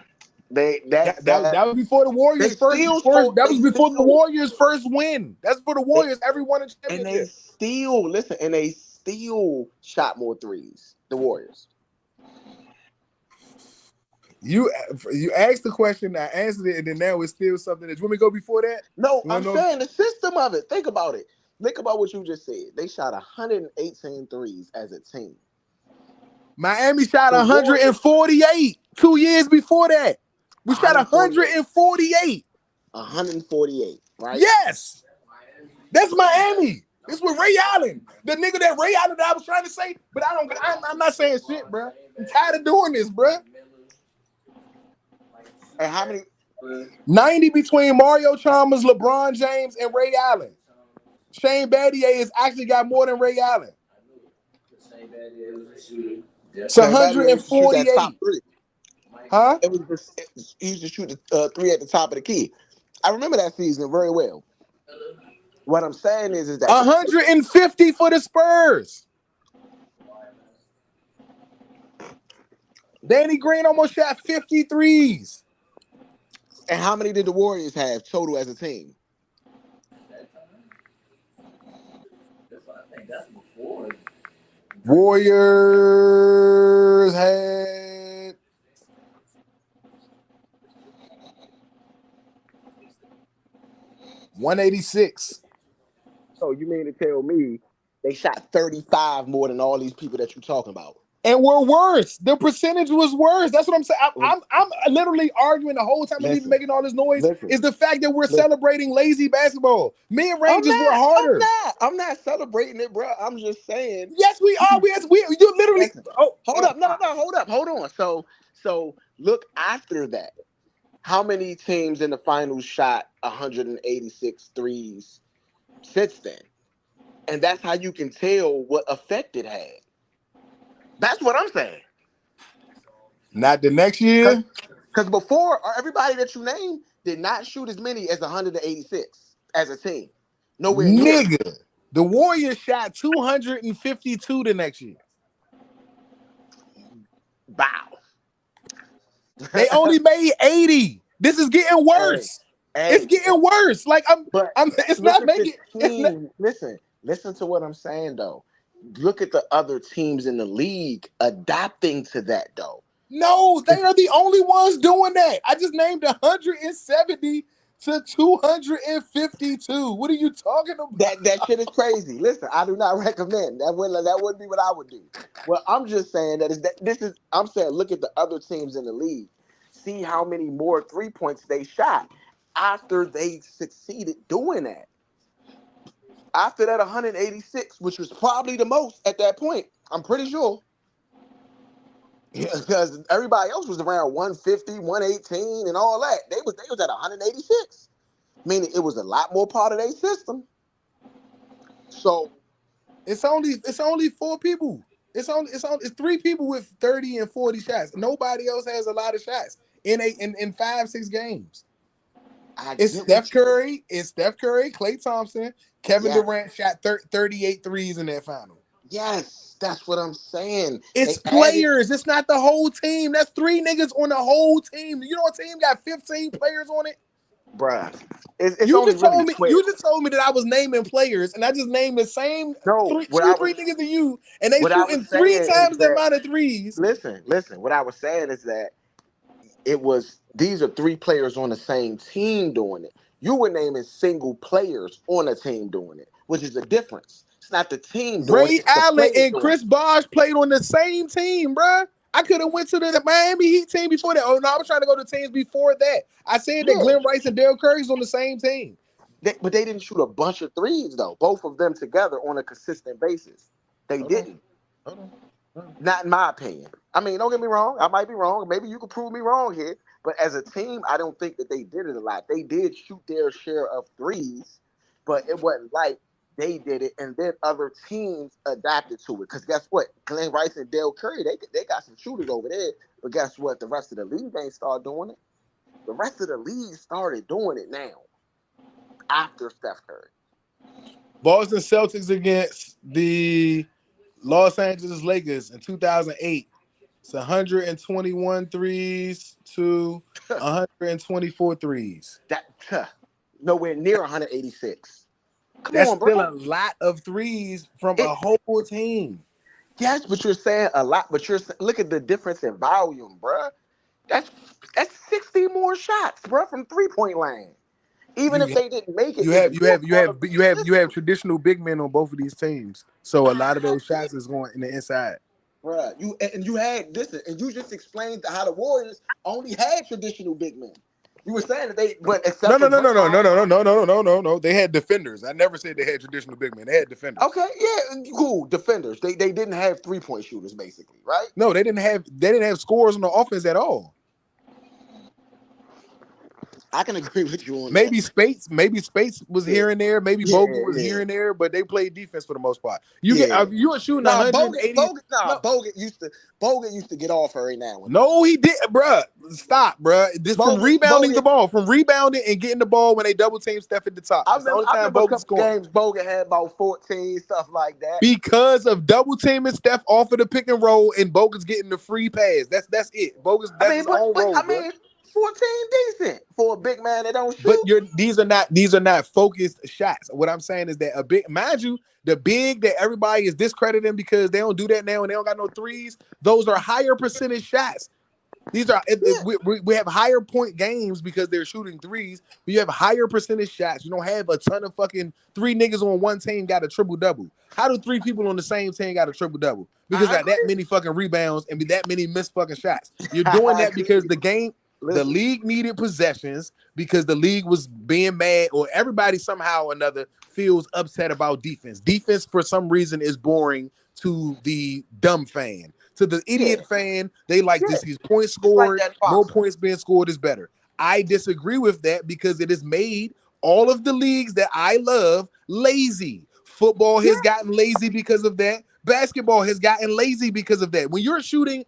D: That
F: was before the Warriors first. That was before the Warriors' first win. That's for the Warriors. Everyone in championship.
D: And they still shot more threes. The Warriors.
F: You asked the question, I answered it, and then now it's still something that you want me to go before that?
D: No, I'm saying the system of it. Think about it. Think about what you just said. They shot 118 threes as a team.
F: Miami shot
D: The Warriors
F: 148 2 years before that. We shot
D: 148.
F: 148.
D: 148, right?
F: Yes. That's Miami. This with Ray Allen. The nigga that Ray Allen that I was trying to say, but I'm not saying shit, bro. I'm tired of doing this, bro.
D: And how many?
F: 90 between Mario Chalmers, LeBron James, and Ray Allen. Shane Battier has actually got more than Ray Allen. It's
D: Shane Battier used to shoot that top
F: 148.
D: three.
F: Huh?
D: It was just, he used to shoot the three at the top of the key. I remember that season very well. What I'm saying is that
F: 150 for the Spurs. Danny Green almost shot 53s.
D: and how many did the Warriors have total as a team?
F: Warriors had 186.
D: So you mean to tell me they shot 35 more than all these people that you're talking about?
F: And we're worse. The percentage was worse. That's what I'm saying. I'm literally arguing the whole time I'm even making all this noise. Is the fact that we're celebrating lazy basketball. Me and Rangers were harder.
D: I'm not celebrating it, bro. I'm just saying.
F: Yes, we are. You literally.
D: Listen, hold up. Hold on. So look after that. How many teams in the finals shot 186 threes since then? And that's how you can tell what effect it had. That's what I'm saying.
F: Not the next year.
D: Because before, everybody that you named did not shoot as many as 186 as a team. Nowhere near.
F: Nigga, the Warriors shot 252 the next year.
D: Wow.
F: They only made 80. This is getting worse. It's getting worse. Like it's not making.
D: Listen to what I'm saying though. Look at the other teams in the league adapting to that though.
F: No, they are the only ones doing that. I just named 170 to 252. What are you talking about?
D: That shit is crazy. Listen, I do not recommend that. Wouldn't be what I would do. Well, I'm just saying I'm saying look at the other teams in the league. See how many more 3-points they shot after they succeeded doing that. After that 186, which was probably the most at that point, I'm pretty sure. Because everybody else was around 150, 118, and all that. They was at 186. Meaning it was a lot more part of their system. So
F: it's only 4 people. It's 3 people with 30 and 40 shots. Nobody else has a lot of shots in 5-6 games. It's Steph Curry, Klay Thompson, Kevin Durant shot 38 threes in that final.
D: Yes, that's what I'm saying.
F: It's players. It's not the whole team. That's 3 niggas on the whole team. You know a team got 15 players on it?
D: Bruh. You just
F: told me that I was naming players, and I just named the same three niggas to you, and they shooting 3 times the amount of threes.
D: Listen. What I was saying is that these are 3 players on the same team doing it. You were naming single players on a team doing it, which is a difference. It's not the team doing it.
F: Ray Allen and Chris Bosh played on the same team, bruh. I could have went to the Miami Heat team before that. Oh, no, I was trying to go to teams before that. I said that Glenn Rice and Dale Curry's on the same team.
D: But they didn't shoot a bunch of threes, though. Both of them together on a consistent basis. They didn't. Not in my opinion. I mean, don't get me wrong. I might be wrong. Maybe you could prove me wrong here. But as a team, I don't think that they did it a lot. They did shoot their share of threes, but it wasn't like they did it, and then other teams adapted to it. Because guess what? Glenn Rice and Dale Curry, they got some shooters over there. But guess what? The rest of the league ain't started doing it. The rest of the league started doing it now after Steph Curry.
F: Boston Celtics against the Los Angeles Lakers in 2008. It's 121 threes to 124 threes.
D: Nowhere near 186.
F: That's still a lot of threes from a whole team.
D: Yes, but you're saying a lot. But look at the difference in volume, bruh. That's 60 more shots, bruh, from 3-point line. Even if they didn't make it,
F: you have traditional big men on both of these teams. So a lot of those shots is going in the inside.
D: bruh. You had listen, and you just explained how the Warriors only had traditional big men. You were saying that but
F: No,
D: except
F: no,
D: for
F: no, no, no, no,
D: Draymond.
F: no, no, no, no, no, no, no. They had defenders. I never said they had traditional big men. They had defenders.
D: Okay, yeah, cool. Defenders. They didn't have 3-point shooters, basically, right?
F: No, they didn't have scores on the offense at all.
D: I can agree with you on
F: Maybe
D: that.
F: Space was
D: Yeah,
F: here and there. Maybe
D: yeah,
F: Bogut was
D: yeah,
F: here and there, but they played defense for the most part.
D: yeah.
F: You were shooting
D: Nah, Bogut,
F: 180.
D: Bogut, nah,
F: No,
D: Bogut used to get off every now and then.
F: no, he did, bruh. Stop, bruh. This from rebounding the
D: Bogut.
F: ball, from rebounding and getting the ball when they double team Steph at the top. That's the only
D: I
F: time
D: remember a
F: Bogut
D: couple
F: scoring.
D: games Bogut had about 14, stuff like that.
F: Because of double teaming Steph off of the pick and roll and Bogut's getting the free pass. That's it. Bogus,
D: I
F: that's
D: mean,
F: his own role, bro.
D: 14 decent for a big man that don't
F: But
D: shoot.
F: these are not focused shots. What I'm saying is that a big, mind you, the big that everybody is discrediting because they don't do that now and they don't got no threes. Those are higher percentage shots. These are we have higher point games because they're shooting threes. But you have higher percentage shots. You don't have a ton of fucking three niggas on one team got a triple double. How do three people on the same team got a triple double? Because got that many fucking rebounds and be that many missed fucking shots. You're doing that because the league needed possessions because the league was being mad, or everybody somehow or another feels upset about defense. Defense for some reason is boring to the dumb fan. To the idiot fan, they like to see points scored. More points being scored is better. I disagree with that because it has made all of the leagues that I love lazy. Football has gotten lazy because of that. Basketball has gotten lazy because of that. When you're shooting,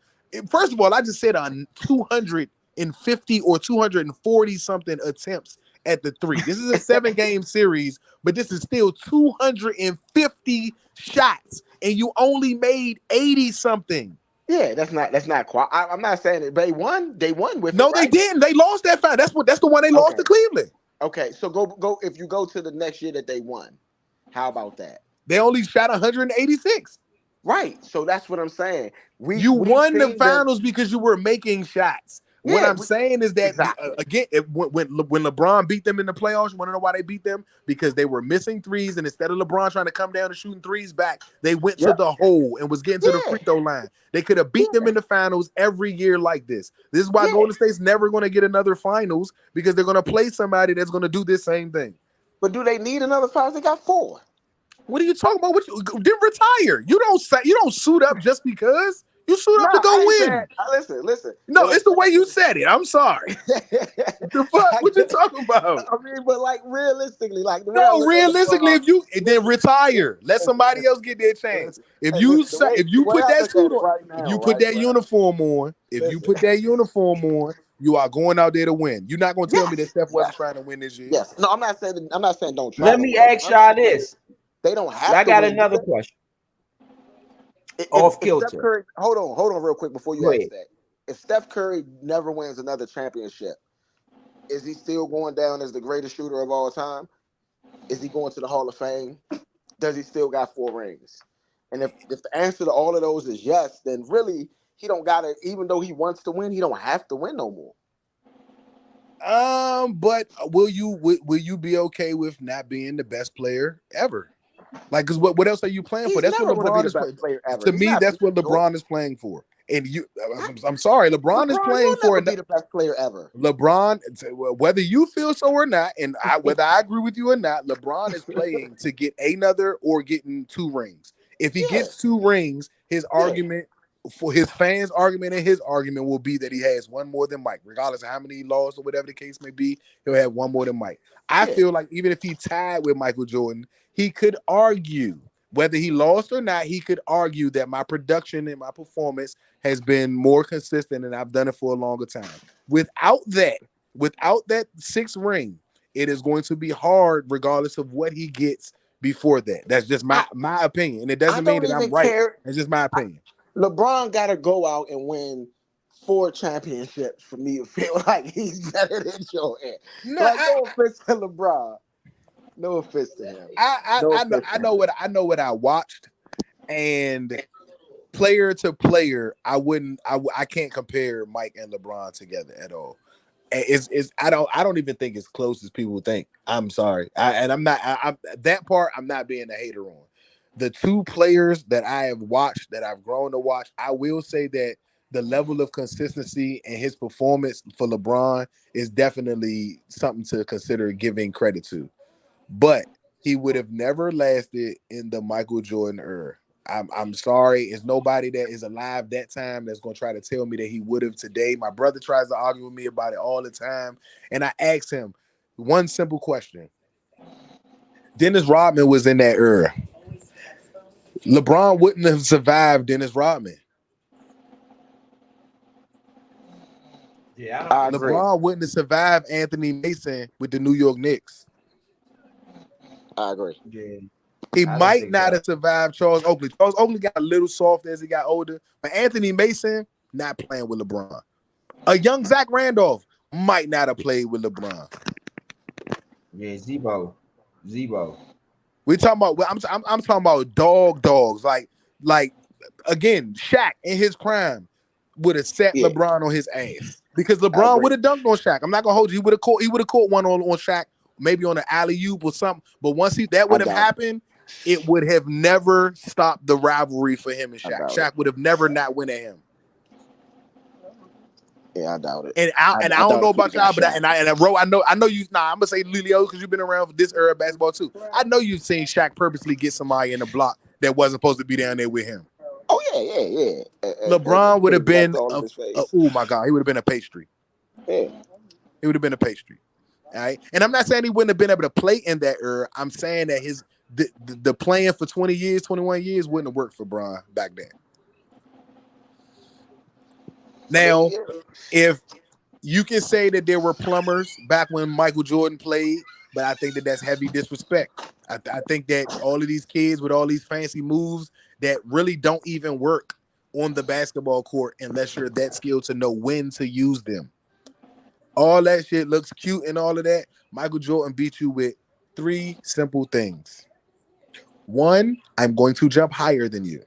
F: first of all, I just said on 250 or 240 something attempts at the three. This is a 7-game series, but this is still 250 shots, and you only made 80 something.
D: Yeah, that's not quite. I'm not saying it. They won with
F: no,
D: it,
F: they
D: right?
F: didn't. They lost that fight. That's the one they lost to Cleveland.
D: Okay, so go if you go to the next year that they won. How about that?
F: They only shot 186.
D: Right. So that's what I'm saying.
F: You won the finals because you were making shots. What I'm saying is that again, when LeBron beat them in the playoffs, you want to know why they beat them? Because they were missing threes, and instead of LeBron trying to come down and shooting threes back, they went to the hole and was getting to the free throw line. They could have beat them in the finals every year like this. This is why Golden State's never going to get another finals, because they're going to play somebody that's going to do this same thing.
D: But do they need another finals? They got 4.
F: What are you talking about? Then retire. You don't suit up just because. You suit up to go win.
D: Listen.
F: No, it's the way you said it. I'm sorry. The fuck? What you talking about?
D: I mean, but like realistically,
F: realistically, if you then retire, let somebody else get their chance. If you put that suit on, if you put that uniform on, you are going out there to win. You're not going to tell me that Steph wasn't trying to win this year.
D: Yes. No, I'm not saying don't try.
A: Let me ask y'all this.
D: They don't have.
A: I got another question. Off kilter.
D: Hold on, real quick before you ask that. If Steph Curry never wins another championship, is he still going down as the greatest shooter of all time? Is he going to the Hall of Fame? Does he still got 4 rings? And if the answer to all of those is yes, then really he don't got it. Even though he wants to win, he don't have to win no more.
F: But will you be okay with not being the best player ever? Like, because what else are you playing for? That's what LeBron is playing. To me, that's what LeBron is playing for. And I'm sorry, LeBron is playing for
D: be the best player ever.
F: LeBron, whether you feel so or not, and whether I agree with you or not, LeBron is playing to get another or getting 2 rings. If he gets 2 rings, his argument for his fans' argument and his argument will be that he has 1 more than Mike, regardless of how many he lost or whatever the case may be. He'll have 1 more than Mike. I feel like even if he tied with Michael Jordan, he could argue, whether he lost or not, he could argue that my production and my performance has been more consistent and I've done it for a longer time. Without that 6th ring, it is going to be hard regardless of what he gets before that. That's just my opinion. And it doesn't mean that I'm right. It's just my opinion.
D: LeBron got to go out and win 4 championships for me to feel like he's better than Jordan. No offense to LeBron. No offense to him.
F: I know what I watched, and player to player, I can't compare Mike and LeBron together at all. I don't even think it's close as people think. I'm sorry. I'm not that part I'm not being a hater on. The two players that I have watched, that I've grown to watch, I will say that the level of consistency and his performance for LeBron is definitely something to consider giving credit to. But he would have never lasted in the Michael Jordan era. I'm sorry. It's nobody that is alive that time that's gonna try to tell me that he would have today. My brother tries to argue with me about it all the time, and I asked him one simple question. Dennis Rodman was in that era. LeBron wouldn't have survived Dennis Rodman.
A: Yeah, I don't
D: I
A: think so.
D: agree.
F: LeBron wouldn't have survived Anthony Mason with the New York Knicks.
D: I agree.
A: Yeah,
F: He
A: I don't
F: might
A: think
F: not
A: so.
F: have survived Charles Oakley. Charles Oakley got a little soft as he got older, but Anthony Mason not playing with LeBron. A young Zach Randolph might not have played with LeBron.
A: Yeah, Zebo.
F: We talking about. I'm talking about dogs. Like again, Shaq in his prime would have set
D: Yeah,
F: LeBron on his ass because
D: I
F: LeBron
D: agree.
F: would have dunked on Shaq. I'm not gonna hold you. He would have caught one on Shaq, maybe on an alley oop or something. But once that
D: I
F: would have
D: doubt it.
F: happened, it would have never stopped the rivalry for him and
D: I
F: Shaq.
D: doubt it.
F: Shaq would have never not went at him.
D: Yeah, I doubt it.
F: And I
D: I
F: don't
D: doubt
F: know
D: if he'd
F: about
D: have got
F: y'all, but
D: Shaq.
F: I know you. Nah, I'm gonna say Lilio because you've been around for this era of basketball too. I know you've seen Shaq purposely get somebody in the block that wasn't supposed to be down there with him.
D: Oh yeah. And
F: LeBron would have
D: his neck
F: been
D: all in his face.
F: oh my god, he would have been a pastry.
D: Yeah,
F: He would have been a pastry. All right, and I'm not saying he wouldn't have been able to play in that era. I'm saying that the playing for 20 years, 21 years wouldn't have worked for Bron back then.
D: I mean,
F: Now,
D: yeah.
F: if you can say that there were plumbers back when Michael Jordan played, but I think that that's heavy disrespect. I think that all of these kids with all these fancy moves that really don't even work on the basketball court unless you're that skilled to know when to use them. All that shit looks cute and all of that. Michael Jordan beat you with three simple things. One, I'm going to jump higher than you.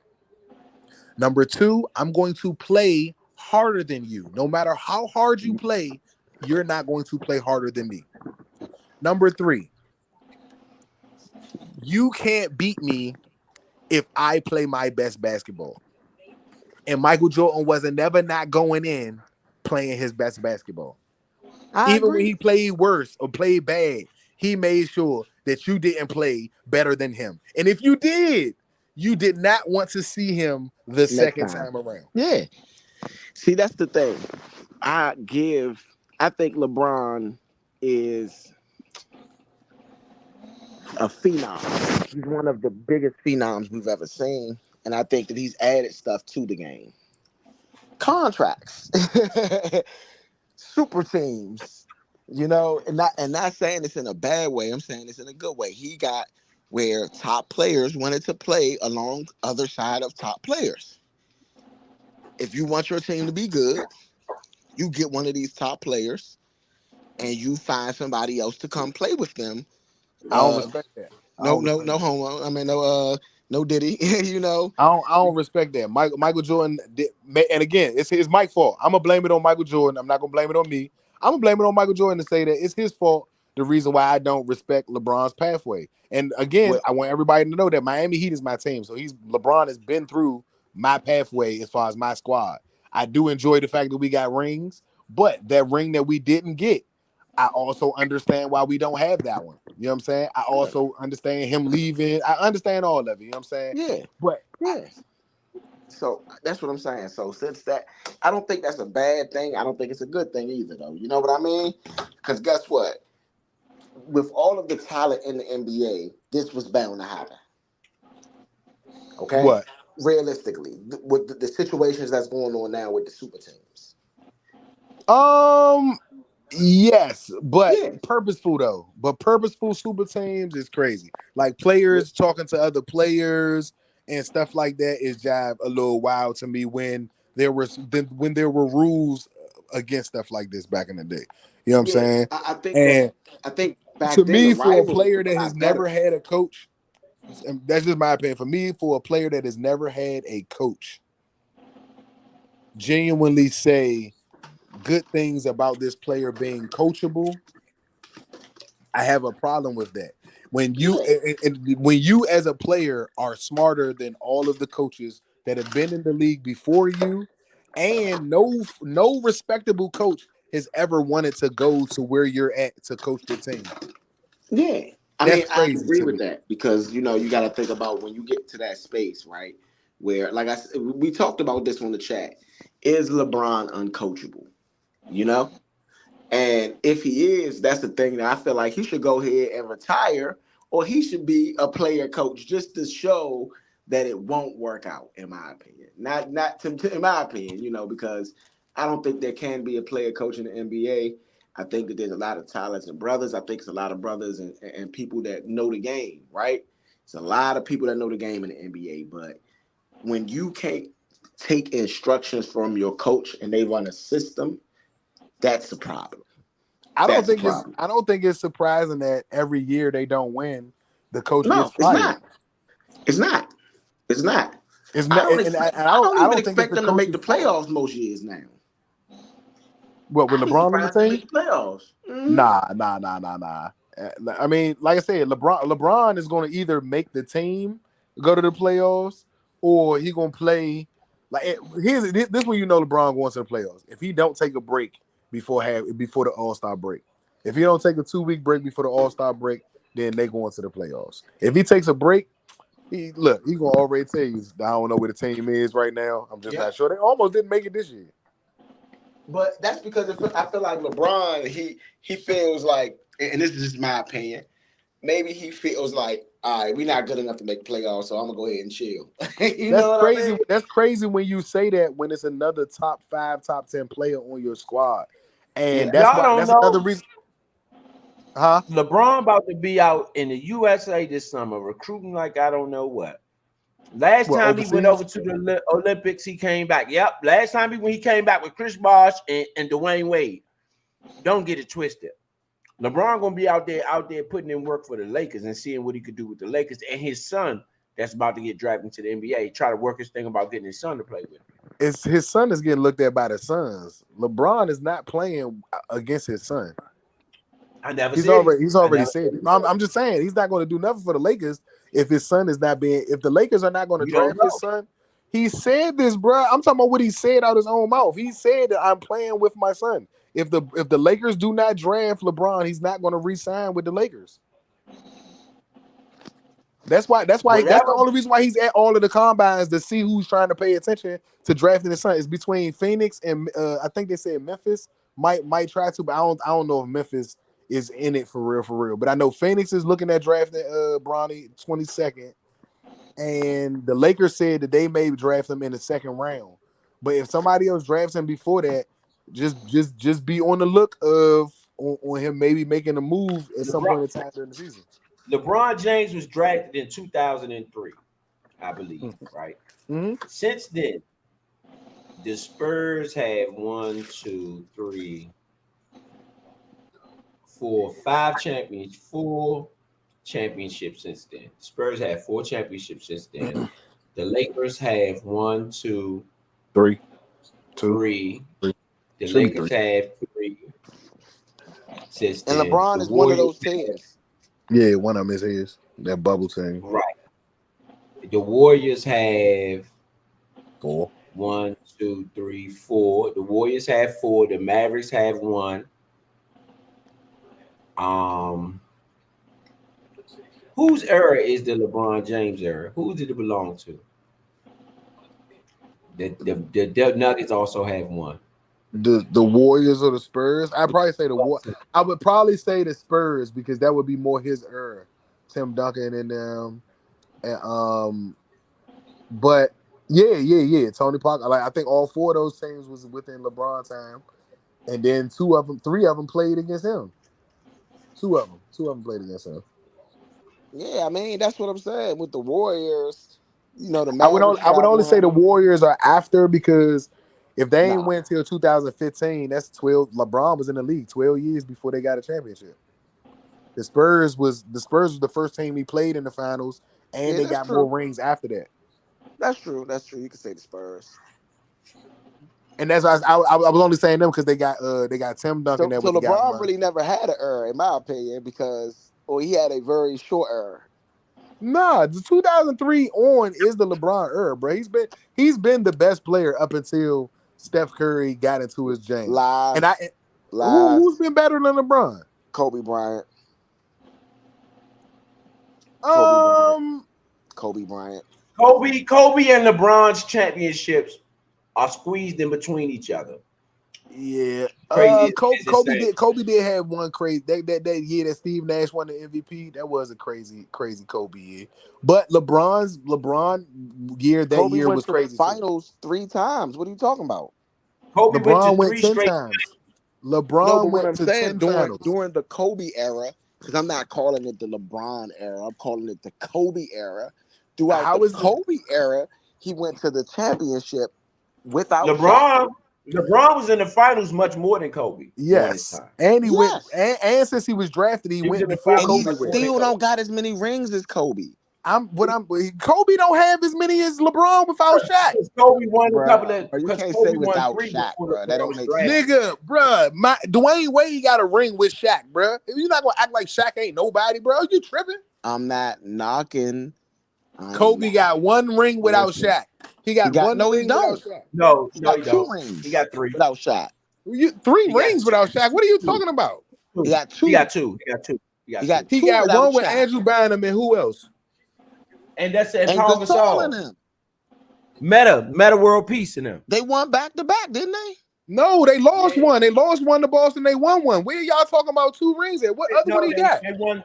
F: Number two, I'm going to play harder than you. No matter how hard you play, you're not going to play harder than me. Number three, you can't beat me if I play my best basketball. And Michael Jordan wasn't never not going in playing his best basketball.
D: I
F: Even when
D: agree.
F: he played worse or played bad, he made sure that you didn't play better than him. And if you did, you did not want to see him the
D: Next
F: second
D: time.
F: time around.
D: Yeah. See, that's the thing. I give. I think LeBron is a phenom. He's one of the biggest phenoms we've ever seen, and I think that he's added stuff to the game. Contracts, super teams, and not saying this in a bad way. I'm saying this in a good way. He got where top players wanted to play along other side of top players. If you want your team to be good, you get one of these top players and you find somebody else to come play with them.
F: I don't
D: Uh,
F: respect that. I
D: no,
F: don't
D: no,
F: respect
D: no
F: that.
D: homo. I mean, no Diddy. you know,
F: I don't respect that. Michael Jordan did, and again, it's Mike's fault. I'm gonna blame it on Michael Jordan. I'm not gonna blame it on me. I'm gonna blame it on Michael Jordan to say that it's his fault. The reason why I don't respect LeBron's pathway. And again,
D: well,
F: I want everybody to know that Miami Heat is my team. So LeBron has been through my pathway as far as my squad. I do enjoy the fact that we got rings, but that ring that we didn't get, I also understand why we don't have that one. You know what I'm saying? I also understand him leaving. I understand all of it. You know what I'm saying?
D: yeah,
F: But
D: yeah. So that's what I'm saying. So since that, I don't think that's a bad thing. I don't think it's a good thing either, though. You know what I mean? Because guess what? With all of the talent in the NBA, this was bound to happen. Okay,
F: what?
D: realistically, with the situations that's going on now with the super teams.
F: Um, yes, but
D: Yeah,
F: purposeful though. But purposeful super teams is crazy. Like players talking to other players and stuff like that is jive a little wild to me when there were rules against stuff like this back in the day. You know what I'm
D: yeah.
F: saying?
D: I think that.
F: And
D: I think
F: to
D: back then the
F: me, for a
D: rivalry
F: player
D: was a
F: that has
D: lot better.
F: never had a coach, and that's just my opinion. For me, for a player that has never had a coach, genuinely say good things about this player being coachable, I have a problem with that. When you
A: Yeah.
F: when you as a player are smarter than all of the coaches that have been in the league before you, and no respectable coach has ever wanted to go to where you're at to coach the team.
D: Yeah. I
F: That's
D: mean, I
F: crazy
D: agree
F: to
D: with
F: me.
D: that because you got to think about when you get to that space, right? Where, like I said, we talked about this on the chat. Is LeBron uncoachable? You know, and if he is, that's the thing that I feel like he should go ahead and retire, or he should be a player coach just to show that it won't work out. In my opinion, not in my opinion, because I don't think there can be a player coach in the NBA. I think that there's a lot of talented brothers. I think it's a lot of brothers and people that know the game, right? It's a lot of people that know the game in the NBA, but when you can't take instructions from your coach and they run a system, that's the problem. That's the problem.
F: I don't think it's surprising that every year they don't win, the coach gets
D: No, it's
F: fired.
D: not. It's not. It's not.
F: It's
D: I
F: not,
D: don't
F: and
D: expect.
F: I
D: I
F: don't
D: don't even
F: think it's
D: expect
F: the
D: them to make
F: coach's
D: the
F: fault.
D: playoffs most years now.
F: What, with
D: I'd be
F: LeBron on the
D: surprised if they
F: team?
D: make the playoffs.
F: Nah. I mean, like I said, LeBron is going to either make the team go to the playoffs, or he going to play. Like, this when you know LeBron going to the playoffs. If he don't take a break before the All-Star break, if he don't take a 2-week break before the All-Star break, then they go into the playoffs. If he takes a break, he gonna already tell you, I don't know where the team is right now. I'm just
D: Yeah,
F: not sure. They almost didn't make it this year.
D: but that's because I feel like LeBron, he feels like, and this is just my opinion. Maybe he feels like, all right, we're not good enough to make playoffs, so I'm gonna go ahead and chill. You
F: That's
D: know what I
F: crazy.
D: mean?
F: That's crazy when you say that when it's another top 5, top 10 player on your squad, and
D: Yeah.
F: that's
A: Y'all
F: why.
A: don't
F: That's another
A: know.
F: reason, huh?
A: LeBron about to be out in the USA this summer recruiting like I don't know what. Last
F: Well,
A: time he went over
F: overseas.
A: to the Olympics, he came back. Yep. Last time when he came back with Chris Bosh and Dwayne Wade. Don't get it twisted. LeBron gonna be out there putting in work for the Lakers and seeing what he could do with the Lakers and his son that's about to get drafted into the NBA. Try to work his thing about getting his son to play with him.
F: It's his son is getting looked at by the sons. LeBron is not playing against his son.
A: I never
F: He's
A: said it.
F: already
A: I never
F: said
A: said
F: it.
A: it.
F: I'm just saying he's not going to do nothing for the Lakers if his son is not being. If the Lakers are not going to
A: You don't
F: draft his
A: know.
F: son, he said this, bro. I'm talking about what he said out his own mouth. He said that I'm playing with my son. If the Lakers do not draft LeBron, he's not going to re-sign with the Lakers. That's why. That's the
A: Whatever.
F: only reason why he's at all of the combines to see who's trying to pay attention to drafting his son. It's between Phoenix and I think they said Memphis might try to, but I don't know if Memphis is in it for real. But I know Phoenix is looking at drafting Bronny 22nd, and the Lakers said that they may draft him in the second round. But if somebody else drafts him before that, just be on the look on him maybe making a move at some
A: LeBron,
F: point in time during the season.
A: LeBron James was drafted in 2003, I believe, right?
F: Mm-hmm.
A: Since then, the Spurs have one, two, three, four, four championships since then. The Spurs have four championships since then. The Lakers have one, two,
F: Three, two,
A: three.
F: three.
A: The
F: Should be
A: Lakers
F: three.
A: have three since
D: And
A: then.
D: LeBron
A: The
D: is one of
A: Warriors
D: those teams.
F: Yeah, one of them is his. That bubble team.
A: right. The Warriors have
F: 4.
A: one, two, three, four. The Warriors have four. The Mavericks have one. Um, whose era is the LeBron James era? Who did it belong to? The Nuggets also have one.
F: The Warriors or the Spurs? I'd probably say the War. I would probably say the Spurs because that would be more his era. Tim Duncan and them. And but yeah. Tony Parker. Like I think all 4 of those teams was within LeBron time. And then 3 of them played against him. 2 of them played against him.
D: Yeah, I mean that's what I'm saying with the Warriors. The
F: I would only
D: Mavericks
F: I would
D: got
F: only say the
D: one.
F: Warriors are after because if they ain't
D: Nah,
F: went till 2015, that's 12. LeBron was in the league 12 years before they got a championship. The Spurs was the first team he played in the finals, and
D: yeah,
F: they
D: that's
F: got more
D: true.
F: rings after that.
D: That's true. That's true. You can say the Spurs.
F: And that's why I was only saying them because they got Tim Duncan
D: So
F: there
D: so
F: with the guy
D: LeBron
F: money.
D: really never had an era, in my opinion, because or he had a very short era?
F: Nah, the 2003 on is the LeBron era, bro. He's been the best player up until Steph Curry got into his jam. And
D: Lies.
F: who's been better than LeBron?
D: Kobe Bryant. Kobe Bryant. Kobe Bryant.
A: Kobe and LeBron's championships are squeezed in between each other.
F: Yeah,
A: Crazy.
F: Kobe did have one crazy that year that Steve Nash won the MVP. That was a crazy Kobe year. But LeBron year that
D: Kobe
F: year
D: went
F: was
D: to
F: crazy.
D: the finals 3 times. What are you talking about?
A: Kobe
F: LeBron
A: went to
F: 10
A: straight
F: times.
D: No,
F: LeBron
D: but what I'm
F: went to
D: saying
F: 10 finals.
D: during the Kobe era, because I'm not calling it the LeBron era, I'm calling it the Kobe era. Throughout
F: How
D: the
F: is it?
D: Kobe era, he went to the championship without
A: LeBron was in the finals much more than Kobe. During his
F: Yes,
A: time.
F: and he went,
D: Yes.
F: and since he was drafted, he
A: He was
F: went
A: in the
F: before
D: And he
A: finals
F: Kobe
A: much more
F: went.
D: still don't got as many rings as Kobe.
F: Kobe don't have as many as LeBron without Shaq.
A: Because Kobe won a couple of.
D: Bro, you
A: Because
D: can't
A: Kobe
D: say
A: won
D: without
A: 3
D: Shaq,
A: before
D: bro. That don't
A: LeBron's
D: make
A: draft.
D: sense.
F: Nigga, bruh, Dwayne Wade got a ring with Shaq, bruh. You're not gonna act like Shaq ain't nobody, bro. You tripping?
D: I'm not knocking.
F: Kobe got one ring without Shaq. He got one
D: no, he
F: ring without
D: don't.
F: Shaq.
A: No,
D: He
A: he
D: got 2
A: don't.
D: rings.
A: He got 3.
D: Without Shaq.
F: Three
A: He got
F: rings without Shaq. What are you talking about?
D: He got 2.
A: He got 2. He got 2.
D: He got
F: He
D: 2
F: got
D: without
F: one with
D: Shaq.
F: Andrew Bynum and who else?
A: And that's it.
D: And
A: Paul
D: Gasol in
A: Gasol.
D: them.
A: Meta world peace in them.
D: They won back to back, didn't they?
F: No, they lost one. They lost one to Boston. They won one. Where y'all talking about 2 rings at? What other one he got?
A: They won.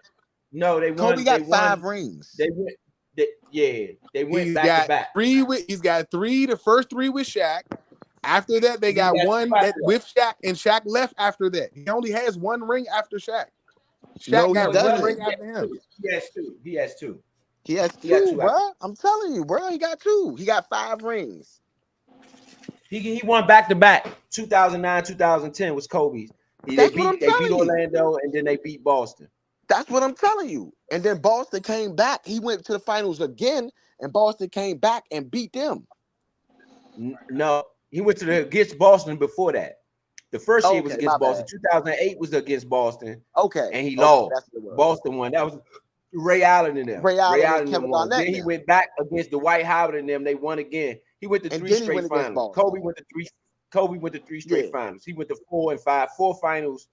A: No, they won.
D: Kobe got
A: they
D: 5
A: won,
D: rings.
A: They went. They went back to back.
F: He's got 3. The first 3 with Shaq. After that, they got one that with Shaq, and Shaq left after that. He only has 1 ring after Shaq. Shaq got 1 ring after him.
A: He has 2.
D: He has 2, bro. I'm telling you, bro. He got 2. He got 5 rings.
A: He won back to back. 2009, 2010 was Kobe's. They beat Orlando and then they beat Boston.
D: That's what I'm telling you. And then Boston came back. He went to the finals again, and Boston came back and beat them.
A: No, he went to against Boston before that. The first year was against Boston. 2008 was against Boston.
D: Okay.
A: And he lost. Boston won. That was Ray Allen and them. Ray Allen and won. Then he went back against Dwight Howard and them. They won again. He went to 3 straight finals. Kobe went to 3 straight finals. He went to 4 and 5, 4 finals.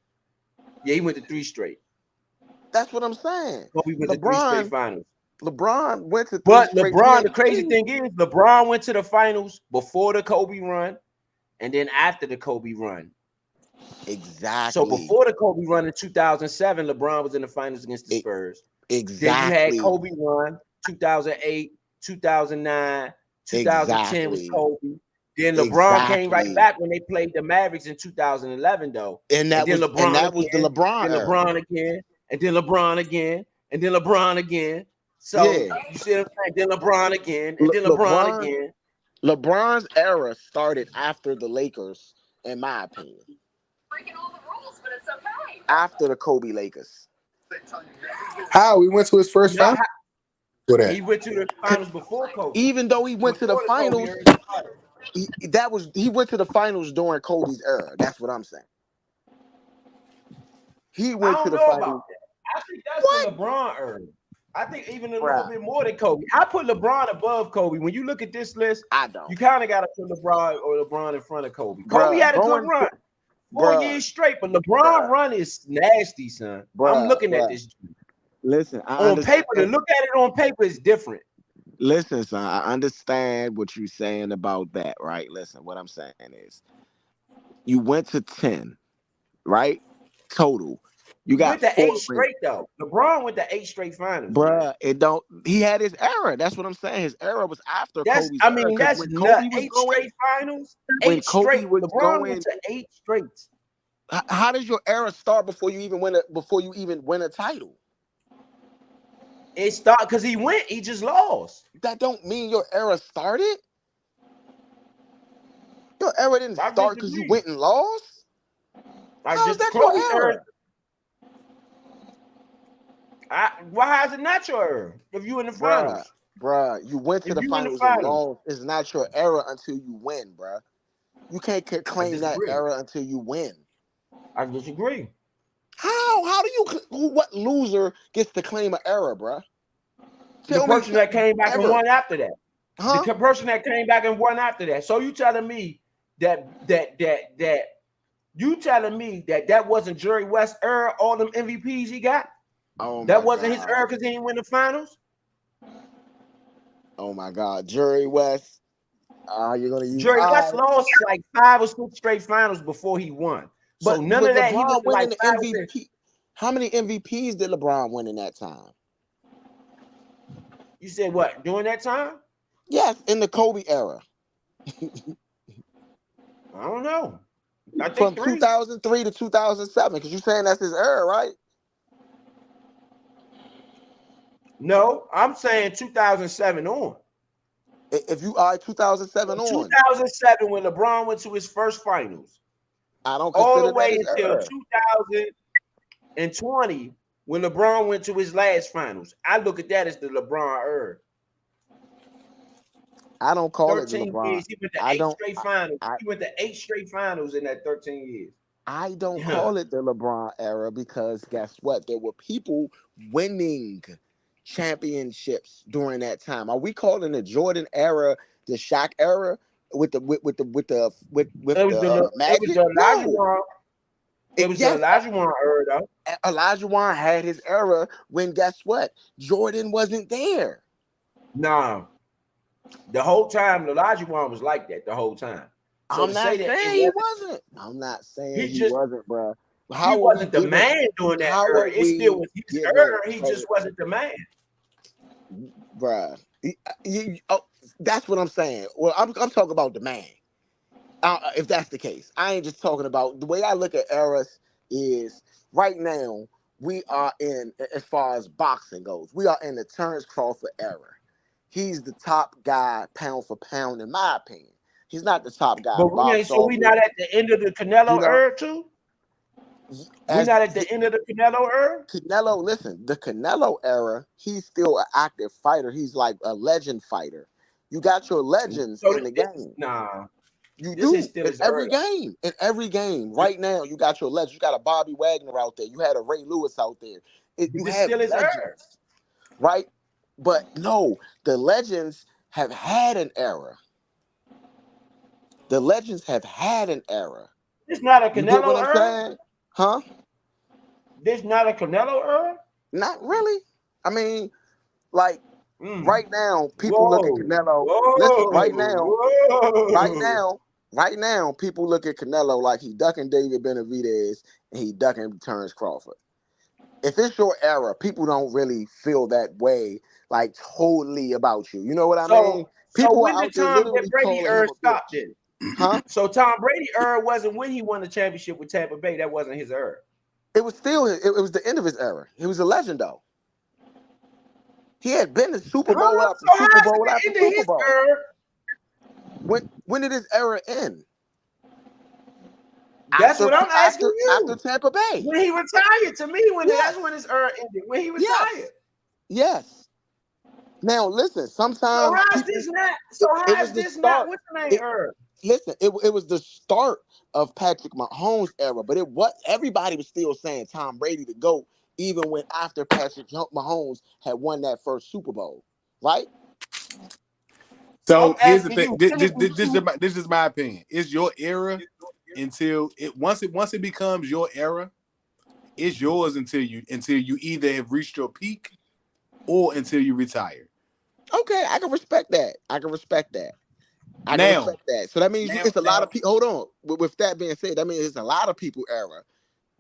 A: Yeah, he went to 3 straight.
D: That's what I'm saying.
A: Kobe went to 3 straight finals.
D: LeBron went to 3
A: But
D: straight
A: LeBron, the crazy thing is, LeBron went to the finals before the Kobe run, and then after the Kobe run.
D: Exactly.
A: So before the Kobe run in 2007, LeBron was in the finals against the Spurs.
D: Exactly.
A: Then you had Kobe run 2008, 2009, 2010 was Kobe. Then LeBron came right back when they played the Mavericks in 2011, though.
D: And that was the LeBron
A: era. LeBron again, and then LeBron again, and then LeBron again. So you see what I'm saying? Then LeBron again, and then LeBron again.
D: LeBron's era started after the Lakers, in my opinion.
H: Breaking all the rules, but it's okay.
D: After the Kobe Lakers.
F: How he went to his first final?
A: He went to the finals before Kobe.
D: Even though he went to the finals, he went to the finals during Kobe's era. That's what I'm saying. He went to the finals.
A: I think that's the LeBron era. I think even a little bit more than Kobe. I put LeBron above Kobe. When you look at this list,
D: I don't.
A: You kind of got to put LeBron in front of Kobe. Kobe had a good run. 4 years straight, but LeBron run is nasty, son. I'm looking at this.
D: Listen,
A: on paper, to look at it on paper is different.
D: Listen, son, I understand what you're saying about that, right? Listen, what I'm saying is you went to 10, right? Total. You got
A: went to 8 straight, though. LeBron went to 8 straight finals.
D: Bruh, he had his era. That's what I'm saying. His era was after Kobe's era.
A: I mean, that's not 8 straight finals. 8 straight. LeBron went to 8 straight.
D: How does your era start before you even win a title?
A: It started because he just lost.
D: That don't mean your era started. Your era didn't start because you went and lost. How's that your era?
A: Why is it not your era if you in the finals?
D: Bruh, you went to the finals alone. It's not your era until you win, bruh. You can't claim that era until you win.
A: I disagree.
D: How do you what loser gets to claim an era, bruh?
A: The
D: Tell me
A: person that came back and
D: ever,
A: won after that. The
D: huh?
A: person that came back and won after that. So you telling me that you telling me that wasn't Jerry West era, all them MVPs he got?
D: Oh
A: That
D: my
A: wasn't his
D: god.
A: era because he didn't win the finals?
D: Oh my god. Jerry West. You're gonna use
A: Jerry West lost like 5 or 6 straight finals before he won. So
D: but
A: none
D: with
A: of that, he was
D: LeBron
A: like
D: winning the
A: 5 or 6.
D: MVP. How many MVPs did LeBron win in that time?
A: You said what? During that time?
D: Yes, in the Kobe era.
A: I don't know. I
D: From
A: think 3.
D: 2003 to 2007, because you're saying that's his era, right?
A: No, I'm saying 2007 on.
D: If you are 2007 on,
A: 2007 when LeBron went to his first finals,
D: I don't
A: all the
D: consider that
A: way
D: his
A: until
D: era.
A: 2020 when LeBron went to his last finals. I look at that as the LeBron era.
D: I don't call it the
A: 13
D: LeBron.
A: years, he went to
D: I
A: 8
D: don't.
A: straight finals.
D: I,
A: He went to 8 straight finals in that 13 years.
D: I don't
A: Yeah.
D: call it the LeBron era because guess what? There were people winning championships during that time. Are we calling the Jordan era the Shaq era with
A: It was
D: the
A: the
D: Magic?
A: Elijah
D: No.
A: Wan. It was the
D: Yes,
A: Elijah Wan era though.
D: Elijah Wan had his era when guess what? Jordan wasn't there.
A: Nah, the whole time Elijah Wan was like that the whole time. So
D: I'm
A: to say
D: not
A: that it
D: saying he
A: wasn't,
D: wasn't. I'm not saying
A: he
D: he
A: just
D: wasn't, bro.
A: he
D: How are we
A: wasn't the
D: giving?
A: man during that
D: How
A: era.
D: are
A: It still
D: we
A: was his
D: giving
A: era. He
D: credit,
A: just wasn't the man.
D: bruh? That's what I'm saying. Well, I'm talking about the man. If that's the case, I ain't just talking about the way I look at eras is right now we are in as far as boxing goes, we are in the Terrence Crawford era. He's the top guy pound for pound, in my opinion. He's not the top guy
A: But we ain't
D: box
A: so we not
D: office.
A: at the end of the
D: You
A: Canelo
D: know,
A: era too. We
D: as
A: not at the end of the Canelo era.
D: Canelo, listen, the Canelo era, he's still an active fighter. He's like a legend fighter. You got your legends
A: So
D: in the game.
A: nah,
D: You
A: this is
D: do
A: still
D: in
A: his
D: every
A: era.
D: game. In every game, right now, you got your legends. You got a Bobby Wagner out there. You had a Ray Lewis out there.
A: But
D: You
A: this
D: have
A: still his era.
D: legends, right? But no, the legends have had an era. The legends have had an era.
A: This not a
D: You get what
A: Canelo
D: I'm
A: era.
D: saying? Huh?
A: This not a Canelo era.
D: Not really. I mean, like
A: Mm.
D: right now, people look at
A: Whoa,
D: Canelo. Listen,
A: whoa,
D: right
A: whoa.
D: now, right now, people look at Canelo like he ducking David Benavidez and he ducking Terrence Crawford. If it's your era, people don't really feel that way, like totally about you. You know what I mean?
A: So
D: People
A: when
D: are
A: did
D: out there
A: Tom
D: literally
A: Brady
D: calling him
A: era
D: a
A: stop
D: bitch.
A: then?
D: Huh?
A: So Tom Brady era wasn't when he won the championship with Tampa Bay. That wasn't his era.
D: It was still it was the end of his era. He was a legend though. He had been to Super Bowl
A: Huh?
D: after
A: So
D: Super
A: how's it
D: Bowl
A: the
D: after
A: end of
D: Super
A: his
D: Bowl.
A: era?
D: When did his era end?
A: That's what I'm asking
D: After
A: you.
D: Tampa Bay.
A: When he retired, to me,
D: Yes.
A: that's when his era ended. When he
D: Yes.
A: retired.
D: Yes. Now listen,
A: So
D: sometimes
A: how's
D: people
A: this not? So
D: it
A: how's
D: was the
A: this not?
D: start.
A: What's the name
D: It
A: era?
D: listen, it was the start of Patrick Mahomes' era, but it what everybody was still saying Tom Brady to go, even when after Patrick Mahomes had won that first Super Bowl, right?
F: So
A: I'm
F: here's the
A: asking
F: thing.
A: you.
F: This is my opinion. It's your era until it once it becomes your era, it's yours until you either have reached your peak or until you retire.
D: Okay, I can respect that. I can respect that. I can
F: Now,
D: respect that. So that means it's a lot of people. Hold on. With that being said, that means it's a lot of people era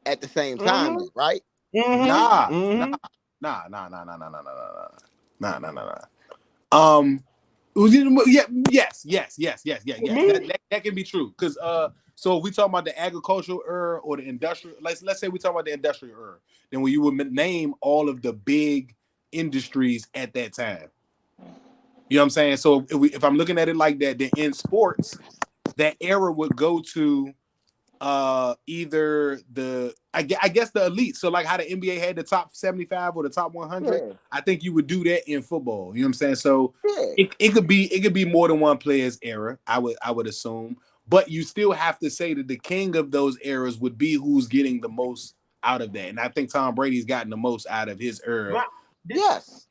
D: at the same time,
A: Mm-hmm.
D: then, right?
F: nah,
A: Mm-hmm.
F: nah,
A: Mm-hmm.
F: nah, nah, nah, nah, nah, nah, nah, nah, nah, nah, nah, nah. Yeah, yes. That can be true. Because so if we talk about the agricultural era or the industrial, let's say we talk about the industrial era, then when you would name all of the big industries at that time. You know what I'm saying? So if I'm looking at it like that, then in sports, that era would go to either I guess the elite. So like how the NBA had the top 75 or the top 100,
D: Yeah,
F: I think you would do that in football. You know what I'm saying? So
D: yeah.
F: it could be more than one player's era, I would assume. But you still have to say that the king of those eras would be who's getting the most out of that, and I think Tom Brady's gotten the most out of his era.
D: Yes.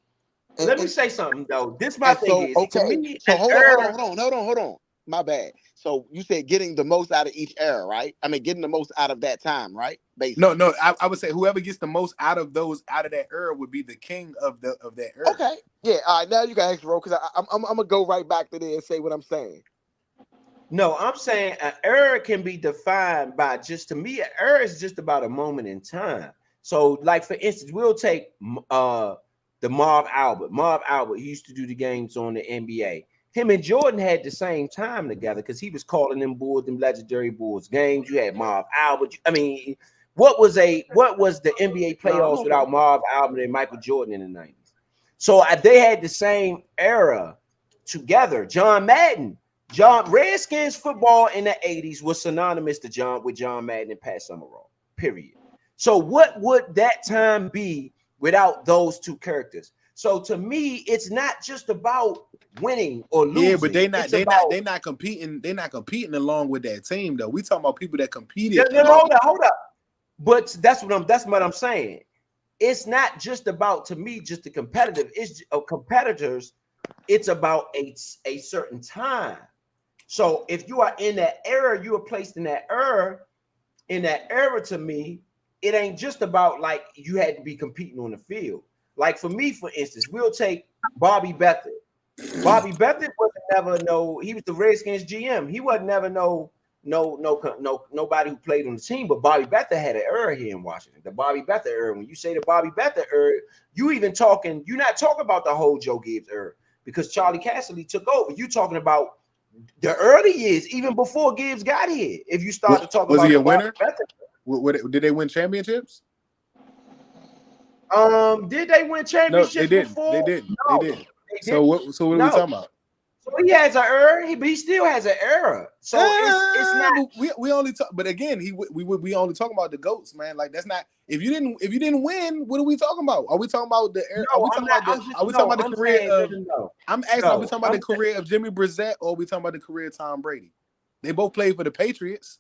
A: Let me say something though. This my thing
D: So
A: is to
D: okay.
A: me
D: So
A: an
D: hold
A: era.
D: on. My bad. So you said getting the most out of each era, right? I mean, getting the most out of that time, right? Basically.
F: No, I would say whoever gets the most out of that era would be the king of that era.
D: Okay. Yeah. All right. Now you got extra roll because I'm gonna go right back to there and say what I'm saying.
A: No, I'm saying an era can be defined by just to me, an era is just about a moment in time. So, like for instance, we'll take the Marv Albert. Marv Albert, he used to do the games on the NBA. Him and Jordan had the same time together because he was calling them Bulls, them legendary Bulls games. You had Marv Albert. I mean, what was the NBA playoffs without Marv Albert and Michael Jordan in the 90s? So they had the same era together. John Madden. Redskins football in the 80s was synonymous to with John Madden and Pat Summerall, period. So what would that time be without those two characters? So to me, it's not just about winning or losing.
F: Yeah, but they're not competing. They're not competing along with that team though. We talking about people that competed.
A: Hold up. But that's what I'm saying. It's not just about, to me, just the competitive. It's competitors. It's about a certain time. So if you are in that era, you are placed in that era. In that era, to me, it ain't just about like you had to be competing on the field. Like for me, for instance, we'll take Bobby Beathard. Bobby Beathard he was the Redskins GM. He wasn't never nobody who played on the team, but Bobby Beathard had an era here in Washington. The Bobby Beathard era. When you say the Bobby Beathard era, you're not talking about the whole Joe Gibbs era because Charlie Casserly took over. You talking about the early years, even before Gibbs got here. If you start to talk about,
F: was he a winner? Did they win championships?
A: Did they win championships?
F: No, they didn't.
A: Before?
F: They didn't.
A: No,
F: they didn't. So what are we talking about?
A: So he has an era, but he still has an era. So it's not.
F: We only talk, but again, we only talking about the GOATs, man. Like that's not. If you didn't win, what are we talking about? Are we talking about the era?
A: No,
F: are we talking about the career of? I'm asking. Are we talking about the
A: saying,
F: career of Jimmy Brissett, or are we talking about the career of Tom Brady? They both played for the Patriots.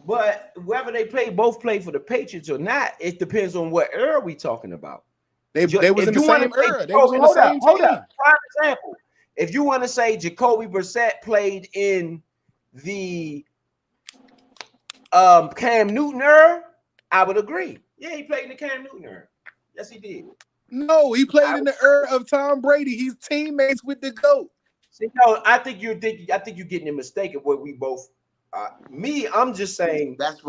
A: But whether both play for the Patriots or not, it depends on what era we talking about.
F: They was in the same era. They was on the same team.
A: Hold up. Prime example. If you want to say Jacoby Brissett played in the Cam Newton era, I would agree. Yeah, he played in the Cam Newton era. Yes, he did.
F: No, he played in the era of Tom Brady. He's teammates with the GOAT.
A: See, no, I think you're getting it mistaken where we both. I'm just saying
D: this is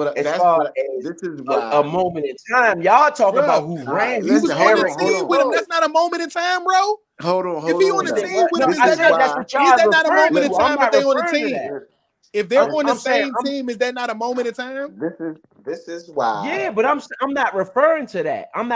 D: why
A: a moment in time. Y'all talk about who ran.
F: He was on the team with him. That's not a moment in time, bro.
D: Hold on.
F: If he on the team with him, is that not a moment in time if they on the team? If they're on the same team, is that not a moment in time?
D: This is why.
A: Yeah, but I'm not referring to that. I'm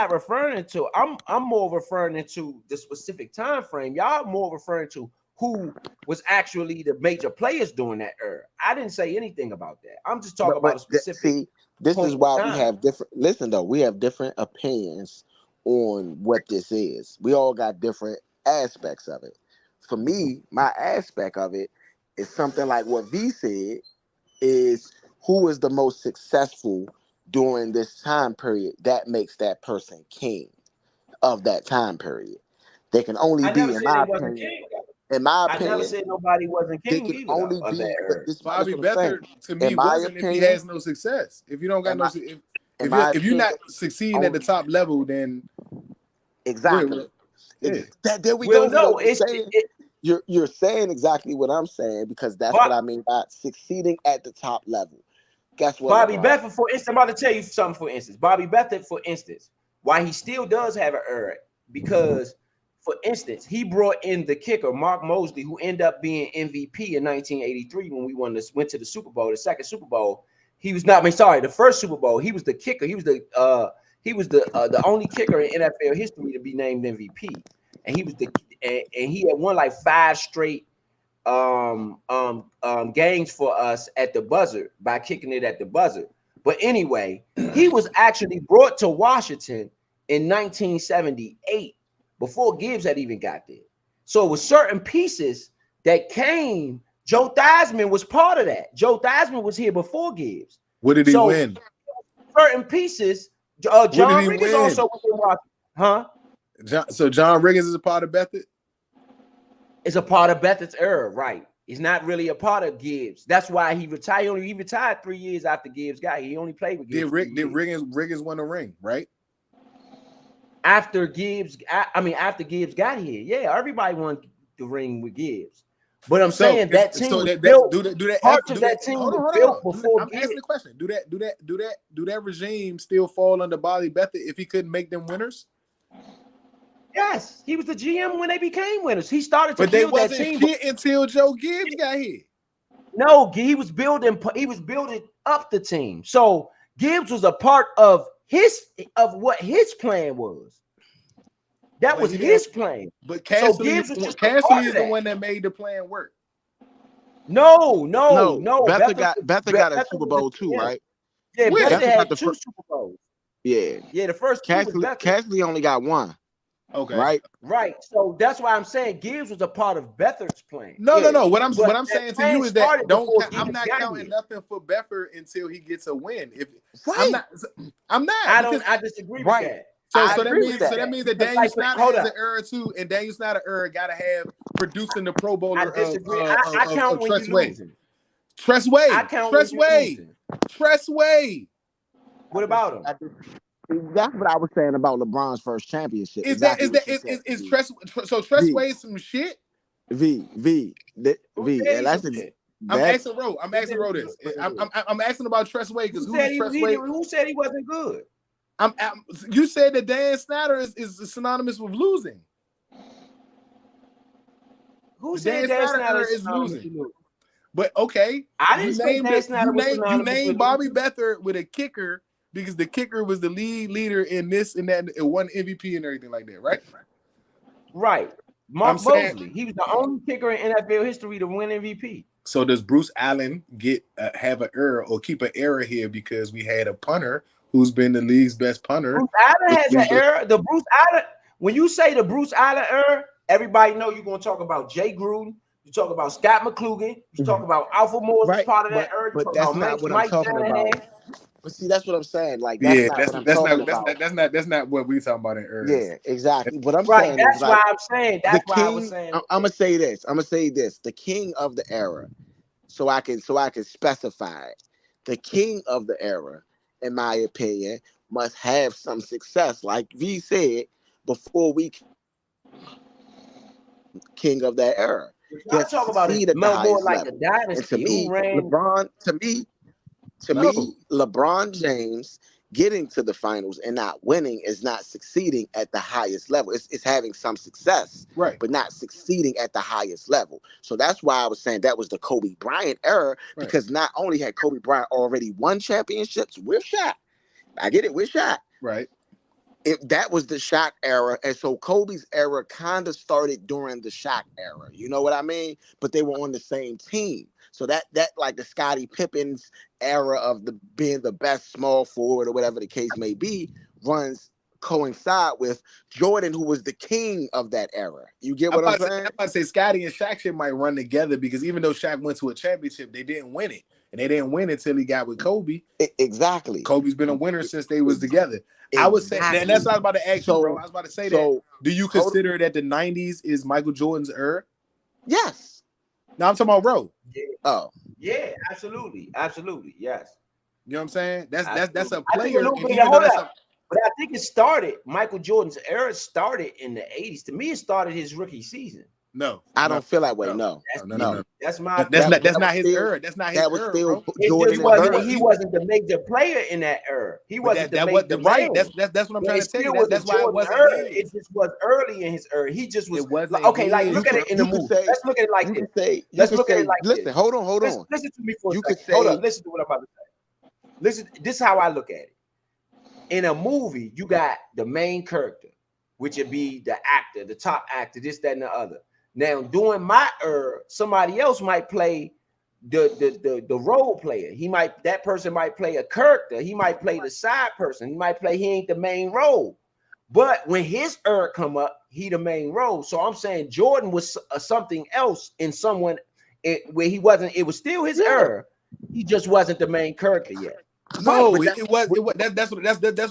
A: more referring to the specific time frame. Y'all more referring to who was actually the major players during that era. I didn't say anything about that. I'm just talking about a specific.
D: See, this is why we have different. Listen, though, we have different opinions on what this is. We all got different aspects of it. For me, my aspect of it is something like what V said: is who is the most successful during this time period that makes that person king of that time period. They can only be, in my opinion. In my opinion,
A: I never said nobody wasn't king either.
D: Only be
F: Bobby Beathard to me wasn't if he has no success. If you don't got if you're not succeeding at the top level, then
D: exactly.
F: Yeah.
D: There we go.
A: No,
D: you're saying exactly what I'm saying because that's what I mean by succeeding at the top level. Guess what?
A: Bobby Beathard, for instance, I'm about to tell you something. For instance, Bobby Beathard, for instance, why he still does have an era because. For instance, he brought in the kicker, Mark Mosley, who ended up being MVP in 1983 when we went to the Super Bowl, the second Super Bowl. The first Super Bowl. He was the kicker. He was the only kicker in NFL history to be named MVP. And he had won like 5 straight games for us at the buzzer by kicking it at the buzzer. But anyway, he was actually brought to Washington in 1978. Before Gibbs had even got there. So it was certain pieces that came. Joe Theismann was part of that. Joe Theismann was here before Gibbs.
F: What did he
A: So
F: win?
A: certain pieces.
F: What did
A: John
F: he
A: Riggins
F: win?
A: also was in Washington, huh?
F: So John Riggins is a part of Beathard?
A: Is a part of Bethar's era, right? He's not really a part of Gibbs. That's why he retired. He retired 3 years after Gibbs got here. He only played with Gibbs.
F: Did Riggins win a ring, right?
A: After Gibbs got here, yeah, everybody won the ring with Gibbs. But I'm saying that team was built. Parts of that team was built before
F: I'm
A: Gibbs.
F: asking the question. Do that regime still fall under Bobby Beathard if he couldn't make them winners?
A: Yes, he was the GM when they became winners. He started to
F: But they
A: build that
F: wasn't
A: team
F: shit until Joe Gibbs got here.
A: No, he was building up the team. So Gibbs was a part of what his plan was. That was his plan.
F: But Castley is the one that made the plan work.
A: No.
D: Beathard got a Super Bowl too, right?
A: Yeah, Beathard had
D: the
A: 2 Super Bowls.
D: Yeah.
A: Yeah, the first 2 was Beathard.
D: Castley only got 1.
F: Okay.
A: Right. So that's why I'm saying Gibbs was a part of Beathard's plan.
F: No. What I'm saying to you is that I'm not counting
A: here.
F: nothing for Beathard until he gets a win.
D: Right.
F: I'm not.
A: I disagree with that.
F: So that means that Daniel Snyder has an error too, and Daniel Snyder error gotta have producing the Pro Bowler.
A: I disagree. I count when you're losing.
F: Tressway.
A: What about him?
D: That's what I was saying about LeBron's first championship.
F: Is Tressway some shit?
D: V. That's it.
F: I'm asking Ro this. I'm asking about Tressway because
A: who said he wasn't good?
F: You said that Dan Snyder is synonymous with losing.
A: Who said Dan Snyder is
F: losing? But okay,
A: I didn't say Dan Snyder was synonymous.
F: You named Bobby Beathard with a kicker because the kicker was the leader in this and that, and won MVP and everything like that, right?
A: Right. Mark Mosley. He was the only kicker in NFL history to win MVP.
F: So does Bruce Allen have an error or keep an error here because we had a punter who's been the league's best punter?
A: Bruce Allen has an error. The Bruce Allen. When you say the Bruce Allen error, everybody know you're going to talk about Jay Gruden. You talk about Scott McClugan. You talk about Alpha Morris as part of that error.
D: But that's not what I'm talking about. But see, that's what I'm saying. Like that's not
F: what we talking about in errors.
D: Yeah, exactly. What I'm saying
A: that's
D: is
A: why I'm saying. That's why I was saying.
D: I'm gonna say this. The king of the era, so I can specify it. The king of the era, in my opinion, must have some success, like V said, before we king of that era.
A: Y'all talk about it more like a dynasty.
D: And to me, LeBron James getting to the finals and not winning is not succeeding at the highest level. It's having some success,
F: right,
D: but not succeeding at the highest level. So that's why I was saying that was the Kobe Bryant era, because not only had Kobe Bryant already won championships with Shaq. I get it, with Shaq.
F: Right.
D: That was the Shaq era, and so Kobe's era kind of started during the Shaq era. You know what I mean? But they were on the same team. So that like the Scottie Pippen's era of being the best small forward or whatever the case may be coincide with Jordan, who was the king of that era. You get what I'm saying?
F: I'm about to say Scottie and Shaq shit might run together because even though Shaq went to a championship, they didn't win it. And they didn't win until he got with Kobe.
D: Exactly.
F: Kobe's been a winner since they was together. Exactly. I would say, and that's what I was about to ask you, bro. I was about to say that. Do you consider that the 90s is Michael Jordan's era?
D: Yes.
F: No, I'm talking about Ro.
A: Yeah.
D: Oh.
A: Yeah, absolutely. Absolutely. Yes.
F: You know what I'm saying? That's a player.
A: But I think it started, Michael Jordan's era started in the 80s. To me, it started his rookie season.
F: No,
D: I don't feel that way. No.
A: That's my.
F: That's not his era. That's not his era. That was still
D: Jordan.
A: He wasn't the major player in that era. He wasn't the major player.
F: That's what I'm trying to tell you. That's why it wasn't.
A: It just was early in his era. He just was. Okay, like look at it in the movie. Let's look at it like this. Let's look at it like this.
D: Listen, hold on.
A: Listen to me for a second. Hold on. Listen to what I'm about to say. Listen. This is how I look at it. In a movie, you got the main character, which would be the actor, the top actor, this, that, and the other. Now, during my era, somebody else might play the role player. That person might play a character. He might play the side person. He ain't the main role. But when his era come up, he the main role. So I'm saying Jordan was something else in someone where he wasn't. It was still his era. He just wasn't the main character yet.
D: Right,
F: No,
D: but
F: it was. That's what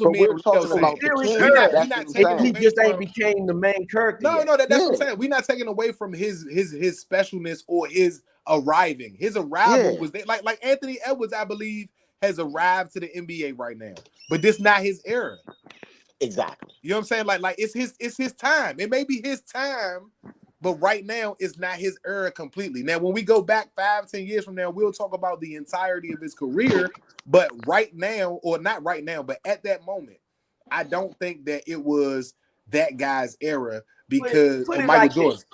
D: but
F: me
D: we're
F: and Leo
D: talking
A: It was
F: saying.
D: about the
A: still his
F: We
D: king.
F: not
A: era.
F: we
D: That's what
F: not
D: I'm
F: taking
A: He
D: saying.
F: away
A: just ain't
F: from.
A: became the main character
F: No,
A: yet.
F: no, that's what I'm
D: Yeah,
F: saying. We're not taking away from his specialness or his arriving. His
D: yeah,
F: arrival was there. Like Anthony Edwards, I believe, has arrived to the NBA right now. But this not his era.
D: exactly.
F: You know what I'm saying? Like it's his time. It may be his time, but right now it's not his era completely. Now, when we go back 5-10 years from now, we'll talk about the entirety of his career. But right now, or not right now, but at that moment, I don't think that it was that guy's era because
A: Put
F: of
A: it
F: Michael
A: like
F: Jordan.
A: this: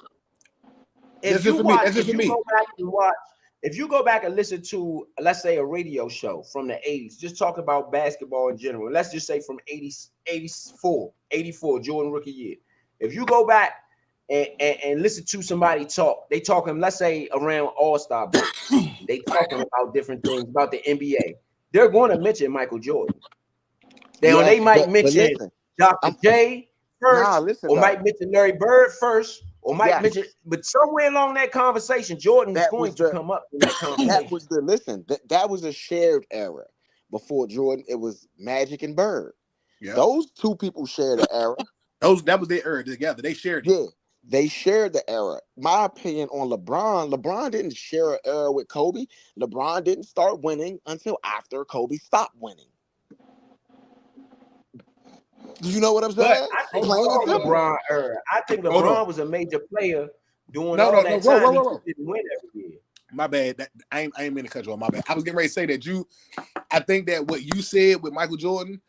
F: That's
A: if
F: just
A: you
F: for me.
A: watch,
F: That's just
A: if
F: for
A: you
F: me.
A: go back and watch, if you go back and listen to, let's say, a radio show from the 80s, just talk about basketball in general. Let's just say from 80, 84, Jordan rookie year. If you go back and listen to somebody talk, they talking, let's say, around All-Star break. They talking about different things about the NBA. They're going to mention Michael Jordan. They
D: Yes,
A: might
D: but
A: mention
D: listen,
A: Dr. J
D: nah,
A: first,
D: listen
A: or
D: though.
A: might mention Larry Bird first, or might
D: Yes,
A: mention, but somewhere along that conversation, Jordan is
D: that was
A: going to
D: the
A: come up in that
D: that
A: conversation.
D: was the listen. That was a shared era. Before Jordan, it was Magic and Bird.
F: Yep.
D: Those two people shared an era.
F: That was their era together. They shared it.
D: Yeah, they shared the era. My opinion on LeBron didn't share an era with Kobe. LeBron didn't start winning until after Kobe stopped winning. Do you know what I'm
F: But
D: saying?
A: I think
F: hold
D: Plain
F: on,
D: and
A: all
F: hold on,
D: simple.
A: LeBron era. I think
F: hold on.
A: LeBron was a major player during
F: No,
A: all
F: no, no.
A: that
F: Whoa, whoa,
A: time. He
F: whoa,
A: just
F: whoa.
A: didn't win every year.
F: My bad. I ain't mean to cut you off. My bad. I was getting ready to say that I think that what you said with Michael Jordan,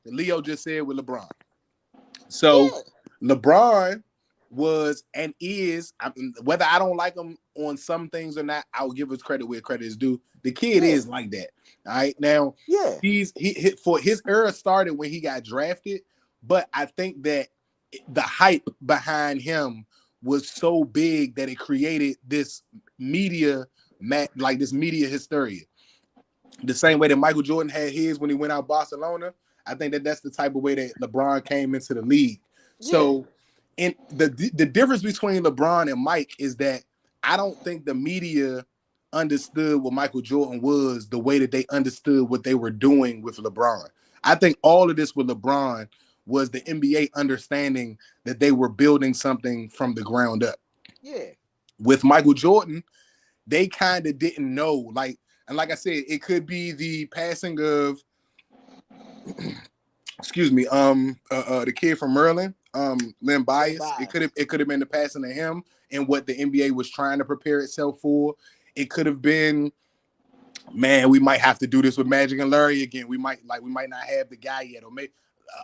F: Leo just said with LeBron. So
D: Yeah,
F: LeBron was and is, whether I don't like him on some things or not, I'll give his credit where credit is due. The kid
D: yeah,
F: is like that. All right. Now
D: yeah,
F: for his era started when he got drafted, but I think that the hype behind him was so big that it created this media like this media hysteria. The same way that Michael Jordan had his when he went out Barcelona, I think that that's the type of way that LeBron came into the league.
D: yeah.
F: So, and the difference between LeBron and Mike is that I don't think the media understood what Michael Jordan was the way that they understood what they were doing with LeBron. I think all of this with LeBron was the NBA understanding that they were building something from the ground up.
D: Yeah.
F: With Michael Jordan, they kind of didn't know. And like I said, it could be the passing of excuse me, the kid from Maryland, Len Bias. It could have been the passing of him and what the NBA was trying to prepare itself for. It could have been, man, we might have to do this with Magic and Larry again. We might not have the guy yet, or maybe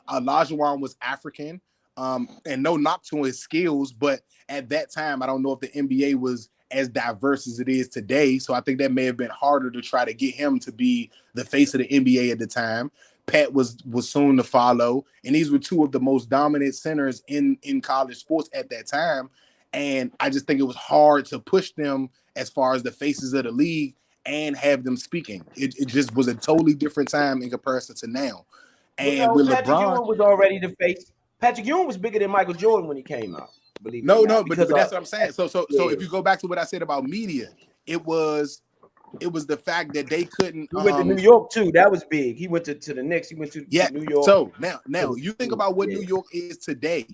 F: Olajuwon was African, and no knock to his skills, but at that time, I don't know if the NBA was as diverse as it is today. So I think that may have been harder to try to get him to be the face of the NBA at the time. Pat was soon to follow, and these were two of the most dominant centers in college sports at that time. And I just think it was hard to push them as far as the faces of the league and have them speaking. It just was a totally different time in comparison to now.
A: Well,
F: And
A: no,
F: with
A: Patrick
F: LeBron,
A: Ewing was already the face. Patrick Ewing was bigger than Michael Jordan when he came out. Believe it or
F: no,
A: not,
F: but
A: because
F: that's what I'm saying. So
A: yeah,
F: if you go back to what I said about media, it was the fact that they couldn't
A: he went to New York too. That was big. He went to the Knicks. He went to
F: yeah.
A: New York.
F: So now you think about what
A: Yeah.
F: New York is today.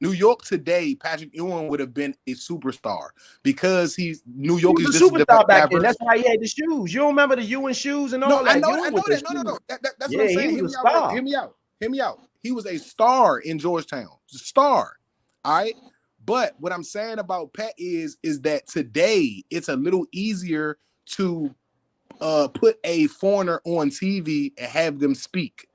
F: New York today, Patrick Ewing would have been a superstar because New
A: He
F: York is
A: was a
F: just as
A: superstar back then.
F: diverse.
A: That's why he had the shoes. You don't remember the Ewing shoes and
F: No,
A: all
F: I
A: that?
F: know
A: Ewing with the
F: that. No.
A: shoes.
F: That's what
A: Yeah,
F: I'm
A: he
F: saying.
A: was a star.
F: Hear me out. He was a star in Georgetown. A star. All right. But what I'm saying about Pat is that today it's a little easier to put a foreigner on TV and have them speak.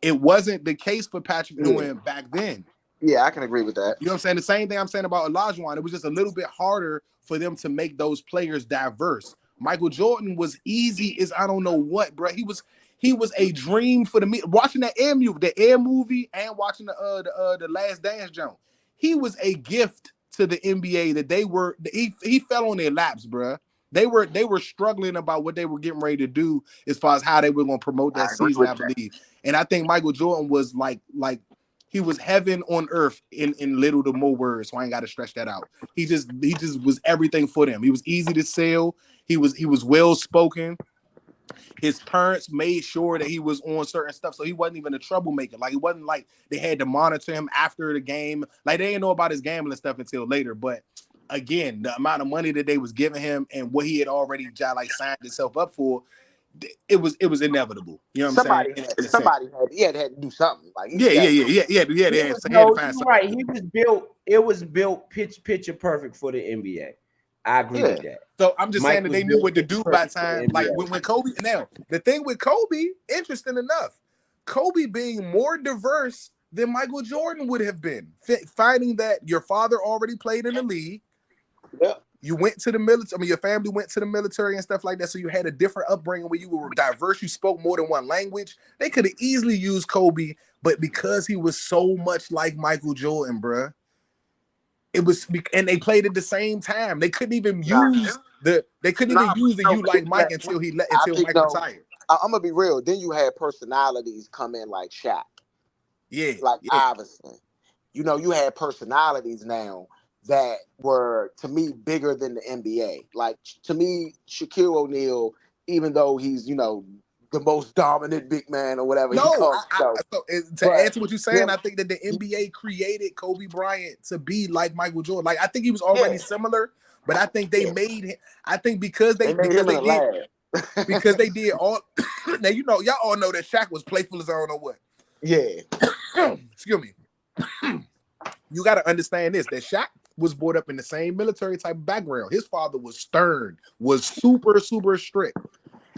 F: It wasn't the case for Patrick Ewing back then.
D: Yeah, I can agree with that.
F: You know what I'm saying? The same thing I'm saying about Olajuwon. It was just a little bit harder for them to make those players diverse. Michael Jordan was easy as I don't know what, bro. He was a dream for the me. Watching the Air movie, and watching the Last Dance Joint. He was a gift to the NBA that he fell on their laps, bro. They were struggling about what they were getting ready to do as far as how they were going to promote
D: I
F: that
D: agree
F: season,
D: with
F: I
D: that.
F: believe. And I think Michael Jordan was like he was heaven on earth in little to more words. So I ain't got to stretch that out. He just was everything for them. He was easy to sell. He was well spoken. His parents made sure that he was on certain stuff, so he wasn't even a troublemaker. Like, it wasn't like they had to monitor him after the game. Like, they didn't know about his gambling stuff until later. But again, the amount of money that they was giving him and what he had already like signed himself up for, it was inevitable. You know what I'm saying?
D: He had to do something. Like,
F: Yeah. They had to find something.
A: Right, he was built. It was built picture perfect for the NBA. I agree with that.
F: So I'm just
A: Mike
F: saying that
A: was
F: they knew
A: built
F: what to
A: picture
F: do by
A: perfect for the
F: time.
A: NBA.
F: Like when Kobe. Now the thing with Kobe, interesting enough, Kobe being more diverse than Michael Jordan would have been. Finding that your father already played in the league.
D: Yeah.
F: You went to the military. I mean, your family went to the military and stuff like that. So you had a different upbringing where you were diverse. You spoke more than one language. They could have easily used Kobe, but because he was so much like Michael Jordan, bruh, it was, and they played at the same time. They couldn't even use the you like Mike until Mike retired.
D: I'm gonna be real. Then you had personalities come in like Shaq, like Iverson. You know, you had personalities now that were, to me, bigger than the NBA. Like, to me, Shaquille O'Neal, even though he's, you know, the most dominant big man or whatever he calls himself.
F: To add to what you're saying, I think that the NBA created Kobe Bryant to be like Michael Jordan. Like, I think he was already similar, but I think they made him. I think because they did all. Now, you know, y'all all know that Shaq was playful as I don't know what.
D: Yeah.
F: Excuse me. You got to understand this, that Shaq was brought up in the same military type of background. His father was stern, was super, super strict.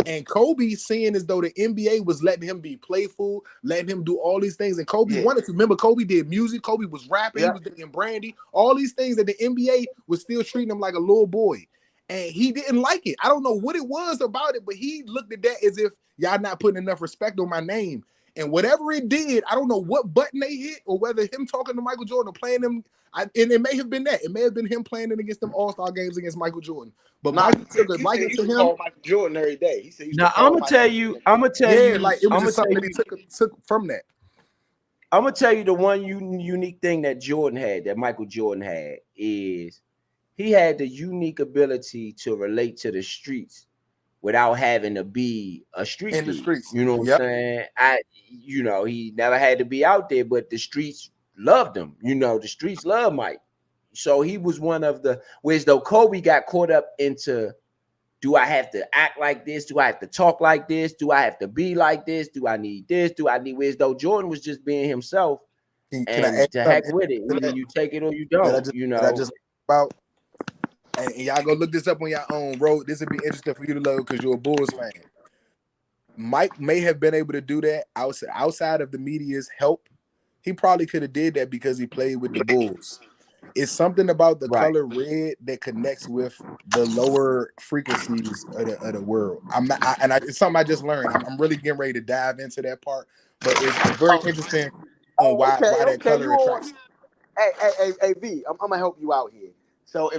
F: And Kobe, seeing as though the NBA was letting him be playful, letting him do all these things. And Kobe wanted to. Remember, Kobe did music. Kobe was rapping. He was dating Brandy. All these things that the NBA was still treating him like a little boy. And he didn't like it. I don't know what it was about it, but he looked at that as if y'all not putting enough respect on my name. And whatever it did, I don't know what button they hit or whether him talking to Michael Jordan or playing him. And it may have been that. It may have been him playing it against them All-Star games against Michael Jordan. But Michael took a liking to him.
D: Call Michael Jordan every day. He said,
A: "Now I'm gonna tell you,
F: like it was just something that he took from that."
A: I'm gonna tell you the one unique thing that Jordan had, that Michael Jordan had, is he had the unique ability to relate to the streets without having to be a street
F: in the
A: dude.
F: streets.
A: You know what I'm saying? He never had to be out there, but the streets loved him. You know, the streets love Mike. So he was one of the, whereas though Kobe got caught up into, do I have to act like this? Do I have to talk like this? Do I have to be like this? Do I need this? Whereas though Jordan was just being himself, and to heck with it. Either you take it or you don't.
F: And y'all go look this up on your own road. This would be interesting for you to know because you're a Bulls fan. Mike may have been able to do that outside of the media's help. He probably could have did that because he played with the Bulls. It's something about the color red that connects with the lower frequencies of the world. It's something I just learned. I'm really getting ready to dive into that part, but it's very interesting on why that color attracts.
D: Hey, V, I'm gonna help you out here. So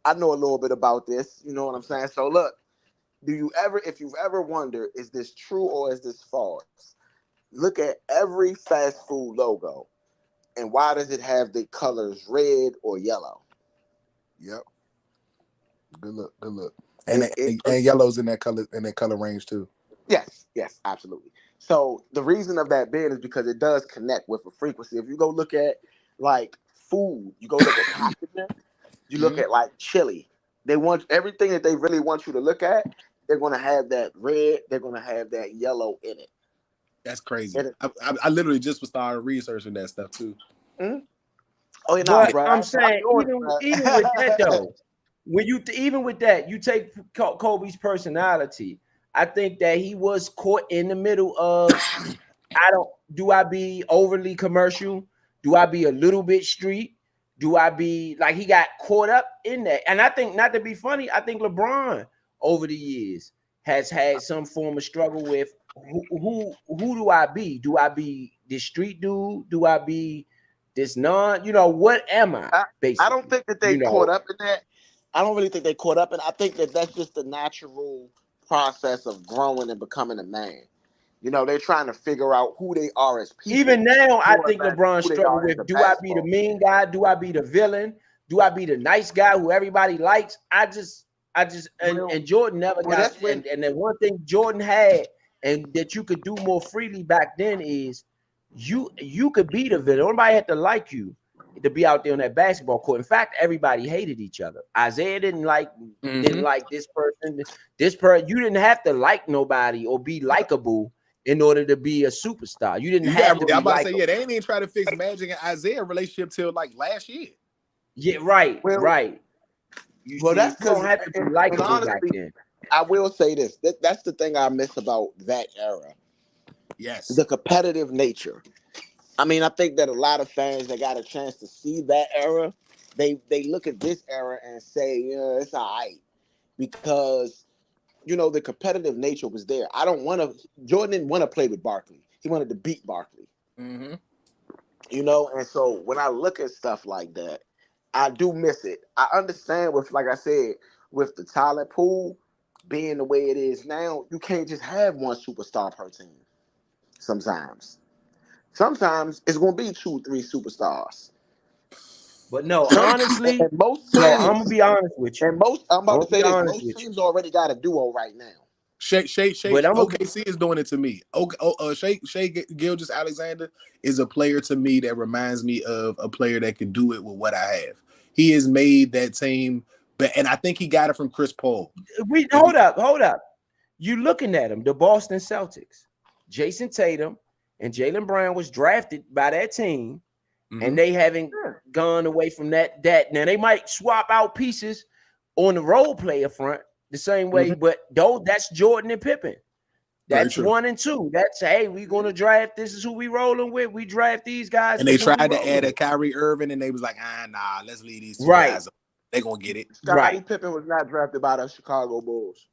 D: I know a little bit about this, you know what I'm saying? So look, if you've ever wondered, is this true or is this false? Look at every fast food logo, and why does it have the colors red or yellow?
F: Yep. Good look. And yellow's in that color range too.
D: Yes, absolutely. So the reason of that being is because it does connect with a frequency. If you go look at like food, you go look at packaging, you look at like chili. They want everything that they really want you to look at. They're going to have that red. They're going to have that yellow in it.
F: That's crazy. I literally just was starting researching that stuff too.
D: Mm-hmm. Oh, yeah,
A: but I'm saying even with that though, when you even with that, you take Kobe's personality. I think that he was caught in the middle of do I be overly commercial? Do I be a little bit street? Do I be like, he got caught up in that? And I think, not to be funny, I think LeBron over the years has had some form of struggle with who do I be? Do I be this street dude? Do I be this what am I? Basically,
D: I don't think that they caught up in that. I don't really think they caught up in. I think that that's just the natural process of growing and becoming a man. You know, they're trying to figure out who they are as people.
A: Even now, I think LeBron struggle with, do I be the mean guy? Do I be the villain? Do I be the nice guy who everybody likes? I And Jordan never got,
D: that's when
A: and the one thing Jordan had and that you could do more freely back then is you could be the villain. Nobody had to like you to be out there on that basketball court. In fact, everybody hated each other. Isaiah didn't like this person. You didn't have to like nobody or be likable in order to be a superstar. You didn't have to be
F: I'm about to say,
A: likable.
F: they ain't even try to fix Magic and Isaiah relationship till like last year.
A: Yeah, right,
D: Well,
A: right. You
D: that's
A: don't have to be likable
D: honestly,
A: back then.
D: I will say this. That's the thing I miss about that era.
F: Yes.
D: The competitive nature. I mean, I think that a lot of fans that got a chance to see that era, they look at this era and say, yeah, it's all right. Because, the competitive nature was there. Jordan didn't want to play with Barkley. He wanted to beat Barkley.
F: Mm-hmm.
D: And so when I look at stuff like that, I do miss it. I understand like I said, with the talent pool being the way it is now, you can't just have one superstar per team. Sometimes it's going to be 2-3 superstars.
A: But no, honestly,
D: And most
A: no,
D: teams,
A: I'm gonna be honest with you.
D: I'm about to say this,
A: honest
D: most
A: with
D: teams already got a duo right now.
A: But I'm
F: OKC is doing it to me. Shea Gilgeous-Alexander is a player to me that reminds me of a player that could do it with what I have. He has made that team, and I think he got it from Chris Paul.
A: Hold up. You looking at him, the Boston Celtics, Jason Tatum and Jaylen Brown was drafted by that team, and they haven't gone away from that. Now they might swap out pieces on the role player front the same way, but that's Jordan and Pippen. That's 1 and 2. That's we're gonna draft. This is who we rolling with. We draft these guys,
F: and they tried to add a Kyrie Irving, and they was like, nah, let's leave these two guys up. They gonna get it.
D: Scottie Pippen was not drafted by the Chicago Bulls.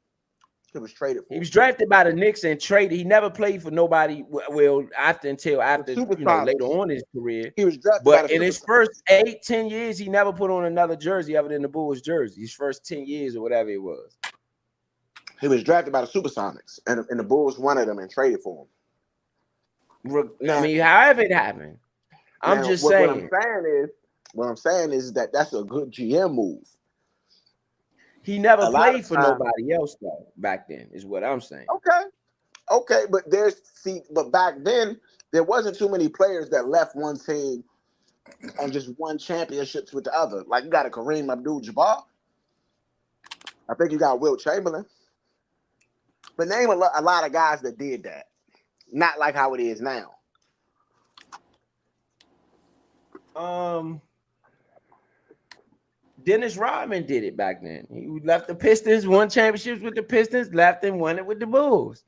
D: He was traded for.
A: He was drafted by the Knicks and traded. He never played for nobody. Well, until after later on in his career.
D: He was drafted
A: but in his first 8-10 years, he never put on another jersey other than the Bulls jersey. His first 10 years or whatever it was.
D: He was drafted by the Supersonics, and the Bulls wanted him and traded for him.
A: I mean, however it happened, I'm just saying.
D: What I'm saying is that's a good GM move.
A: He never played for nobody else though back then, is what I'm saying.
D: Okay, but but back then there wasn't too many players that left one team and just won championships with the other. Like you got a Kareem Abdul-Jabbar. I think you got Wilt Chamberlain. But name a lot of guys that did that. Not like how it is now.
A: Dennis Rodman did it back then. He left the Pistons, won championships with the Pistons, left and won it with the Bulls.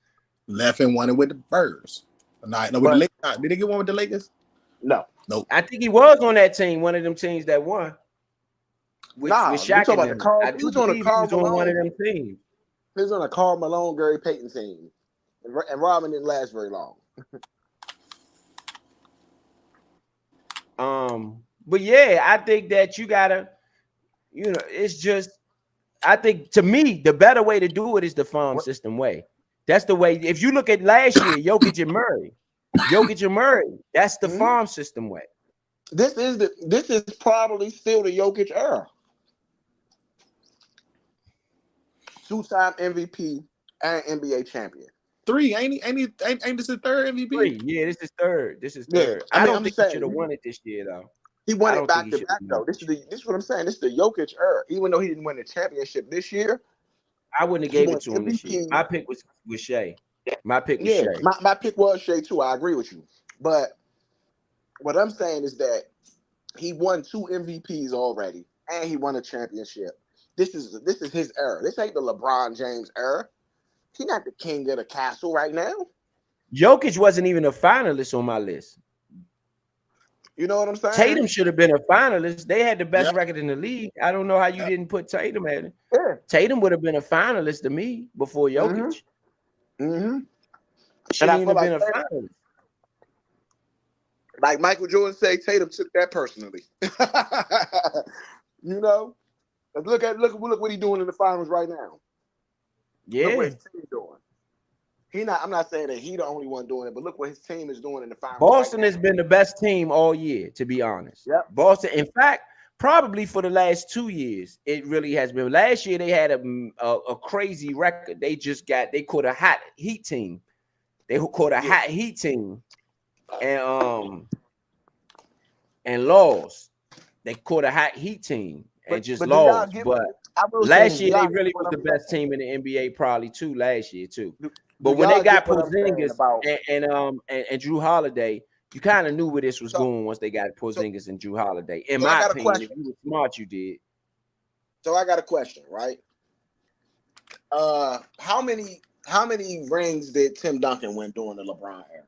F: Left and won it with the Spurs. With the Lakers. Did they get one with the Lakers?
D: No.
F: Nope.
A: I think he was on that team, one of them teams that won. With Shaq and them.
D: He was on
A: one of them teams.
D: He was on a Karl Malone, Gary Payton team. And Rodman didn't last very long.
A: But yeah, I think that you gotta, it's just, I think to me, the better way to do it is the farm system way. That's the way. If you look at last year, Jokic and Murray, that's the farm system way.
D: This is probably still the Jokic era. 2-time MVP and NBA champion.
F: 3, ain't this his third MVP?
A: 3, yeah, this is third.
D: Yeah.
A: I don't think he should have won it this year though.
D: He won it back to back though. This is what I'm saying. This is the Jokic era. Even though he didn't win the championship this year,
A: I wouldn't have gave it to him this year. My pick was Shea. My pick was Shea.
D: My pick was Shea too. I agree with you. But what I'm saying is that he won 2 MVPs already, and he won a championship. This is his era. This ain't the LeBron James era. He's not the king of the castle right now.
A: Jokic wasn't even a finalist on my list.
D: You know what I'm saying?
A: Tatum should have been a finalist. They had the best record in the league. I don't know how you didn't put Tatum at it.
D: Yeah.
A: Tatum would have been a finalist to me before Jokic.
D: Shouldn't even have been a finalist. Like Michael Jordan said, Tatum took that personally. Look what he's doing in the finals right now.
A: Yeah.
D: Look what his team doing. I'm not saying that he's the only one doing it, but look what his team is doing in the finals.
A: Boston has been the best team all year, to be honest.
D: Yep.
A: Boston, in fact, probably for the last 2 years, it really has been. Last year they had a crazy record. They caught a hot Heat team. They caught a
D: Yeah.
A: hot Heat team and lost. They caught a hot Heat team and just
D: But do y'all
A: lost.
D: get?
A: But
D: I will say
A: last
D: this. Do
A: year they
D: y'all get
A: really
D: what
A: was
D: I'm
A: the best
D: saying?
A: team in the NBA probably too last year too.
D: Do
A: But when they
D: y'all
A: got
D: get what I'm saying
A: Porzingis
D: about?
A: and Drew Holiday, you kind of knew where this was
D: So,
A: going once they got
D: so,
A: Porzingis and Drew Holiday. In
D: so I
A: my
D: got a
A: opinion, if
D: question.
A: you were smart, you did.
D: So I got a question, right? How many rings did Tim Duncan win during the LeBron era?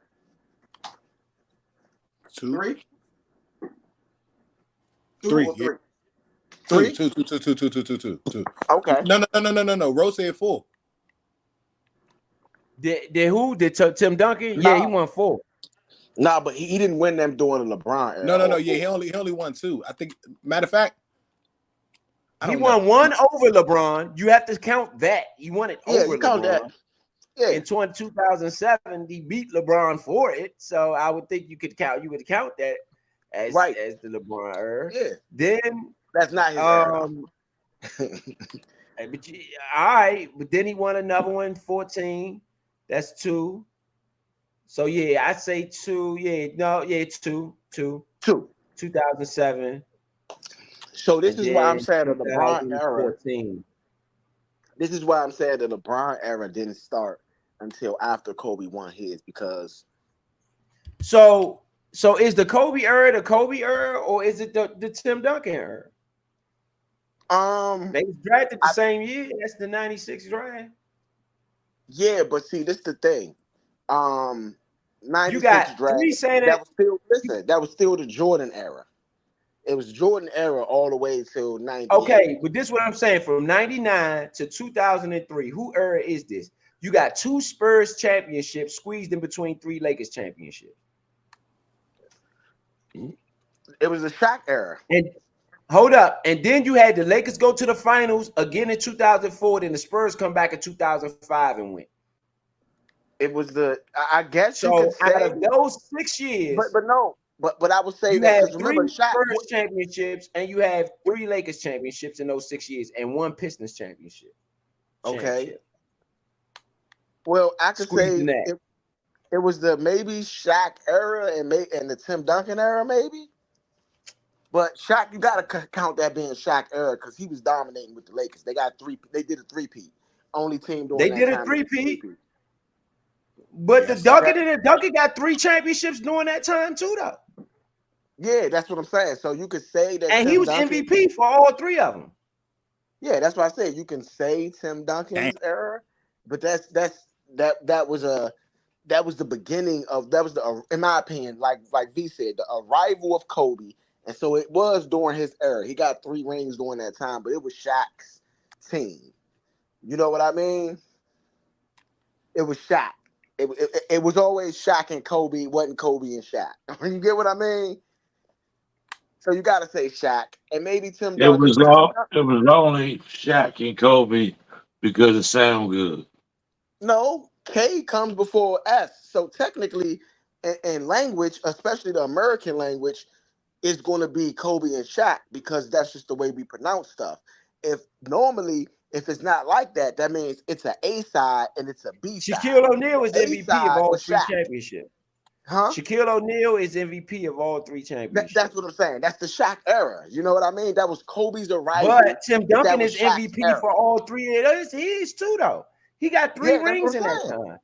F: 2,
D: Three, two
F: 3,
D: or
F: yeah.
D: three?
F: 2,
D: Three.
F: 2, 2, 2, 2, 2, 2, 2, 2, 2.
D: Okay.
F: No. Rose said 4.
A: Did who? Tim Duncan? Yeah, he
D: No,
A: won 4.
D: no, but he didn't win them during the LeBron era.
F: No. Yeah, he only won 2. I think. Matter of fact, I
A: He
F: don't know.
A: won 1 over LeBron. You have to count that. He won it
D: Yeah,
A: over
D: you count that.
A: LeBron.
D: Yeah.
A: In 2007, he beat LeBron for it. So I would think you would count that as
D: Right.
A: the LeBron era.
D: Yeah.
A: Then
D: That's not his era.
A: but all right, but then he won another one, 14. That's 2. So yeah, I say 2. Yeah, no, yeah, 2. 2007.
D: So this
A: And
D: is why I'm
A: then
D: saying the LeBron era.
A: 2014.
D: This is why I'm saying the LeBron era didn't start until after Kobe won his, because
A: So is the Kobe era, or is it the Tim Duncan era? They was drafted the same year. That's the 96 draft.
D: yeah, but see, this is the thing.
A: You
D: 96
A: got
D: draft,
A: 3 saying
D: that
A: that.
D: was still, listen, that was still the Jordan era. It was Jordan era all the way till 98.
A: Okay, but this is what I'm saying. From 99 to 2003, who era is this? You got 2 Spurs championships squeezed in between 3 Lakers championships.
D: It was the Shaq era.
A: And hold up. And then you had the Lakers go to the finals again in 2004. Then the Spurs come back in 2005 and win.
D: It was the, I guess you
A: So
D: could say,
A: out of those 6 years,
D: but no, but I would say
A: you
D: that
A: have
D: because
A: 3
D: remember Shaq.
A: Spurs championships and you have 3 Lakers championships in those 6 years and 1 Pistons championship.
D: Okay. Well, I could say it was the maybe Shaq era and the Tim Duncan era, maybe. But Shaq, you gotta count that being Shaq era because he was dominating with the Lakers. They did a 3-peat. Only team during
A: They
D: that
A: did a
D: time.
A: 3-peat. But
F: Yes.
A: the Duncan got 3 championships during that time too, though.
D: Yeah, that's what I'm saying. So you could say that,
A: and
D: Tim
A: he was
D: Duncan,
A: MVP for all 3 of them.
D: Yeah, that's what I said. You can say Tim Duncan's era, but that was the beginning of in my opinion, like V said, the arrival of Kobe. And so it was during his era. He got 3 rings during that time, but it was Shaq's team. You know what I mean? It was Shaq. It was always Shaq and Kobe. It wasn't Kobe and Shaq. You get what I mean? So you got to say Shaq and maybe Tim
E: It
D: Duncan.
E: was only Shaq and Kobe because it sounded good.
D: No, K comes before S. So technically, in language, especially the American language, is going to be Kobe and Shaq because that's just the way we pronounce stuff. If it's not like that, that means it's an A side and it's a B side.
A: Shaquille O'Neal is
D: The
A: MVP of
D: A-side
A: all
D: was
A: 3
D: Shaq.
A: championships.
D: Huh?
A: Shaquille O'Neal is MVP of all 3 championships.
D: That's what I'm saying. That's the Shaq era. You know what I mean? That was Kobe's arrival.
A: But Tim
D: that
A: Duncan
D: was
A: is
D: Shaq's
A: MVP
D: era.
A: for all 3 of those. He is too, though. He got 3
D: Yeah, that's
A: rings
D: what
A: in
D: I'm
A: that
D: saying.
A: time.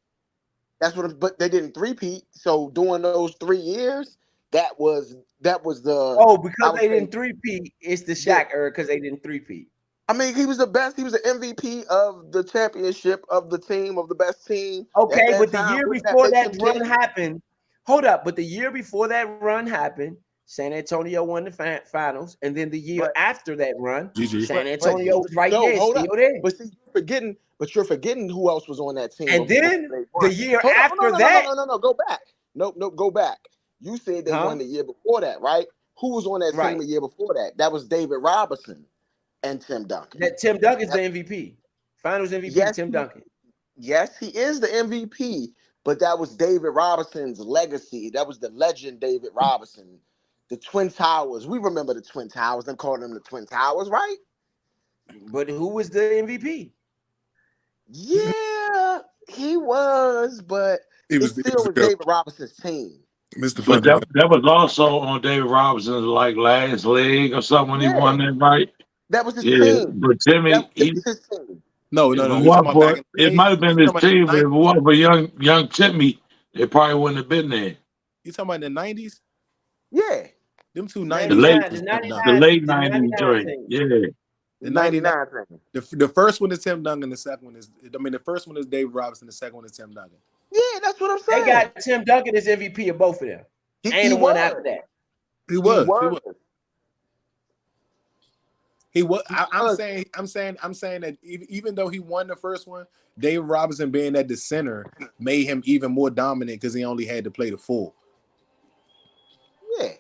D: That's what. But they didn't 3-peat. So during those 3 years, that was the.
A: Oh, because they didn't 3-peat, it's the Shaq era because they didn't 3-peat.
D: I mean, he was the best. He was the MVP of the championship of the team, of the best team.
A: Okay, but the year before that run
D: game.
A: happened, hold up. But the year before that run happened, San Antonio won the finals, and then the year after that run, San Antonio was right there, still there.
D: But see, you're forgetting who else was on that team.
A: And then the year after that,
D: no, go back. Nope, go back. You said they won the year before that, right? Who was on that team the year before that? That was David Robinson and Tim Duncan.
A: That Tim Duncan's the MVP, Finals MVP. Tim Duncan.
D: Yes, he is the MVP, but that was David Robinson's legacy. That was the legend, David Robinson. The Twin Towers. We remember the Twin Towers. Them calling them the Twin Towers, right?
A: But who was the MVP?
D: Yeah, he was, but
F: He
D: it
F: was
D: still was David Robinson's team.
F: Mr.
E: But
F: Fundamental.
E: that was also on David Robinson's like last leg or something when he
D: Yeah,
E: won that, right?
D: that was his
E: Yeah,
D: team.
E: but Timmy,
D: That was his team.
F: No,
E: if
F: no,
E: it
F: no. You talking
E: wasn't
F: about back
E: for
F: in the
E: it
F: day?
E: might have been
F: You
E: his
F: talking about
E: team, but
F: in
E: if
F: the
E: it
F: 90s?
E: wasn't for young Timmy, they probably wouldn't have been there.
F: You talking about in the 90s?
D: Yeah,
F: Them two 90s
E: The
A: 99,
F: was
A: the
F: Tim Duncan.
A: 99,
E: late
A: the
E: 90s
A: 99
E: joint.
A: team.
E: Yeah.
D: the
F: The 99.
D: 99 team.
F: The first one is Tim Duncan. The second one is, I mean, the first one is David Robinson. The second one is Tim Duncan.
D: Yeah, that's what I'm
A: They
D: saying.
A: got Tim Duncan as MVP of both of them. And
D: He
A: the one
D: was.
A: after that.
F: He was.
D: He
F: I'm
D: was.
F: saying that even though he won the first one, David Robinson being at the center made him even more dominant because he only had to play the full.
D: Yeah.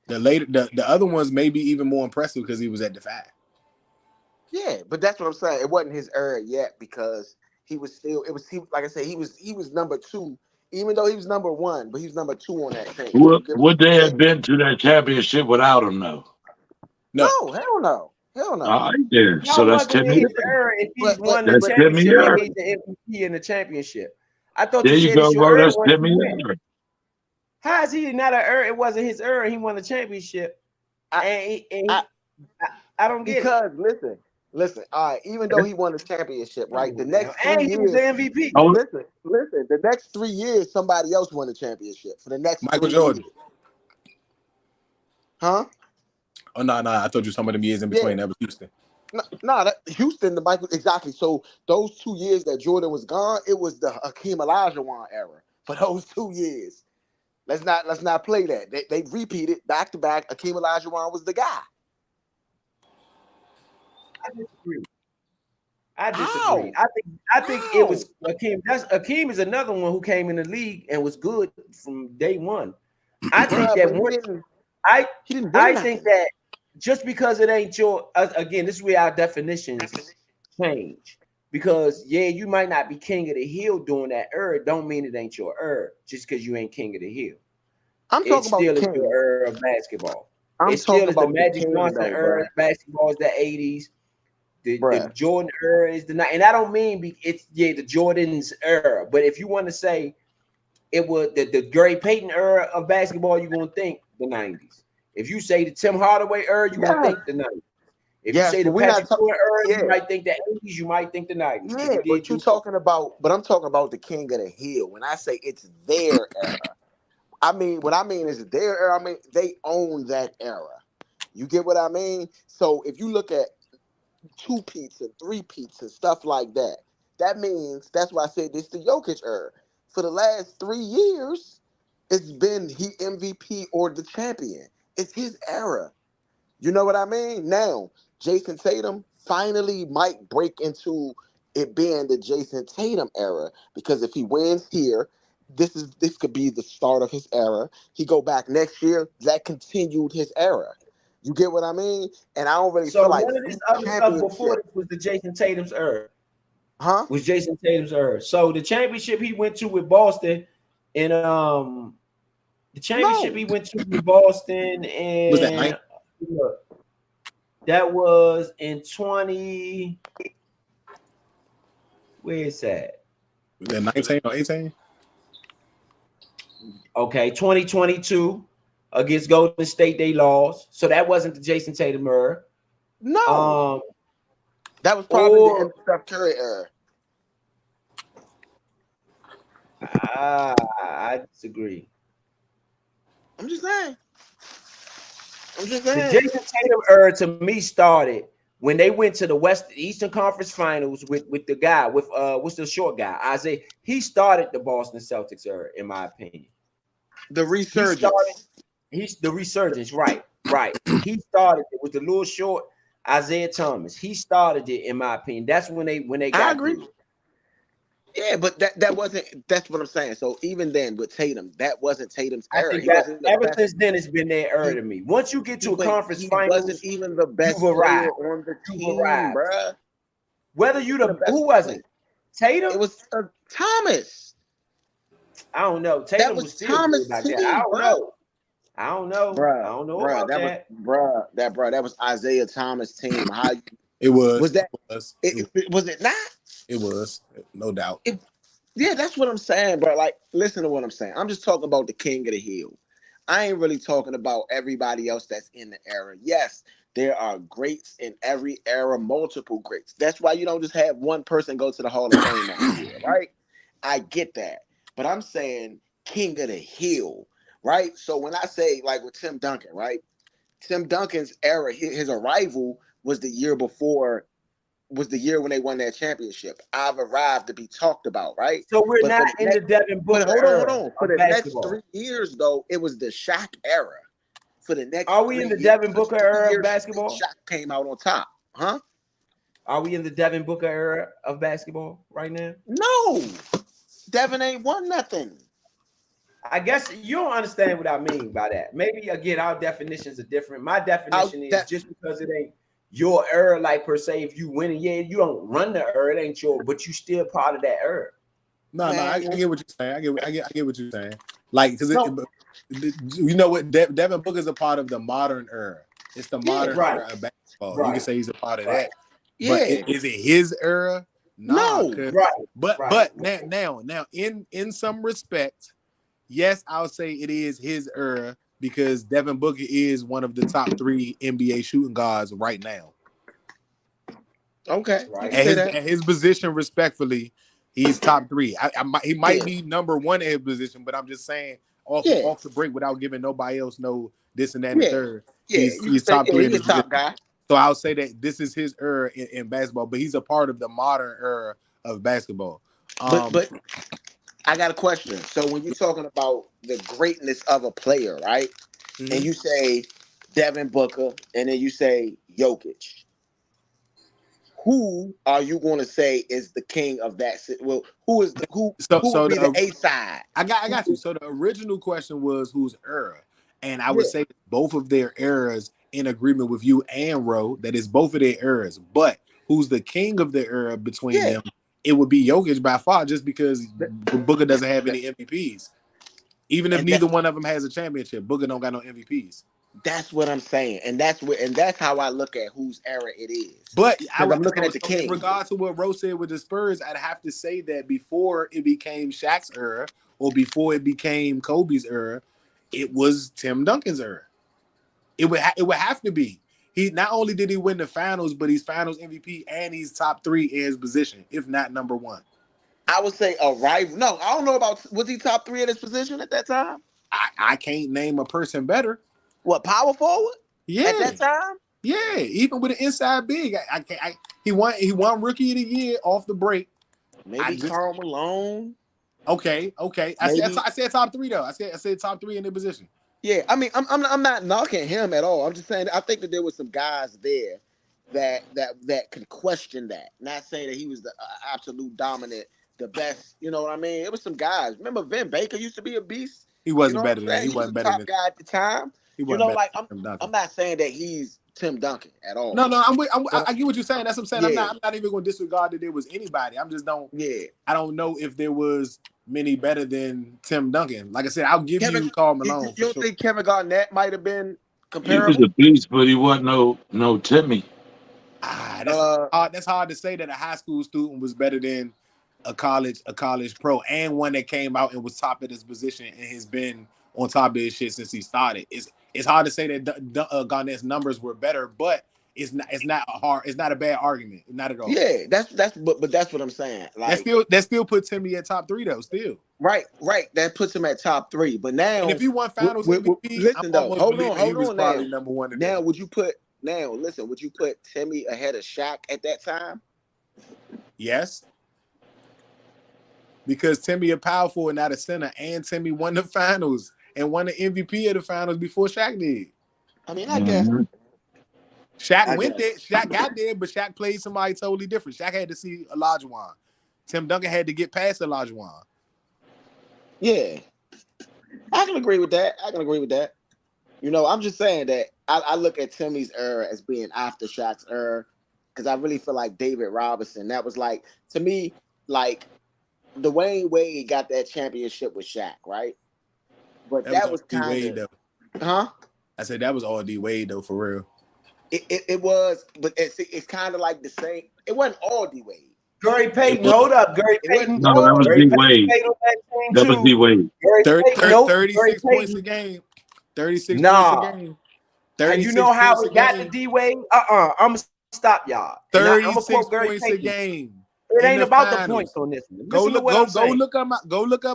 F: The other ones may be even more impressive because he was at the 5.
D: Yeah, but that's what I'm saying. It wasn't his era yet because he was still. Like I said, he was number 2, even though he was number 1, but he was number 2 on that team.
E: Would they have been to that championship without him, though?
D: No, hell no.
E: All right, then.
A: How
E: So that's
A: wasn't it
E: Timmy.
A: his era if he
D: But-
A: won the
E: That's Timmy
A: championship
E: era.
A: and he's the MVP in the championship? I thought
E: There
A: you
E: you
A: said
E: go,
A: it's your
E: bro.
A: era
E: That's
A: once
E: Timmy
A: you win.
E: era.
A: How is he not an era? It wasn't his era. He won the championship. I don't get it.
D: Because listen. All right, even though he won the championship, right? The next 3
A: And he was the
D: years.
A: MVP.
E: Oh,
D: Listen. The next 3 years, somebody else won the championship for the next
F: Michael
D: 3
F: Jordan.
D: years. Huh?
F: Oh no, I told you some of them years in between. That was Houston.
D: No, that Houston, the Michael, exactly. So those 2 years that Jordan was gone, it was the Hakeem Olajuwon era for those 2 years. Let's not play that. They repeated back to back. Hakeem Olajuwon was the guy.
A: I disagree.
D: How?
A: I think it was Hakeem. Hakeem is another one who came in the league and was good from day one. I think that one. I think that just because it ain't your again, this is where our definitions change. Because you might not be king of the hill during that era. Don't mean it ain't your era just because you ain't king of the hill.
D: I'm talking about
A: still is
D: king.
A: your era of basketball.
D: I'm
A: It still
D: talking
A: is the
D: about
A: Magic
D: king,
A: Johnson
D: though,
A: era.
D: bruh.
A: Basketball is the 80s. The
D: Bruh.
A: Jordan era is the night, and I don't mean it's the Jordan's era. But if you want to say it was the Gary Payton era of basketball, you're gonna think the 90s. If you say the Tim Hardaway era, you're gonna think the 90s. If you say the Patrick Ewing era, you might think the 80s. You might think the 90s.
D: Yeah, but you're talking about. But I'm talking about the king of the hill. When I say it's their era, I mean what I mean is their era. I mean they own that era. You get what I mean? So if you look at 2 peats and 3 peats and stuff like that, that means that's why I said this the Jokic era. For the last 3 years, it's been he MVP or the champion. It's his era. You know what I mean? Now, Jason Tatum finally might break into it being the Jason Tatum era because if he wins here, this could be the start of his era. He go back next year, that continued his era. You get what I mean? And I don't really feel like
A: none of this other stuff before this was the Jason Tatum's era.
D: Huh?
A: Was Jason Tatum's era. So the championship he went to with Boston and the championship he went to with Boston and
F: Was that 9?
A: That was in 20. Where is that?
F: Was that 19 or 18?
A: Okay, 2022 against Golden State, they lost. So that wasn't the Jason Tatum era.
D: No. That was probably the Steph Curry era.
A: I disagree.
D: I'm just saying.
A: The Jason Tatum era to me started when they went to the Eastern Conference Finals with the guy with what's the short guy Isaiah. He started the Boston Celtics era, in my opinion.
D: The resurgence.
A: He's the resurgence, right? He started it with the little short Isaiah Thomas. He started it, in my opinion. That's when they got.
D: I agree. Good. Yeah, but that wasn't. That's what I'm saying. So even then, with Tatum, that wasn't Tatum's era.
A: Ever since then, it's been their era to me. Once you get to a conference finals,
D: wasn't even the best player on the team, bruh.
A: Whether you who was it? Tatum.
D: It was Thomas.
A: I don't know. Tatum was still
D: Thomas
A: good like
D: team,
A: that. I don't know. I don't know. I
D: Bruh,
A: don't know
D: bruh,
A: about
D: that was
A: that.
D: that was Isaiah Thomas' team. How
F: It was.
D: was that?
F: It was.
D: Was it not?
F: It was. No doubt.
D: Yeah, that's what I'm saying, bro. Like, listen to what I'm saying. I'm just talking about the king of the hill. I ain't really talking about everybody else that's in the era. Yes, there are greats in every era, multiple greats. That's why you don't just have one person go to the Hall of Fame every year, right? I get that. But I'm saying king of the hill, right? So when I say, like with Tim Duncan, right? Tim Duncan's era, his arrival was the year before, was the year when they won that championship. I've arrived to be talked about, right?
A: So we're
D: But
A: not
D: for the
A: in the
D: next,
A: Devin
D: but
A: Booker
D: hold
A: era
D: on. For
A: of
D: the next
A: basketball.
D: 3 years, though, it was the Shaq era. For the next
A: Are we in
D: three
A: the
D: years,
A: Devin
D: because
A: Booker
D: three
A: era of
D: years straight,
A: basketball?
D: Shaq came out on top, huh?
A: Are we in the Devin Booker era of basketball right now?
D: No, Devin ain't won nothing.
A: I guess you don't understand what I mean by that. Maybe again, our definitions are different. My
D: Out
A: definition is
D: that
A: just because it ain't your era, like per se, if you win it, yeah, you don't run the era, it ain't your, but you still part of that era.
F: No, no, I
D: man,
F: get what you're saying. I get what you're saying. Like, because
D: no,
F: you know what, Devin Booker's a part of the modern era. It's the
D: yeah,
F: modern
A: Right,
F: era of basketball. You can
A: right,
F: say he's a part of
A: right,
F: that. But
D: yeah,
F: is it his era? Nah,
D: no.
F: cause
A: right, right.
F: but now in some respect, yes, I'll say it is his era because Devin Booker is one of the top 3 NBA shooting guards right now.
D: Okay, you
A: Right.
D: can say that.
F: At his position, respectfully, he's top 3. He might
D: Yeah,
F: be number 1 at his position, but I'm just saying
D: yeah,
F: off the break without giving nobody else no this and that and the
D: yeah,
F: third.
D: yeah. You can
F: He's
D: say,
F: top
D: yeah,
F: 3 in
D: he a
F: his position.
D: top guy.
F: So I'll say that this is his era in basketball, but he's a part of the modern era of basketball.
D: But I got a question. So when you're talking about the greatness of a player, right? And
F: Mhm.
D: you say Devin Booker, and then you say Jokic, who are you going to say is the king of that? Well, who is the who would
F: So
D: be the
F: the
D: A side?
F: I got you. So the original question was whose era, and I would
D: Yeah,
F: say both of their eras in agreement with you and Ro that is both of their eras. But who's the king of the era between
D: yeah.
F: them? It would be Jokic by far, just because
D: Th-
F: Booker
D: th-
F: doesn't have
D: th-
F: any MVPs. Even if
D: And that
F: neither one of them has a championship, Booker don't got no MVPs.
D: that's what I'm saying, and that's how I look at whose era it is,
F: But I
D: because
F: would
D: I'm looking at the
F: so in
D: king.
F: regards to what Rose said with the Spurs, I'd have to say that before it became Shaq's era or before it became Kobe's era, it was Tim Duncan's era. It would have to be. He not only did he win the finals, but he's finals MVP and he's top 3 in his position, if not number 1.
D: I would say a rival. No, I don't know about, was he top three at his position at that time?
F: I can't name a person better.
D: What, power forward at
F: Yeah,
D: that time?
F: yeah. Even with an inside big, I can't. He won Rookie of the Year off the break. I
D: Maybe
F: just
D: Karl Malone.
F: okay.
D: Maybe,
F: I said top 3 though. I said top 3 in their position.
D: yeah. I mean, I'm not knocking him at all. I'm just saying I think that there was some guys there that could question that. Not saying that he was the absolute dominant, the best. You know what I mean? It was some guys. Remember, Vin Baker used to be a beast.
F: He
D: You know
F: wasn't
D: what
F: better
D: I'm
F: than
D: saying?
F: he
D: He was
F: wasn't
D: a
F: better
D: top
F: than
D: guy at the time.
F: he
D: You
F: wasn't
D: know,
F: better
D: like
F: than Tim
D: I'm
F: Duncan.
D: not saying that he's Tim Duncan at
F: No,
D: all.
F: no,
D: But
F: I get what you're saying. That's what I'm saying.
D: yeah,
F: I'm not even going to disregard that there was anybody. I'm just don't.
D: yeah.
F: I don't know if there was many better than Tim Duncan. Like I said, I'll give
D: Kevin,
F: you Karl
D: you
F: Malone for
D: don't
F: sure.
D: think Kevin Garnett might have been
E: He was
D: comparable?
E: a beast, but he wasn't no Timmy.
D: Uh,
F: That's hard to say that a high school student was better than a college pro and one that came out and was top of his position and has been on top of his shit since he started. It's hard to say that Garnett's numbers were better, but it's not a bad argument, not at all.
D: yeah, but that's what I'm saying. Like,
F: That still puts Timmy at top 3 though. Still,
D: right, that puts him at top three. But
F: and
D: now,
F: if he won Finals MVP, I'm
D: listen though,
F: almost believing he
D: hold
F: was
D: on
F: probably
D: now.
F: number 1 today.
D: Now, would you put Timmy ahead of Shaq at that time?
F: Yes, because Timmy a powerful and not a center, and Timmy won the finals and won the MVP of the finals before Shaq did.
D: I mean,
E: Mm-hmm.
F: Shaq
D: I
F: went
D: guess,
F: there, Shaq got there, but Shaq played somebody totally different. Shaq had to see Olajuwon. Tim Duncan had to get past Olajuwon.
D: yeah, I can agree with that. I can agree with that. You know, I'm just saying that I look at Timmy's era as being after Shaq's era because I really feel like David Robinson. That was like, to me, like Dwayne Wade got that championship with Shaq, right? But
F: That was
D: that
F: on
D: was
F: D
D: kind
F: Wade
D: of,
F: though.
D: Huh?
F: I said that was all D Wade though, for real.
D: It was, but it's kind of like the same. It wasn't all D Wade.
A: Gary
F: It
A: Payton,
F: was
A: hold up. Gary
D: It wasn't
A: Payton.
E: No, that
D: all
E: was
A: Gary
E: D
A: Payton
E: Wade.
A: played on that team
E: That was D
A: too.
E: Wade.
A: Gary Payton, nope. Gary
F: 36 points a
A: Payton,
F: game. 36 points a
A: nah.
F: game.
A: And you
F: 36
A: know how
F: points a
A: it got to
F: game.
A: D Wade? I'm gonna stop y'all. And I'm gonna quote
F: 36
A: Gary
F: points a
A: Payton.
F: game
A: It
F: in
A: ain't
F: the
A: about the points
F: finals.
A: on this one.
F: Go
A: Listen to
F: look,
A: what I'm
F: go
A: saying.
F: look up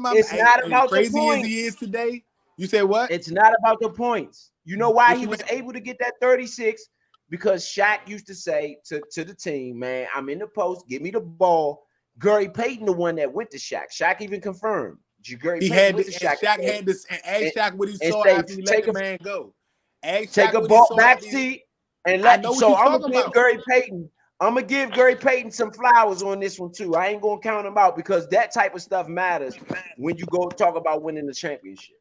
F: my
A: It's
F: hey,
A: not about the
F: crazy as he
A: points.
F: is today. You said what?
A: It's not about the points. You know why
F: What
A: he
F: you
A: was
F: mean?
A: able to get that 36? Because Shaq used to say to the team, man, I'm in the post, give me the ball. Gary Payton, the one that went to Shaq. Shaq even confirmed. Gary
F: He
A: Payton
F: had
A: went
F: to,
A: to
F: and
A: Shaq
F: Shaq had this and
A: and,
F: ask Shaq what he
A: and
F: saw
A: say,
F: after he let the man go. Ask
A: take
F: Shaq
A: a
F: what he
A: ball
F: saw
A: back
F: after he,
A: seat and
F: I
A: let.
F: know what
A: So
F: you're
A: I'm gonna
F: talking
A: give
F: about.
A: Gary Payton. I'm gonna give Gary Payton some flowers on this one too. I ain't gonna count him out because that type of stuff matters when you go talk about winning the championship.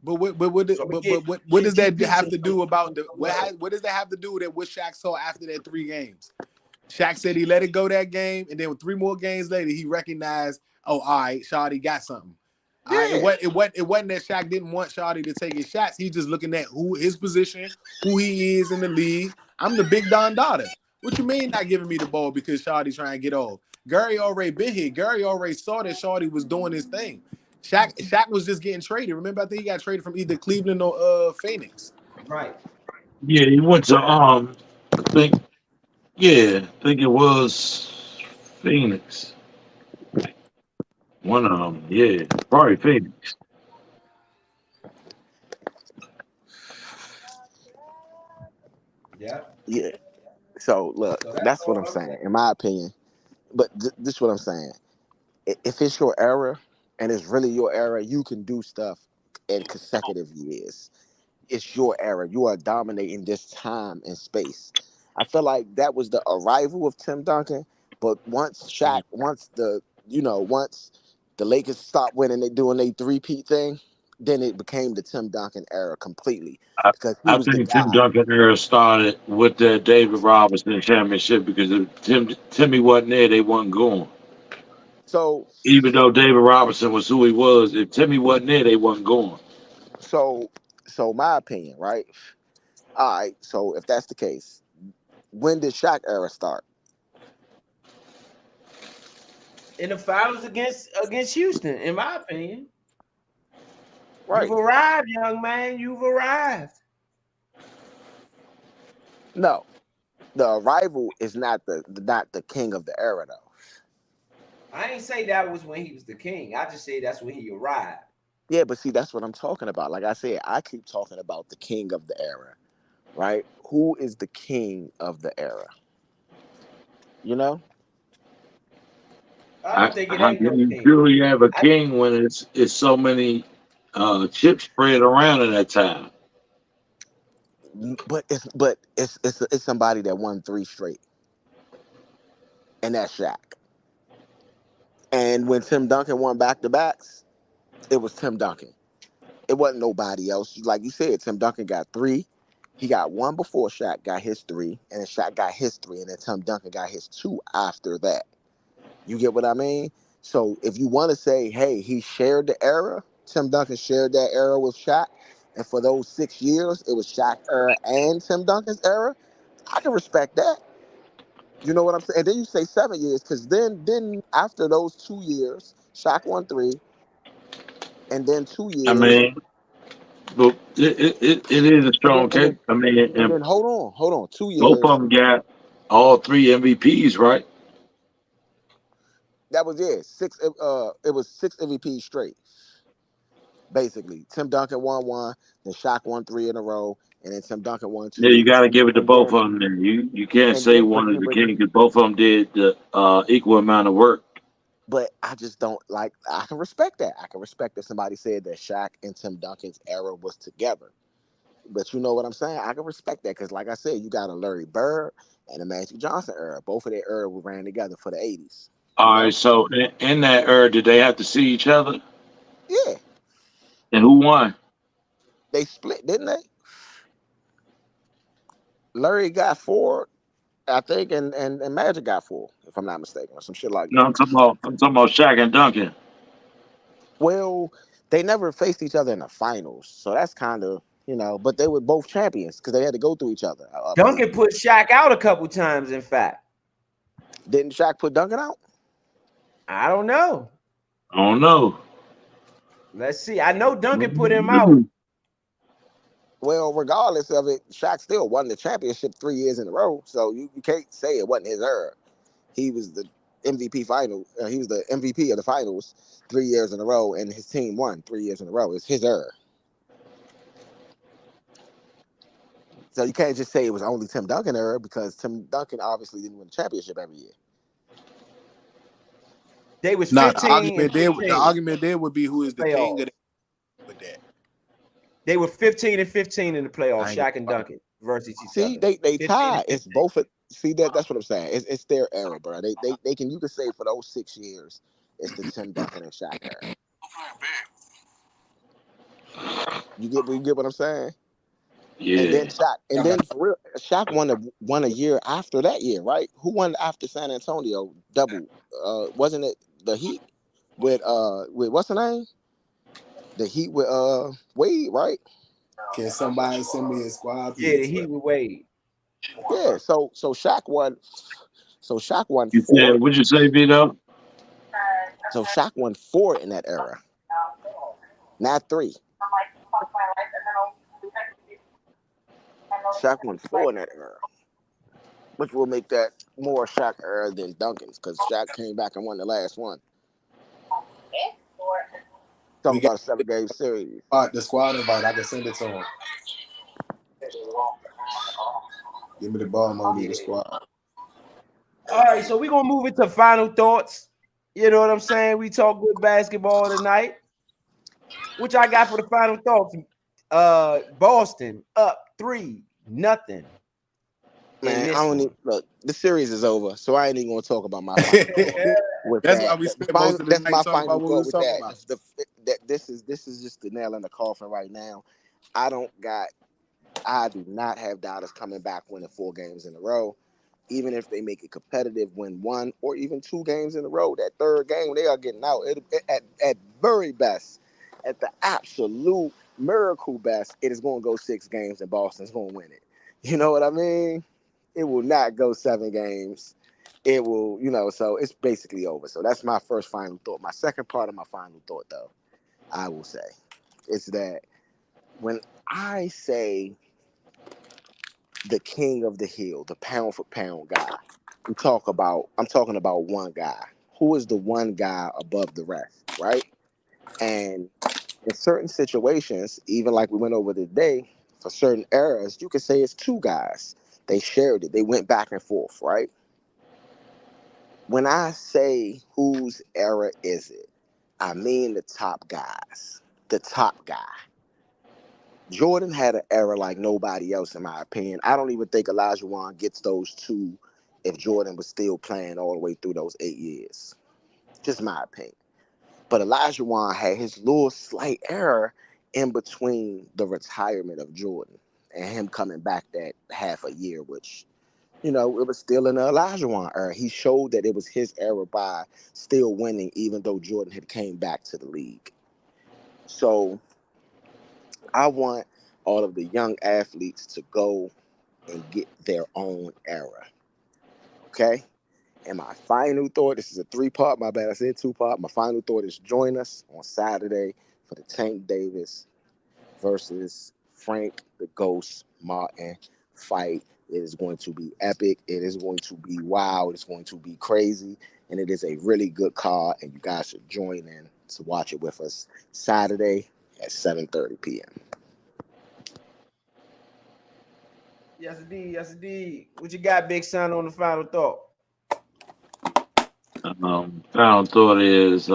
F: But what
A: So I'm gonna give,
F: what does that
A: Pete
F: have to
A: some
F: do about the
A: love.
F: what does that have to do with what Shaq saw after that 3 games? Shaq said he let it go that game, and then 3 more games later, he recognized, oh, all right, Shawty got something. All right,
D: Yeah.
F: it wasn't that Shaq didn't want Shawty to take his shots. He's just looking at who his position, who he is in the league. I'm the big Don Dada. What you mean not giving me the ball because Shawty trying to get off? Gary already been here. Gary already saw that Shawty was doing his thing. Shaq was just getting traded. Remember, I think he got traded from either Cleveland or Phoenix.
A: Right.
E: Yeah, he went to I think I think it was Phoenix. One of them, yeah, probably Phoenix.
A: Yeah.
D: Yeah. So look,
A: So that's
D: that's what
A: all
D: I'm
A: I'm
D: saying,
A: saying.
D: in my opinion. But this is what I'm saying. If it's your era and it's really your era, you can do stuff in consecutive years. It's your era. You are dominating this time and space. I feel like that was the arrival of Tim Duncan. But once the Lakers stopped winning, they doing their three-peat thing, then it became the Tim Duncan era completely
E: I,
D: because he
E: I
D: was the
E: think Tim
D: guy.
E: Duncan era started with the David Robinson championship because if Timmy wasn't there, they wasn't going.
D: So,
E: Even
D: so,
E: though David Robinson was who he was, if Timmy wasn't there, they wasn't going.
D: so, so, my opinion, right? All right. So, if that's the case, when did Shaq era start?
A: In the finals against Houston, in my opinion. You've
D: Right.
A: arrived, young man. You've arrived.
D: No, the arrival is not the king of the era though.
A: I ain't say that was when he was the king. I just say that's when he arrived.
D: Yeah, but see, that's what I'm talking about. Like I said, I keep talking about the king of the era, right? Who is the king of the era? You know?
A: I don't think it
E: How
A: ain't
E: can
A: no
E: you
A: king.
E: truly have a
A: I,
E: king when it's so many chips spread around in that time?
D: But it's somebody that won three straight, and that's Shaq. And when Tim Duncan won back to backs, it was Tim Duncan. It wasn't nobody else. Like you said, Tim Duncan got three. He got one before Shaq got his three, and then Shaq got his three, and then Tim Duncan got his two after that. You get what I mean? So if you want to say, hey, he shared the era, Tim Duncan shared that era with Shaq, and for those 6 years, it was Shaq era and Tim Duncan's era. I can respect that. You know what I'm saying? And then you say 7 years, because then after those 2 years, Shaq won three, and then two
E: I
D: years,
E: mean, but it is a
D: and then
E: strong
D: and
E: case.
D: then
E: I mean,
D: and
E: and
D: then hold on, two
E: both of
D: years.
E: them got all three MVPs, right?
D: That was it. It was six MVPs straight. Basically, Tim Duncan won one, then Shaq won three in a row, and then Tim Duncan won
E: Yeah, you
D: 2,
E: got to give it to
D: and
E: both
D: then
E: of them. Then you can't
D: and
E: say
D: then
E: one is the king because both of them did the equal amount of work.
D: but I just don't like. I can respect that. I can respect if somebody said that Shaq and Tim Duncan's era was together. But you know what I'm saying? I can respect that because, like I said, you got a Larry Bird and a Magic Johnson era. Both of their era ran together for the '80s. You
E: All right,
D: know?
E: so in that era, did they have to see each other?
D: Yeah,
E: And who won?
D: they split, didn't they? Larry got four, I think, and Magic got four, if I'm not mistaken, or some shit like
E: No,
D: that.
E: I'm talking about Shaq and Duncan.
D: Well, they never faced each other in the finals, so that's kind of. You know, but they were both champions because they had to go through each other. I
A: Duncan
D: believe.
A: put Shaq out a couple times. In fact,
D: Didn't Shaq put Duncan out?
A: I don't know.
E: I don't know.
A: Let's see. I know Duncan put him out.
D: Well, regardless of it, Shaq still won the championship 3 years in a row. So you can't say it wasn't his era. He was the MVP final. He was the MVP of the finals 3 years in a row, and his team won 3 years in a row. It's his era. So you can't just say it was only Tim Duncan era because Tim Duncan obviously didn't win the championship every year.
A: They was
F: Nah,
A: 15 and 15
F: the argument there would be who is the king
A: playoffs.
F: of with that.
A: They were 15 and 15 in the playoffs.
F: I ain't
A: Shaq and
F: gonna
A: Duncan versus each
D: See,
A: other.
D: they
A: 15 and
D: tied. It's
A: 15.
D: both. See that's what I'm saying. It's their era, bro. They can you can say for those 6 years, it's the Tim Duncan and Shaq era. You get what I'm saying? And then
E: Yeah.
D: for real, Shaq won a year after that year, right? Who won after San Antonio? Double. Wasn't it the Heat with what's the name? The Heat with Wade, right?
F: Can somebody send me a squad,
A: Yeah, the
F: please?
A: Heat with Wade.
D: Yeah. So Shaq won. So Shaq won
E: You
D: four.
E: said, what'd you say, Vito?
D: So Shaq won four in that era, not three. Shaq won four in that era, which will make that more Shaq era than Duncan's because Shaq came back and won the last one. Talking
F: We got
D: about a 7-game series.
F: the squad invite. I can send it to him. Give me the ball, money, the squad.
A: All right, so we're gonna move into final thoughts. You know what I'm saying? We talk good basketball tonight. Which I got for the final thoughts. Boston up 3-0. In
D: Man, I
A: this
D: don't
A: one.
D: even look. The series is over, so I ain't even gonna talk about my final thought with
F: That's why
D: that.
F: we spent most of the
D: That's
F: night
D: my
F: talking
D: final
F: about what we
D: thought
F: was
D: with
F: talking
D: that.
F: about.
D: That this is just the nail in the coffin right now. I do not have Dallas coming back winning 4 games in a row. Even if they make it competitive, win 1 or even 2 games in a row, that third game they are getting out. At very best, at the absolute miracle best, it is going to go 6 games and Boston's going to win it. You know what I mean? It will not go 7 games. It will, so it's basically over. So that's my first final thought. My second part of my final thought, though, I will say, is that when I say the king of the hill, the pound for pound guy, I'm talking about one guy. Who is the one guy above the rest, right? And in certain situations, even like we went over today, for certain eras, you could say it's 2 guys. They shared it. They went back and forth, right? When I say whose era is it, I mean the top guys. The top guy. Jordan had an era like nobody else, in my opinion. I don't even think Olajuwon gets those 2 if Jordan was still playing all the way through those 8 years. Just my opinion. But Olajuwon had his little slight error in between the retirement of Jordan and him coming back that half a year, which, it was still in the Olajuwon era. He showed that it was his era by still winning, even though Jordan had came back to the league. So I want all of the young athletes to go and get their own era. Okay? And my final thought, this is a 3-part, my bad, I said 2-part. My final thought is join us on Saturday for the Tank Davis versus Frank the Ghost Martin fight. It is going to be epic. It is going to be wild. It's going to be crazy. And it is a really good card. And you guys should join in to watch it with us Saturday at 7:30 p.m.
A: Yes, indeed. Yes, indeed. What you got, Big Son, on the final thought?
E: Final thought is,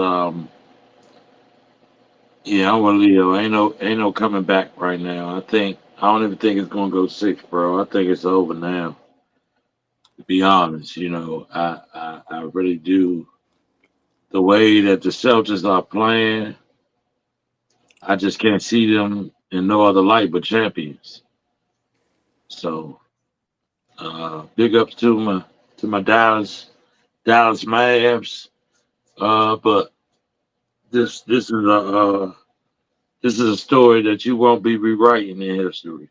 E: yeah, I'm with Leo. Ain't no coming back right now. I don't even think it's gonna go 6, bro. I think it's over now. To be honest, I really do. The way that the Celtics are playing, I just can't see them in no other light but champions. So, big ups to my Dallas Mavs. But this is This is a story that you won't be rewriting in history.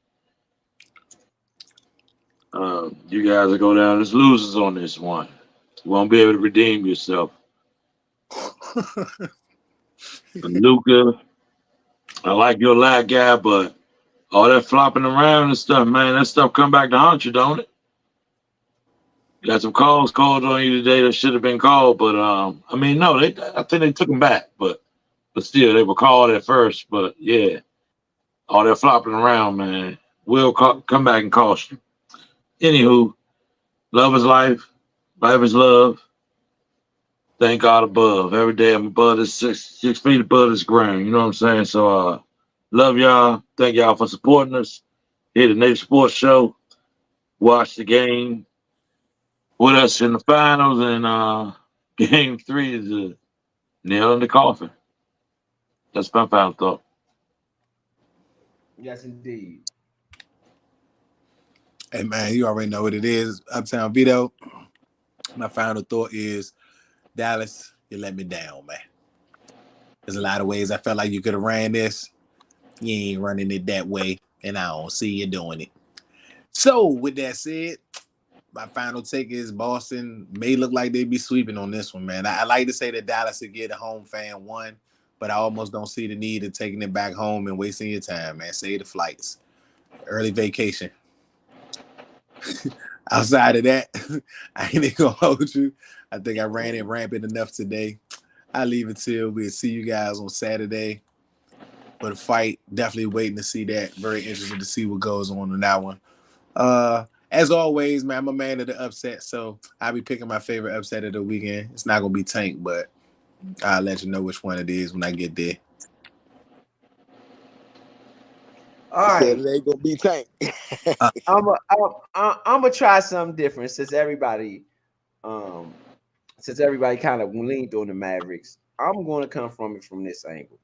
E: You guys will go down as losers on this one. You won't be able to redeem yourself. Luca, I like your lad guy, but all that flopping around and stuff, man, that stuff come back to haunt you, don't it? Got some calls called on you today that should have been called, but I mean, no, I think they took them back, but still, they were called at first. But yeah, all that flopping around, man, will come back and cost you. Anywho, love is life, life is love. Thank God above. Every day I'm above this 6 feet above this ground. You know what I'm saying? So love y'all. Thank y'all for supporting us. Here the Native Sports Show. Watch the game with us in the finals, and game 3 is a nail in the coffin. That's my final thought.
A: Yes, indeed.
F: Hey man, you already know what it is. Uptown Vito. My final thought is Dallas, you let me down, man. There's a lot of ways I felt like you could have ran this. You ain't running it that way, and I don't see you doing it. So, with that said, my final take is Boston may look like they'd be sweeping on this one, man. I like to say that Dallas would get a home fan one, but I almost don't see the need of taking it back home and wasting your time, man. Save the flights. Early vacation. Outside of that, I ain't gonna hold you. I think I ran it rampant enough today. I leave it till we'll see you guys on Saturday for the fight. Definitely waiting to see that. Very interested to see what goes on in that one. As always, man, I'm a man of the upset, so I'll be picking my favorite upset of the weekend. It's not gonna be Tank, but I'll let you know which one it is when I get there.
A: All
D: Said
A: right.
D: it ain't gonna be Tank.
A: I'm gonna try something different um since everybody kind of leaned on the Mavericks. I'm gonna come from it from this angle.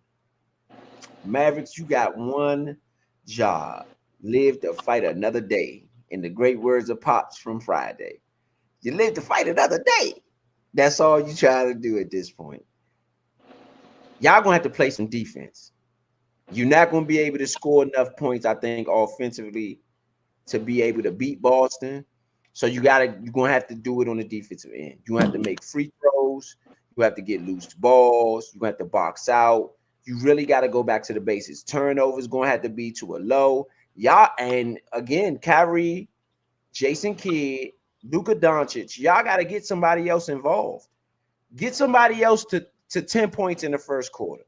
A: Mavericks, you got one job. Live to fight another day. In the great words of Pops from Friday. You live to fight another day. That's all you try to do at this point. Y'all gonna have to play some defense. You're not gonna be able to score enough points, I think, offensively to be able to beat Boston. So you're gonna have to do it on the defensive end. You have to make free throws, you have to get loose balls, you have to box out. You really got to go back to the basics. Turnovers gonna have to be to a low. Y'all, and again, Kyrie, Jason Kidd, Luka Doncic, y'all got to get somebody else involved. Get somebody else to 10 points in the first quarter.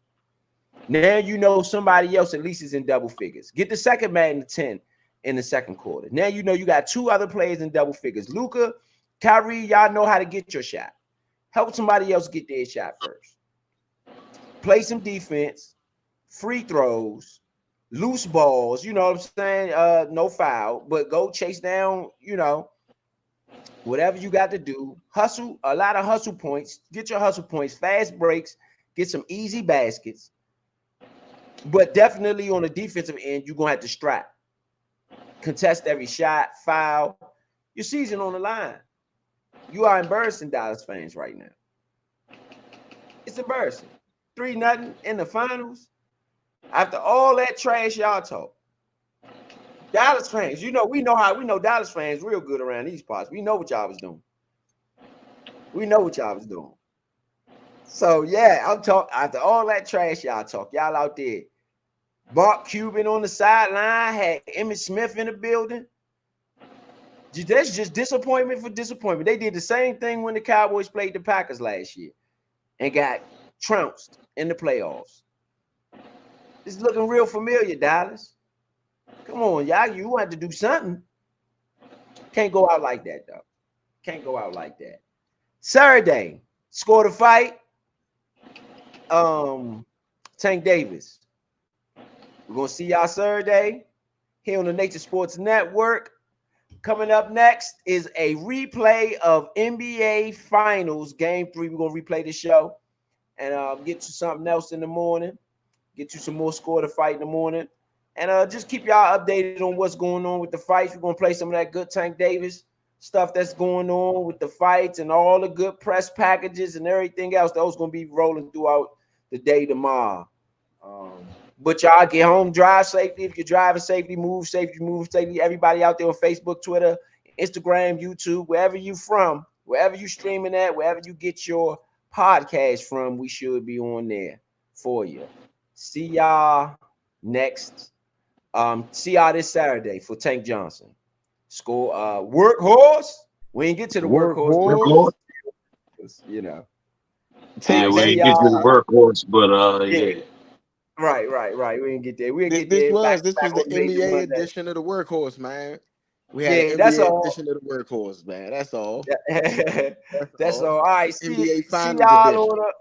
A: Now you know somebody else at least is in double figures. Get the second man to 10 in the second quarter. Now you know you got two other players in double figures. Luka, Kyrie, y'all know how to get your shot. Help somebody else get their shot first. Play some defense, free throws, loose balls. You know what I'm saying? No foul, but go chase down. Whatever you got to do. Hustle, a lot of hustle points. Get your hustle points, fast breaks, get some easy baskets. But definitely on the defensive end, you're gonna have to strap, contest every shot, foul. Your season on the line. You are embarrassing Dallas fans right now. It's embarrassing. 3-0 in the finals. After all that trash y'all talk. Dallas fans, we know Dallas fans real good around these parts. We know what y'all was doing. We know what y'all was doing. So yeah, I'm talking after all that trash y'all talk. Y'all out there. Mark Cuban on the sideline, had Emmitt Smith in the building. That's just disappointment for disappointment. They did the same thing when the Cowboys played the Packers last year and got trounced in the playoffs. It's looking real familiar, Dallas. Come on, y'all. You want to do something. Can't go out like that, though. Can't go out like that. Saturday, scored a fight. Tank Davis. We're going to see y'all Saturday here on the Nature Sports Network. Coming up next is a replay of NBA Finals Game 3. We're going to replay the show and get you something else in the morning. Get you some more score to fight in the morning. And just keep y'all updated on what's going on with the fights. We're going to play some of that good Tank Davis stuff that's going on with the fights and all the good press packages and everything else. Those going to be rolling throughout the day tomorrow. But y'all get home, drive safely. If you're driving safely, move safely, move safely. Everybody out there on Facebook, Twitter, Instagram, YouTube, wherever you from, wherever you streaming at, wherever you get your podcast from, we should be on there for you. See y'all next. See y'all this Saturday for Tank Johnson. Score workhorse. We ain't get to the workhorse,
B: Workhorse.
A: you know.
E: Yeah, we
A: See
E: ain't get to the
A: y'all.
E: workhorse, but yeah.
A: Right. We didn't get there. We'll
B: This
A: get there.
B: this
A: Back
B: was the
A: on Major
B: NBA
A: Monday.
B: edition of the Workhorse, man. We had
A: Yeah,
B: an
A: that's
B: NBA
A: all.
B: edition of the Workhorse, man. That's all.
A: That's all. All right.
B: NBA
A: See
B: Finals
A: y'all
B: edition.
A: on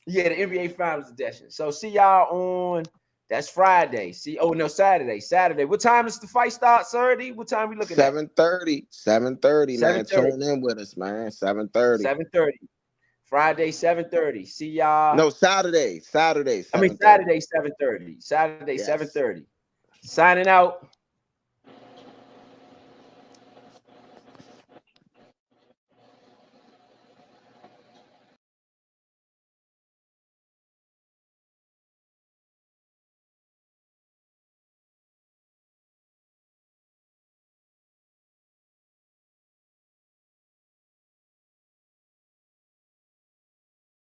A: the NBA Finals edition. So see y'all on that's Friday. Saturday. Saturday. What time does the fight start, sir? What time we looking at?
B: 7:30. 7:30, man.
A: 7:30.
B: Tune in with us, man. 7:30.
A: 7:30. Friday, 7:30. See y'all.
B: No, Saturday. Saturday, 7:30.
A: Saturday, 7:30. Saturday,
B: Yes.
A: 7:30. Signing out.